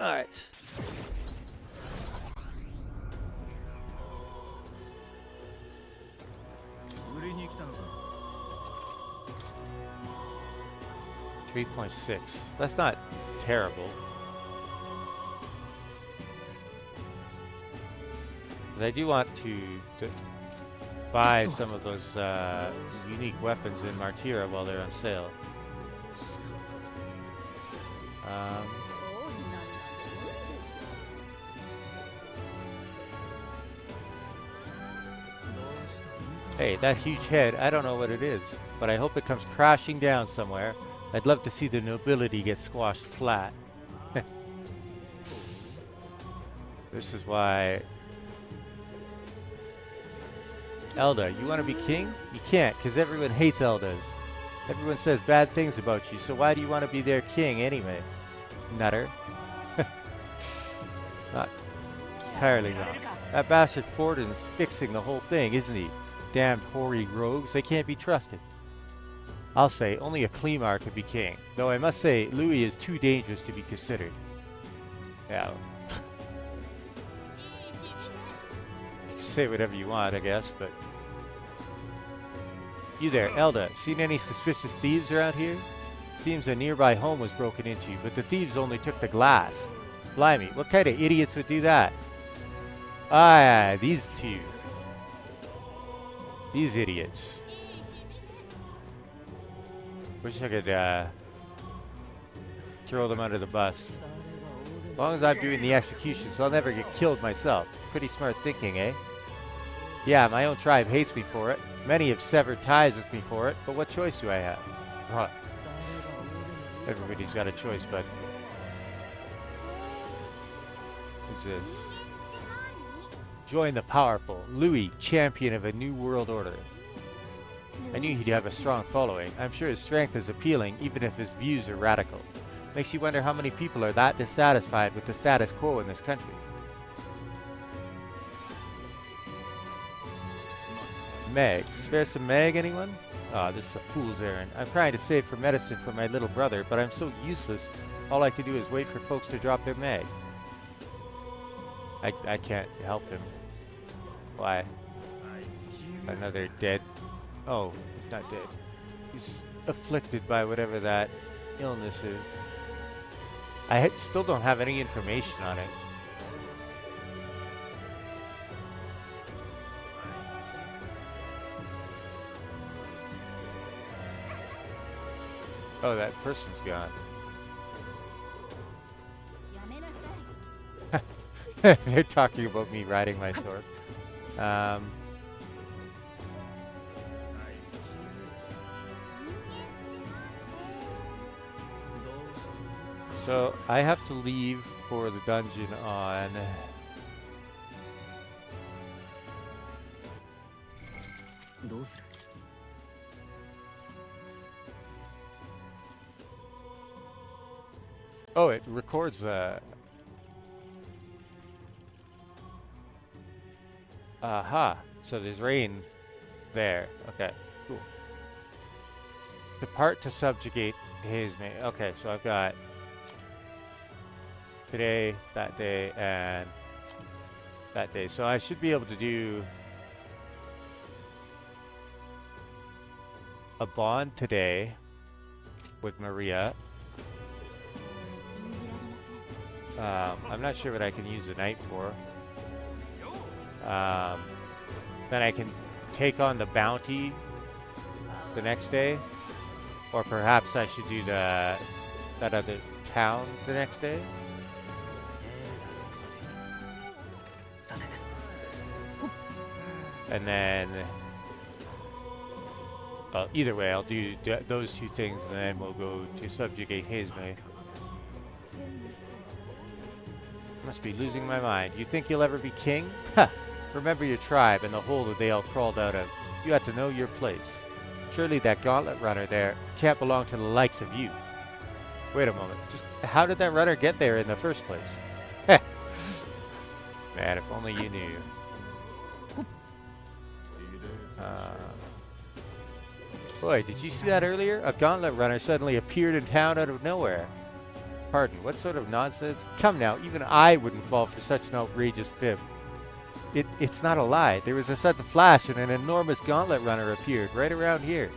Alright. 3.6. That's not terrible. 'Cause I do want to buy some of those unique weapons in Martyra while they're on sale. Hey, that huge head, I don't know what it is, but I hope it comes crashing down somewhere. I'd love to see the nobility get squashed flat. This is why... Elda, you want to be king? You can't, because everyone hates Eldas. Everyone says bad things about you, so why do you want to be their king anyway? Nutter. Not entirely wrong. That bastard Fortin's fixing the whole thing, isn't he? Damned hoary rogues, they can't be trusted. I'll say, only a Clemar could be king. Though I must say, Louis is too dangerous to be considered. Yeah. You can say whatever you want, I guess, but... You there, Elda, seen any suspicious thieves around here? Seems a nearby home was broken into, but the thieves only took the glass. Blimey, what kind of idiots would do that? Ah, these two. These idiots. Wish I could throw them under the bus. As long as I'm doing the executions, I'll never get killed myself. Pretty smart thinking, eh? Yeah, my own tribe hates me for it. Many have severed ties with me for it, but what choice do I have? Huh. Everybody's got a choice, but... Who's this? Join the powerful. Louis, champion of a new world order. I knew he'd have a strong following. I'm sure his strength is appealing, even if his views are radical. Makes you wonder how many people are that dissatisfied with the status quo in this country. Meg. Spare some Meg, anyone? Oh, this is a fool's errand. I'm trying to save for medicine for my little brother, but I'm so useless, all I can do is wait for folks to drop their Meg. I can't help him. Why? Another dead... Oh, he's not dead. He's afflicted by whatever that illness is. I still don't have any information on it. Oh, that person's gone. They're talking about me riding my sword. So I have to leave for the dungeon on... Oh, it records Aha, so there's rain there. Okay, cool. Depart to subjugate Hazemate. Okay, so I've got today, that day, and that day. So I should be able to do a bond today with Maria. I'm not sure what I can use the night for. Then I can take on the bounty the next day, or perhaps I should do that other town the next day. And then, well, either way, I'll do those two things, and then we'll go to subjugate Hazemate. Must be losing my mind. You think you'll ever be king? Ha! Remember your tribe and the hole that they all crawled out of. You have to know your place. Surely that gauntlet runner there can't belong to the likes of you. Wait a moment. Just how did that runner get there in the first place? Heh. Man, if only you knew. Boy, did you see that earlier? A gauntlet runner suddenly appeared in town out of nowhere. Pardon, what sort of nonsense? Come now, even I wouldn't fall for such an outrageous fib. It's not a lie. There was a sudden flash and an enormous gauntlet runner appeared right around here.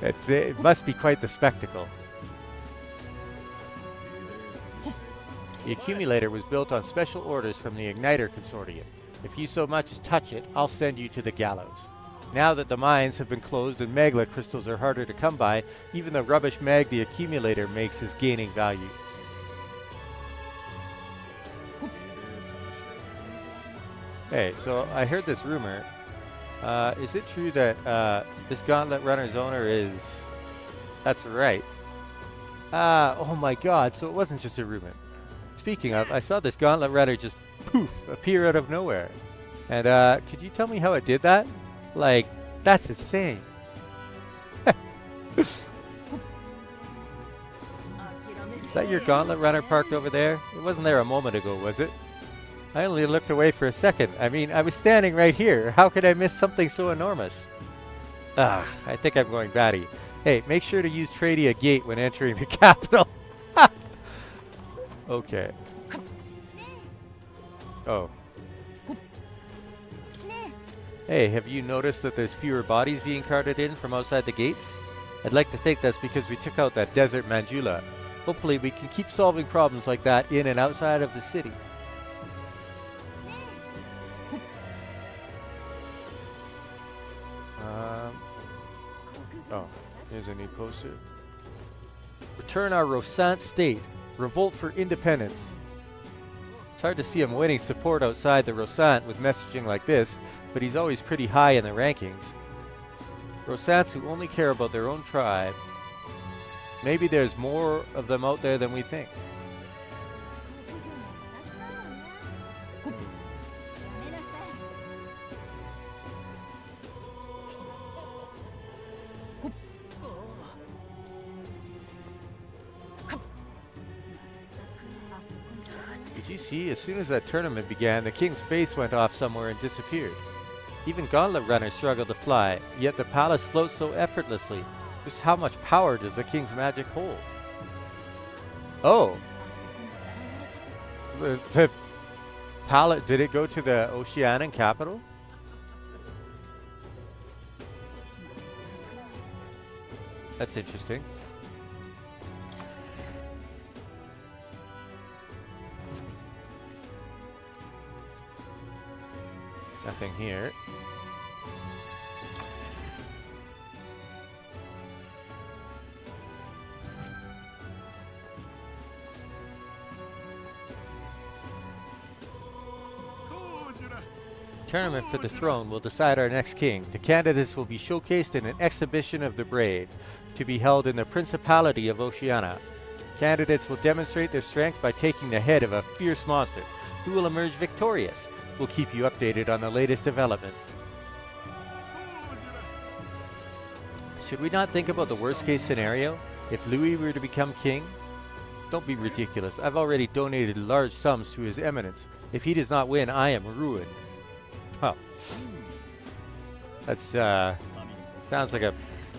It must be quite the spectacle. The accumulator was built on special orders from the Igniter Consortium. If you so much as touch it, I'll send you to the gallows. Now that the mines have been closed and magla crystals are harder to come by, even the rubbish mag the accumulator makes is gaining value. Hey, so I heard this rumor. Is it true that this Gauntlet Runner's owner is... That's right. Oh my god, so it wasn't just a rumor. Speaking of, I saw this Gauntlet Runner just poof, appear out of nowhere. And could you tell me how it did that? Like, that's insane. Is that your Gauntlet Runner parked over there? It wasn't there a moment ago, was it? I only looked away for a second. I mean, I was standing right here. How could I miss something so enormous? I think I'm going batty. Hey, make sure to use Tradia Gate when entering the capital. Okay. Oh. Hey, have you noticed that there's fewer bodies being carted in from outside the gates? I'd like to think that's because we took out that desert Manjula. Hopefully we can keep solving problems like that in and outside of the city. Oh, here's a new poster. Return our Rosant state. Revolt for independence. It's hard to see him winning support outside the Rosant with messaging like this, but he's always pretty high in the rankings. Rosants who only care about their own tribe. Maybe there's more of them out there than we think. Did you see? As soon as that tournament began, the king's face went off somewhere and disappeared. Even Gauntlet Runners struggle to fly, yet the palace floats so effortlessly. Just how much power does the king's magic hold? Oh! The palace, did it go to the Oceanian capital? That's interesting. Nothing here. Tournament for the throne will decide our next king. The candidates will be showcased in an exhibition of the brave, to be held in the Principality of Oceania. Candidates will demonstrate their strength by taking the head of a fierce monster, who will emerge victorious. We'll keep you updated on the latest developments. Should we not think about the worst case scenario? If Louis were to become king? Don't be ridiculous. I've already donated large sums to his eminence. If he does not win, I am ruined. Huh. That's, sounds like a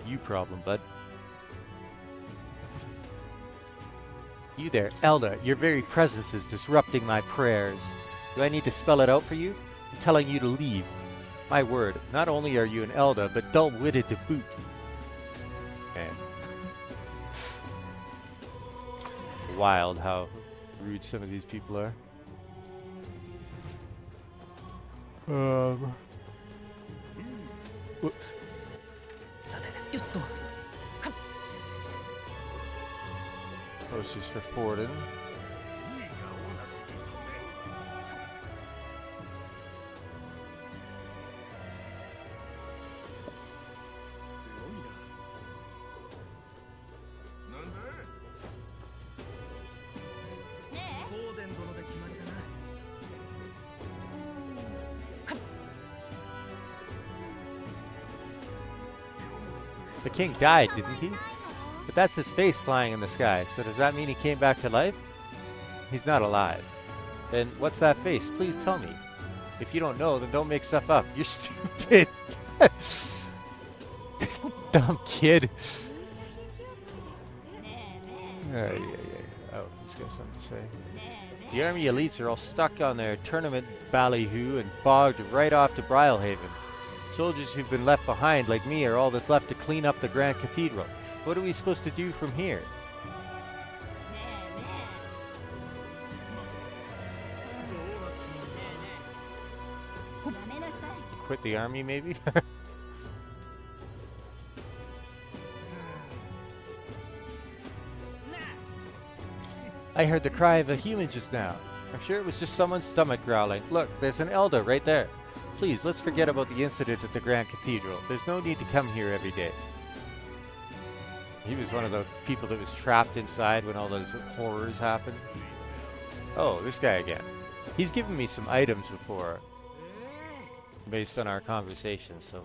you problem, bud. You there, Elda. Your very presence is disrupting my prayers. Do I need to spell it out for you? I'm telling you to leave. My word, not only are you an Elda, but dull-witted to boot. Man. Wild how rude some of these people are. Whoops. Posters for Forden. The king died, didn't he? But that's his face flying in the sky, so does that mean he came back to life? He's not alive. Then what's that face? Please tell me. If you don't know, then don't make stuff up. You're stupid. Dumb kid. Oh, he's got something to say. The army elites are all stuck on their tournament ballyhoo and bogged right off to Brylehaven. Soldiers who've been left behind, like me, are all that's left to clean up the Grand Cathedral. What are we supposed to do from here? Quit the army, maybe? I heard the cry of a human just now. I'm sure it was just someone's stomach growling. Look, there's an Elder right there. Please, let's forget about the incident at the Grand Cathedral. There's no need to come here every day. He was one of the people that was trapped inside when all those horrors happened. Oh, this guy again. He's given me some items before, based on our conversation, so...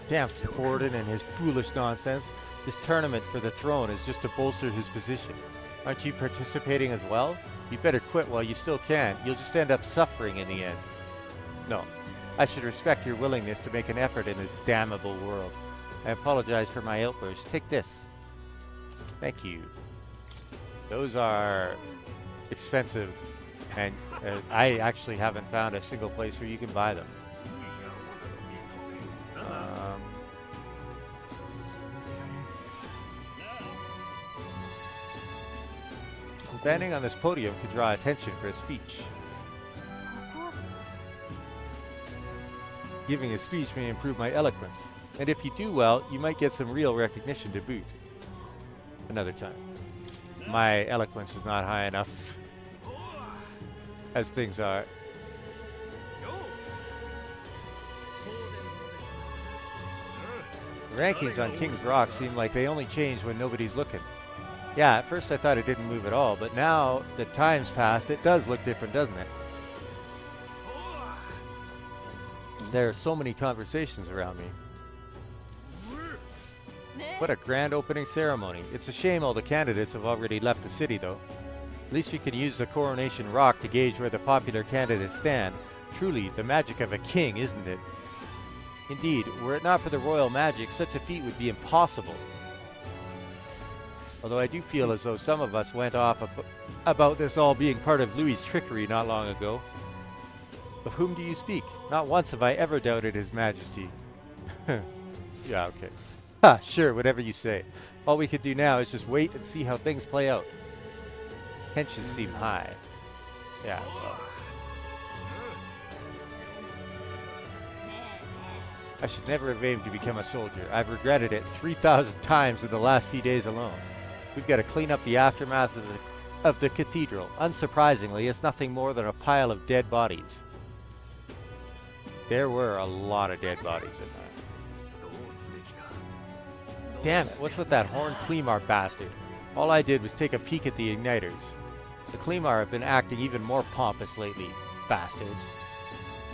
Damn Forden and his foolish nonsense. This tournament for the throne is just to bolster his position. Aren't you participating as well? You better quit while you still can. You'll just end up suffering in the end. No. I should respect your willingness to make an effort in this damnable world. I apologize for my outburst. Take this. Thank you. Those are expensive, and I actually haven't found a single place where you can buy them. Standing on this podium could draw attention for a speech. Giving a speech may improve my eloquence, and if you do well, you might get some real recognition to boot. Another time. My eloquence is not high enough, as things are. The rankings on King's Rock seem like they only change when nobody's looking. Yeah, at first I thought it didn't move at all, but now that time's passed, it does look different, doesn't it? There are so many conversations around me. What a grand opening ceremony. It's a shame all the candidates have already left the city, though. At least you can use the Coronation Rock to gauge where the popular candidates stand. Truly, the magic of a king, isn't it? Indeed, were it not for the royal magic, such a feat would be impossible. Although I do feel as though some of us went off about this all being part of Louis's trickery not long ago. Of whom do you speak? Not once have I ever doubted His Majesty. Yeah, okay. Ha, sure, whatever you say. All we could do now is just wait and see how things play out. Tensions seem high. Yeah, well. I should never have aimed to become a soldier. I've regretted it 3,000 times in the last few days alone. We've got to clean up the aftermath of the cathedral. Unsurprisingly, it's nothing more than a pile of dead bodies. There were a lot of dead bodies in that. Damn it, what's with that Horn Clemar bastard? All I did was take a peek at the igniters. The Clemar have been acting even more pompous lately, bastards.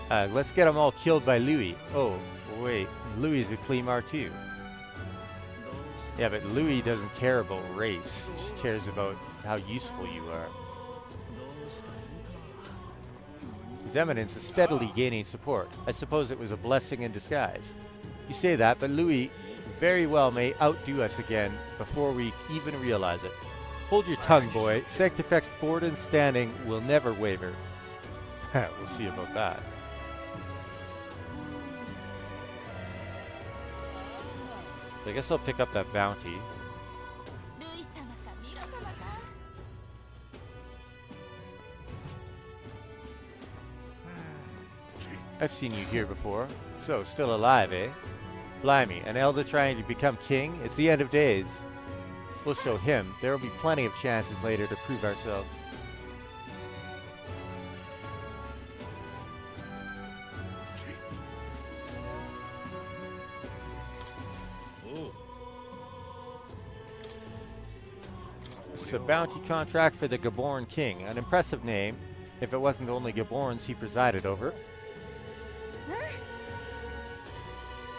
Let's get them all killed by Louis. Oh, wait, Louis is a Clemar too. Yeah, but Louis doesn't care about race. He just cares about how useful you are. His Eminence is steadily gaining support. I suppose it was a blessing in disguise. You say that, but Louis very well may outdo us again before we even realize it. Hold your tongue, boy. Sanctifex Forden's standing will never waver. We'll see about that. I guess I'll pick up that bounty. I've seen you here before. So, still alive, eh? Blimey, an elder trying to become king? It's the end of days. We'll show him. There will be plenty of chances later to prove ourselves. It's a bounty contract for the Gaborn King. An impressive name, if it wasn't only Gaborns he presided over.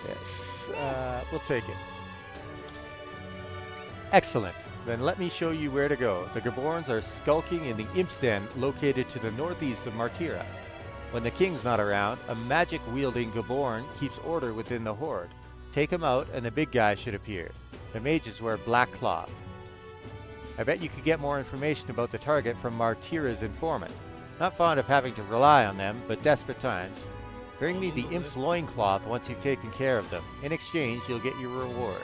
Yes, we'll take it. Excellent. Then let me show you where to go. The Gaborns are skulking in the Imp's Den located to the northeast of Martira. When the king's not around, a magic-wielding Gaborn keeps order within the horde. Take him out and the big guy should appear. The mages wear black cloth. I bet you could get more information about the target from Martira's informant. Not fond of having to rely on them, but desperate times. Bring me the Imp's loincloth once you've taken care of them. In exchange, you'll get your reward.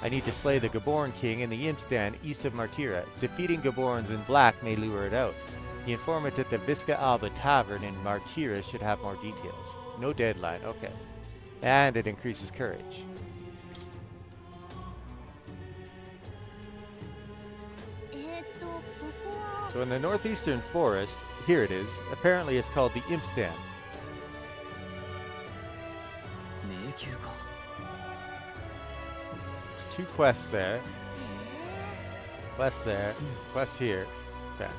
I need to slay the Gaborn King in the Imp stand east of Martira. Defeating Gaborns in black may lure it out. The informant at the Visca Alba Tavern in Martira should have more details. No deadline, okay. And it increases courage. So in the northeastern forest, here it is. Apparently it's called the Imp stand. There's 2 quests there. Quest there. Quest here. Okay.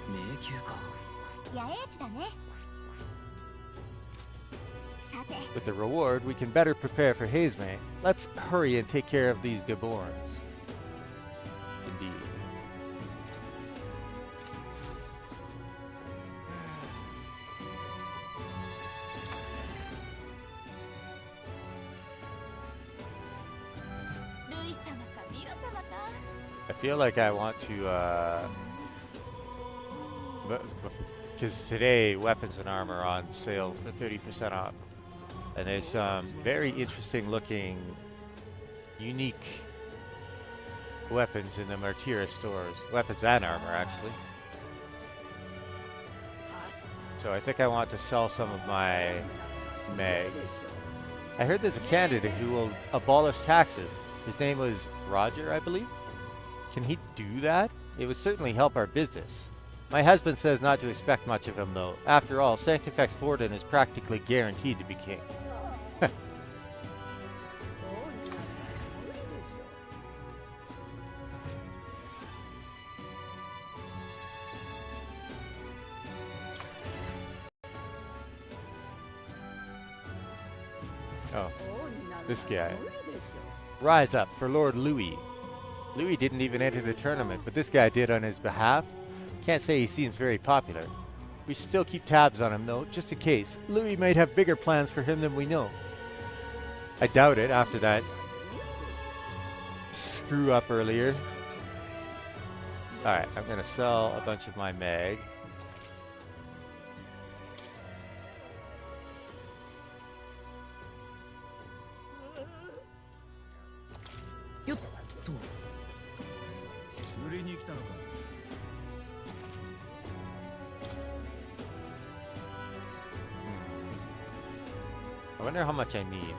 With the reward, we can better prepare for Hazemay. Let's hurry and take care of these Gaborns. Indeed. I feel like I want to, because today weapons and armor are on sale for 30% off. And there's some very interesting looking, unique weapons in the Martira stores. Weapons and armor, actually. So I think I want to sell some of my Meg. I heard there's a candidate who will abolish taxes. His name was Roger, I believe. Can he do that? It would certainly help our business. My husband says not to expect much of him, though. After all, Sanctifex Forden is practically guaranteed to be king. Oh, this guy. Rise up for Lord Louis. Louis didn't even enter the tournament, but this guy did on his behalf. Can't say he seems very popular. We should still keep tabs on him, though, just in case. Louis might have bigger plans for him than we know. I doubt it after that screw up earlier. Alright, I'm gonna sell a bunch of my Meg. I wonder how much I need.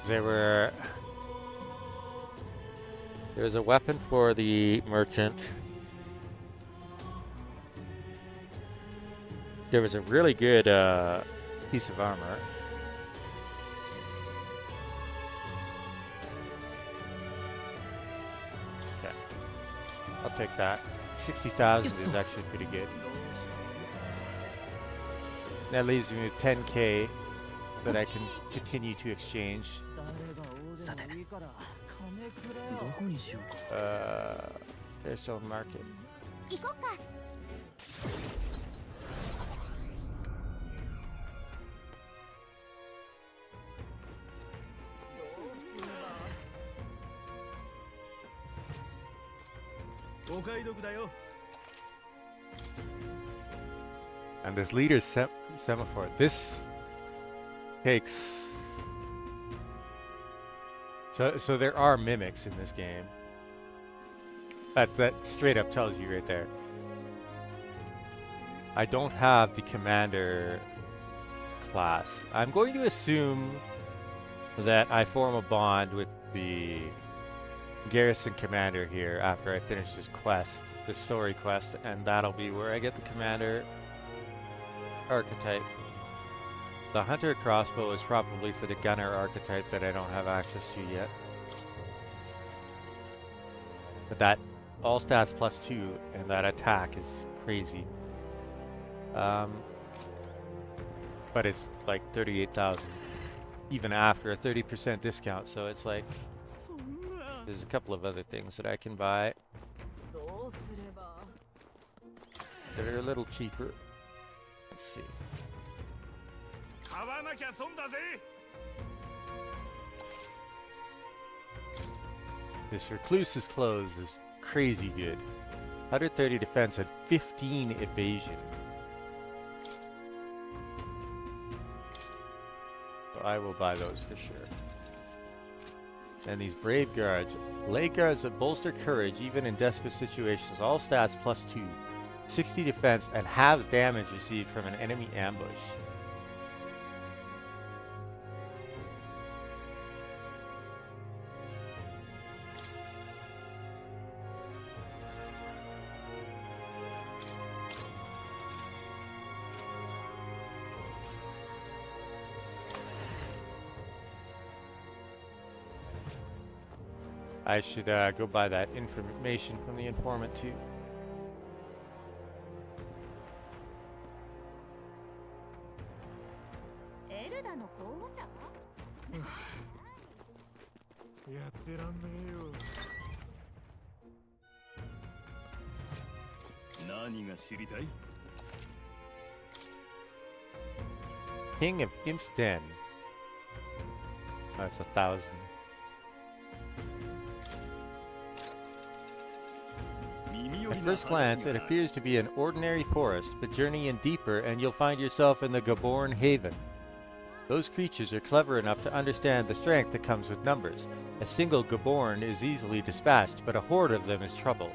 There was a weapon for the merchant. There was a really good piece of armor. Okay, I'll take that. 60,000 is actually pretty good. That leaves me with 10k that I can continue to exchange. There's no market. And this leader's semaphore. This takes... So there are mimics in this game. That straight up tells you right there. I don't have the commander class. I'm going to assume that I form a bond with the garrison commander here after I finish this quest, this story quest, and that'll be where I get the commander archetype. The hunter crossbow is probably for the gunner archetype that I don't have access to yet. But that all stats +2 and that attack is crazy. But it's like 38,000 even after a 30% discount, so it's like there's a couple of other things that I can buy. They're a little cheaper. Let's see. This Recluse's clothes is crazy good. 130 defense and 15 evasion. So I will buy those for sure. And these brave guards. Leg guards that bolster courage even in desperate situations. All stats +2. 60 defense and halves damage received from an enemy ambush. I should go buy that information from the informant too. King of Imp's Den. That's 1,000. At first glance, it appears to be an ordinary forest, but journey in deeper and you'll find yourself in the Gaborn Haven. Those creatures are clever enough to understand the strength that comes with numbers. A single Gaborn is easily dispatched, but a horde of them is trouble.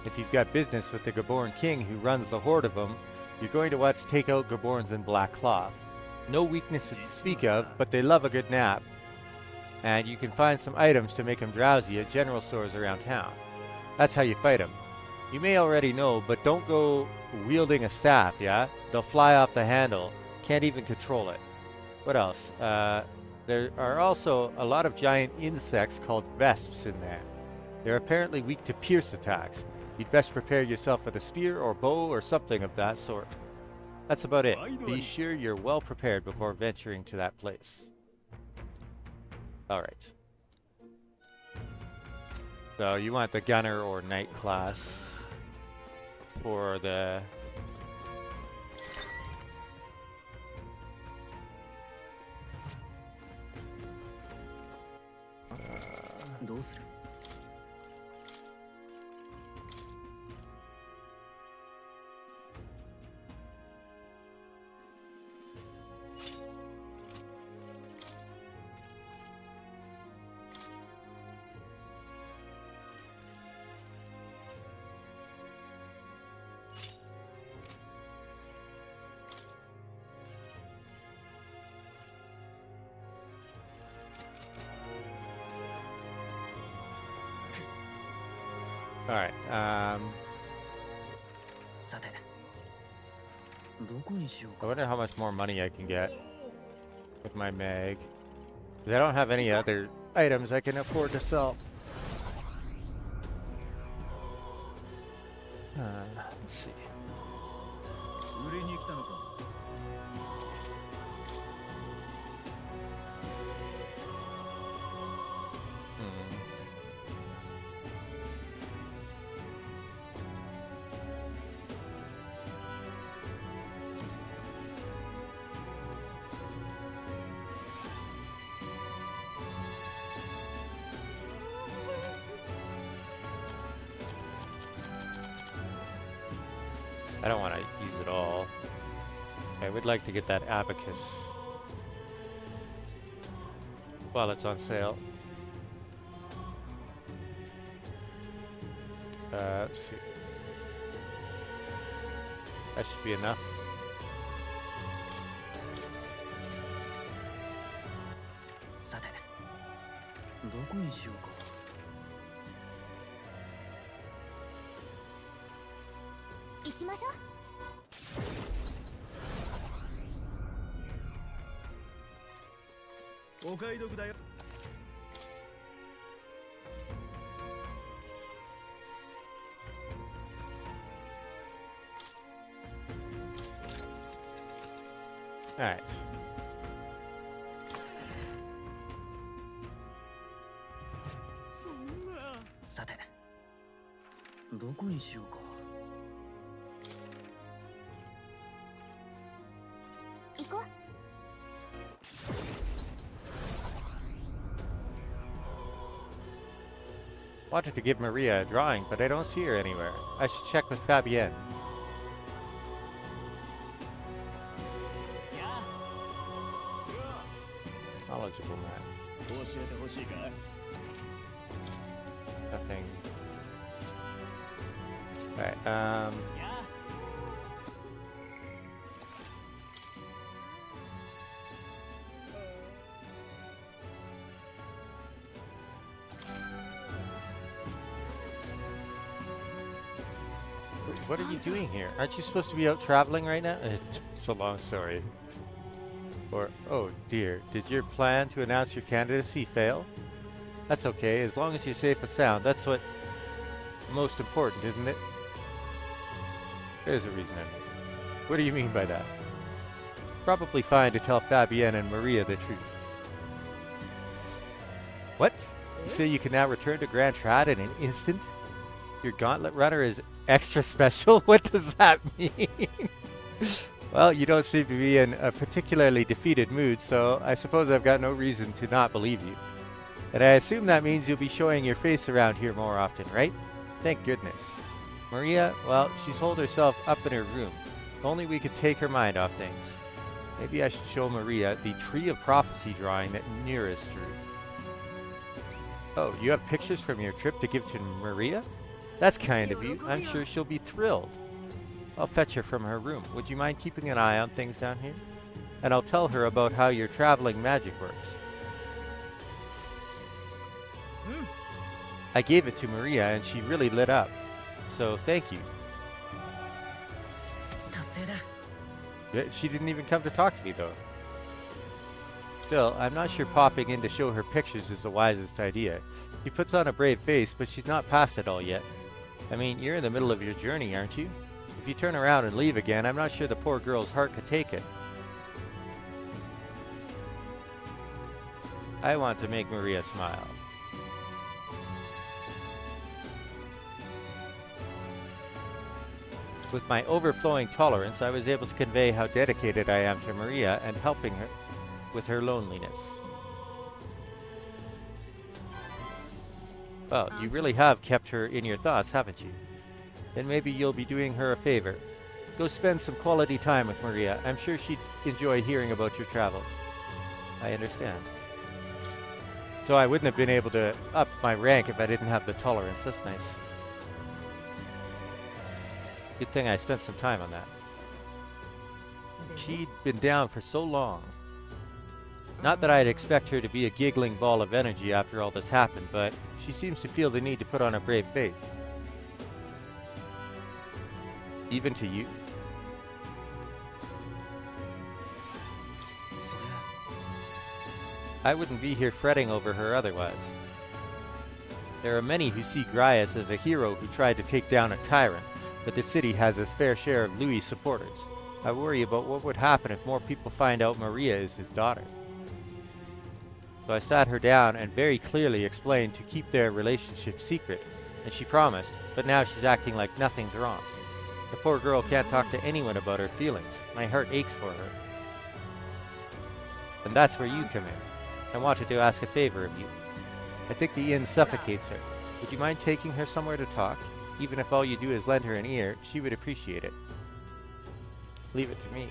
If you've got business with the Gaborn King who runs the horde of them, you're going to want to take out Gaborns in black cloth. No weaknesses to speak of, but they love a good nap. And you can find some items to make them drowsy at general stores around town. That's how you fight them. You may already know, but don't go wielding a staff, yeah? They'll fly off the handle. Can't even control it. What else? There are also a lot of giant insects called vesps in there. They're apparently weak to pierce attacks. You'd best prepare yourself with a spear or bow or something of that sort. That's about it. Be sure you're well prepared before venturing to that place. Alright. So you want the gunner or knight class for the... Alright, I wonder how much more money I can get with my mag. 'Cause I don't have any other items I can afford to sell. Let's see. I don't want to use it all. I would like to get that abacus while it's on sale. Let's see. That should be enough. Alright. Wanted to give Maria a drawing, but I don't see her anywhere. I should check with Fabienne. Knowledgeable man. Nothing. Alright, what are you doing here? Aren't you supposed to be out traveling right now? It's a long story. Or, oh dear, did your plan to announce your candidacy fail? That's okay, as long as you're safe and sound. That's what most important, isn't it? There's a reason anyway. What do you mean by that? Probably fine to tell Fabienne and Maria the truth. What? You say you can now return to Grand Trad in an instant? Your gauntlet runner is extra special? What does that mean? Well, you don't seem to be in a particularly defeated mood, so I suppose I've got no reason to not believe you. And I assume that means you'll be showing your face around here more often, right? Thank goodness. Maria, well, she's holed herself up in her room. If only we could take her mind off things. Maybe I should show Maria the Tree of Prophecy drawing that Nearest drew. Oh, you have pictures from your trip to give to Maria? That's kind of you. I'm sure she'll be thrilled. I'll fetch her from her room. Would you mind keeping an eye on things down here? And I'll tell her about how your traveling magic works. I gave it to Maria and she really lit up. So thank you. She didn't even come to talk to me though. Still, I'm not sure popping in to show her pictures is the wisest idea. She puts on a brave face, but she's not past it all yet. I mean, you're in the middle of your journey, aren't you? If you turn around and leave again, I'm not sure the poor girl's heart could take it. I want to make Maria smile. With my overflowing tolerance, I was able to convey how dedicated I am to Maria and helping her with her loneliness. Well, you really have kept her in your thoughts, haven't you? Then maybe you'll be doing her a favor. Go spend some quality time with Maria. I'm sure she'd enjoy hearing about your travels. I understand. So I wouldn't have been able to up my rank if I didn't have the tolerance. That's nice. Good thing I spent some time on that. She'd been down for so long. Not that I'd expect her to be a giggling ball of energy after all that's happened, but she seems to feel the need to put on a brave face. Even to you? I wouldn't be here fretting over her otherwise. There are many who see Grias as a hero who tried to take down a tyrant, but the city has its fair share of Louis' supporters. I worry about what would happen if more people find out Maria is his daughter. So I sat her down and very clearly explained to keep their relationship secret, and she promised, but now she's acting like nothing's wrong. The poor girl can't talk to anyone about her feelings. My heart aches for her. And that's where you come in. I wanted to ask a favor of you. I think the inn suffocates her. Would you mind taking her somewhere to talk? Even if all you do is lend her an ear, she would appreciate it. Leave it to me.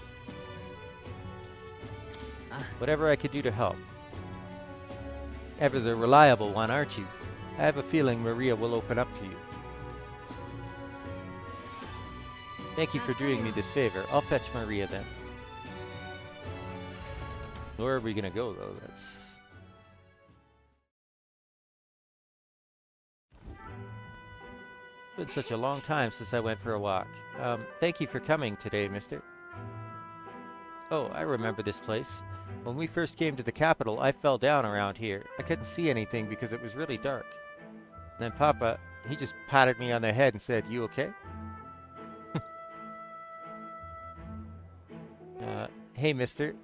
Whatever I could do to help. Ever the reliable one, aren't you? I have a feeling Maria will open up to you. Thank you for doing me this favor. I'll fetch Maria then. Where are we gonna go though? That's... It's been such a long time since I went for a walk. Thank you for coming today, mister. Oh, I remember this place. When we first came to the capital, I fell down around here. I couldn't see anything because it was really dark. Then Papa, he just patted me on the head and said, "You okay?" Hey, mister.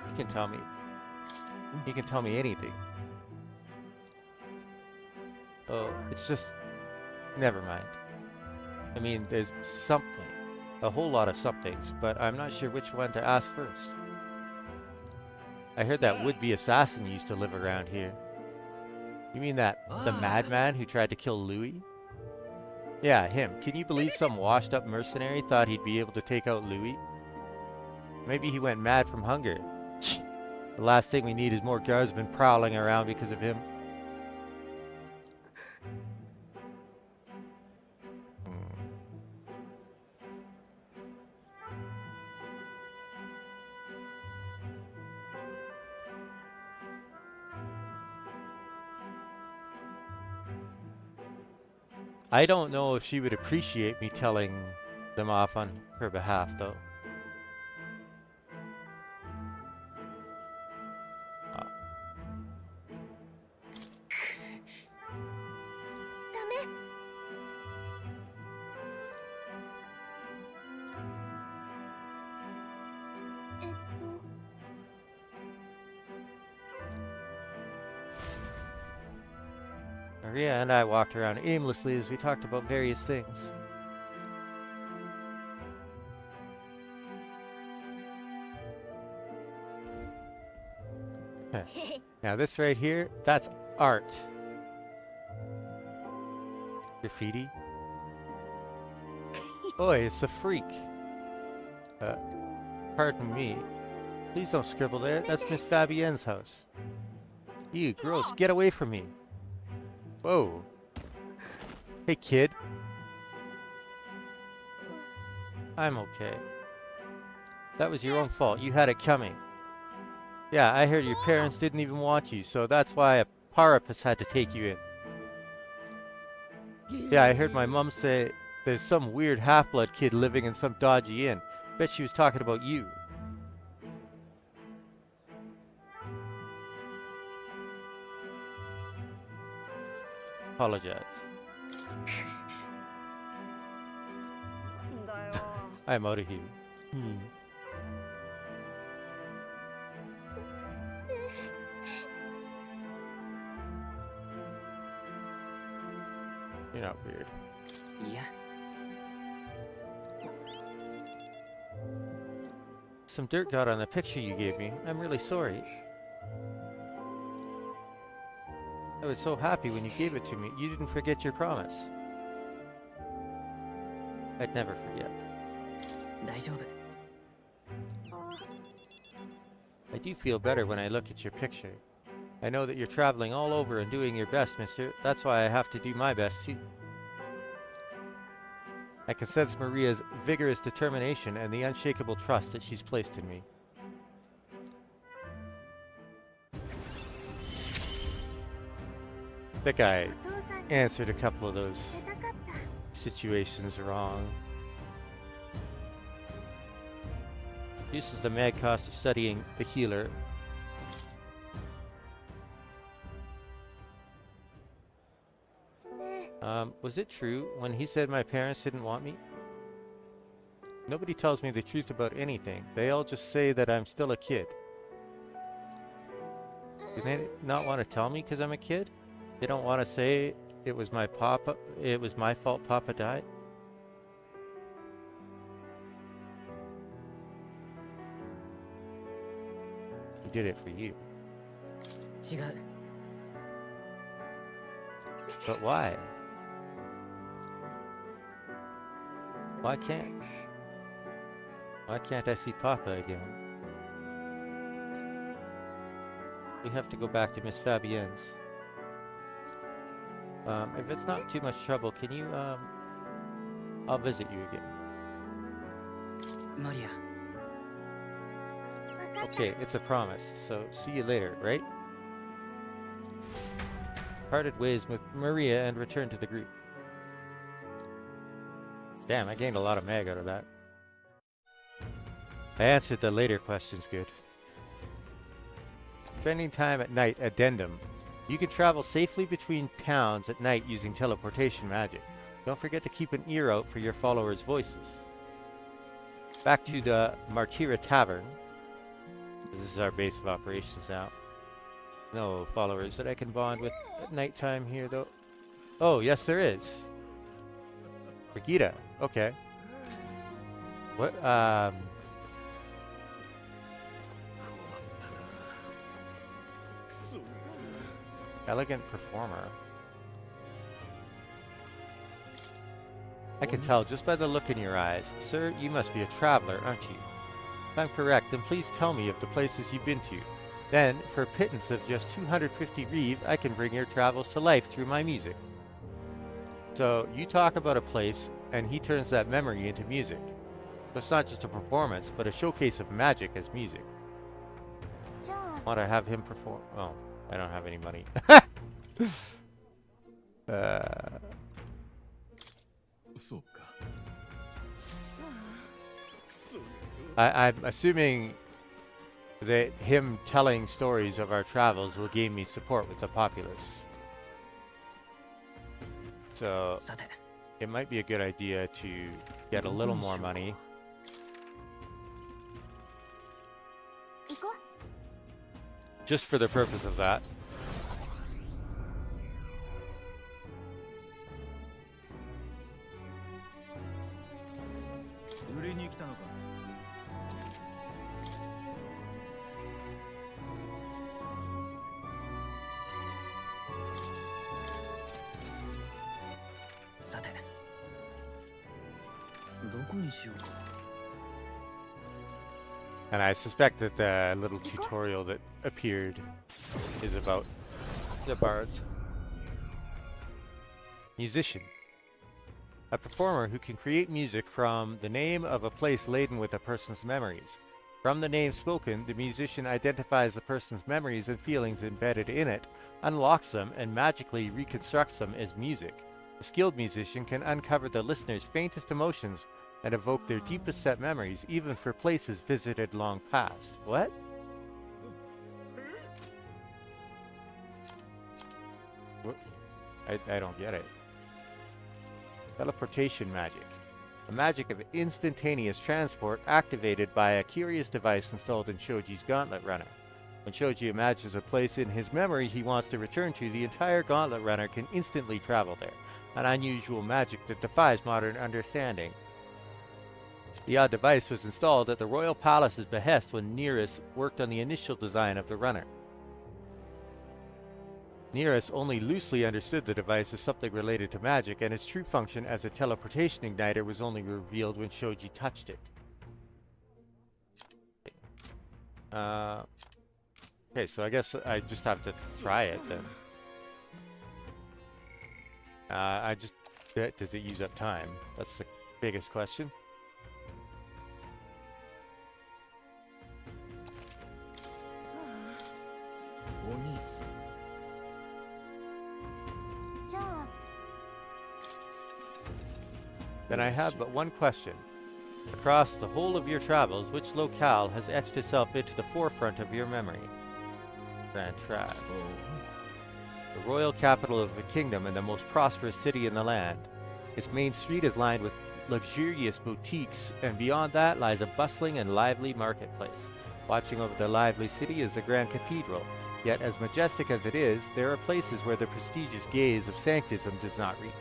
You can tell me. You can tell me anything. Oh, it's just... Never mind. I mean, there's something. A whole lot of somethings, but I'm not sure which one to ask first. I heard that would-be assassin used to live around here. You mean the madman who tried to kill Louis? Yeah, him. Can you believe some washed-up mercenary thought he'd be able to take out Louis? Maybe he went mad from hunger. The last thing we need is more guardsmen prowling around because of him. I don't know if she would appreciate me telling them off on her behalf, though. Maria and I walked around aimlessly as we talked about various things. Now this right here, that's art. Graffiti. Boy, it's a freak. Pardon me. Please don't scribble there. That's Miss Fabienne's house. Ew, gross. Get away from me. Whoa. Hey, kid. I'm okay. That was your own fault. You had it coming. Yeah, I heard your parents didn't even want you, so that's why a parapus had to take you in. Yeah, I heard my mom say there's some weird half-blood kid living in some dodgy inn. Bet she was talking about you. Apologize. I'm out of here. You're not weird. Yeah. Some dirt got on the picture you gave me. I'm really sorry. I was so happy when you gave it to me. You didn't forget your promise. I'd never forget. I do feel better when I look at your picture. I know that you're traveling all over and doing your best, mister. That's why I have to do my best too. I can sense Maria's vigorous determination and the unshakable trust that she's placed in me. I think I answered a couple of those situations wrong. This is the mad cost of studying the healer. Was it true when he said my parents didn't want me? Nobody tells me the truth about anything. They all just say that I'm still a kid. Do they not want to tell me because I'm a kid? They don't want to say it was my fault Papa died? He did it for you. But why? Why can't I see Papa again? We have to go back to Miss Fabienne's. If it's not too much trouble, can you, I'll visit you again. Maria. Okay, it's a promise, so see you later, right? Parted ways with Maria and returned to the group. Damn, I gained a lot of mag out of that. I answered the later questions good. Spending time at night. Addendum. You can travel safely between towns at night using teleportation magic. Don't forget to keep an ear out for your followers' voices. Back to the Martira Tavern. This is our base of operations now. No followers that I can bond with at nighttime here, though. Oh, yes, there is. Brigida. Okay. What, Elegant performer. I can tell just by the look in your eyes. Sir, you must be a traveler, aren't you? If I'm correct, then please tell me of the places you've been to. Then, for a pittance of just 250 reeve, I can bring your travels to life through my music. So, you talk about a place, and he turns that memory into music. So it's not just a performance, but a showcase of magic as music. Want to have him perform? Oh, I don't have any money. I'm assuming that him telling stories of our travels will gain me support with the populace. So it might be a good idea to get a little more money. Just for the purpose of that. And I suspect that the little tutorial that appeared is about the bards. Musician. A performer who can create music from the name of a place laden with a person's memories. From the name spoken, the musician identifies the person's memories and feelings embedded in it, unlocks them, and magically reconstructs them as music. A skilled musician can uncover the listener's faintest emotions and evoke their deepest set memories, even for places visited long past. What? I don't get it. Teleportation magic. A magic of instantaneous transport activated by a curious device installed in Shoji's Gauntlet Runner. When Shoji imagines a place in his memory he wants to return to, the entire Gauntlet Runner can instantly travel there. An unusual magic that defies modern understanding. The odd device was installed at the Royal Palace's behest when Nereus worked on the initial design of the runner. Nereus only loosely understood the device as something related to magic, and its true function as a teleportation igniter was only revealed when Shoji touched it. Okay, so I guess I just have to try it then. Does it use up time? That's the biggest question. Then I have but one question. Across the whole of your travels, which locale has etched itself into the forefront of your memory? Grand Trad. The royal capital of the kingdom and the most prosperous city in the land. Its main street is lined with luxurious boutiques, and beyond that lies a bustling and lively marketplace. Watching over the lively city is the Grand Cathedral. Yet as majestic as it is, there are places where the prestigious gaze of sanctism does not reach.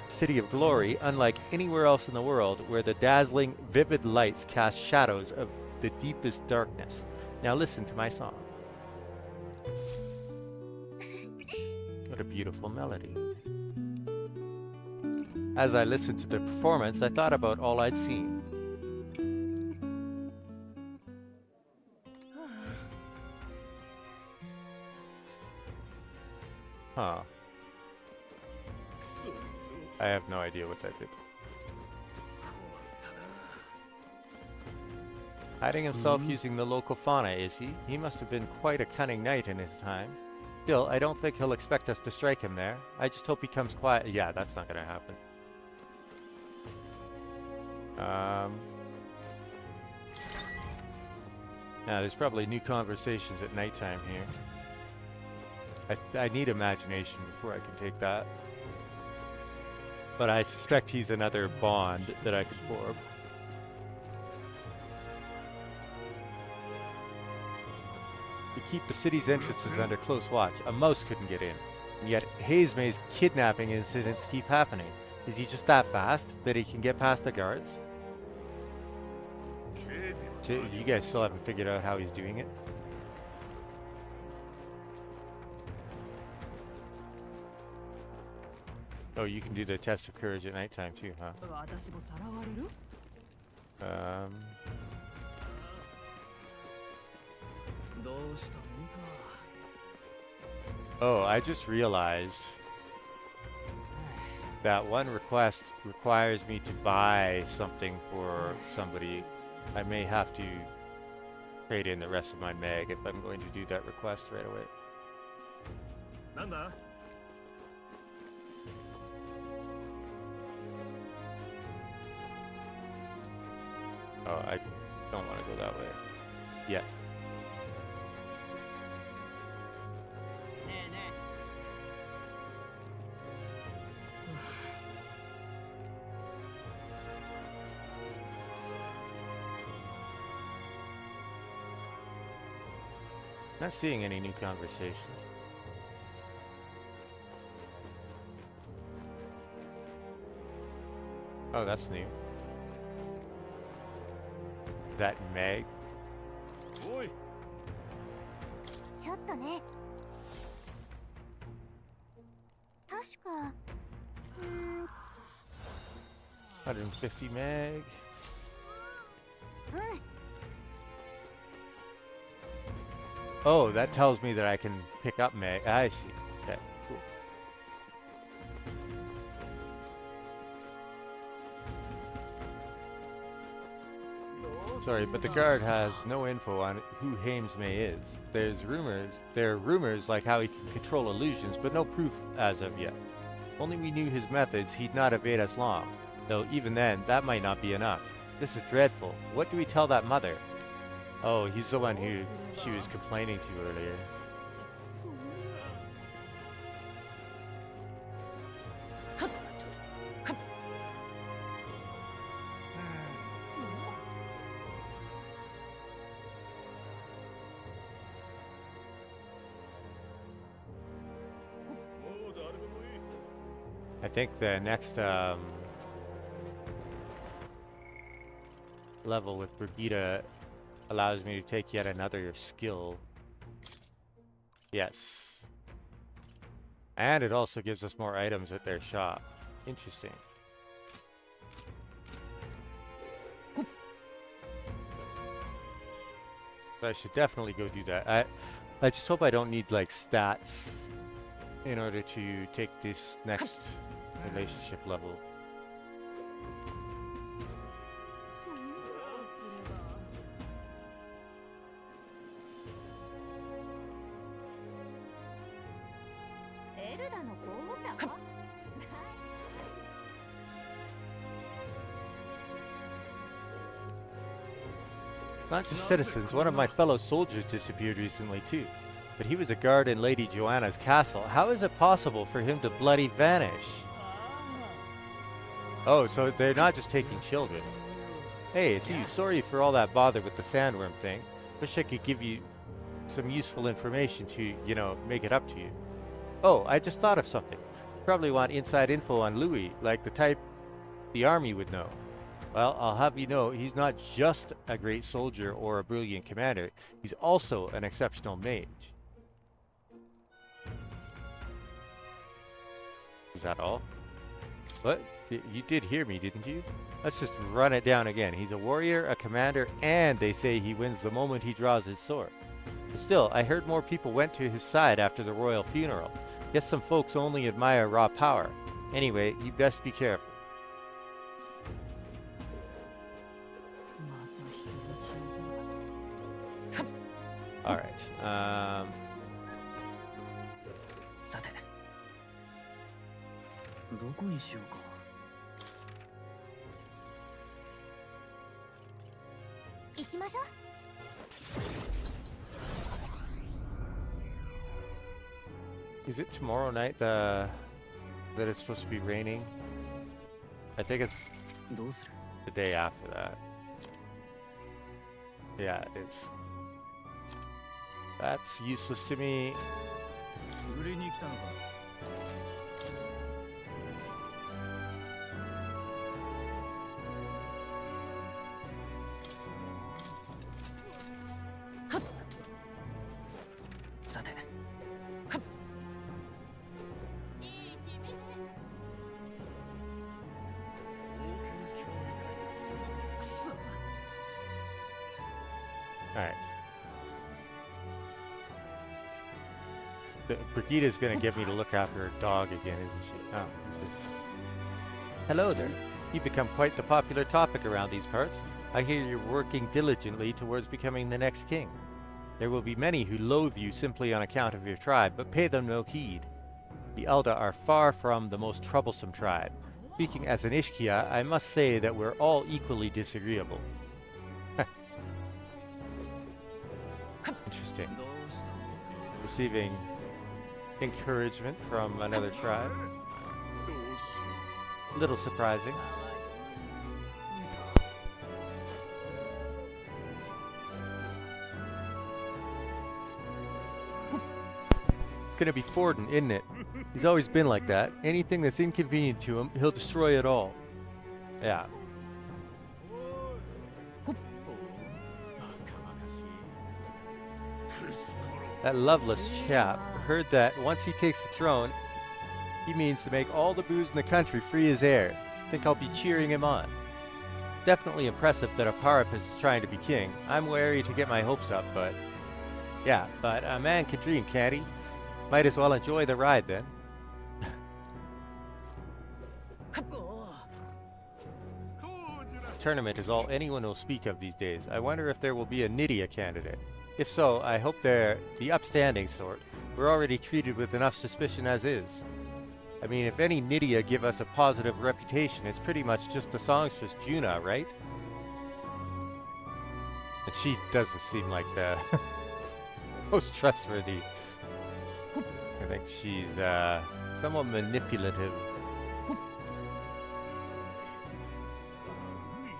City of Glory, unlike anywhere else in the world, where the dazzling, vivid lights cast shadows of the deepest darkness. Now listen to my song. What a beautiful melody. As I listened to the performance, I thought about all I'd seen. Huh. I have no idea what that did. Hiding himself using the local fauna, is he? He must have been quite a cunning knight in his time. Still, I don't think he'll expect us to strike him there. I just hope he comes quiet. Yeah, that's not gonna happen. Now, there's probably new conversations at nighttime here. I need imagination before I can take that. But I suspect he's another bond that I could form. To keep the city's entrances under close watch, a mouse couldn't get in. And yet, Hazema's kidnapping incidents keep happening. Is he just that fast that he can get past the guards? So you guys still haven't figured out how he's doing it? Oh, you can do the test of courage at nighttime too, huh? 私もさらわれる どうしたもんか Oh, I just realized that one request requires me to buy something for somebody. I may have to trade in the rest of my mag if I'm going to do that request right away. なんだ Oh, I don't want to go that way yet. Not seeing any new conversations. Oh, that's new. That Meg? おい ちょっとね。確か、150 Meg. うん。 Oh, that tells me that I can pick up Meg. I see. Okay, cool. Sorry, but the guard has no info on who Hames May is. There are rumors like how he can control illusions, but no proof as of yet. Only we knew his methods, he'd not evade us long. Though even then, that might not be enough. This is dreadful. What do we tell that mother? Oh, he's the one who she was complaining to earlier. I think the next level with Brigida allows me to take yet another skill. Yes. And it also gives us more items at their shop. Interesting. So I should definitely go do that. I just hope I don't need like stats in order to take this next relationship level. Not just citizens, one of my fellow soldiers disappeared recently too. But he was a guard in Lady Joanna's castle. How is it possible for him to bloody vanish? Oh, so they're not just taking children. Hey, it's you. Sorry for all that bother with the sandworm thing. Wish I could give you some useful information to, you know, make it up to you. Oh, I just thought of something. You probably want inside info on Louis, like the type the army would know. Well, I'll have you know, he's not just a great soldier or a brilliant commander. He's also an exceptional mage. Is that all? What? You did hear me, didn't you? Let's just run it down again. He's a warrior, a commander, and they say he wins the moment he draws his sword. But still, I heard more people went to his side after the royal funeral. Guess some folks only admire raw power. Anyway, you best be careful. Alright, さて、どこにしようか。行きましょう。Is it tomorrow night that it's supposed to be raining? I think it's the day after that. Yeah, it's... That's useless to me. 売りに来たのか。さて、Alright. Brigida's gonna get me to look after her dog again, isn't she? Oh, who's this? Hello there. You've become quite the popular topic around these parts. I hear you're working diligently towards becoming the next king. There will be many who loathe you simply on account of your tribe, but pay them no heed. The Elda are far from the most troublesome tribe. Speaking as an Ishkia, I must say that we're all equally disagreeable. Interesting. Receiving encouragement from another tribe. A little surprising. It's gonna be Forden, isn't it? He's always been like that. Anything that's inconvenient to him, he'll destroy it all. Yeah. That loveless chap heard that once he takes the throne, he means to make all the booze in the country free as air. Think I'll be cheering him on. Definitely impressive that a Parapus is trying to be king. I'm wary to get my hopes up, but... yeah, but a man can dream, can't he? Might as well enjoy the ride then. Tournament is all anyone will speak of these days. I wonder if there will be a Nydia candidate. If so, I hope they're the upstanding sort. We're already treated with enough suspicion as is. I mean, if any Nydia give us a positive reputation, it's pretty much just the songstress Juna, right? And she doesn't seem like the most trustworthy. I think she's somewhat manipulative.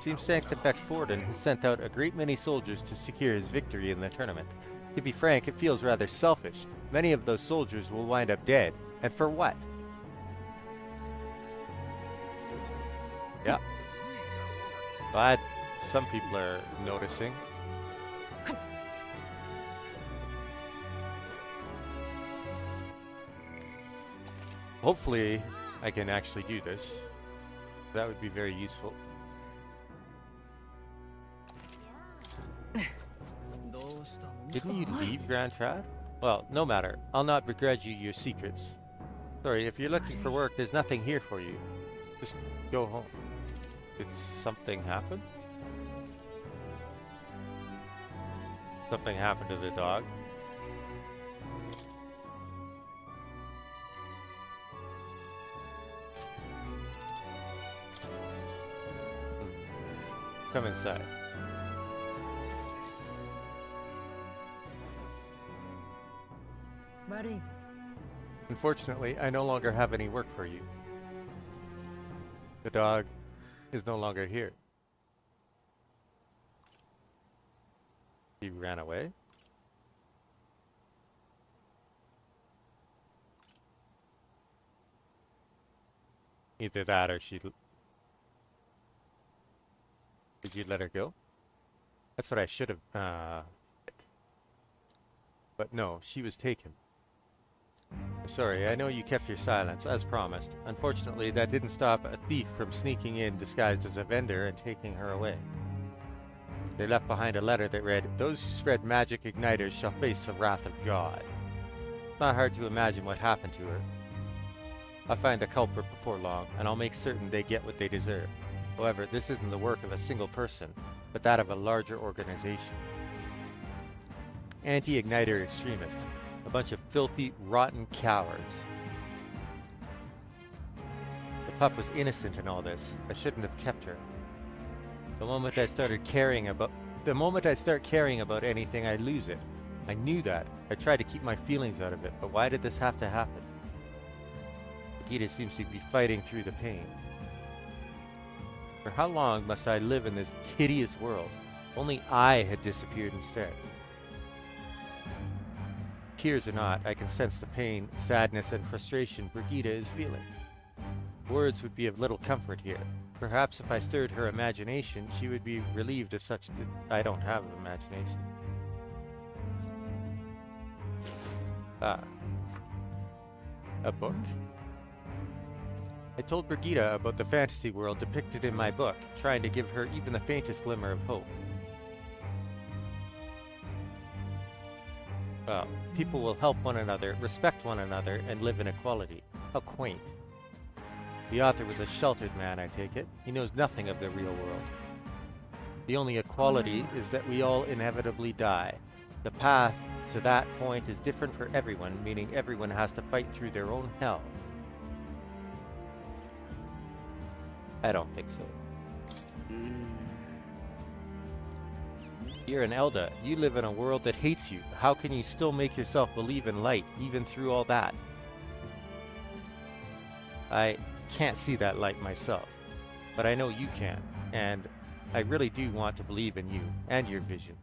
Team Sanctifex Forden has sent out a great many soldiers to secure his victory in the tournament. To be frank, it feels rather selfish. Many of those soldiers will wind up dead. And for what? Yeah. Glad some people are noticing. Hopefully, I can actually do this. That would be very useful. Didn't you leave Grand Trad? Well, no matter. I'll not begrudge you your secrets. Sorry, if you're looking for work, there's nothing here for you. Just go home. Did something happen? Something happened to the dog. Come inside. Buddy. Unfortunately, I no longer have any work for you. The dog is no longer here. He ran away? Either that or she... Did you let her go? That's what I should have... But no, she was taken. I'm sorry, I know you kept your silence, as promised. Unfortunately, that didn't stop a thief from sneaking in disguised as a vendor and taking her away. They left behind a letter that read, "Those who spread magic igniters shall face the wrath of God." It's not hard to imagine what happened to her. I'll find the culprit before long, and I'll make certain they get what they deserve. However, this isn't the work of a single person, but that of a larger organization. Anti-igniter extremists. A bunch of filthy, rotten cowards. The pup was innocent in all this. I shouldn't have kept her. The moment I start caring about anything, I lose it. I knew that. I tried to keep my feelings out of it, but why did this have to happen? Gita seems to be fighting through the pain. For how long must I live in this hideous world? Only I had disappeared instead. Tears or not, I can sense the pain, sadness, and frustration Brigida is feeling. Words would be of little comfort here. Perhaps if I stirred her imagination, she would be relieved of such... I don't have an imagination. Ah. A book. I told Brigida about the fantasy world depicted in my book, trying to give her even the faintest glimmer of hope. Well, people will help one another, respect one another, and live in equality. How quaint. The author was a sheltered man, I take it. He knows nothing of the real world. The only equality is that we all inevitably die. The path to that point is different for everyone, meaning everyone has to fight through their own hell. I don't think so. You're an Elda. You live in a world that hates you. How can you still make yourself believe in light, even through all that? I can't see that light myself, but I know you can, and I really do want to believe in you and your vision.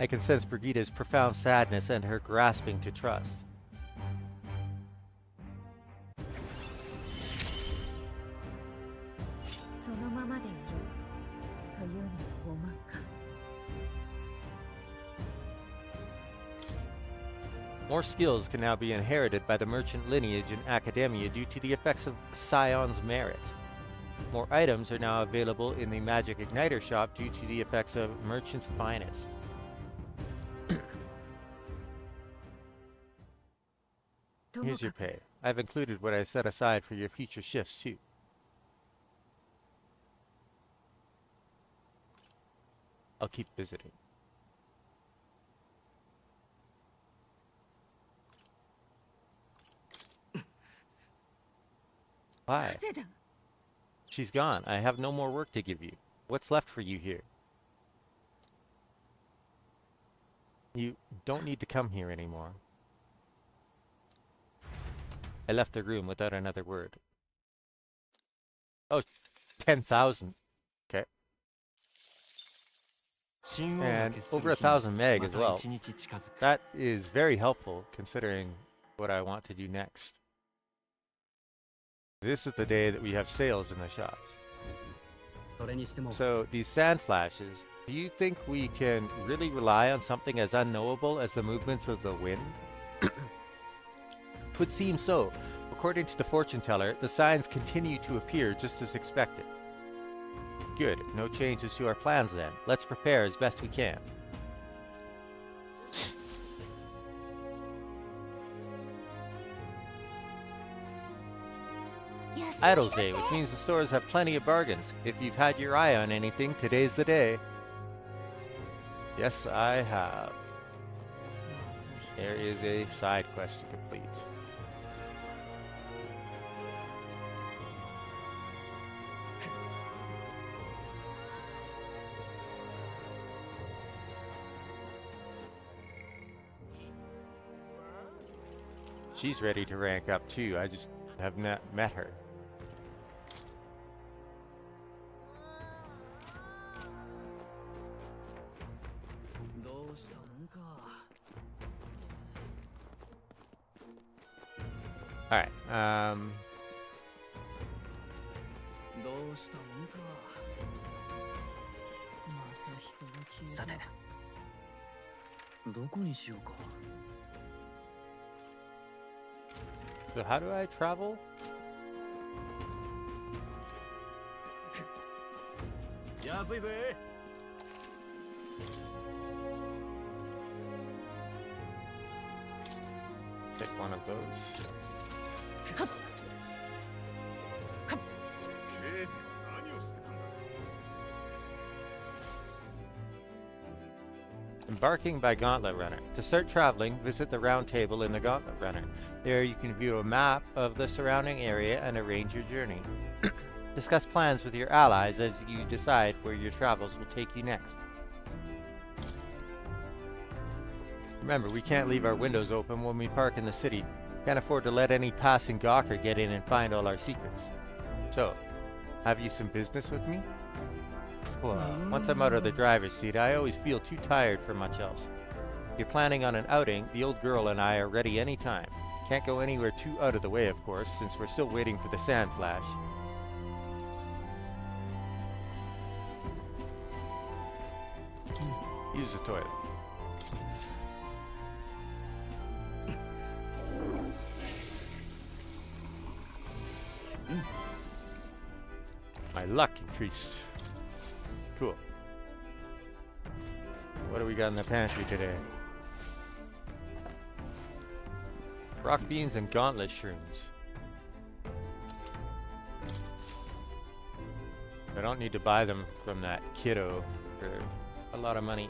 I can sense Brigida's profound sadness and her grasping to trust. More skills can now be inherited by the merchant lineage in Academia due to the effects of Scion's merit. More items are now available in the Magic Igniter shop due to the effects of Merchant's Finest. Here's your pay. I've included what I set aside for your future shifts too. I'll keep visiting. Why? She's gone. I have no more work to give you. What's left for you here? You don't need to come here anymore. I left the room without another word. Oh, 10,000. Okay. And over 1,000 meg as well. That is very helpful considering what I want to do next. This is the day that we have sales in the shops. So these sand flashes, do you think we can really rely on something as unknowable as the movements of the wind? Would seem so. According to the fortune teller, the signs continue to appear just as expected. Good. No changes to our plans then. Let's prepare as best we can. It's Idle's Day, which means the stores have plenty of bargains. If you've had your eye on anything, today's the day. Yes, I have. There is a side quest to complete. She's ready to rank up too. I just have not met her. Alright, so how do I travel? Pick one of those. Embarking by Gauntlet Runner. To start traveling, visit the round table in the Gauntlet Runner. There you can view a map of the surrounding area and arrange your journey. Discuss plans with your allies as you decide where your travels will take you next. Remember, we can't leave our windows open when we park in the city. Can't afford to let any passing gawker get in and find all our secrets. So, have you some business with me? Well, once I'm out of the driver's seat, I always feel too tired for much else. If you're planning on an outing, the old girl and I are ready anytime. Can't go anywhere too out of the way, of course, since we're still waiting for the sand flash. Use the toilet. My luck increased. Cool. What do we got in the pantry today? Rock beans and gauntlet shrooms. I don't need to buy them from that kiddo for a lot of money.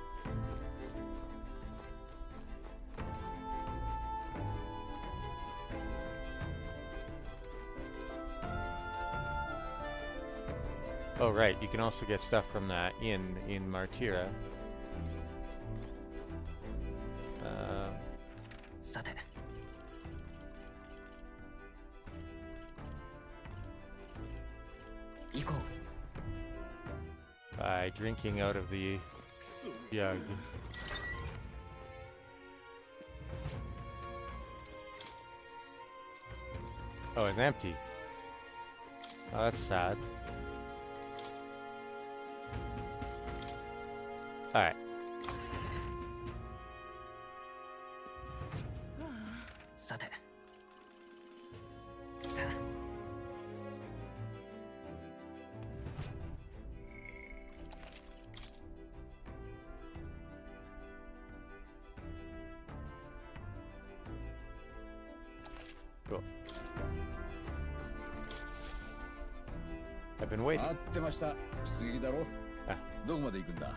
Oh right, you can also get stuff from that inn in Martira. さて 行こう By drinking out of the jug. Oh, it's empty. Oh, that's sad. Alright. さてさあ Cool. I've been waiting. 待ってました。出撃だろ。どこまで行くんだ。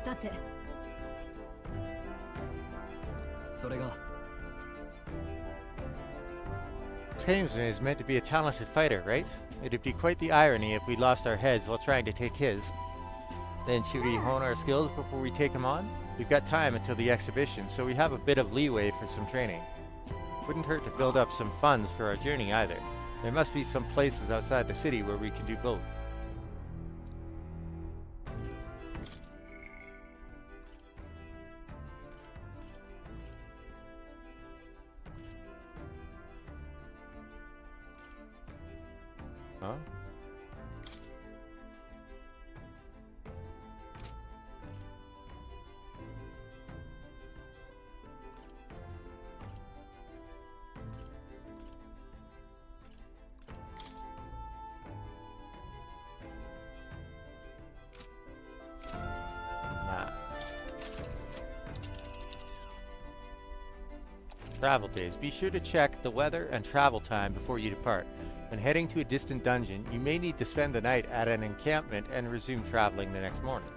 さてそれが Tamesman is meant to be a talented fighter, right? It'd be quite the irony if we lost our heads while trying to take his. Then should we hone our skills before we take him on? We've got time until the exhibition, so we have a bit of leeway for some training. Wouldn't hurt to build up some funds for our journey either. There must be some places outside the city where we can do both. Huh? Travel days. Be sure to check the weather and travel time before you depart. When heading to a distant dungeon, you may need to spend the night at an encampment and resume traveling the next morning.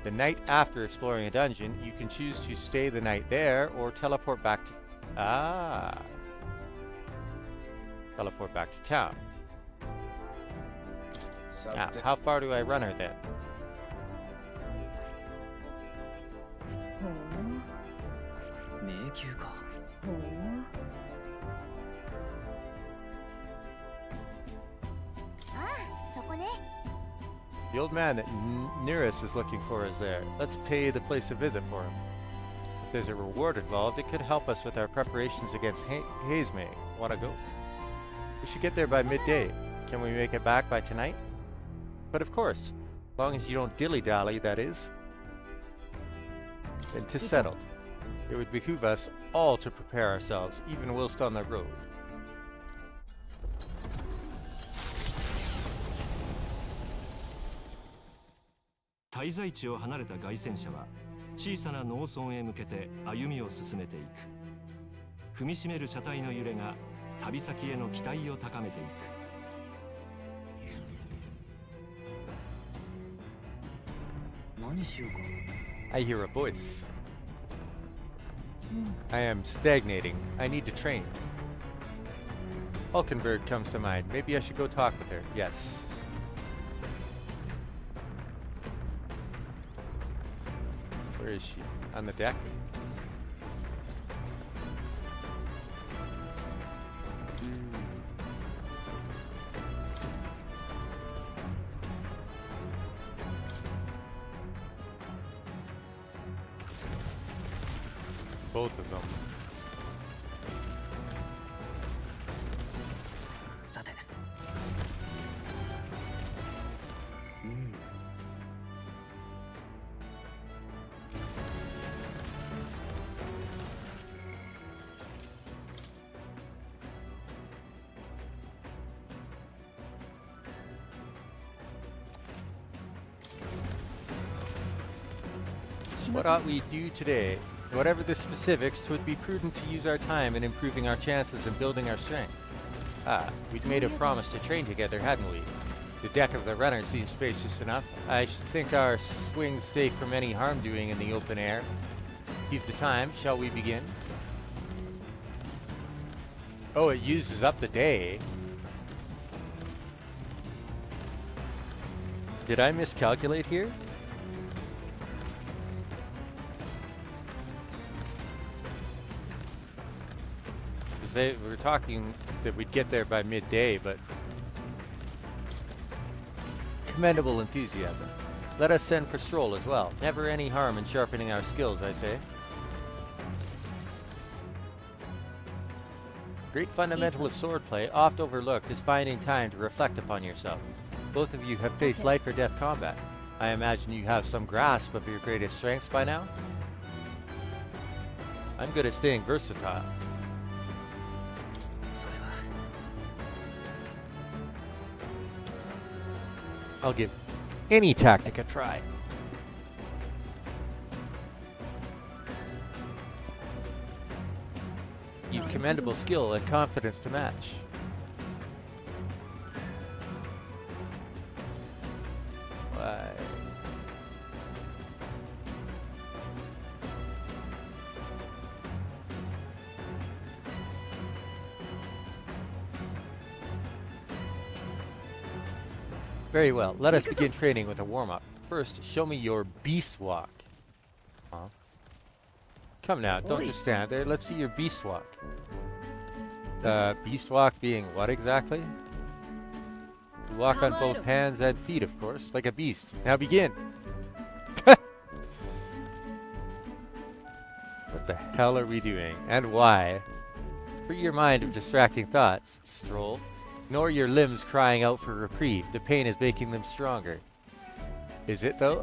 The night after exploring a dungeon, you can choose to stay the night there or teleport back to... Teleport back to town. Now, how far do I run her then? 迷宮か The old man that Nearest is looking for is there. Let's pay the place a visit for him. If there's a reward involved, it could help us with our preparations against Hazemay. Wanna go? We should get there by midday. Can we make it back by tonight? But of course, as long as you don't dilly-dally, that is. Then 'tis settled. It would behoove us all to prepare ourselves, even whilst on the road.「滞在地を離れた凱旋者は小さな農村へ向けて歩みを進めていく。踏みしめる車体の揺れが旅先への期待を高めていく。」何しようか I hear a voice. I am stagnating. I need to train. Hulkenberg comes to mind. Maybe I should go talk with her. Yes. Where is she? On the deck? Both of them. さて 「What ought we do today? Whatever the specifics, 'twould be prudent to use our time in improving our chances and building our strength. Ah, we'd made a promise to train together, hadn't we? The deck of the runner seems spacious enough. I should think our swing's safe from any harm doing in the open air. Keep the time, shall we begin? Oh, it uses up the day. Did I miscalculate here? We were talking that we'd get there by midday, but commendable enthusiasm. Let us send for Stroll as well. Never any harm in sharpening our skills, I say. Great fundamental of swordplay, oft overlooked, is finding time to reflect upon yourself. Both of you have faced life or death combat. I imagine you have some grasp of your greatest strengths by now? I'm good at staying versatile. I'll give any tactic a try. You've commendable skill and confidence to match. Why? Very well, let us begin training with a warm-up. First, show me your beast walk. Come now, don't just stand there. Let's see your beast walk. Beast walk being what exactly? You walk on both hands and feet, of course, like a beast. Now begin! What the hell are we doing? And why? Free your mind of distracting thoughts, Stroll. Ignore your limbs crying out for reprieve. The pain is making them stronger. Is it, though?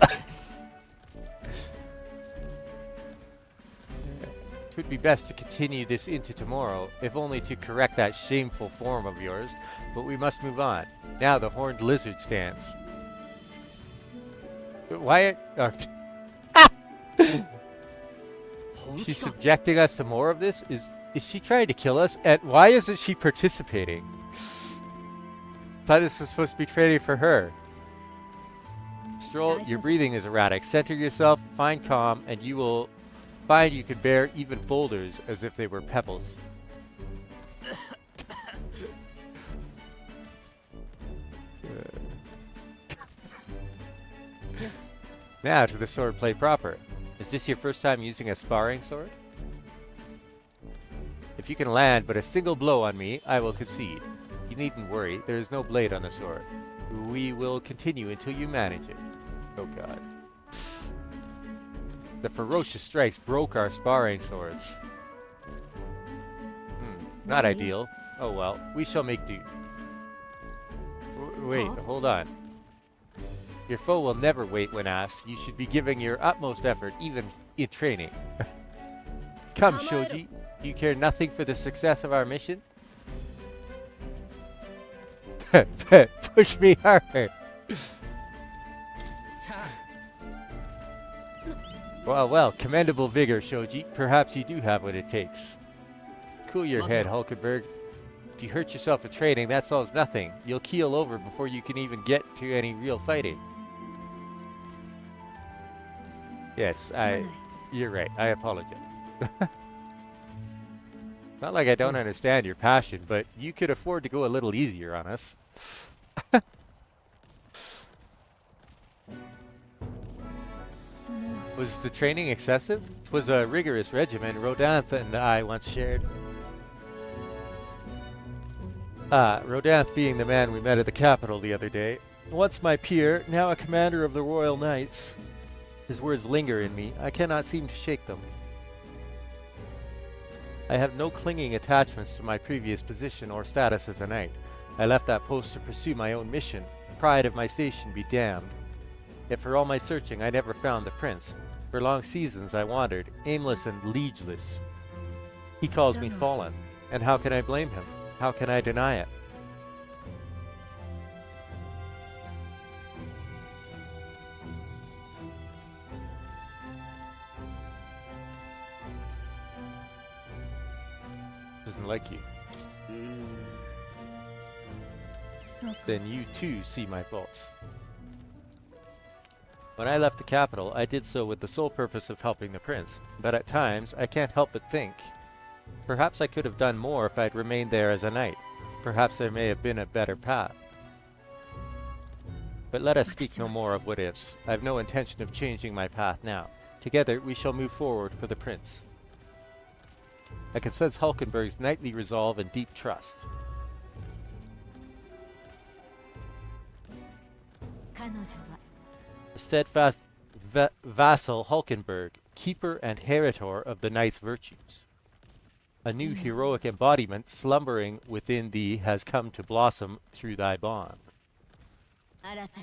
It would be best to continue this into tomorrow, if only to correct that shameful form of yours. But we must move on. Now the horned lizard stance. Why? She's subjecting us to more of this? Is she trying to kill us? And why isn't she participating? Thought this was supposed to be training for her. Stroll, your breathing is erratic. Center yourself, find calm, and you will find you can bear even boulders as if they were pebbles. Yes. Now to the swordplay proper. Is this your first time using a sparring sword? If you can land but a single blow on me, I will concede. You needn't worry, there is no blade on the sword. We will continue until you manage it. Oh god. The ferocious strikes broke our sparring swords. Not ideal. Oh well, we shall make do. Wait, hold on. Your foe will never wait when asked. You should be giving your utmost effort, even in training. Come, Shoji. Do you care nothing for the success of our mission? Push me harder. Well, commendable vigor, Shoji. Perhaps you do have what it takes. Cool your head, Hulkenberg. If you hurt yourself in training, that solves nothing. You'll keel over before you can even get to any real fighting. Yes, you're right. I apologize. Not like I don't understand your passion, but you could afford to go a little easier on us. Was the training excessive? 'Twas a rigorous regimen Rodanthe and I once shared. Rodanthe being the man we met at the capital the other day. Once my peer, now a commander of the Royal Knights. His words linger in me. I cannot seem to shake them. I have no clinging attachments to my previous position or status as a knight. I left that post to pursue my own mission. Pride of my station be damned. Yet for all my searching, I never found the prince. For long seasons I wandered, aimless and liegeless. He calls me fallen, and how can I blame him? How can I deny it? doesn't like you. Then you too see my faults. When I left the capital, I did so with the sole purpose of helping the prince, but at times I can't help but think. Perhaps I could have done more if I'd remained there as a knight. Perhaps there may have been a better path. But let us speak no more of what-ifs. I have no intention of changing my path now. Together we shall move forward for the prince. I can sense Hulkenberg's knightly resolve and deep trust. The steadfast vassal Hulkenberg, keeper and heritor of the knight's virtues. A new heroic embodiment slumbering within thee has come to blossom through thy bond.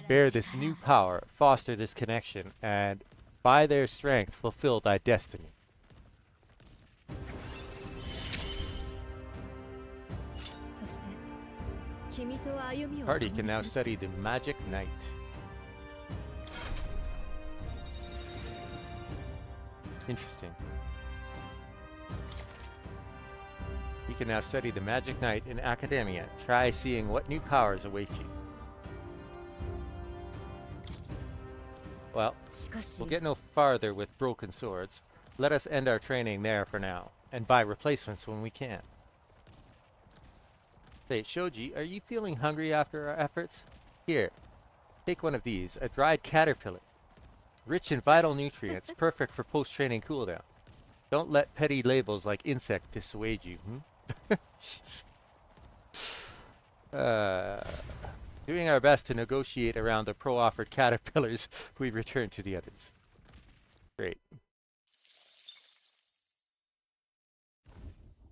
Bear this new power, foster this connection, and by their strength fulfill thy destiny. Party can now study the Magic Knight. Interesting. You can now study the Magic Knight in Academia. Try seeing what new powers await you. Well, we'll get no farther with broken swords. Let us end our training there for now, and buy replacements when we can. Say, Shoji, are you feeling hungry after our efforts? Here, take one of these, a dried caterpillar. Rich in vital nutrients, perfect for post-training cooldown. Don't let petty labels like insect dissuade you, Doing our best to negotiate around the pro-offered caterpillars, we return to the others. Great.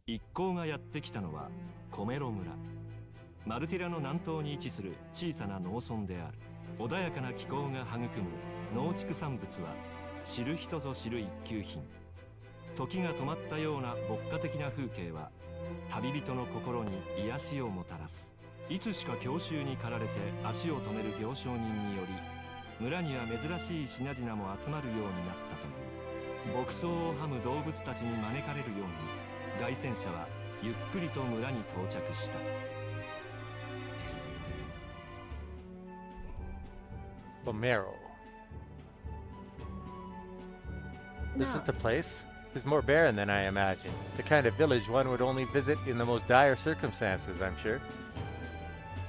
一行がやってきたのはコメロ村。マルティラの南東に位置する小さな農村である。穏やかな気候が育む農畜産物は知る人ぞ知る一級品。時が止まったような牧歌的な風景は旅人の心に癒しをもたらす。いつしか郷愁に駆られて足を止める行商人により村には珍しい品々も集まるようになったという。牧草をはむ動物たちに招かれるように凱旋者はゆっくりと村に到着した。Bomero. This is the place? It's more barren than I imagined. The kind of village one would only visit in the most dire circumstances, I'm sure.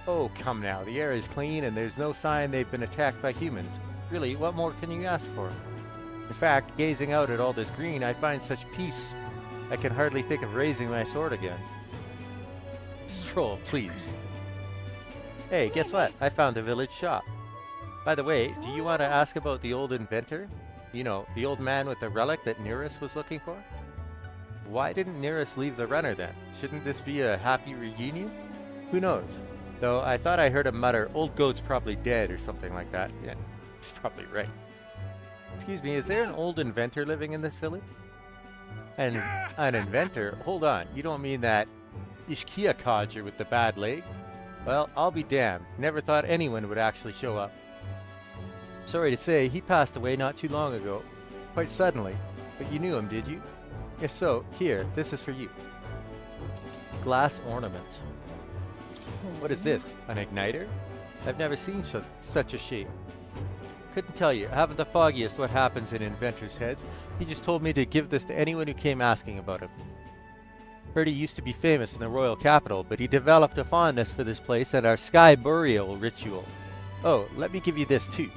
Oh, come now. The air is clean and there's no sign they've been attacked by humans. Really, what more can you ask for? In fact, gazing out at all this green, I find such peace. I can hardly think of raising my sword again. Stroll, please. Hey, guess what? I found a village shop. By the way, do you want to ask about the old inventor? You know, the old man with the relic that Nereus was looking for? Why didn't Nereus leave the runner then? Shouldn't this be a happy reunion? Who knows? Though I thought I heard him mutter, old goat's probably dead or something like that. Yeah, he's probably right. Excuse me, is there an old inventor living in this village? An inventor? Hold on, you don't mean that Ishkia codger with the bad leg? Well, I'll be damned. Never thought anyone would actually show up. Sorry to say, he passed away not too long ago. Quite suddenly. But you knew him, did you? If so, here, this is for you. Glass ornament. What is this? An igniter? I've never seen such a shape. Couldn't tell you. I haven't the foggiest what happens in inventors' heads. He just told me to give this to anyone who came asking about him. Heard he used to be famous in the royal capital, but he developed a fondness for this place and our sky burial ritual. Oh, let me give you this too.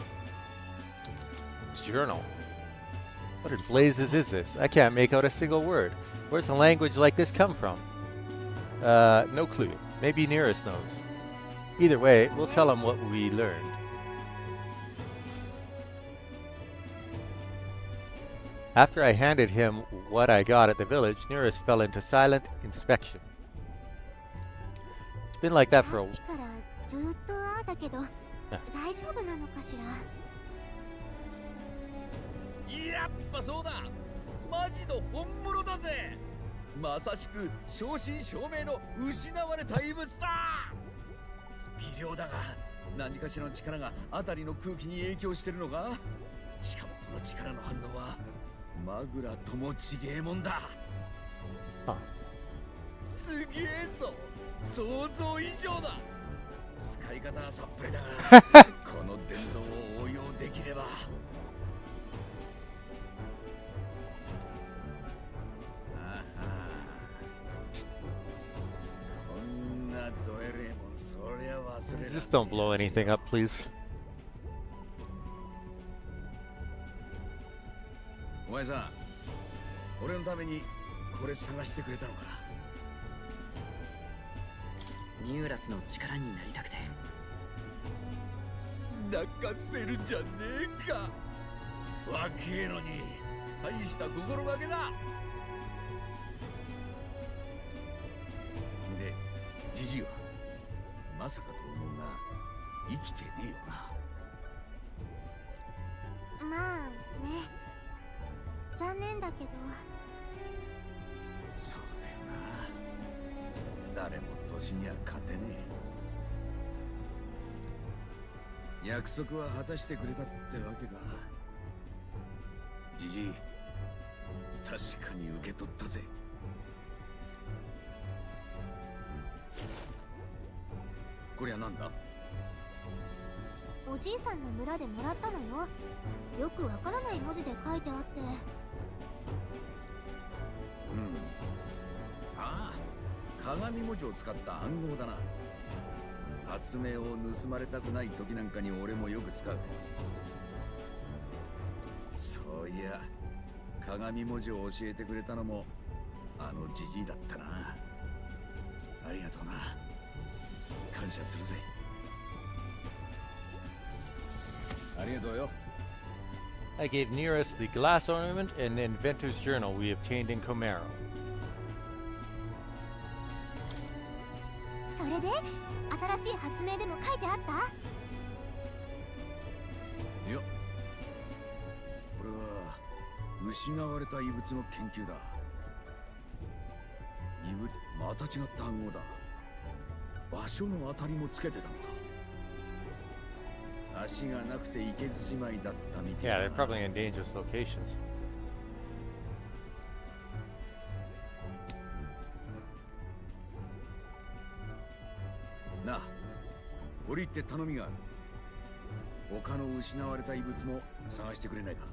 It's journal. What in blazes is this? I can't make out a single word. Where's a language like this come from? No clue. Maybe Nereus knows. Either way, we'll tell him what we learned. After I handed him what I got at the village, Nereus fell into silent inspection. It's been like that for a while. やっぱそうだ。マジの本物だぜ。まさしく正真正銘の失われた遺物だ。微量だが何かしらの力が辺りの空気に影響してるのか。しかもこの力の反応はマグラともちげえもんだ。すげえぞ。想像以上だ。使い方はさっぱりだがこの電動を応用できれば。こんなドエレもそりゃ忘れられない。 Just don't blow anything up, please. お前さん、俺のためにこれ探してくれたのか。ニューラスの力になりたくて。泣かせるじゃねえか。若えのに大した心がけだ。で、ジジイはまさかと思うが生きてねえよな。まあね、残念だけど。そうだよな。誰も年には勝てねえ。約束は果たしてくれたってわけか。ジジイ、確かに受け取ったぜ。こりゃなんだ。おじいさんの村でもらったのよ。よくわからない文字で書いてあって。ああ、鏡文字を使った暗号だな。発明を盗まれたくない時なんかに俺もよく使う。そういや、鏡文字を教えてくれたのもあのジジイだったな。ありがとうな。感謝するぜ。ありがとうよ。I gave Nearest the glass ornament and the inventor's journal we obtained in Comero. それで新しい発明でも書いてあった？いや、これは失われた遺物の研究だ。遺物、また違った暗号だ。場所の当たりもつけてたのか。足がなくて行けずじまいだったみたい Yeah, な。 they're probably in dangerous locations. なあ、折り入って頼みがある。他の失われた遺物も探してくれないか。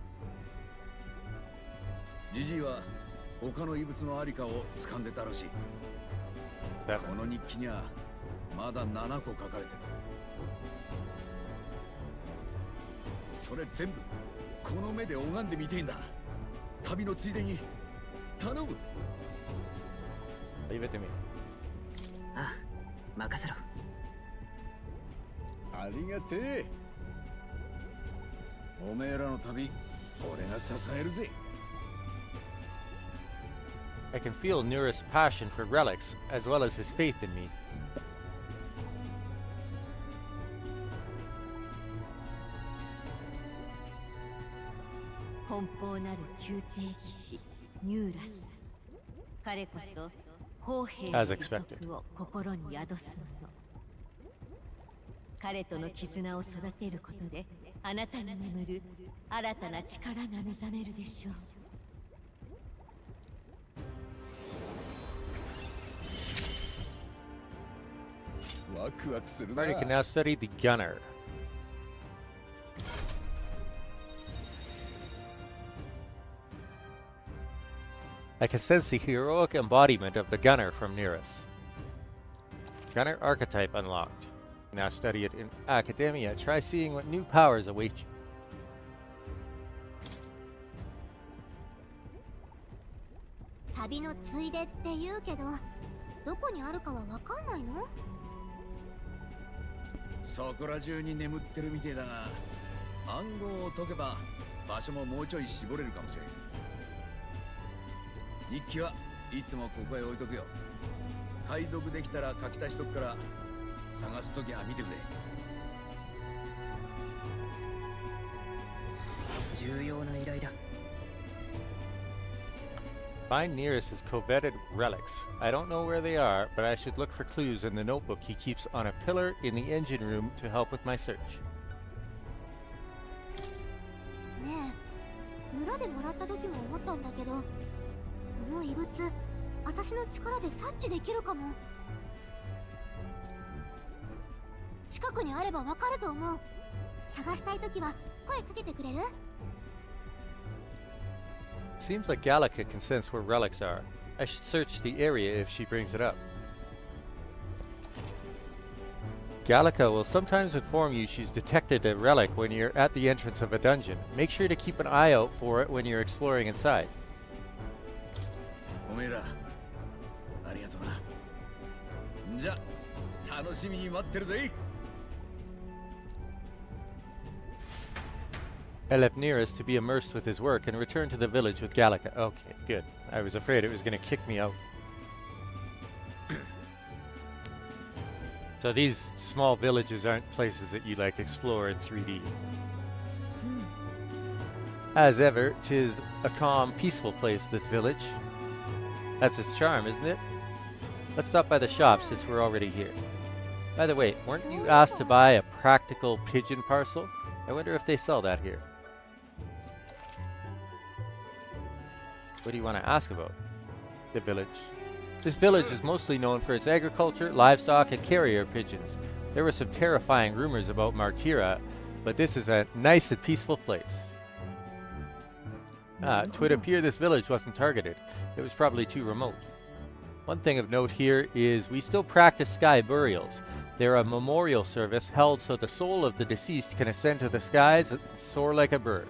ジジイは他の遺物のありかを掴んでたらしい。この日記にはまだ7個書かれてる。それ全部この目で拝んでみてえんだ。旅のついでに頼む。 Leave it to me. ああ、任せろ。ありがてえ。おめえらの旅、俺が支えるぜ。I can feel Nearest's passion for relics, as well as his faith in me. 奔放なる宮廷技師ニューラス。彼こそ砲兵の As 遺 expected. 徳を心に宿すの。彼との絆を育てることであなたに眠る新たな力が目覚めるでしょう。ワクワクするな。 Party can now study the gunner. I can sense the heroic embodiment of the gunner from Nearest. Gunner archetype unlocked. Now study it in academia. Try seeing what new powers await you. 旅のついでって言うけど、どこにあるかはわかんないの？そこら中に眠ってるみてえだが、暗号を解けば場所ももうちょい絞れるかもしれん。日記はいつもここへ置いとくよ。解読できたら書き足しとくから、探すときは見てくれ。重要な依頼だ。 Find Nearest's coveted relics. I don't know where they are, but I should look for clues in the notebook he keeps on a pillar in the engine room to help with my search. ねえ、村でもらった時も思ったんだけど、この遺物私の力で察知できるかも。近くにあればわかると思う。探したいときは声かけてくれる？ Seems like Gallica can sense where relics are. I should search the area if she brings it up. Gallica will sometimes inform you she's detected a relic when you're at the entrance of a dungeon. Make sure to keep an eye out for it when you're exploring inside. おめえら、ありがとな。じゃ、楽しみに待ってるぜ。I left Nearest to be immersed with his work and returned to the village with Gallica. Okay, good. I was afraid it was going to kick me out. So these small villages aren't places that you like explore in 3D. As ever, 'tis a calm, peaceful place, this village. That's its charm, isn't it? Let's stop by the shop since we're already here. By the way, weren't you asked to buy a practical pigeon parcel? I wonder if they sell that here. What do you want to ask about? The village. This village is mostly known for its agriculture, livestock, and carrier pigeons. There were some terrifying rumors about Martira, but this is a nice and peaceful place. It would appear this village wasn't targeted. It was probably too remote. One thing of note here is we still practice sky burials. They're a memorial service held so the soul of the deceased can ascend to the skies and soar like a bird.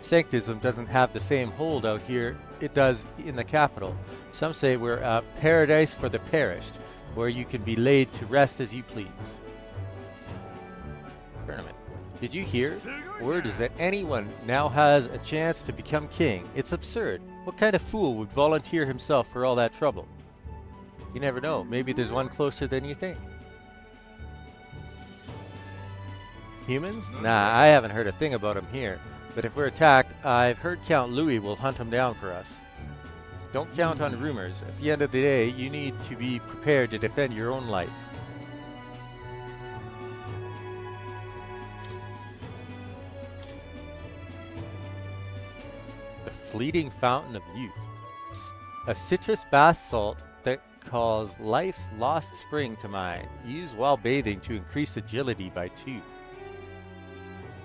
Sanctism doesn't have the same hold out here it does in the capital. Some say we're a paradise for the perished, where you can be laid to rest as you please. Tournament. Did you hear? Word is that anyone now has a chance to become king. It's absurd. What kind of fool would volunteer himself for all that trouble? You never know. Maybe there's one closer than you think. Humans? Nah, I haven't heard a thing about them here. But if we're attacked, I've heard Count Louis will hunt them down for us. Don't count on rumors. At the end of the day, you need to be prepared to defend your own life. The Fleeting Fountain of Youth. A citrus bath salt that calls life's lost spring to mind. Use while bathing to increase agility by 2.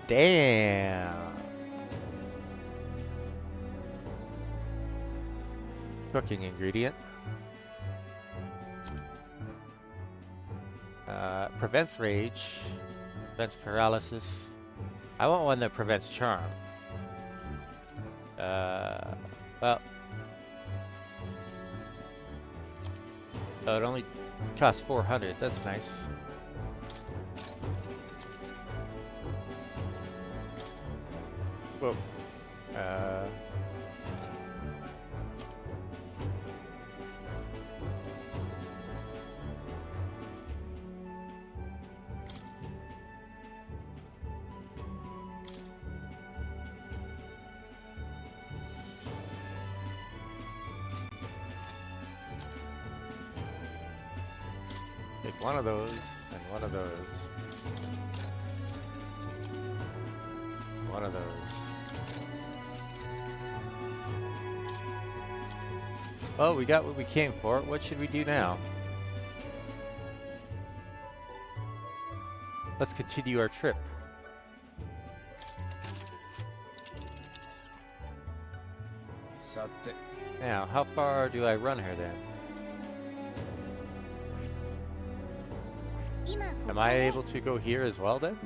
Damn. Cooking ingredient. Prevents rage. Prevents paralysis. I want one that prevents charm. Well. Oh, it only costs 400. That's nice. Whoa. Take one of those and one of those. One of those. Oh, we got what we came for. What should we do now? Let's continue our trip. Now, how far do I run her then? Am I able to go here as well then?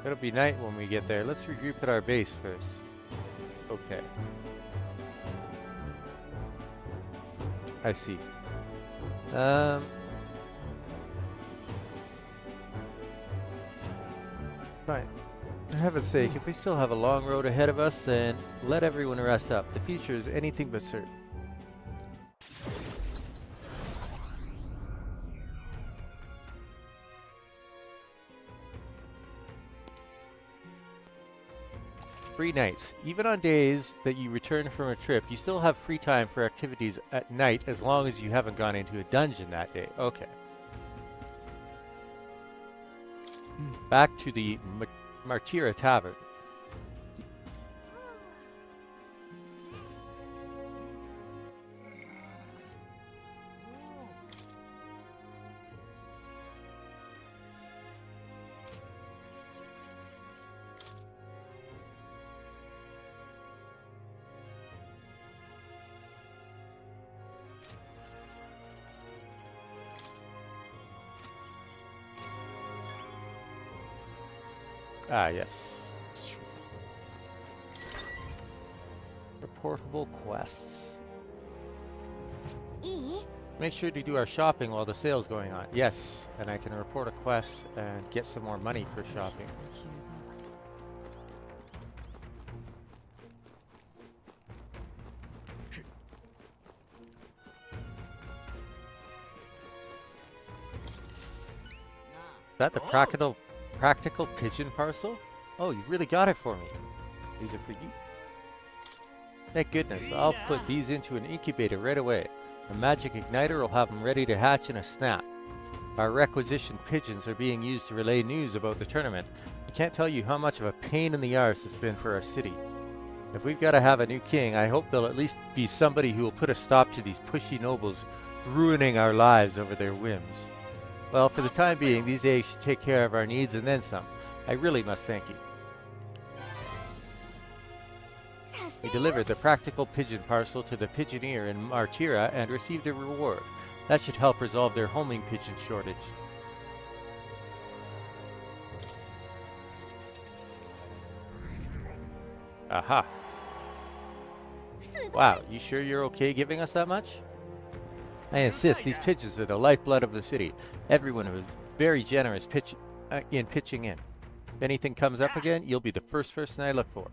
It'll be night when we get there. Let's regroup at our base first. Okay. I see. Fine. For heaven's sake, if we still have a long road ahead of us, then let everyone rest up. The future is anything but certain. free nights. Even on days that you return from a trip, you still have free time for activities at night as long as you haven't gone into a dungeon that day. Okay. Back to the Martira Tavern. Ah, yes. It's true. Reportable quests. Make sure to do our shopping while the sale's going on. Yes, and I can report a quest and get some more money for shopping. Is that the practical pigeon parcel? Oh, you really got it for me. These are for you. Thank goodness, I'll put these into an incubator right away. A magic igniter will have them ready to hatch in a snap. Our requisitioned pigeons are being used to relay news about the tournament. I can't tell you how much of a pain in the arse it's been for our city. If we've got to have a new king, I hope there'll at least be somebody who will put a stop to these pushy nobles ruining our lives over their whims. Well, for the time being, these eggs should take care of our needs and then some. I really must thank you. We delivered the practical pigeon parcel to the pigeoneer in Martira and received a reward. That should help resolve their homing pigeon shortage. Aha. Wow, you sure you're okay giving us that much? I insist, these pigeons are the lifeblood of the city. Everyone was very generous in pitching in. If anything comes up again, you'll be the first person I look for.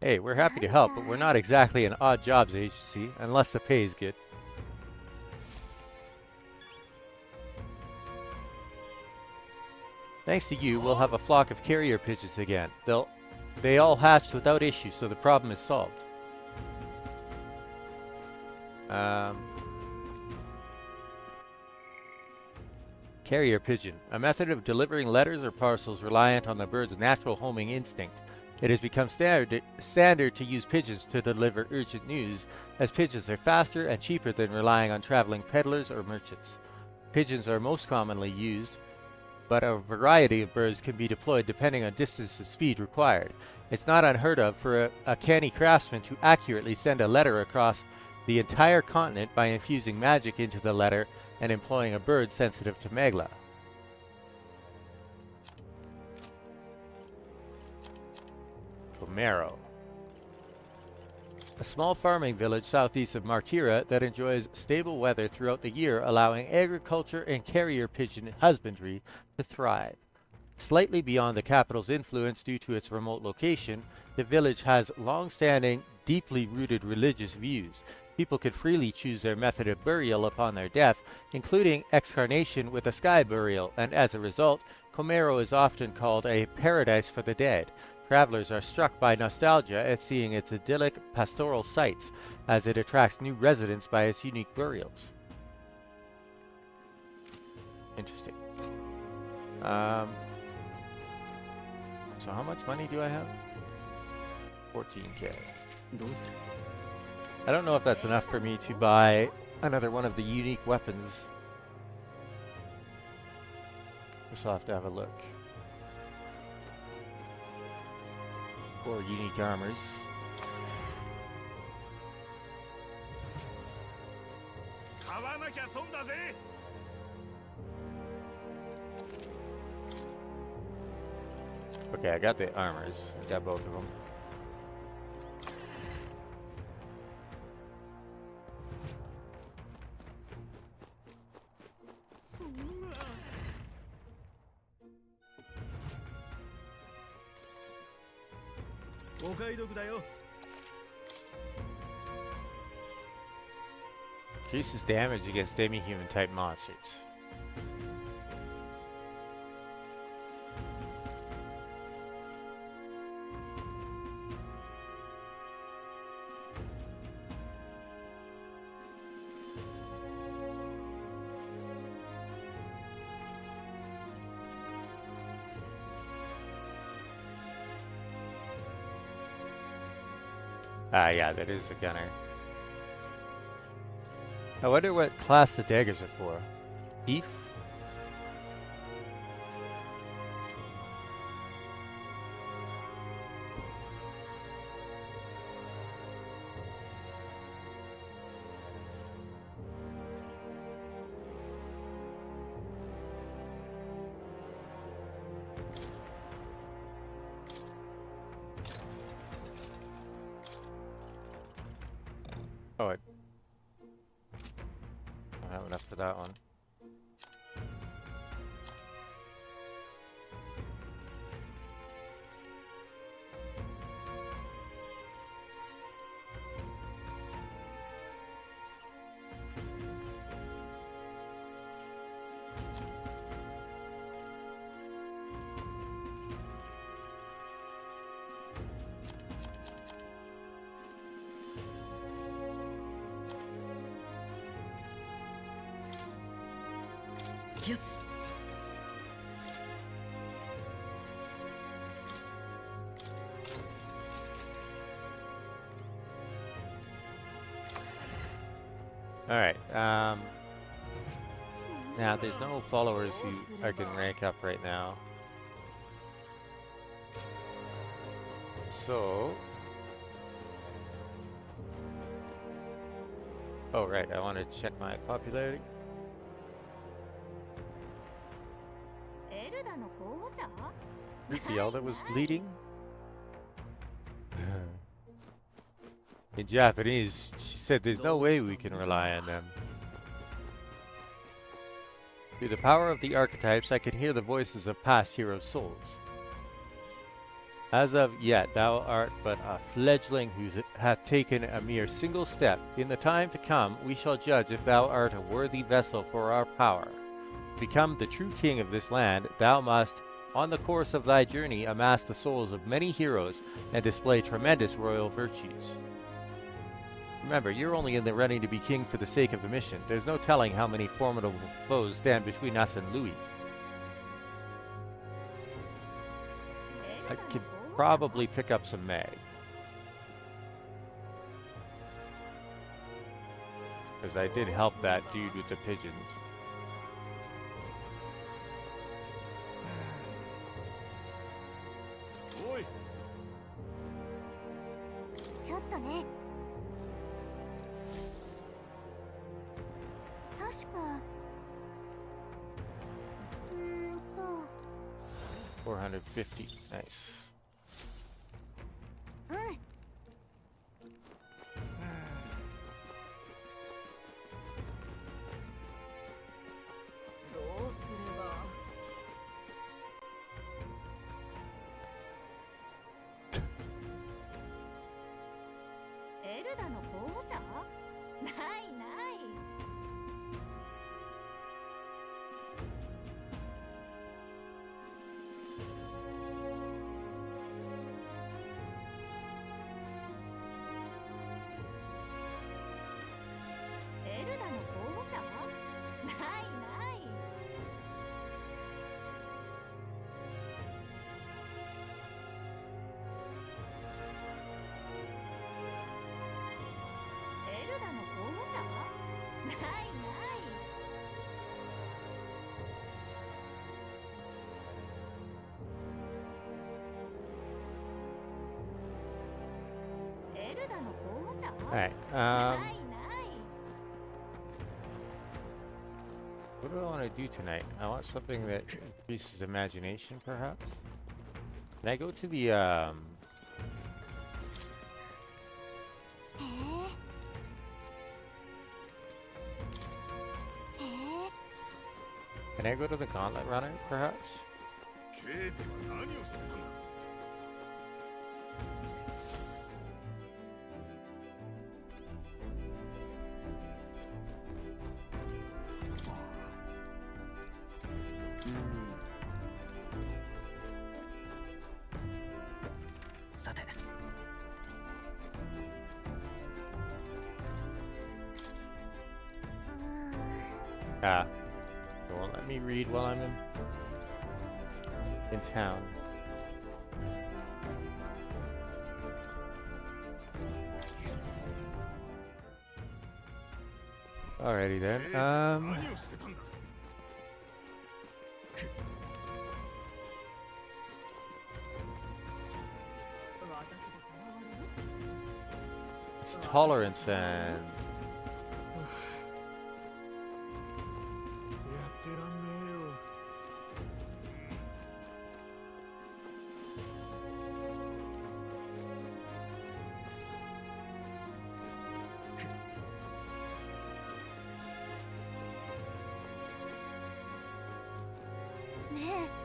Hey, we're happy to help, but we're not exactly an odd jobs agency, unless the pay is good. Thanks to you, we'll have a flock of carrier pigeons again. They all hatched without issue, so the problem is solved. Carrier pigeon, a method of delivering letters or parcels reliant on the bird's natural homing instinct. It has become standard to use pigeons to deliver urgent news, as pigeons are faster and cheaper than relying on traveling peddlers or merchants. Pigeons are most commonly used, but a variety of birds can be deployed depending on distance and speed required. It's not unheard of for a canny craftsman to accurately send a letter across the entire continent by infusing magic into the letter and employing a bird sensitive to magla. Kuro-pi. A small farming village southeast of Martira that enjoys stable weather throughout the year, allowing agriculture and carrier pigeon husbandry to thrive. Slightly beyond the capital's influence due to its remote location, the village has long-standing, deeply rooted religious views. People can freely choose their method of burial upon their death, including excarnation with a sky burial, and as a result, Kuro-pi is often called a paradise for the dead. Travelers are struck by nostalgia at seeing its idyllic pastoral sites, as it attracts new residents by its unique burials. Interesting. So how much money do I have? 14k. I don't know if that's enough for me to buy another one of the unique weapons. Guess I'll have to have a look. Or unique armors. Okay, I got the armors. I got both of them. Increases damage against demi-human type monsters. Ah, yeah, that is a gunner. I wonder what class the daggers are for. Thief? Oh, I don't have enough for that one. Yes. Alright, now there's no followers who I can rank up right now. So... Oh right, I want to check my popularity. Rupiel that was leading. In Japanese, she said there's no way we can rely on them. Through the power of the archetypes, I can hear the voices of past heroes' souls. As of yet, thou art but a fledgling who hath taken a mere single step. In the time to come, we shall judge if thou art a worthy vessel for our power. To become the true king of this land, thou must, on the course of thy journey, amass the souls of many heroes and display tremendous royal virtues. Remember, you're only in the running to be king for the sake of the mission. There's no telling how many formidable foes stand between us and Louis. I could probably pick up some mag. Because I did help that dude with the pigeons. $450. Nice. Alright, what do I want to do tonight? I want something that increases imagination, perhaps? Can I go to the, Can I go to the Gauntlet Runner, perhaps? Ah, it won't let me read while I'm in town. Alrighty then. It's tolerance and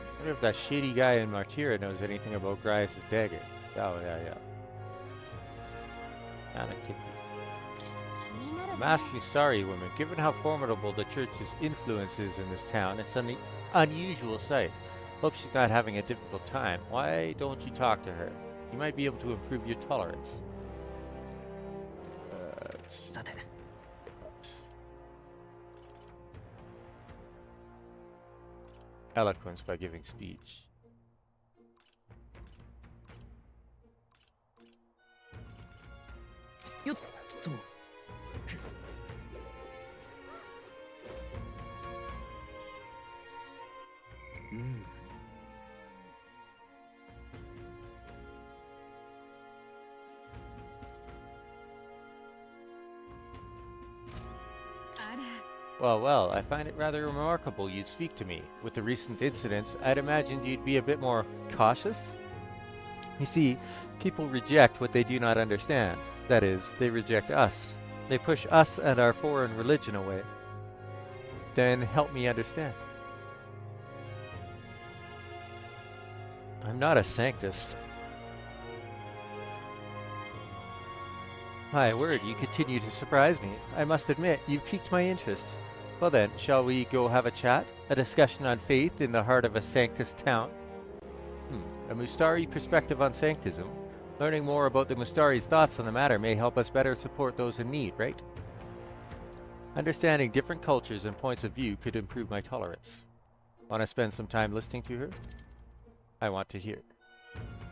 I wonder if that shady guy in Martyra knows anything about Grias' dagger. Oh, yeah. Masked Mustari woman. Given how formidable the church's influence is in this town, it's an unusual sight. Hope she's not having a difficult time. Why don't you talk to her? You might be able to improve your tolerance. Eloquence by giving speech. Well, I find it rather remarkable you'd speak to me. With the recent incidents, I'd imagined you'd be a bit more cautious. You see, people reject what they do not understand. That is, they reject us. They push us and our foreign religion away. Then help me understand. I'm not a sanctist. My word, you continue to surprise me. I must admit, you've piqued my interest. Well then, shall we go have a chat? A discussion on faith in the heart of a sanctus town? A Mustari perspective on sanctism. Learning more about the Mustari's thoughts on the matter may help us better support those in need, right? Understanding different cultures and points of view could improve my tolerance. Want to spend some time listening to her? I want to hear.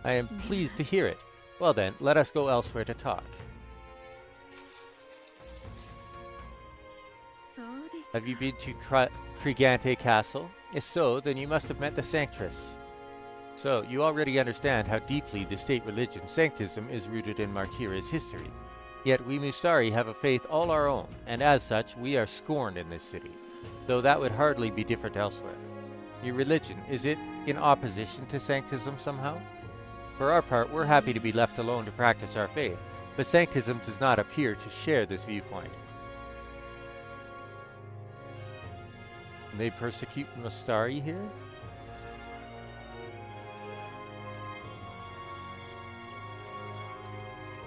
I am pleased to hear it. Well then, let us go elsewhere to talk. Have you been to Krigante Castle? If so, then you must have met the Sanctress. So, you already understand how deeply the state religion, Sanctism, is rooted in Martyra's history. Yet we Mustari have a faith all our own, and as such, we are scorned in this city, though that would hardly be different elsewhere. Your religion, is it in opposition to Sanctism somehow? For our part, we're happy to be left alone to practice our faith, but Sanctism does not appear to share this viewpoint. They persecute Mustari here?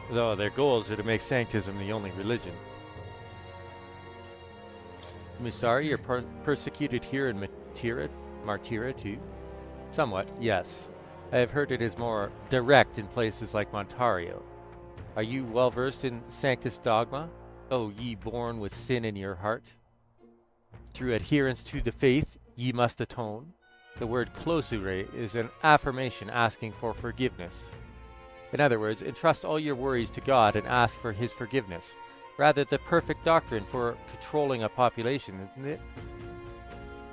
Though their goals are to make Sanctism the only religion. Mustari are persecuted here in Martyra too? Somewhat, yes. I have heard it is more direct in places like Montario. Are you well versed in Sanctus dogma? O ye born with sin in your heart? Through adherence to the faith, ye must atone. The word closure is an affirmation asking for forgiveness. In other words, entrust all your worries to God and ask for His forgiveness. Rather, the perfect doctrine for controlling a population, isn't it?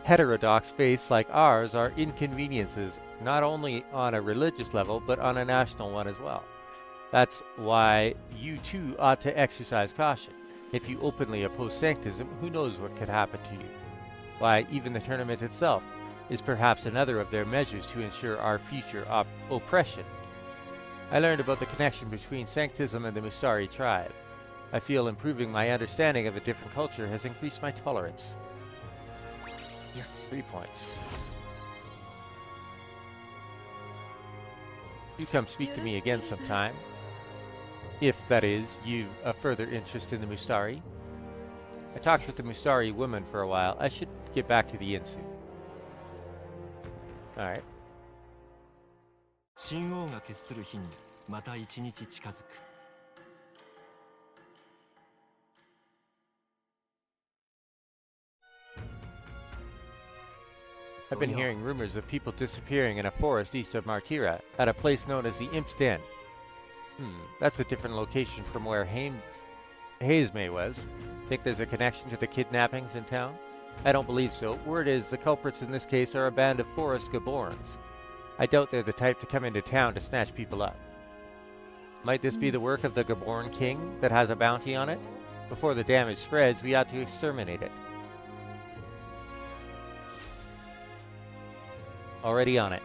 Heterodox faiths like ours are inconveniences, not only on a religious level, but on a national one as well. That's why you too ought to exercise caution. If you openly oppose Sanctism, who knows what could happen to you? Why, even the tournament itself is perhaps another of their measures to ensure our future oppression. I learned about the connection between Sanctism and the Mustari tribe. I feel improving my understanding of a different culture has increased my tolerance. Yes. 3 points. You come speak to me again sometime. If, that is, you've a further interest in the Mustari. I talked with the Mustari woman for a while. I should get back to the inn soon. Alright. 神王が決する日にまた一日近づく。I've been hearing rumors of people disappearing in a forest east of Martyra, at a place known as the Imp's Den. That's a different location from where Hazemay was. Think there's a connection to the kidnappings in town? I don't believe so. Word is the culprits in this case are a band of forest Gaborans. I doubt they're the type to come into town to snatch people up. Might this be the work of the Gaborn king that has a bounty on it? Before the damage spreads, we ought to exterminate it. Already on it.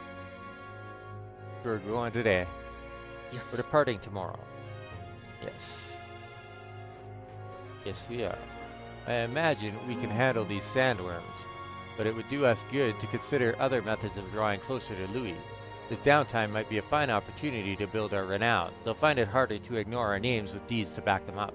We're going today. Yes. We're departing tomorrow. Yes. Yes, we are. I imagine we can handle these sandworms, but it would do us good to consider other methods of drawing closer to Louis. This downtime might be a fine opportunity to build our renown. They'll find it harder to ignore our names with deeds to back them up.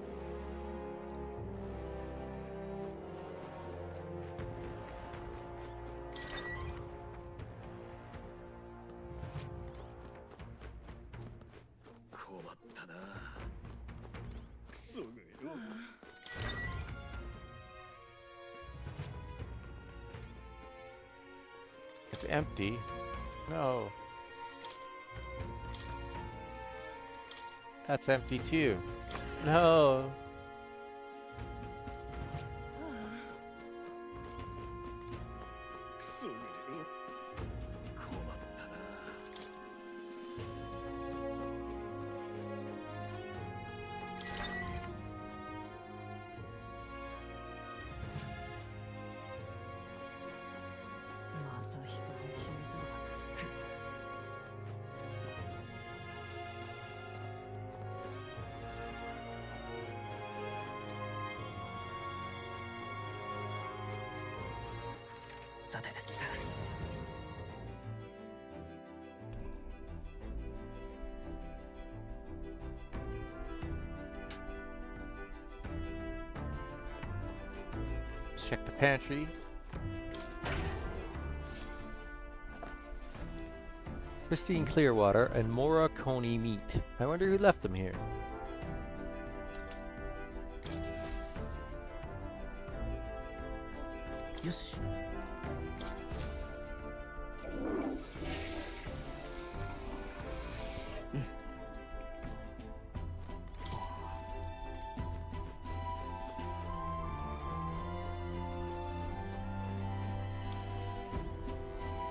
It's empty. No. That's empty too. No. Check the pantry. Pristine clear water and Mora Coney meat. I wonder who left them here. Yes.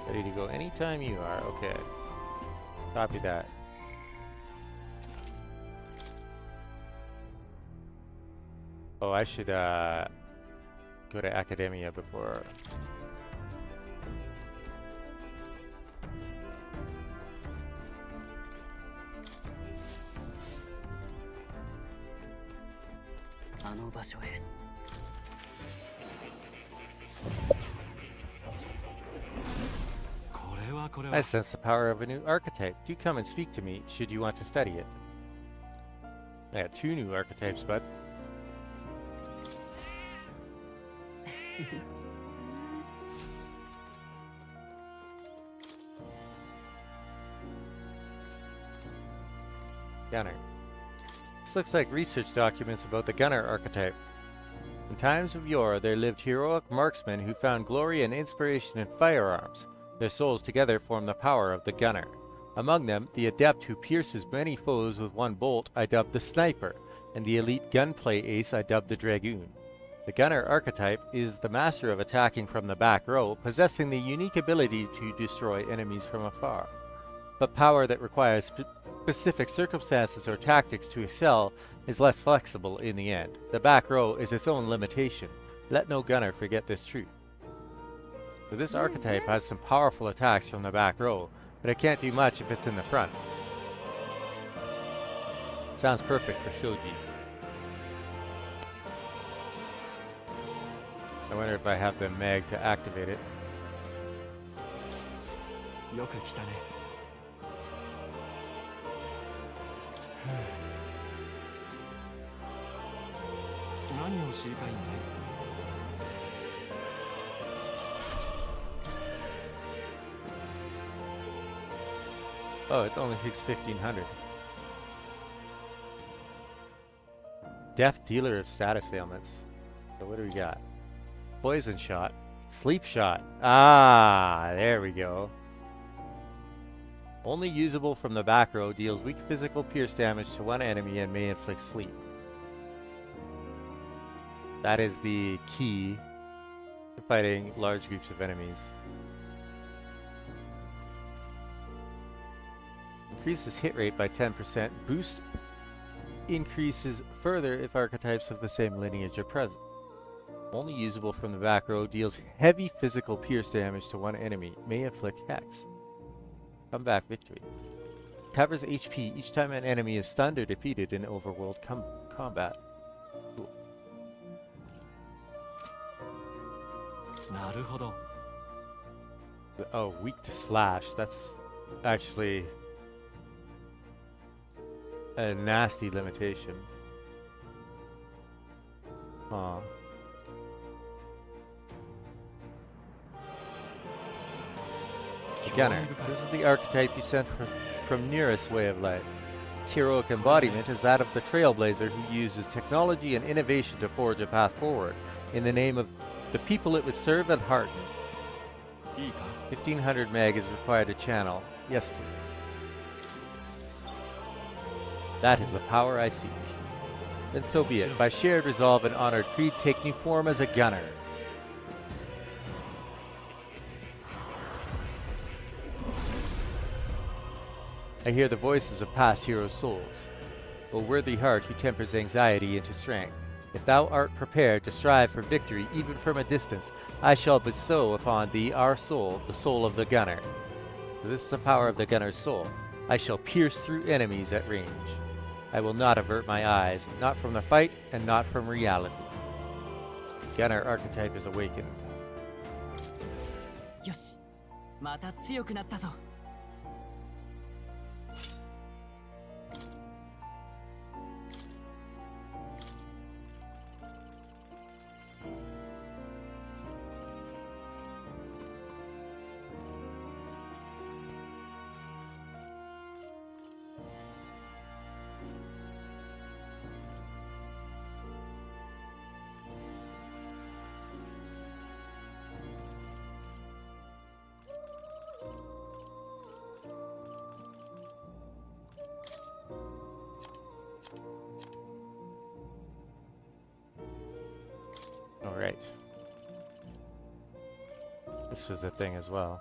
Ready to go anytime you are. Okay. Copy that. Oh, I should go to Academia before. I sense the power of a new archetype. Do come and speak to me should you want to study it. I got 2 new archetypes, bud. Gunner. This looks like research documents about the Gunner archetype. In times of yore, there lived heroic marksmen who found glory and inspiration in firearms. Their souls together form the power of the Gunner. Among them, the adept who pierces many foes with one bolt I dubbed the Sniper, and the elite gunplay ace I dubbed the Dragoon. The Gunner archetype is the master of attacking from the back row, possessing the unique ability to destroy enemies from afar. But power that requires specific circumstances or tactics to excel is less flexible in the end. The back row is its own limitation. Let no gunner forget this truth. So this archetype has some powerful attacks from the back row, but it can't do much if it's in the front. Sounds perfect for Shoji. I wonder if I have the mag to activate it. よく来たね。何を知りたいんだい? Oh, it only takes 1500. Death dealer of status ailments. So what do we got? Poison shot. Sleep shot. Ah, there we go. Only usable from the back row, deals weak physical pierce damage to one enemy and may inflict sleep. That is the key to fighting large groups of enemies. Increases hit rate by 10%. Boost increases further if archetypes of the same lineage are present. Only usable from the back row. Deals heavy physical pierce damage to one enemy. May inflict hex. Comeback victory. Covers HP each time an enemy is stunned or defeated in overworld combat. Cool. なるほど。 Oh, weak to slash. That's actually a nasty limitation. Huh. Gunner. This is the archetype you sent from nearest way of life. Its heroic embodiment is that of the trailblazer who uses technology and innovation to forge a path forward in the name of the people it would serve and hearten. 1500 meg is required to channel. Yes, please. That is the power I seek. Then so be it. By shared resolve and honored creed, take new form as a gunner. I hear the voices of past heroes' souls. O worthy heart who tempers anxiety into strength. If thou art prepared to strive for victory even from a distance, I shall bestow upon thee our soul, the soul of the gunner. This is the power of the gunner's soul. I shall pierce through enemies at range. I will not avert my eyes, not from the fight and not from reality. Gunner archetype is awakened. よし、また強くなったぞ。Alright. This was a thing as well.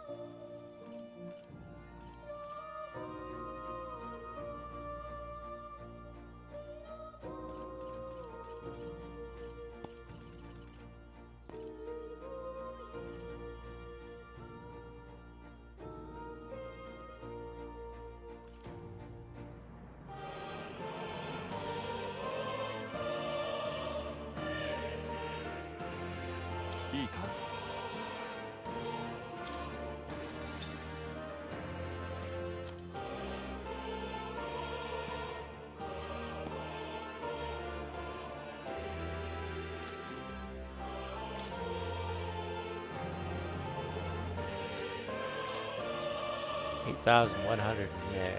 $8,100 meg.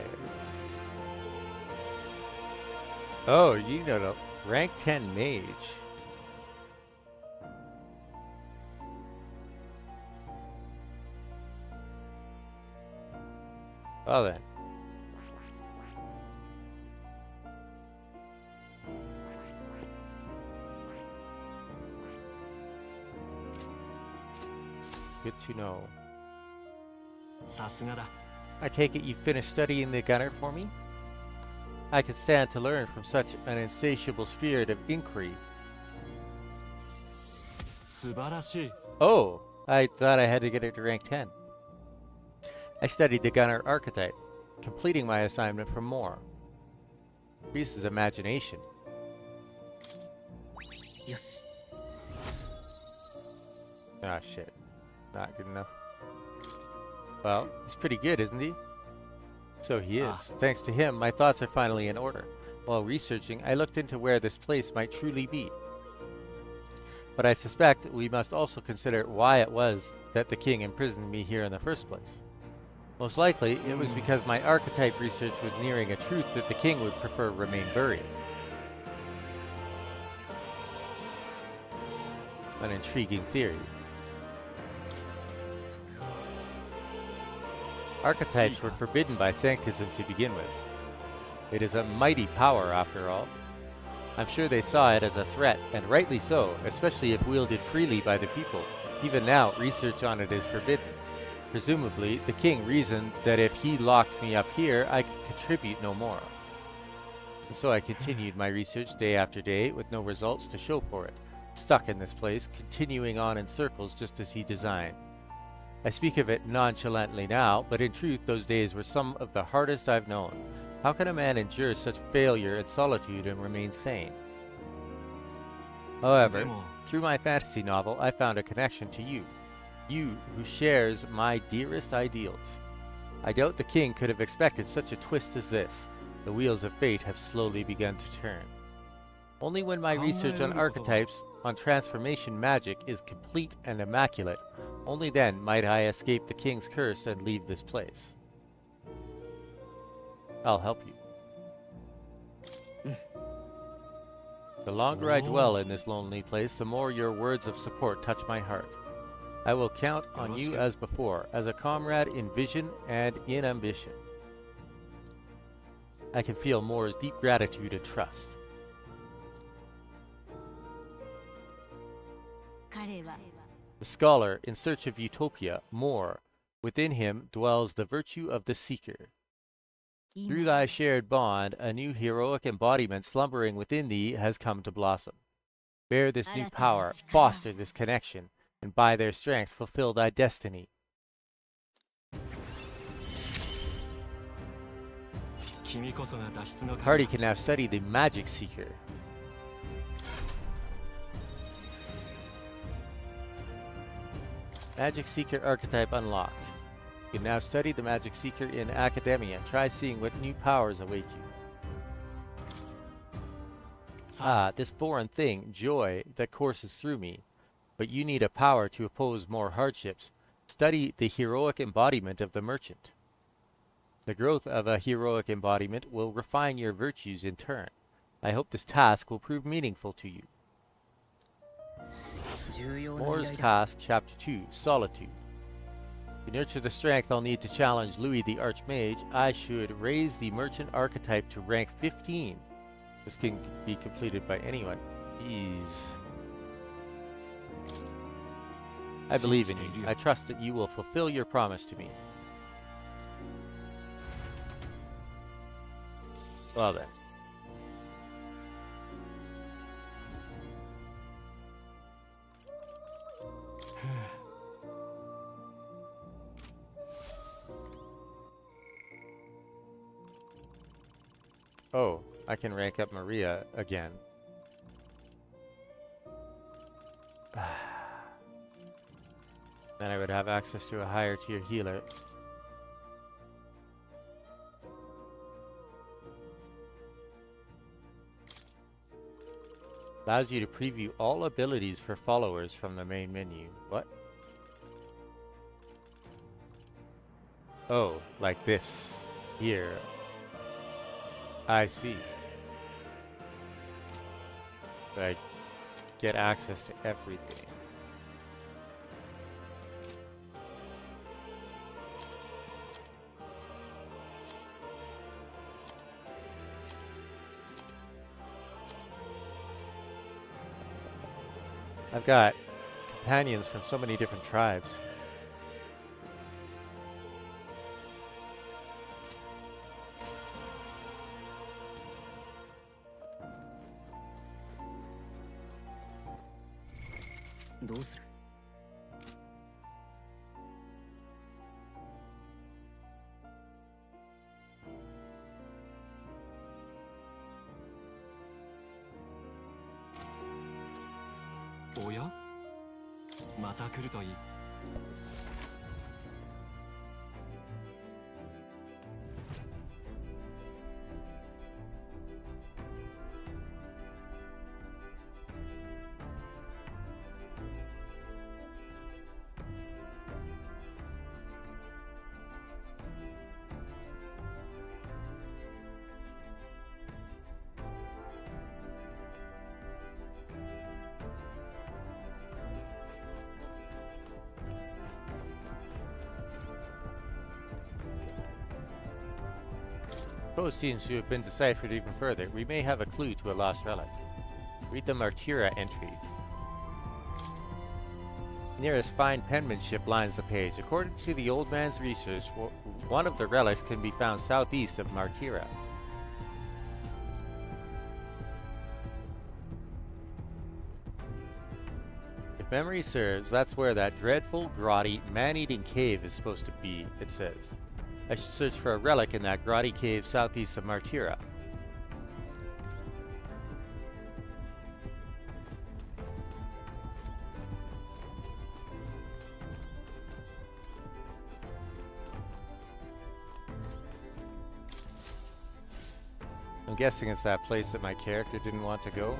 Oh, you know the rank 10 mage. Well then. Good to know. さすがだ。 I take it you finished studying the gunner for me? I could stand to learn from such an insatiable spirit of inquiry. 素晴らしい。 Oh, I thought I had to get it to rank 10. I studied the gunner archetype, completing my assignment for more. Increases imagination. よし。 Ah, shit. Not good enough. Well, he's pretty good, isn't he? So he is. Thanks to him, my thoughts are finally in order. While researching, I looked into where this place might truly be. But I suspect we must also consider why it was that the king imprisoned me here in the first place. Most likely, it was because my archetype research was nearing a truth that the king would prefer remain buried. An intriguing theory. Archetypes were forbidden by sanctism to begin with. It is a mighty power, after all. I'm sure they saw it as a threat, and rightly so, especially if wielded freely by the people. Even now, research on it is forbidden. Presumably, the king reasoned that if he locked me up here, I could contribute no more. And so I continued my research day after day with no results to show for it, stuck in this place, continuing on in circles just as he designed. I speak of it nonchalantly now, but in truth those days were some of the hardest I've known. How can a man endure such failure and solitude and remain sane? However, through my fantasy novel, I found a connection to you. You who shares my dearest ideals. I doubt the king could have expected such a twist as this. The wheels of fate have slowly begun to turn. Only when my research on archetypes, on transformation magic, is complete and immaculate, only then might I escape the king's curse and leave this place. I'll help you. The longer I dwell in this lonely place, the more your words of support touch my heart. I will count on you as before, as a comrade in vision and in ambition. I can feel Moore's deep gratitude and trust. The scholar in search of utopia, Moore, within him dwells the virtue of the seeker. Through thy shared bond, a new heroic embodiment slumbering within thee has come to blossom. Bear this new power, foster this connection, and by their strength fulfill thy destiny. The party can now study the Magic Seeker. Magic Seeker archetype unlocked. You can now study the Magic Seeker in Academia and try seeing what new powers await you. Ah, this foreign thing, joy, that courses through me. But you need a power to oppose more hardships. Study the heroic embodiment of the merchant. The growth of a heroic embodiment will refine your virtues in turn. I hope this task will prove meaningful to you. Moore's Task, Chapter 2, Solitude. To nurture the strength I'll need to challenge Louis the Archmage, I should raise the merchant archetype to rank 15. This can be completed by anyone. Ease. I believe in you. I trust that you will fulfill your promise to me. Well then. Oh, I can rank up Maria again. Then I would have access to a higher tier healer. Allows you to preview all abilities for followers from the main menu. What? Oh, like this. Here. I see. I get access to everything. I've got companions from so many different tribes. Oya? また来るといい。Code seems to have been deciphered even further. We may have a clue to a lost relic. Read the Martyra entry. Nearest fine penmanship lines the page. According to the old man's research, one of the relics can be found southeast of Martyra. If memory serves, that's where that dreadful, grotty, man-eating cave is supposed to be, it says. I should search for a relic in that grotty cave southeast of Martyra. I'm guessing it's that place that my character didn't want to go.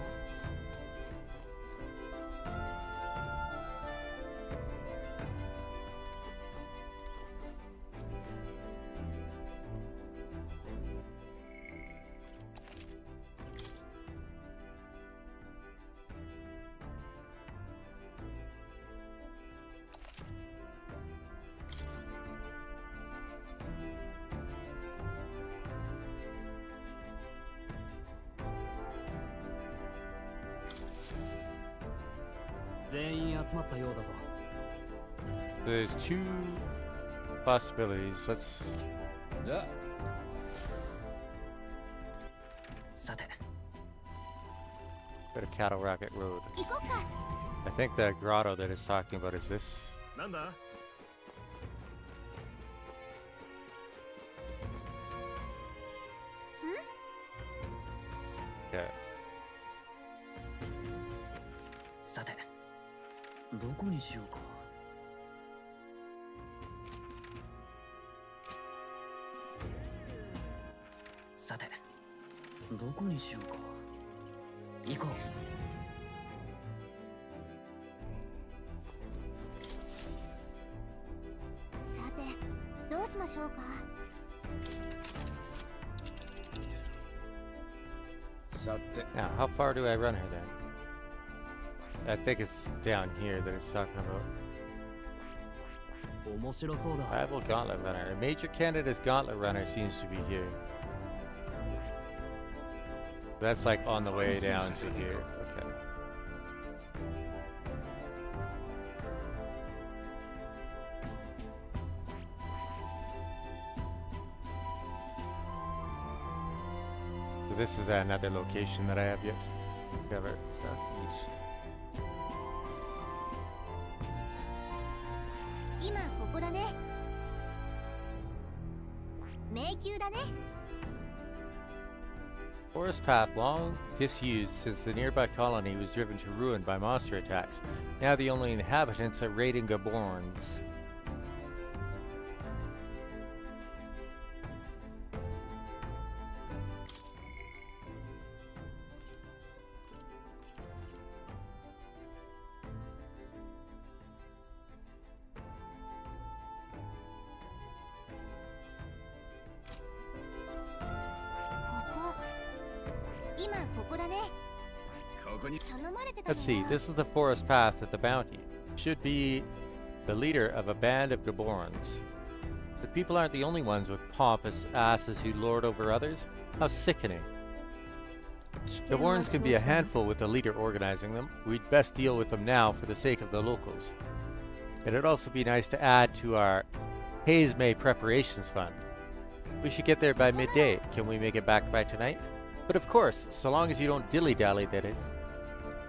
There's two possibilities. Let's... Yeah. Go to Cattle Rocket Road. I think the grotto that it's talking about is this. Yeah. さて、どこにしようか。さて、どこにしようか。行こう。さて、どうしましょうか。 Now, how far do I run her then? I think it's down here that it's talking about. Rival Gauntlet Runner. A major candidate's Gauntlet Runner seems to be here. That's like on the way down to here. Okay. So this is another location that I have yet to cover. Southeast. 今ここだね。迷宮だね。 Forest path long disused since the nearby colony was driven to ruin by monster attacks. Now the only inhabitants are raiding Gaborns. Let's see, this is the forest path at the bounty. Should be the leader of a band of Gaborns. The people aren't the only ones with pompous asses who lord over others. How sickening. Gaborns can be a handful with the leader organizing them. We'd best deal with them now for the sake of the locals. It'd also be nice to add to our Haze May preparations fund. We should get there by midday. Can we make it back by tonight? But of course, so long as you don't dilly-dally, that is.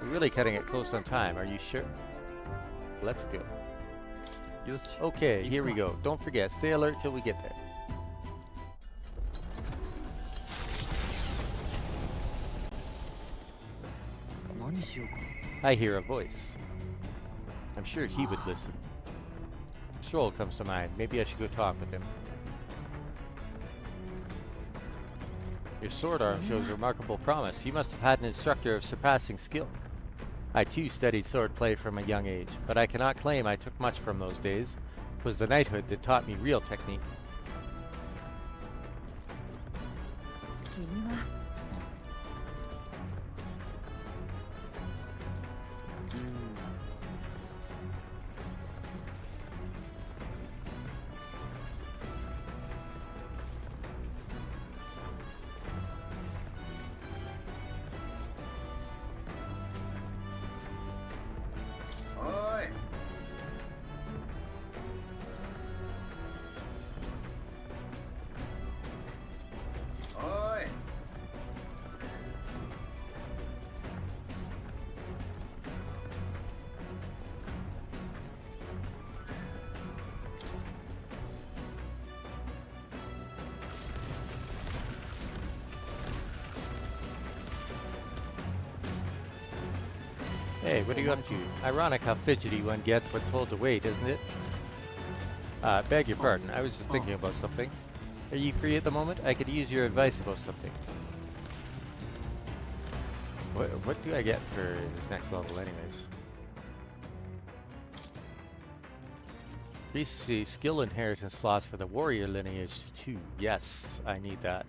We're really cutting it close on time, are you sure? Let's go. Okay, here we go. Don't forget, stay alert till we get there. I hear a voice. I'm sure he would listen. Stroll comes to mind. Maybe I should go talk with him. Your sword arm shows remarkable promise. You must have had an instructor of surpassing skill. I too studied swordplay from a young age, but I cannot claim I took much from those days. It was the knighthood that taught me real technique. Hey, what are you up to? Ironic how fidgety one gets when told to wait, isn't it? Beg your pardon, I was just thinking about something. Are you free at the moment? I could use your advice about something. What do I get for this next level anyways? Increase skill inheritance slots for the warrior lineage to 2. Yes, I need that.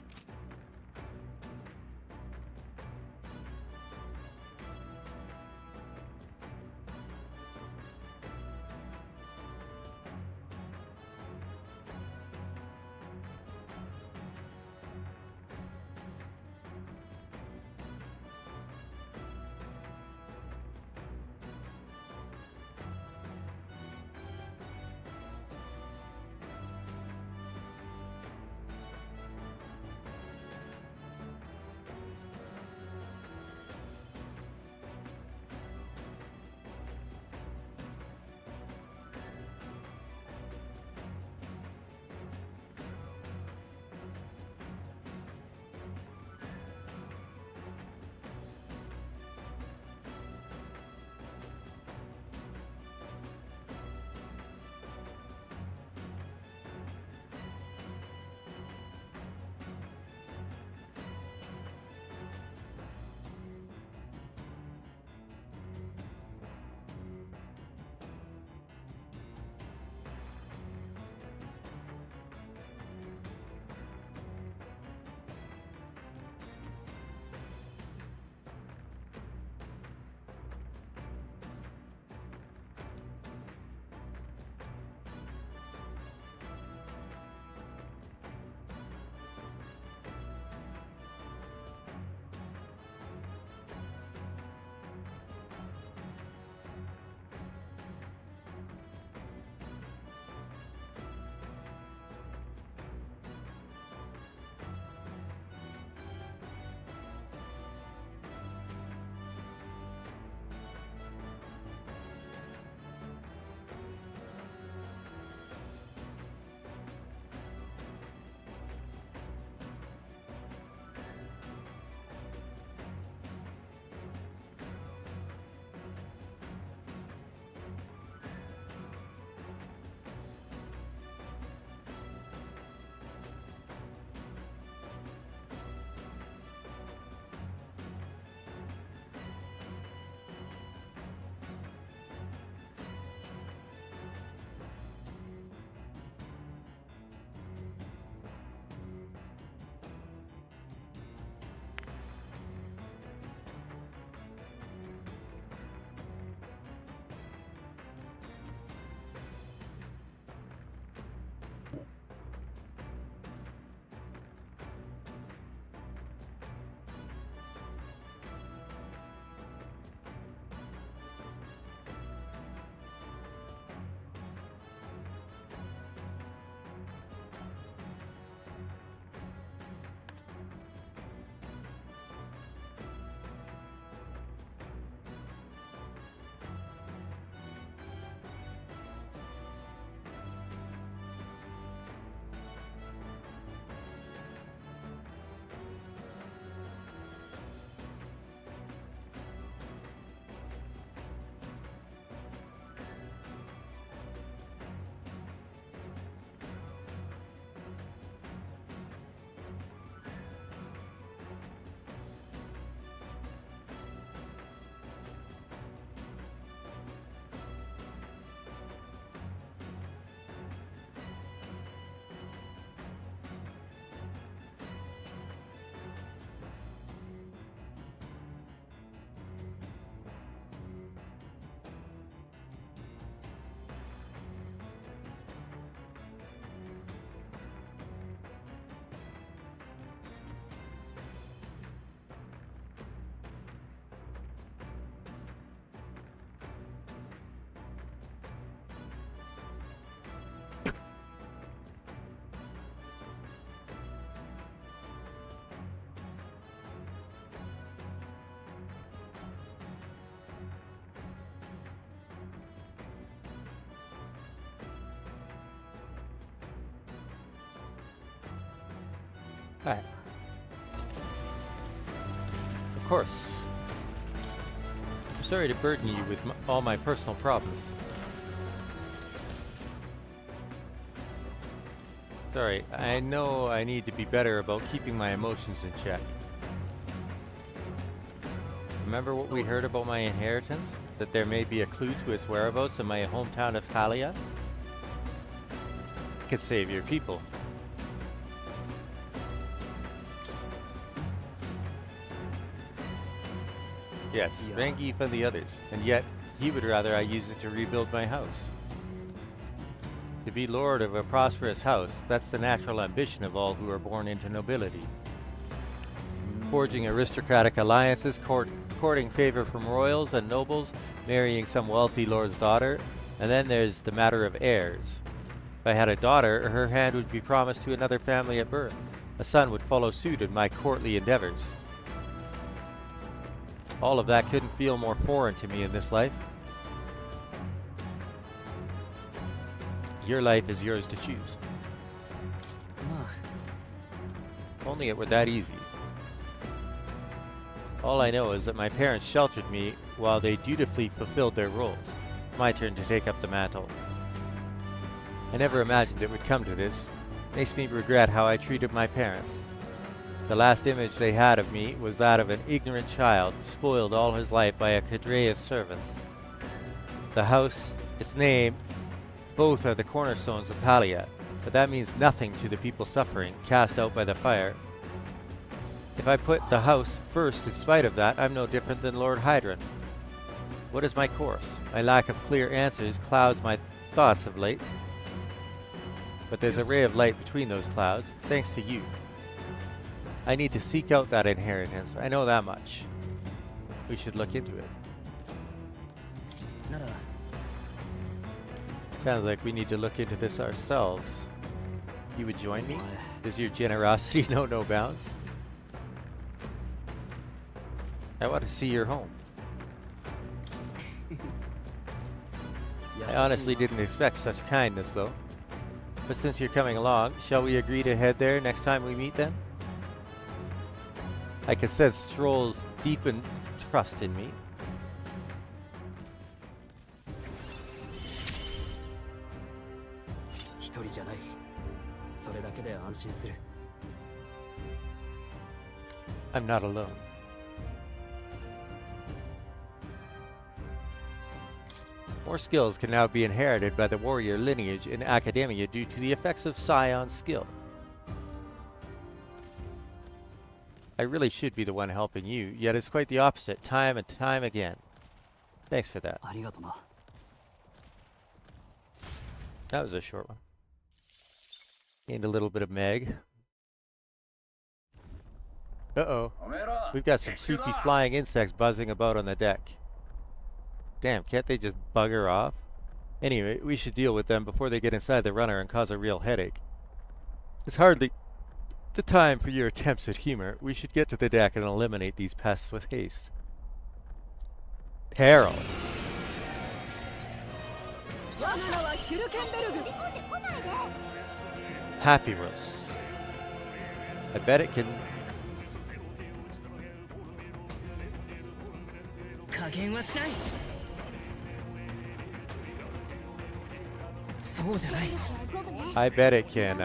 Alright. Of course. I'm sorry to burden you with all my personal problems. Sorry, I know I need to be better about keeping my emotions in check. Remember what we heard about my inheritance? That there may be a clue to its whereabouts in my hometown of Halia? It could save your people. Yes, Rangief and the others, and yet he would rather I use it to rebuild my house. To be lord of a prosperous house, that's the natural ambition of all who are born into nobility. Forging aristocratic alliances, courting favor from royals and nobles, marrying some wealthy lord's daughter, and then there's the matter of heirs. If I had a daughter, her hand would be promised to another family at birth. A son would follow suit in my courtly endeavors. All of that couldn't feel more foreign to me in this life. Your life is yours to choose. Only it were that easy. All I know is that my parents sheltered me while they dutifully fulfilled their roles. My turn to take up the mantle. I never imagined it would come to this. Makes me regret how I treated my parents. The last image they had of me was that of an ignorant child, spoiled all his life by a cadre of servants. The house, its name, both are the cornerstones of Halia, but that means nothing to the people suffering, cast out by the fire. If I put the house first in spite of that, I'm no different than Lord Hydron. What is my course? My lack of clear answers clouds my thoughts of late. But there's a ray of light between those clouds, thanks to you. I need to seek out that inheritance, I know that much. We should look into it. Sounds like we need to look into this ourselves. You would join me? Does your generosity know no bounds? I want to see your home. I honestly didn't expect such kindness, though. But since you're coming along, shall we agree to head there next time we meet, then? I can sense Stroll's deepened trust in me. I'm not alone. More skills can now be inherited by the warrior lineage in Academia due to the effects of Scion's skill. I really should be the one helping you, yet it's quite the opposite, time and time again. Thanks for that. That was a short one. Gained a little bit of Meg. Uh-oh. We've got some creepy flying insects buzzing about on the deck. Damn, can't they just bugger off? Anyway, we should deal with them before they get inside the runner and cause a real headache. It's hardly the time for your attempts at humor. We should get to the deck and eliminate these pests with haste. Peril. Papyrus. I bet it can... I bet it can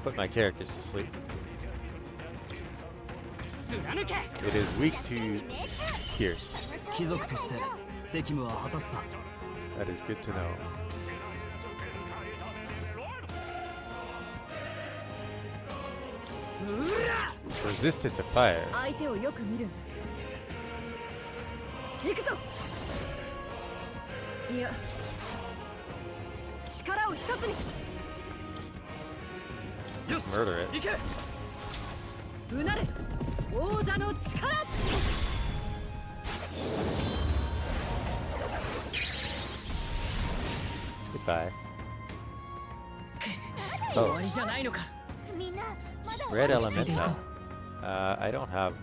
put my characters to sleep. It is weak to pierce. That is good to know. It's resistant to fire. Murder it. Goodbye. Oh. Red Elemental. I don't have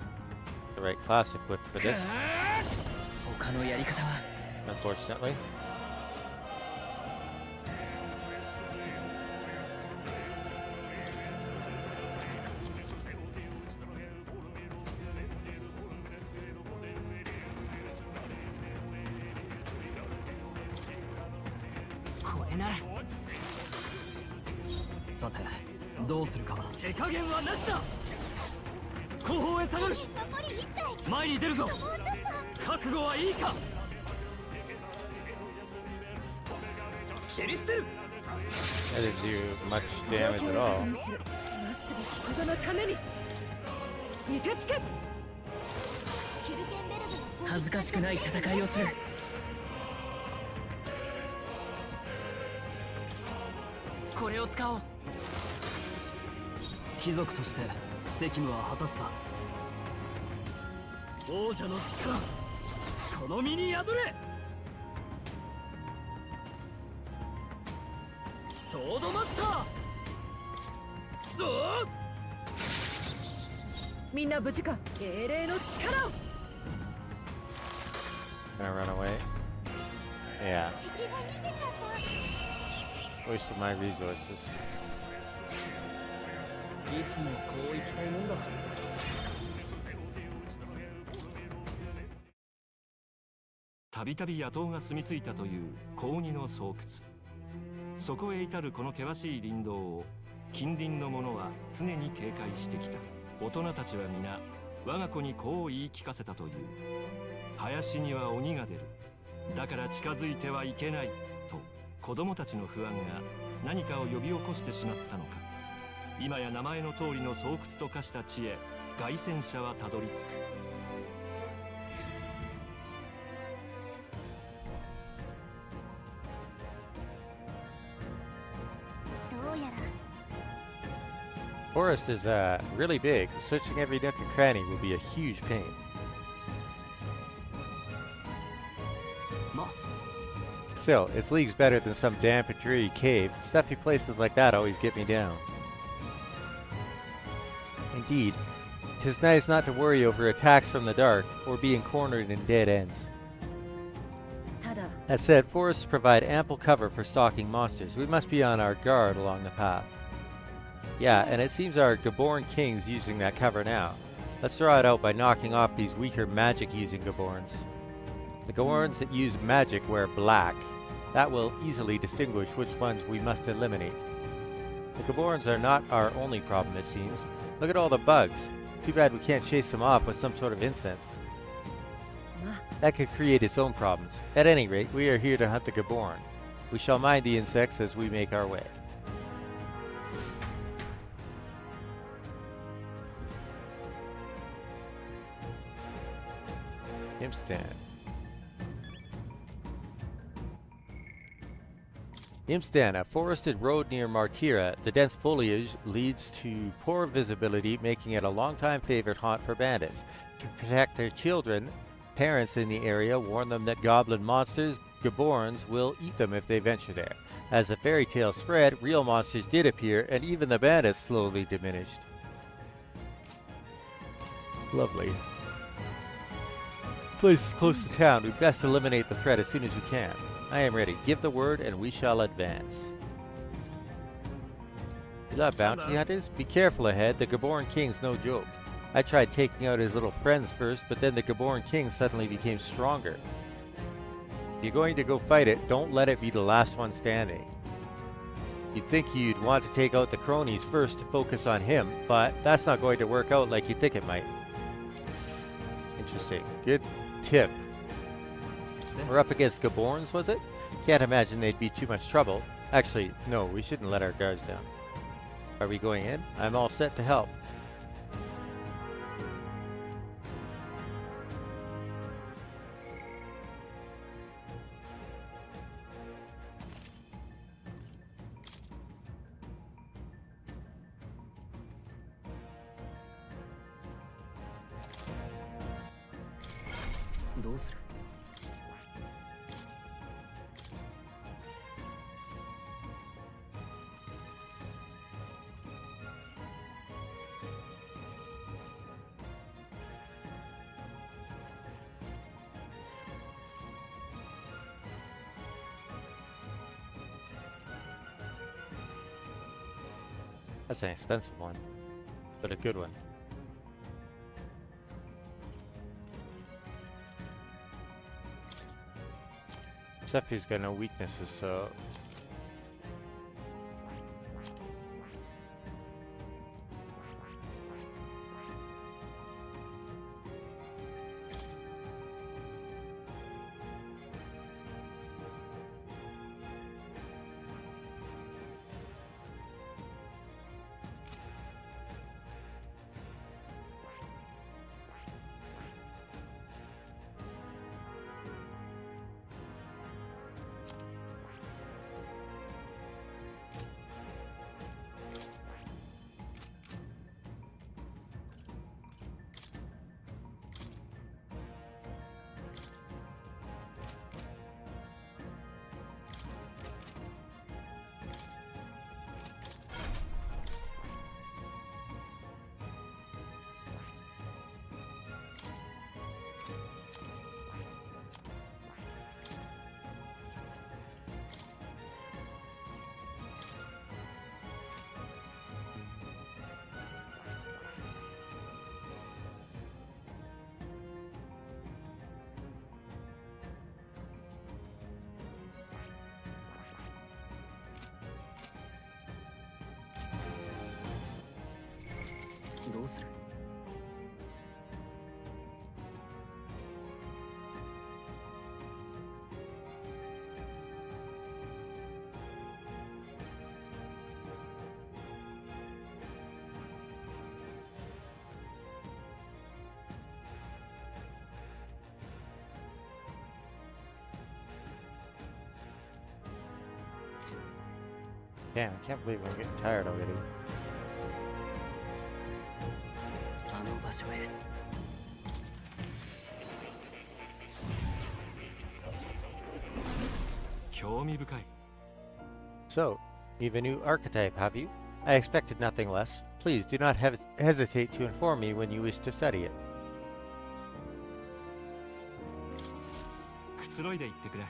the right class equipped for this. Unfortunately. 手なれ。さてどうするか。手加減はなしだ。後方へ下がる。前に出るぞ。覚悟はいいか。切り捨てる。 That didn't do much damage at all. なすべきことのために見てつけ。恥ずかしくない戦いをする。これを使おう。貴族として責務は果たすさ。王者の力、この身に宿れ。ソードマスター。おお。みんな無事か。英霊の力を。 Gonna run away. Yeah. Wasted my resources. いつもこう行きたいもんだ。たびたび野党が住み着いたという高2の巣窟。そこへ至るこの険しい林道を近隣の者は常に警戒してきた。大人たちは皆我が子にこう言い聞かせたという。林には鬼が出る。だから近づいてはいけないと子供たちの不安が何かを呼び起こしてしまったのか。今や名前の通りの巣窟と化した地へ凱旋者はたどり着く。どうやら Forest is really big. Searching every nook and cranny will be a huge pain. Still, it's leagues better than some damp and dreary cave. Stuffy places like that always get me down. Indeed, 'tis nice not to worry over attacks from the dark or being cornered in dead ends. That said, forests provide ample cover for stalking monsters. We must be on our guard along the path. Yeah, and it seems our Gaborn King's using that cover now. Let's draw it out by knocking off these weaker magic-using Gaborns. The Gaborns that use magic wear black. That will easily distinguish which ones we must eliminate. The Gaborns are not our only problem, it seems. Look at all the bugs. Too bad we can't chase them off with some sort of incense. That could create its own problems. At any rate, we are here to hunt the Gaborn. We shall mind the insects as we make our way. Imstan. Imstan, a forested road near Martira. The dense foliage leads to poor visibility, making it a long-time favorite haunt for bandits. To protect their children, parents in the area warn them that goblin monsters, Gaborns, will eat them if they venture there. As the fairy tale spread, real monsters did appear, and even the bandits slowly diminished. Lovely. Place is close to town. We best eliminate the threat as soon as we can. I am ready. Give the word and we shall advance. You love bounty hunters? Be careful ahead. The Gaborn King's no joke. I tried taking out his little friends first, but then the Gaborn King suddenly became stronger. If you're going to go fight it, don't let it be the last one standing. You'd think you'd want to take out the cronies first to focus on him, but that's not going to work out like you think it might. Interesting. Good tip. We're up against Gaborns, was it? Can't imagine they'd be too much trouble. Actually, no, we shouldn't let our guards down. Are we going in? I'm all set to help. That's an expensive one, but a good one. Seffi's got no weaknesses, so Damn, I can't believe I'm getting tired already. あの場所へ。 興味深い。 So, you've a new archetype, have you? I expected nothing less. Please do not hesitate to inform me when you wish to study it. くつろいで言ってくれ。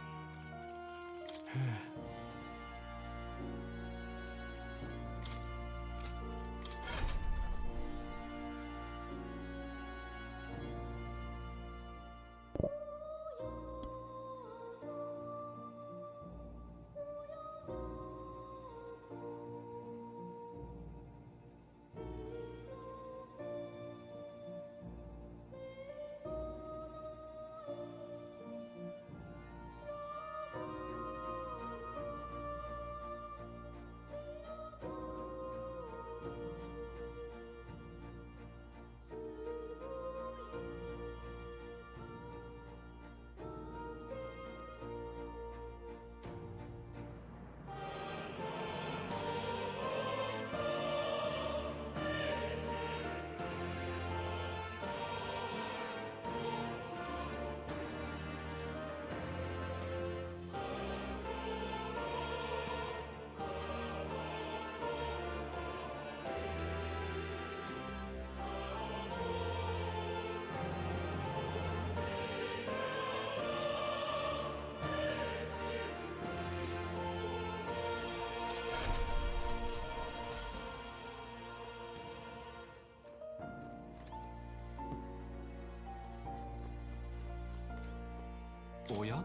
おや？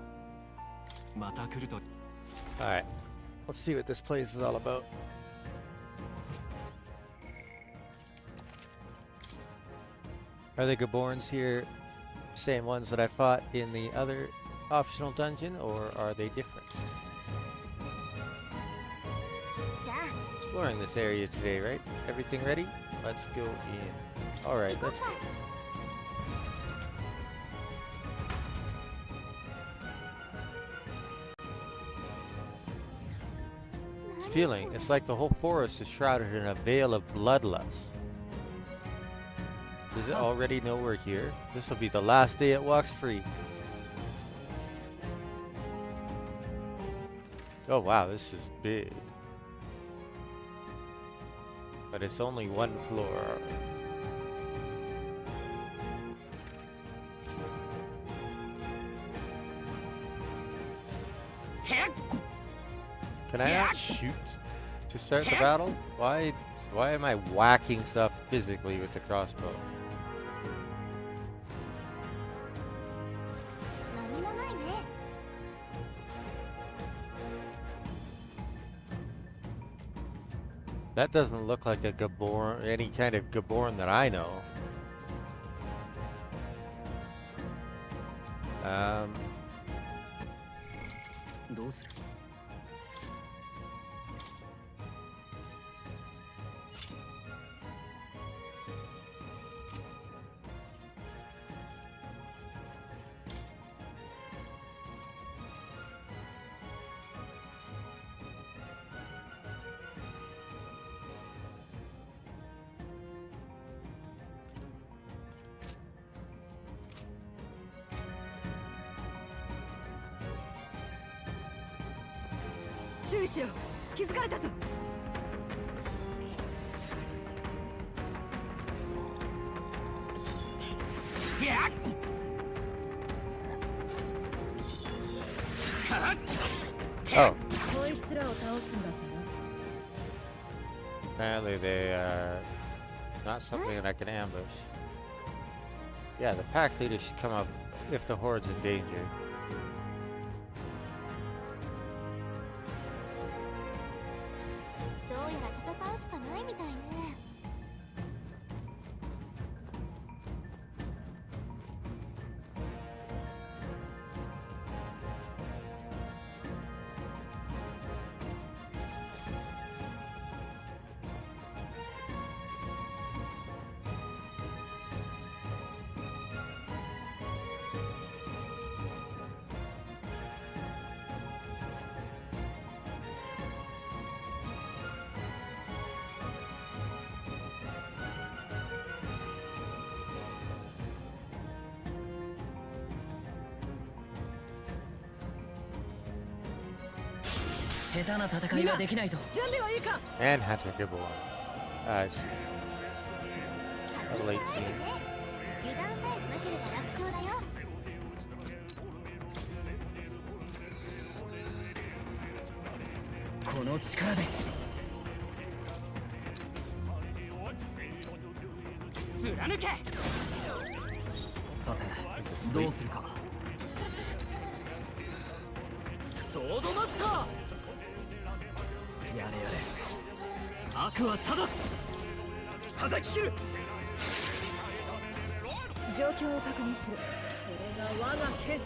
また来ると。 Alright, let's see what this place is all about. Are the Gaborns here same ones that I fought in the other optional dungeon, or are they different? Exploring this area today, right? Everything ready? Let's go in. Alright, let's go. This feeling, it's like the whole forest is shrouded in a veil of bloodlust. Does it already know we're here? This will be the last day it walks free. Oh wow, this is big. But it's only one floor. Can I not shoot to start the battle? Why am I whacking stuff physically with the crossbow? That doesn't look like a Gaborn, any kind of Gaborn that I know. Oh. Apparently they are not something that I can ambush. Yeah, the pack leader should come up if the horde's in danger. 下手な戦いはできないぞ。準備はいいか。 And Hunter, good boy. I see. Level 18. 油断さえしなければ楽勝だよ。この力で貫け。さてどうするか。ソードマスター。やれやれ。悪は正す。叩き切る。状況を確認する。これが我が剣。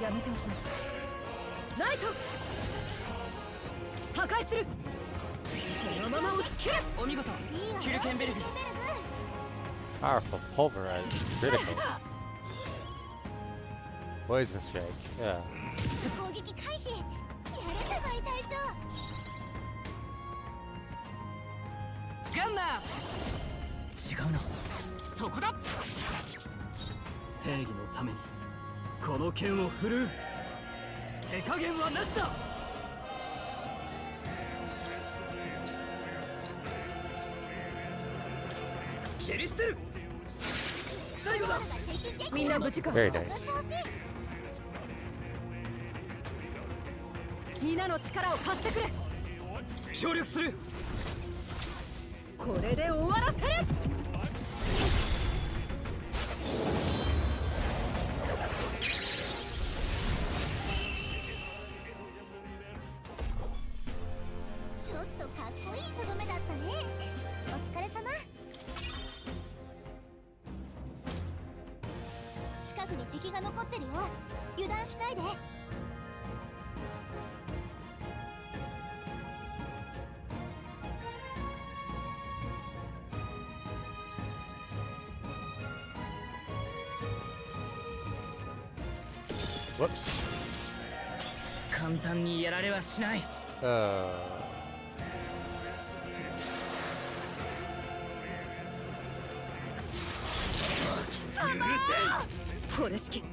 やめておこう。ナイト破壊する。このまま押し切る。お見事。キルケンベルグ。 Powerful pulverize. Critical. Poison strike. Yeah. 攻撃回避。やるじゃない隊長。ガンナー。違うな。そこだ。正義のためにこの剣を振るう。手加減はなしだ。蹴り捨てる。最後だ。みんな無事か。 Very nice. 皆の力を貸してくれ。協力する。これで終わらせる。ちょっとかっこいいとどめだったね。お疲れ様。近くに敵が残ってるよ。油断しないで。Whoops. 簡単にやられはしない。これしき。負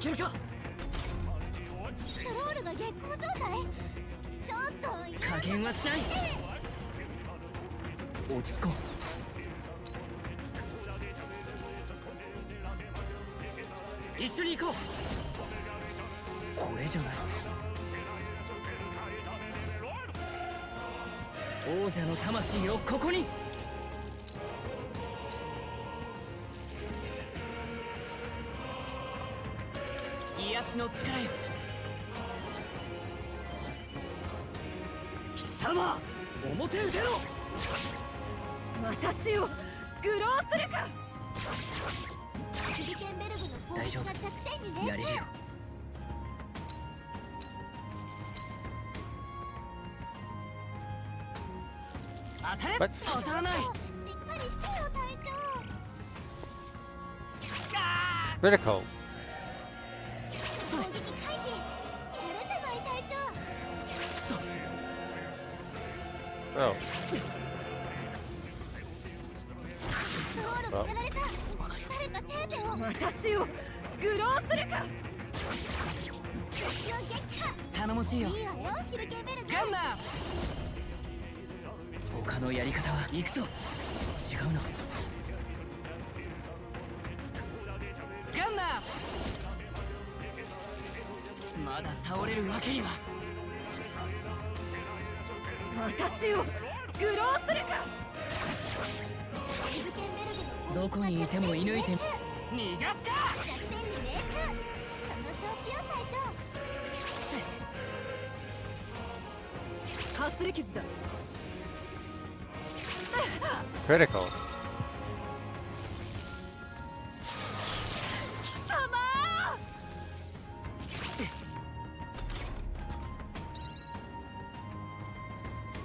けるか。ストロールが月光状態。ちょっと加減はしない。落ち着こう。一緒に行こう。これじゃない。王者の魂をここに。癒しの力よ。貴様、表へ出ろ。私を愚弄するか。キルケンベルグの攻撃が弱点にね。やれるよ。当たれ。当たらない。しっかりしてよ隊長。 Critical. 攻撃回避。やるじゃない隊長。 Oh. ストロールがやられた。誰か手当てを。私を愚弄するか。頼もしいよ。いいわよ、キルケンベルグ。ガンナー。他のやり方は行くぞ。違うな。ガンナー。まだ倒れるわけには。私を愚弄するか。キルケンベルグのどこにいても射抜いて。逃がすか。弱点に命中。その調子よ隊長。かすり傷だ。 Critical.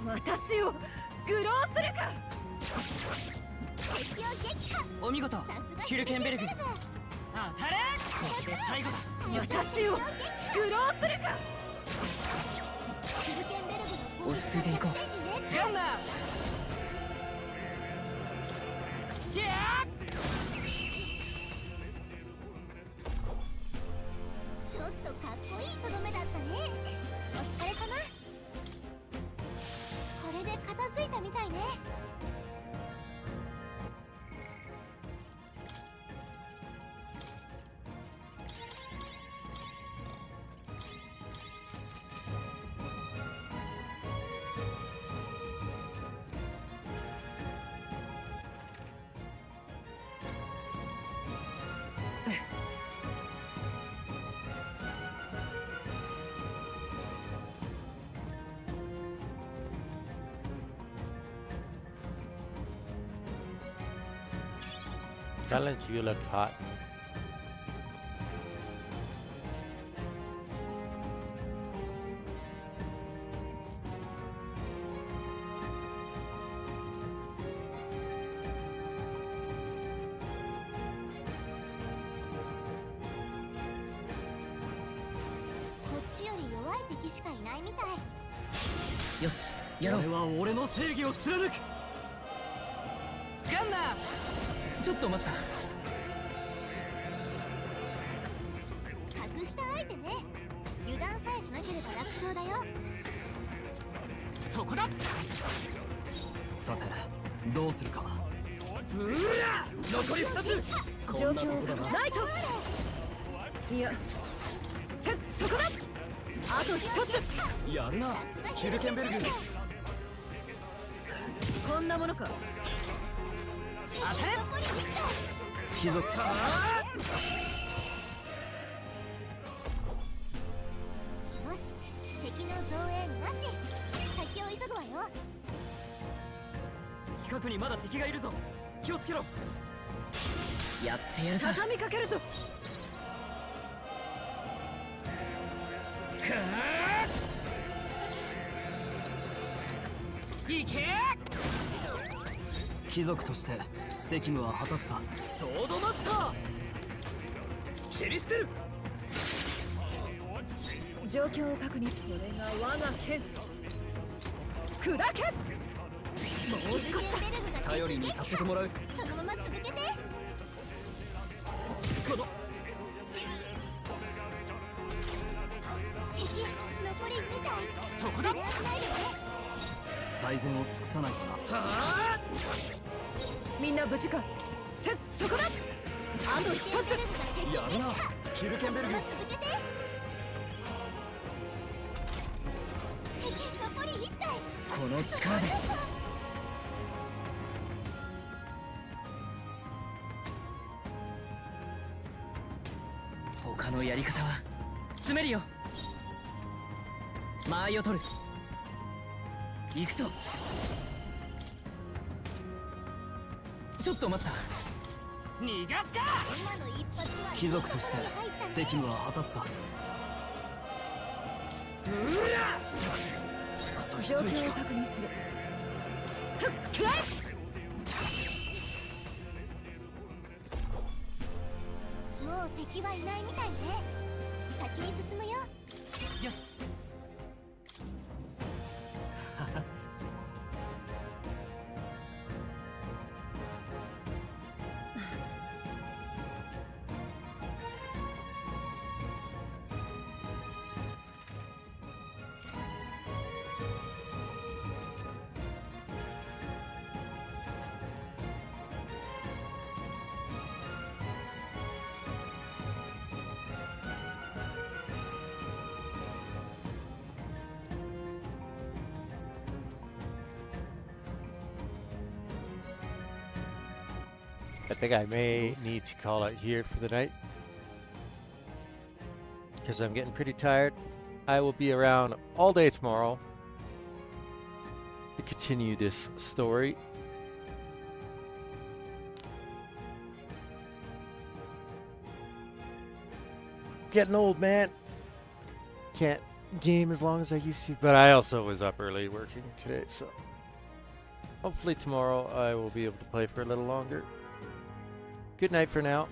私を愚弄するか。敵を撃破。お見事。キルケンベルグ。当たれ。これで最後だ。私を愚弄するか。キルケンベルグの落ち着いていこう。ガンナー。ちょっとかっこいいとどめだったね。お疲れ様。これで片付いたみたいね。Challenge, you look hot. Yoshi, よし、やろう。俺は俺の正義を貫く。ガンナー、ちょっと待った。格下相手ね。油断さえしなければ楽勝だよ。そこだ。さて、どうするか。うら、残り2つ。状況をライト。いや、そこだ。あと1つ。やるな、ヒルケンベルグ。こんなものか。当たれ。貴族か。よし、敵の増援なし。先を急ぐわよ。近くにまだ敵がいるぞ。気をつけろ。やってやるぞ。畳みかけるぞ。いけ。貴族として責務は果たすさ。ソードマスター切り捨てる。状況を確認。これが我が剣。砕け。もう少しだ。頼りにさせてもらう。そのまま続けて。この敵残り2体。そこだ。ないでね。最善を尽くさないとな。はあ、みんな無事か。そこだ。あと1つ。やるな、ヒルケンベルグ。続けて。敵残り1体。この力で。他のやり方は詰めるよ。間合いを取る。行くぞ。ちょっと待った。逃がすか。今の一発は貴族として責務は果たすさ。状況を確認する。くらえ。もう敵はいないみたいね。先に進むよ。よし。I think I may need to call it here for the night because I'm getting pretty tired. I will be around all day tomorrow to continue this story. Getting old, man. Can't game as long as I used to, but I also was up early working today, so hopefully tomorrow I will be able to play for a little longer. Good night for now.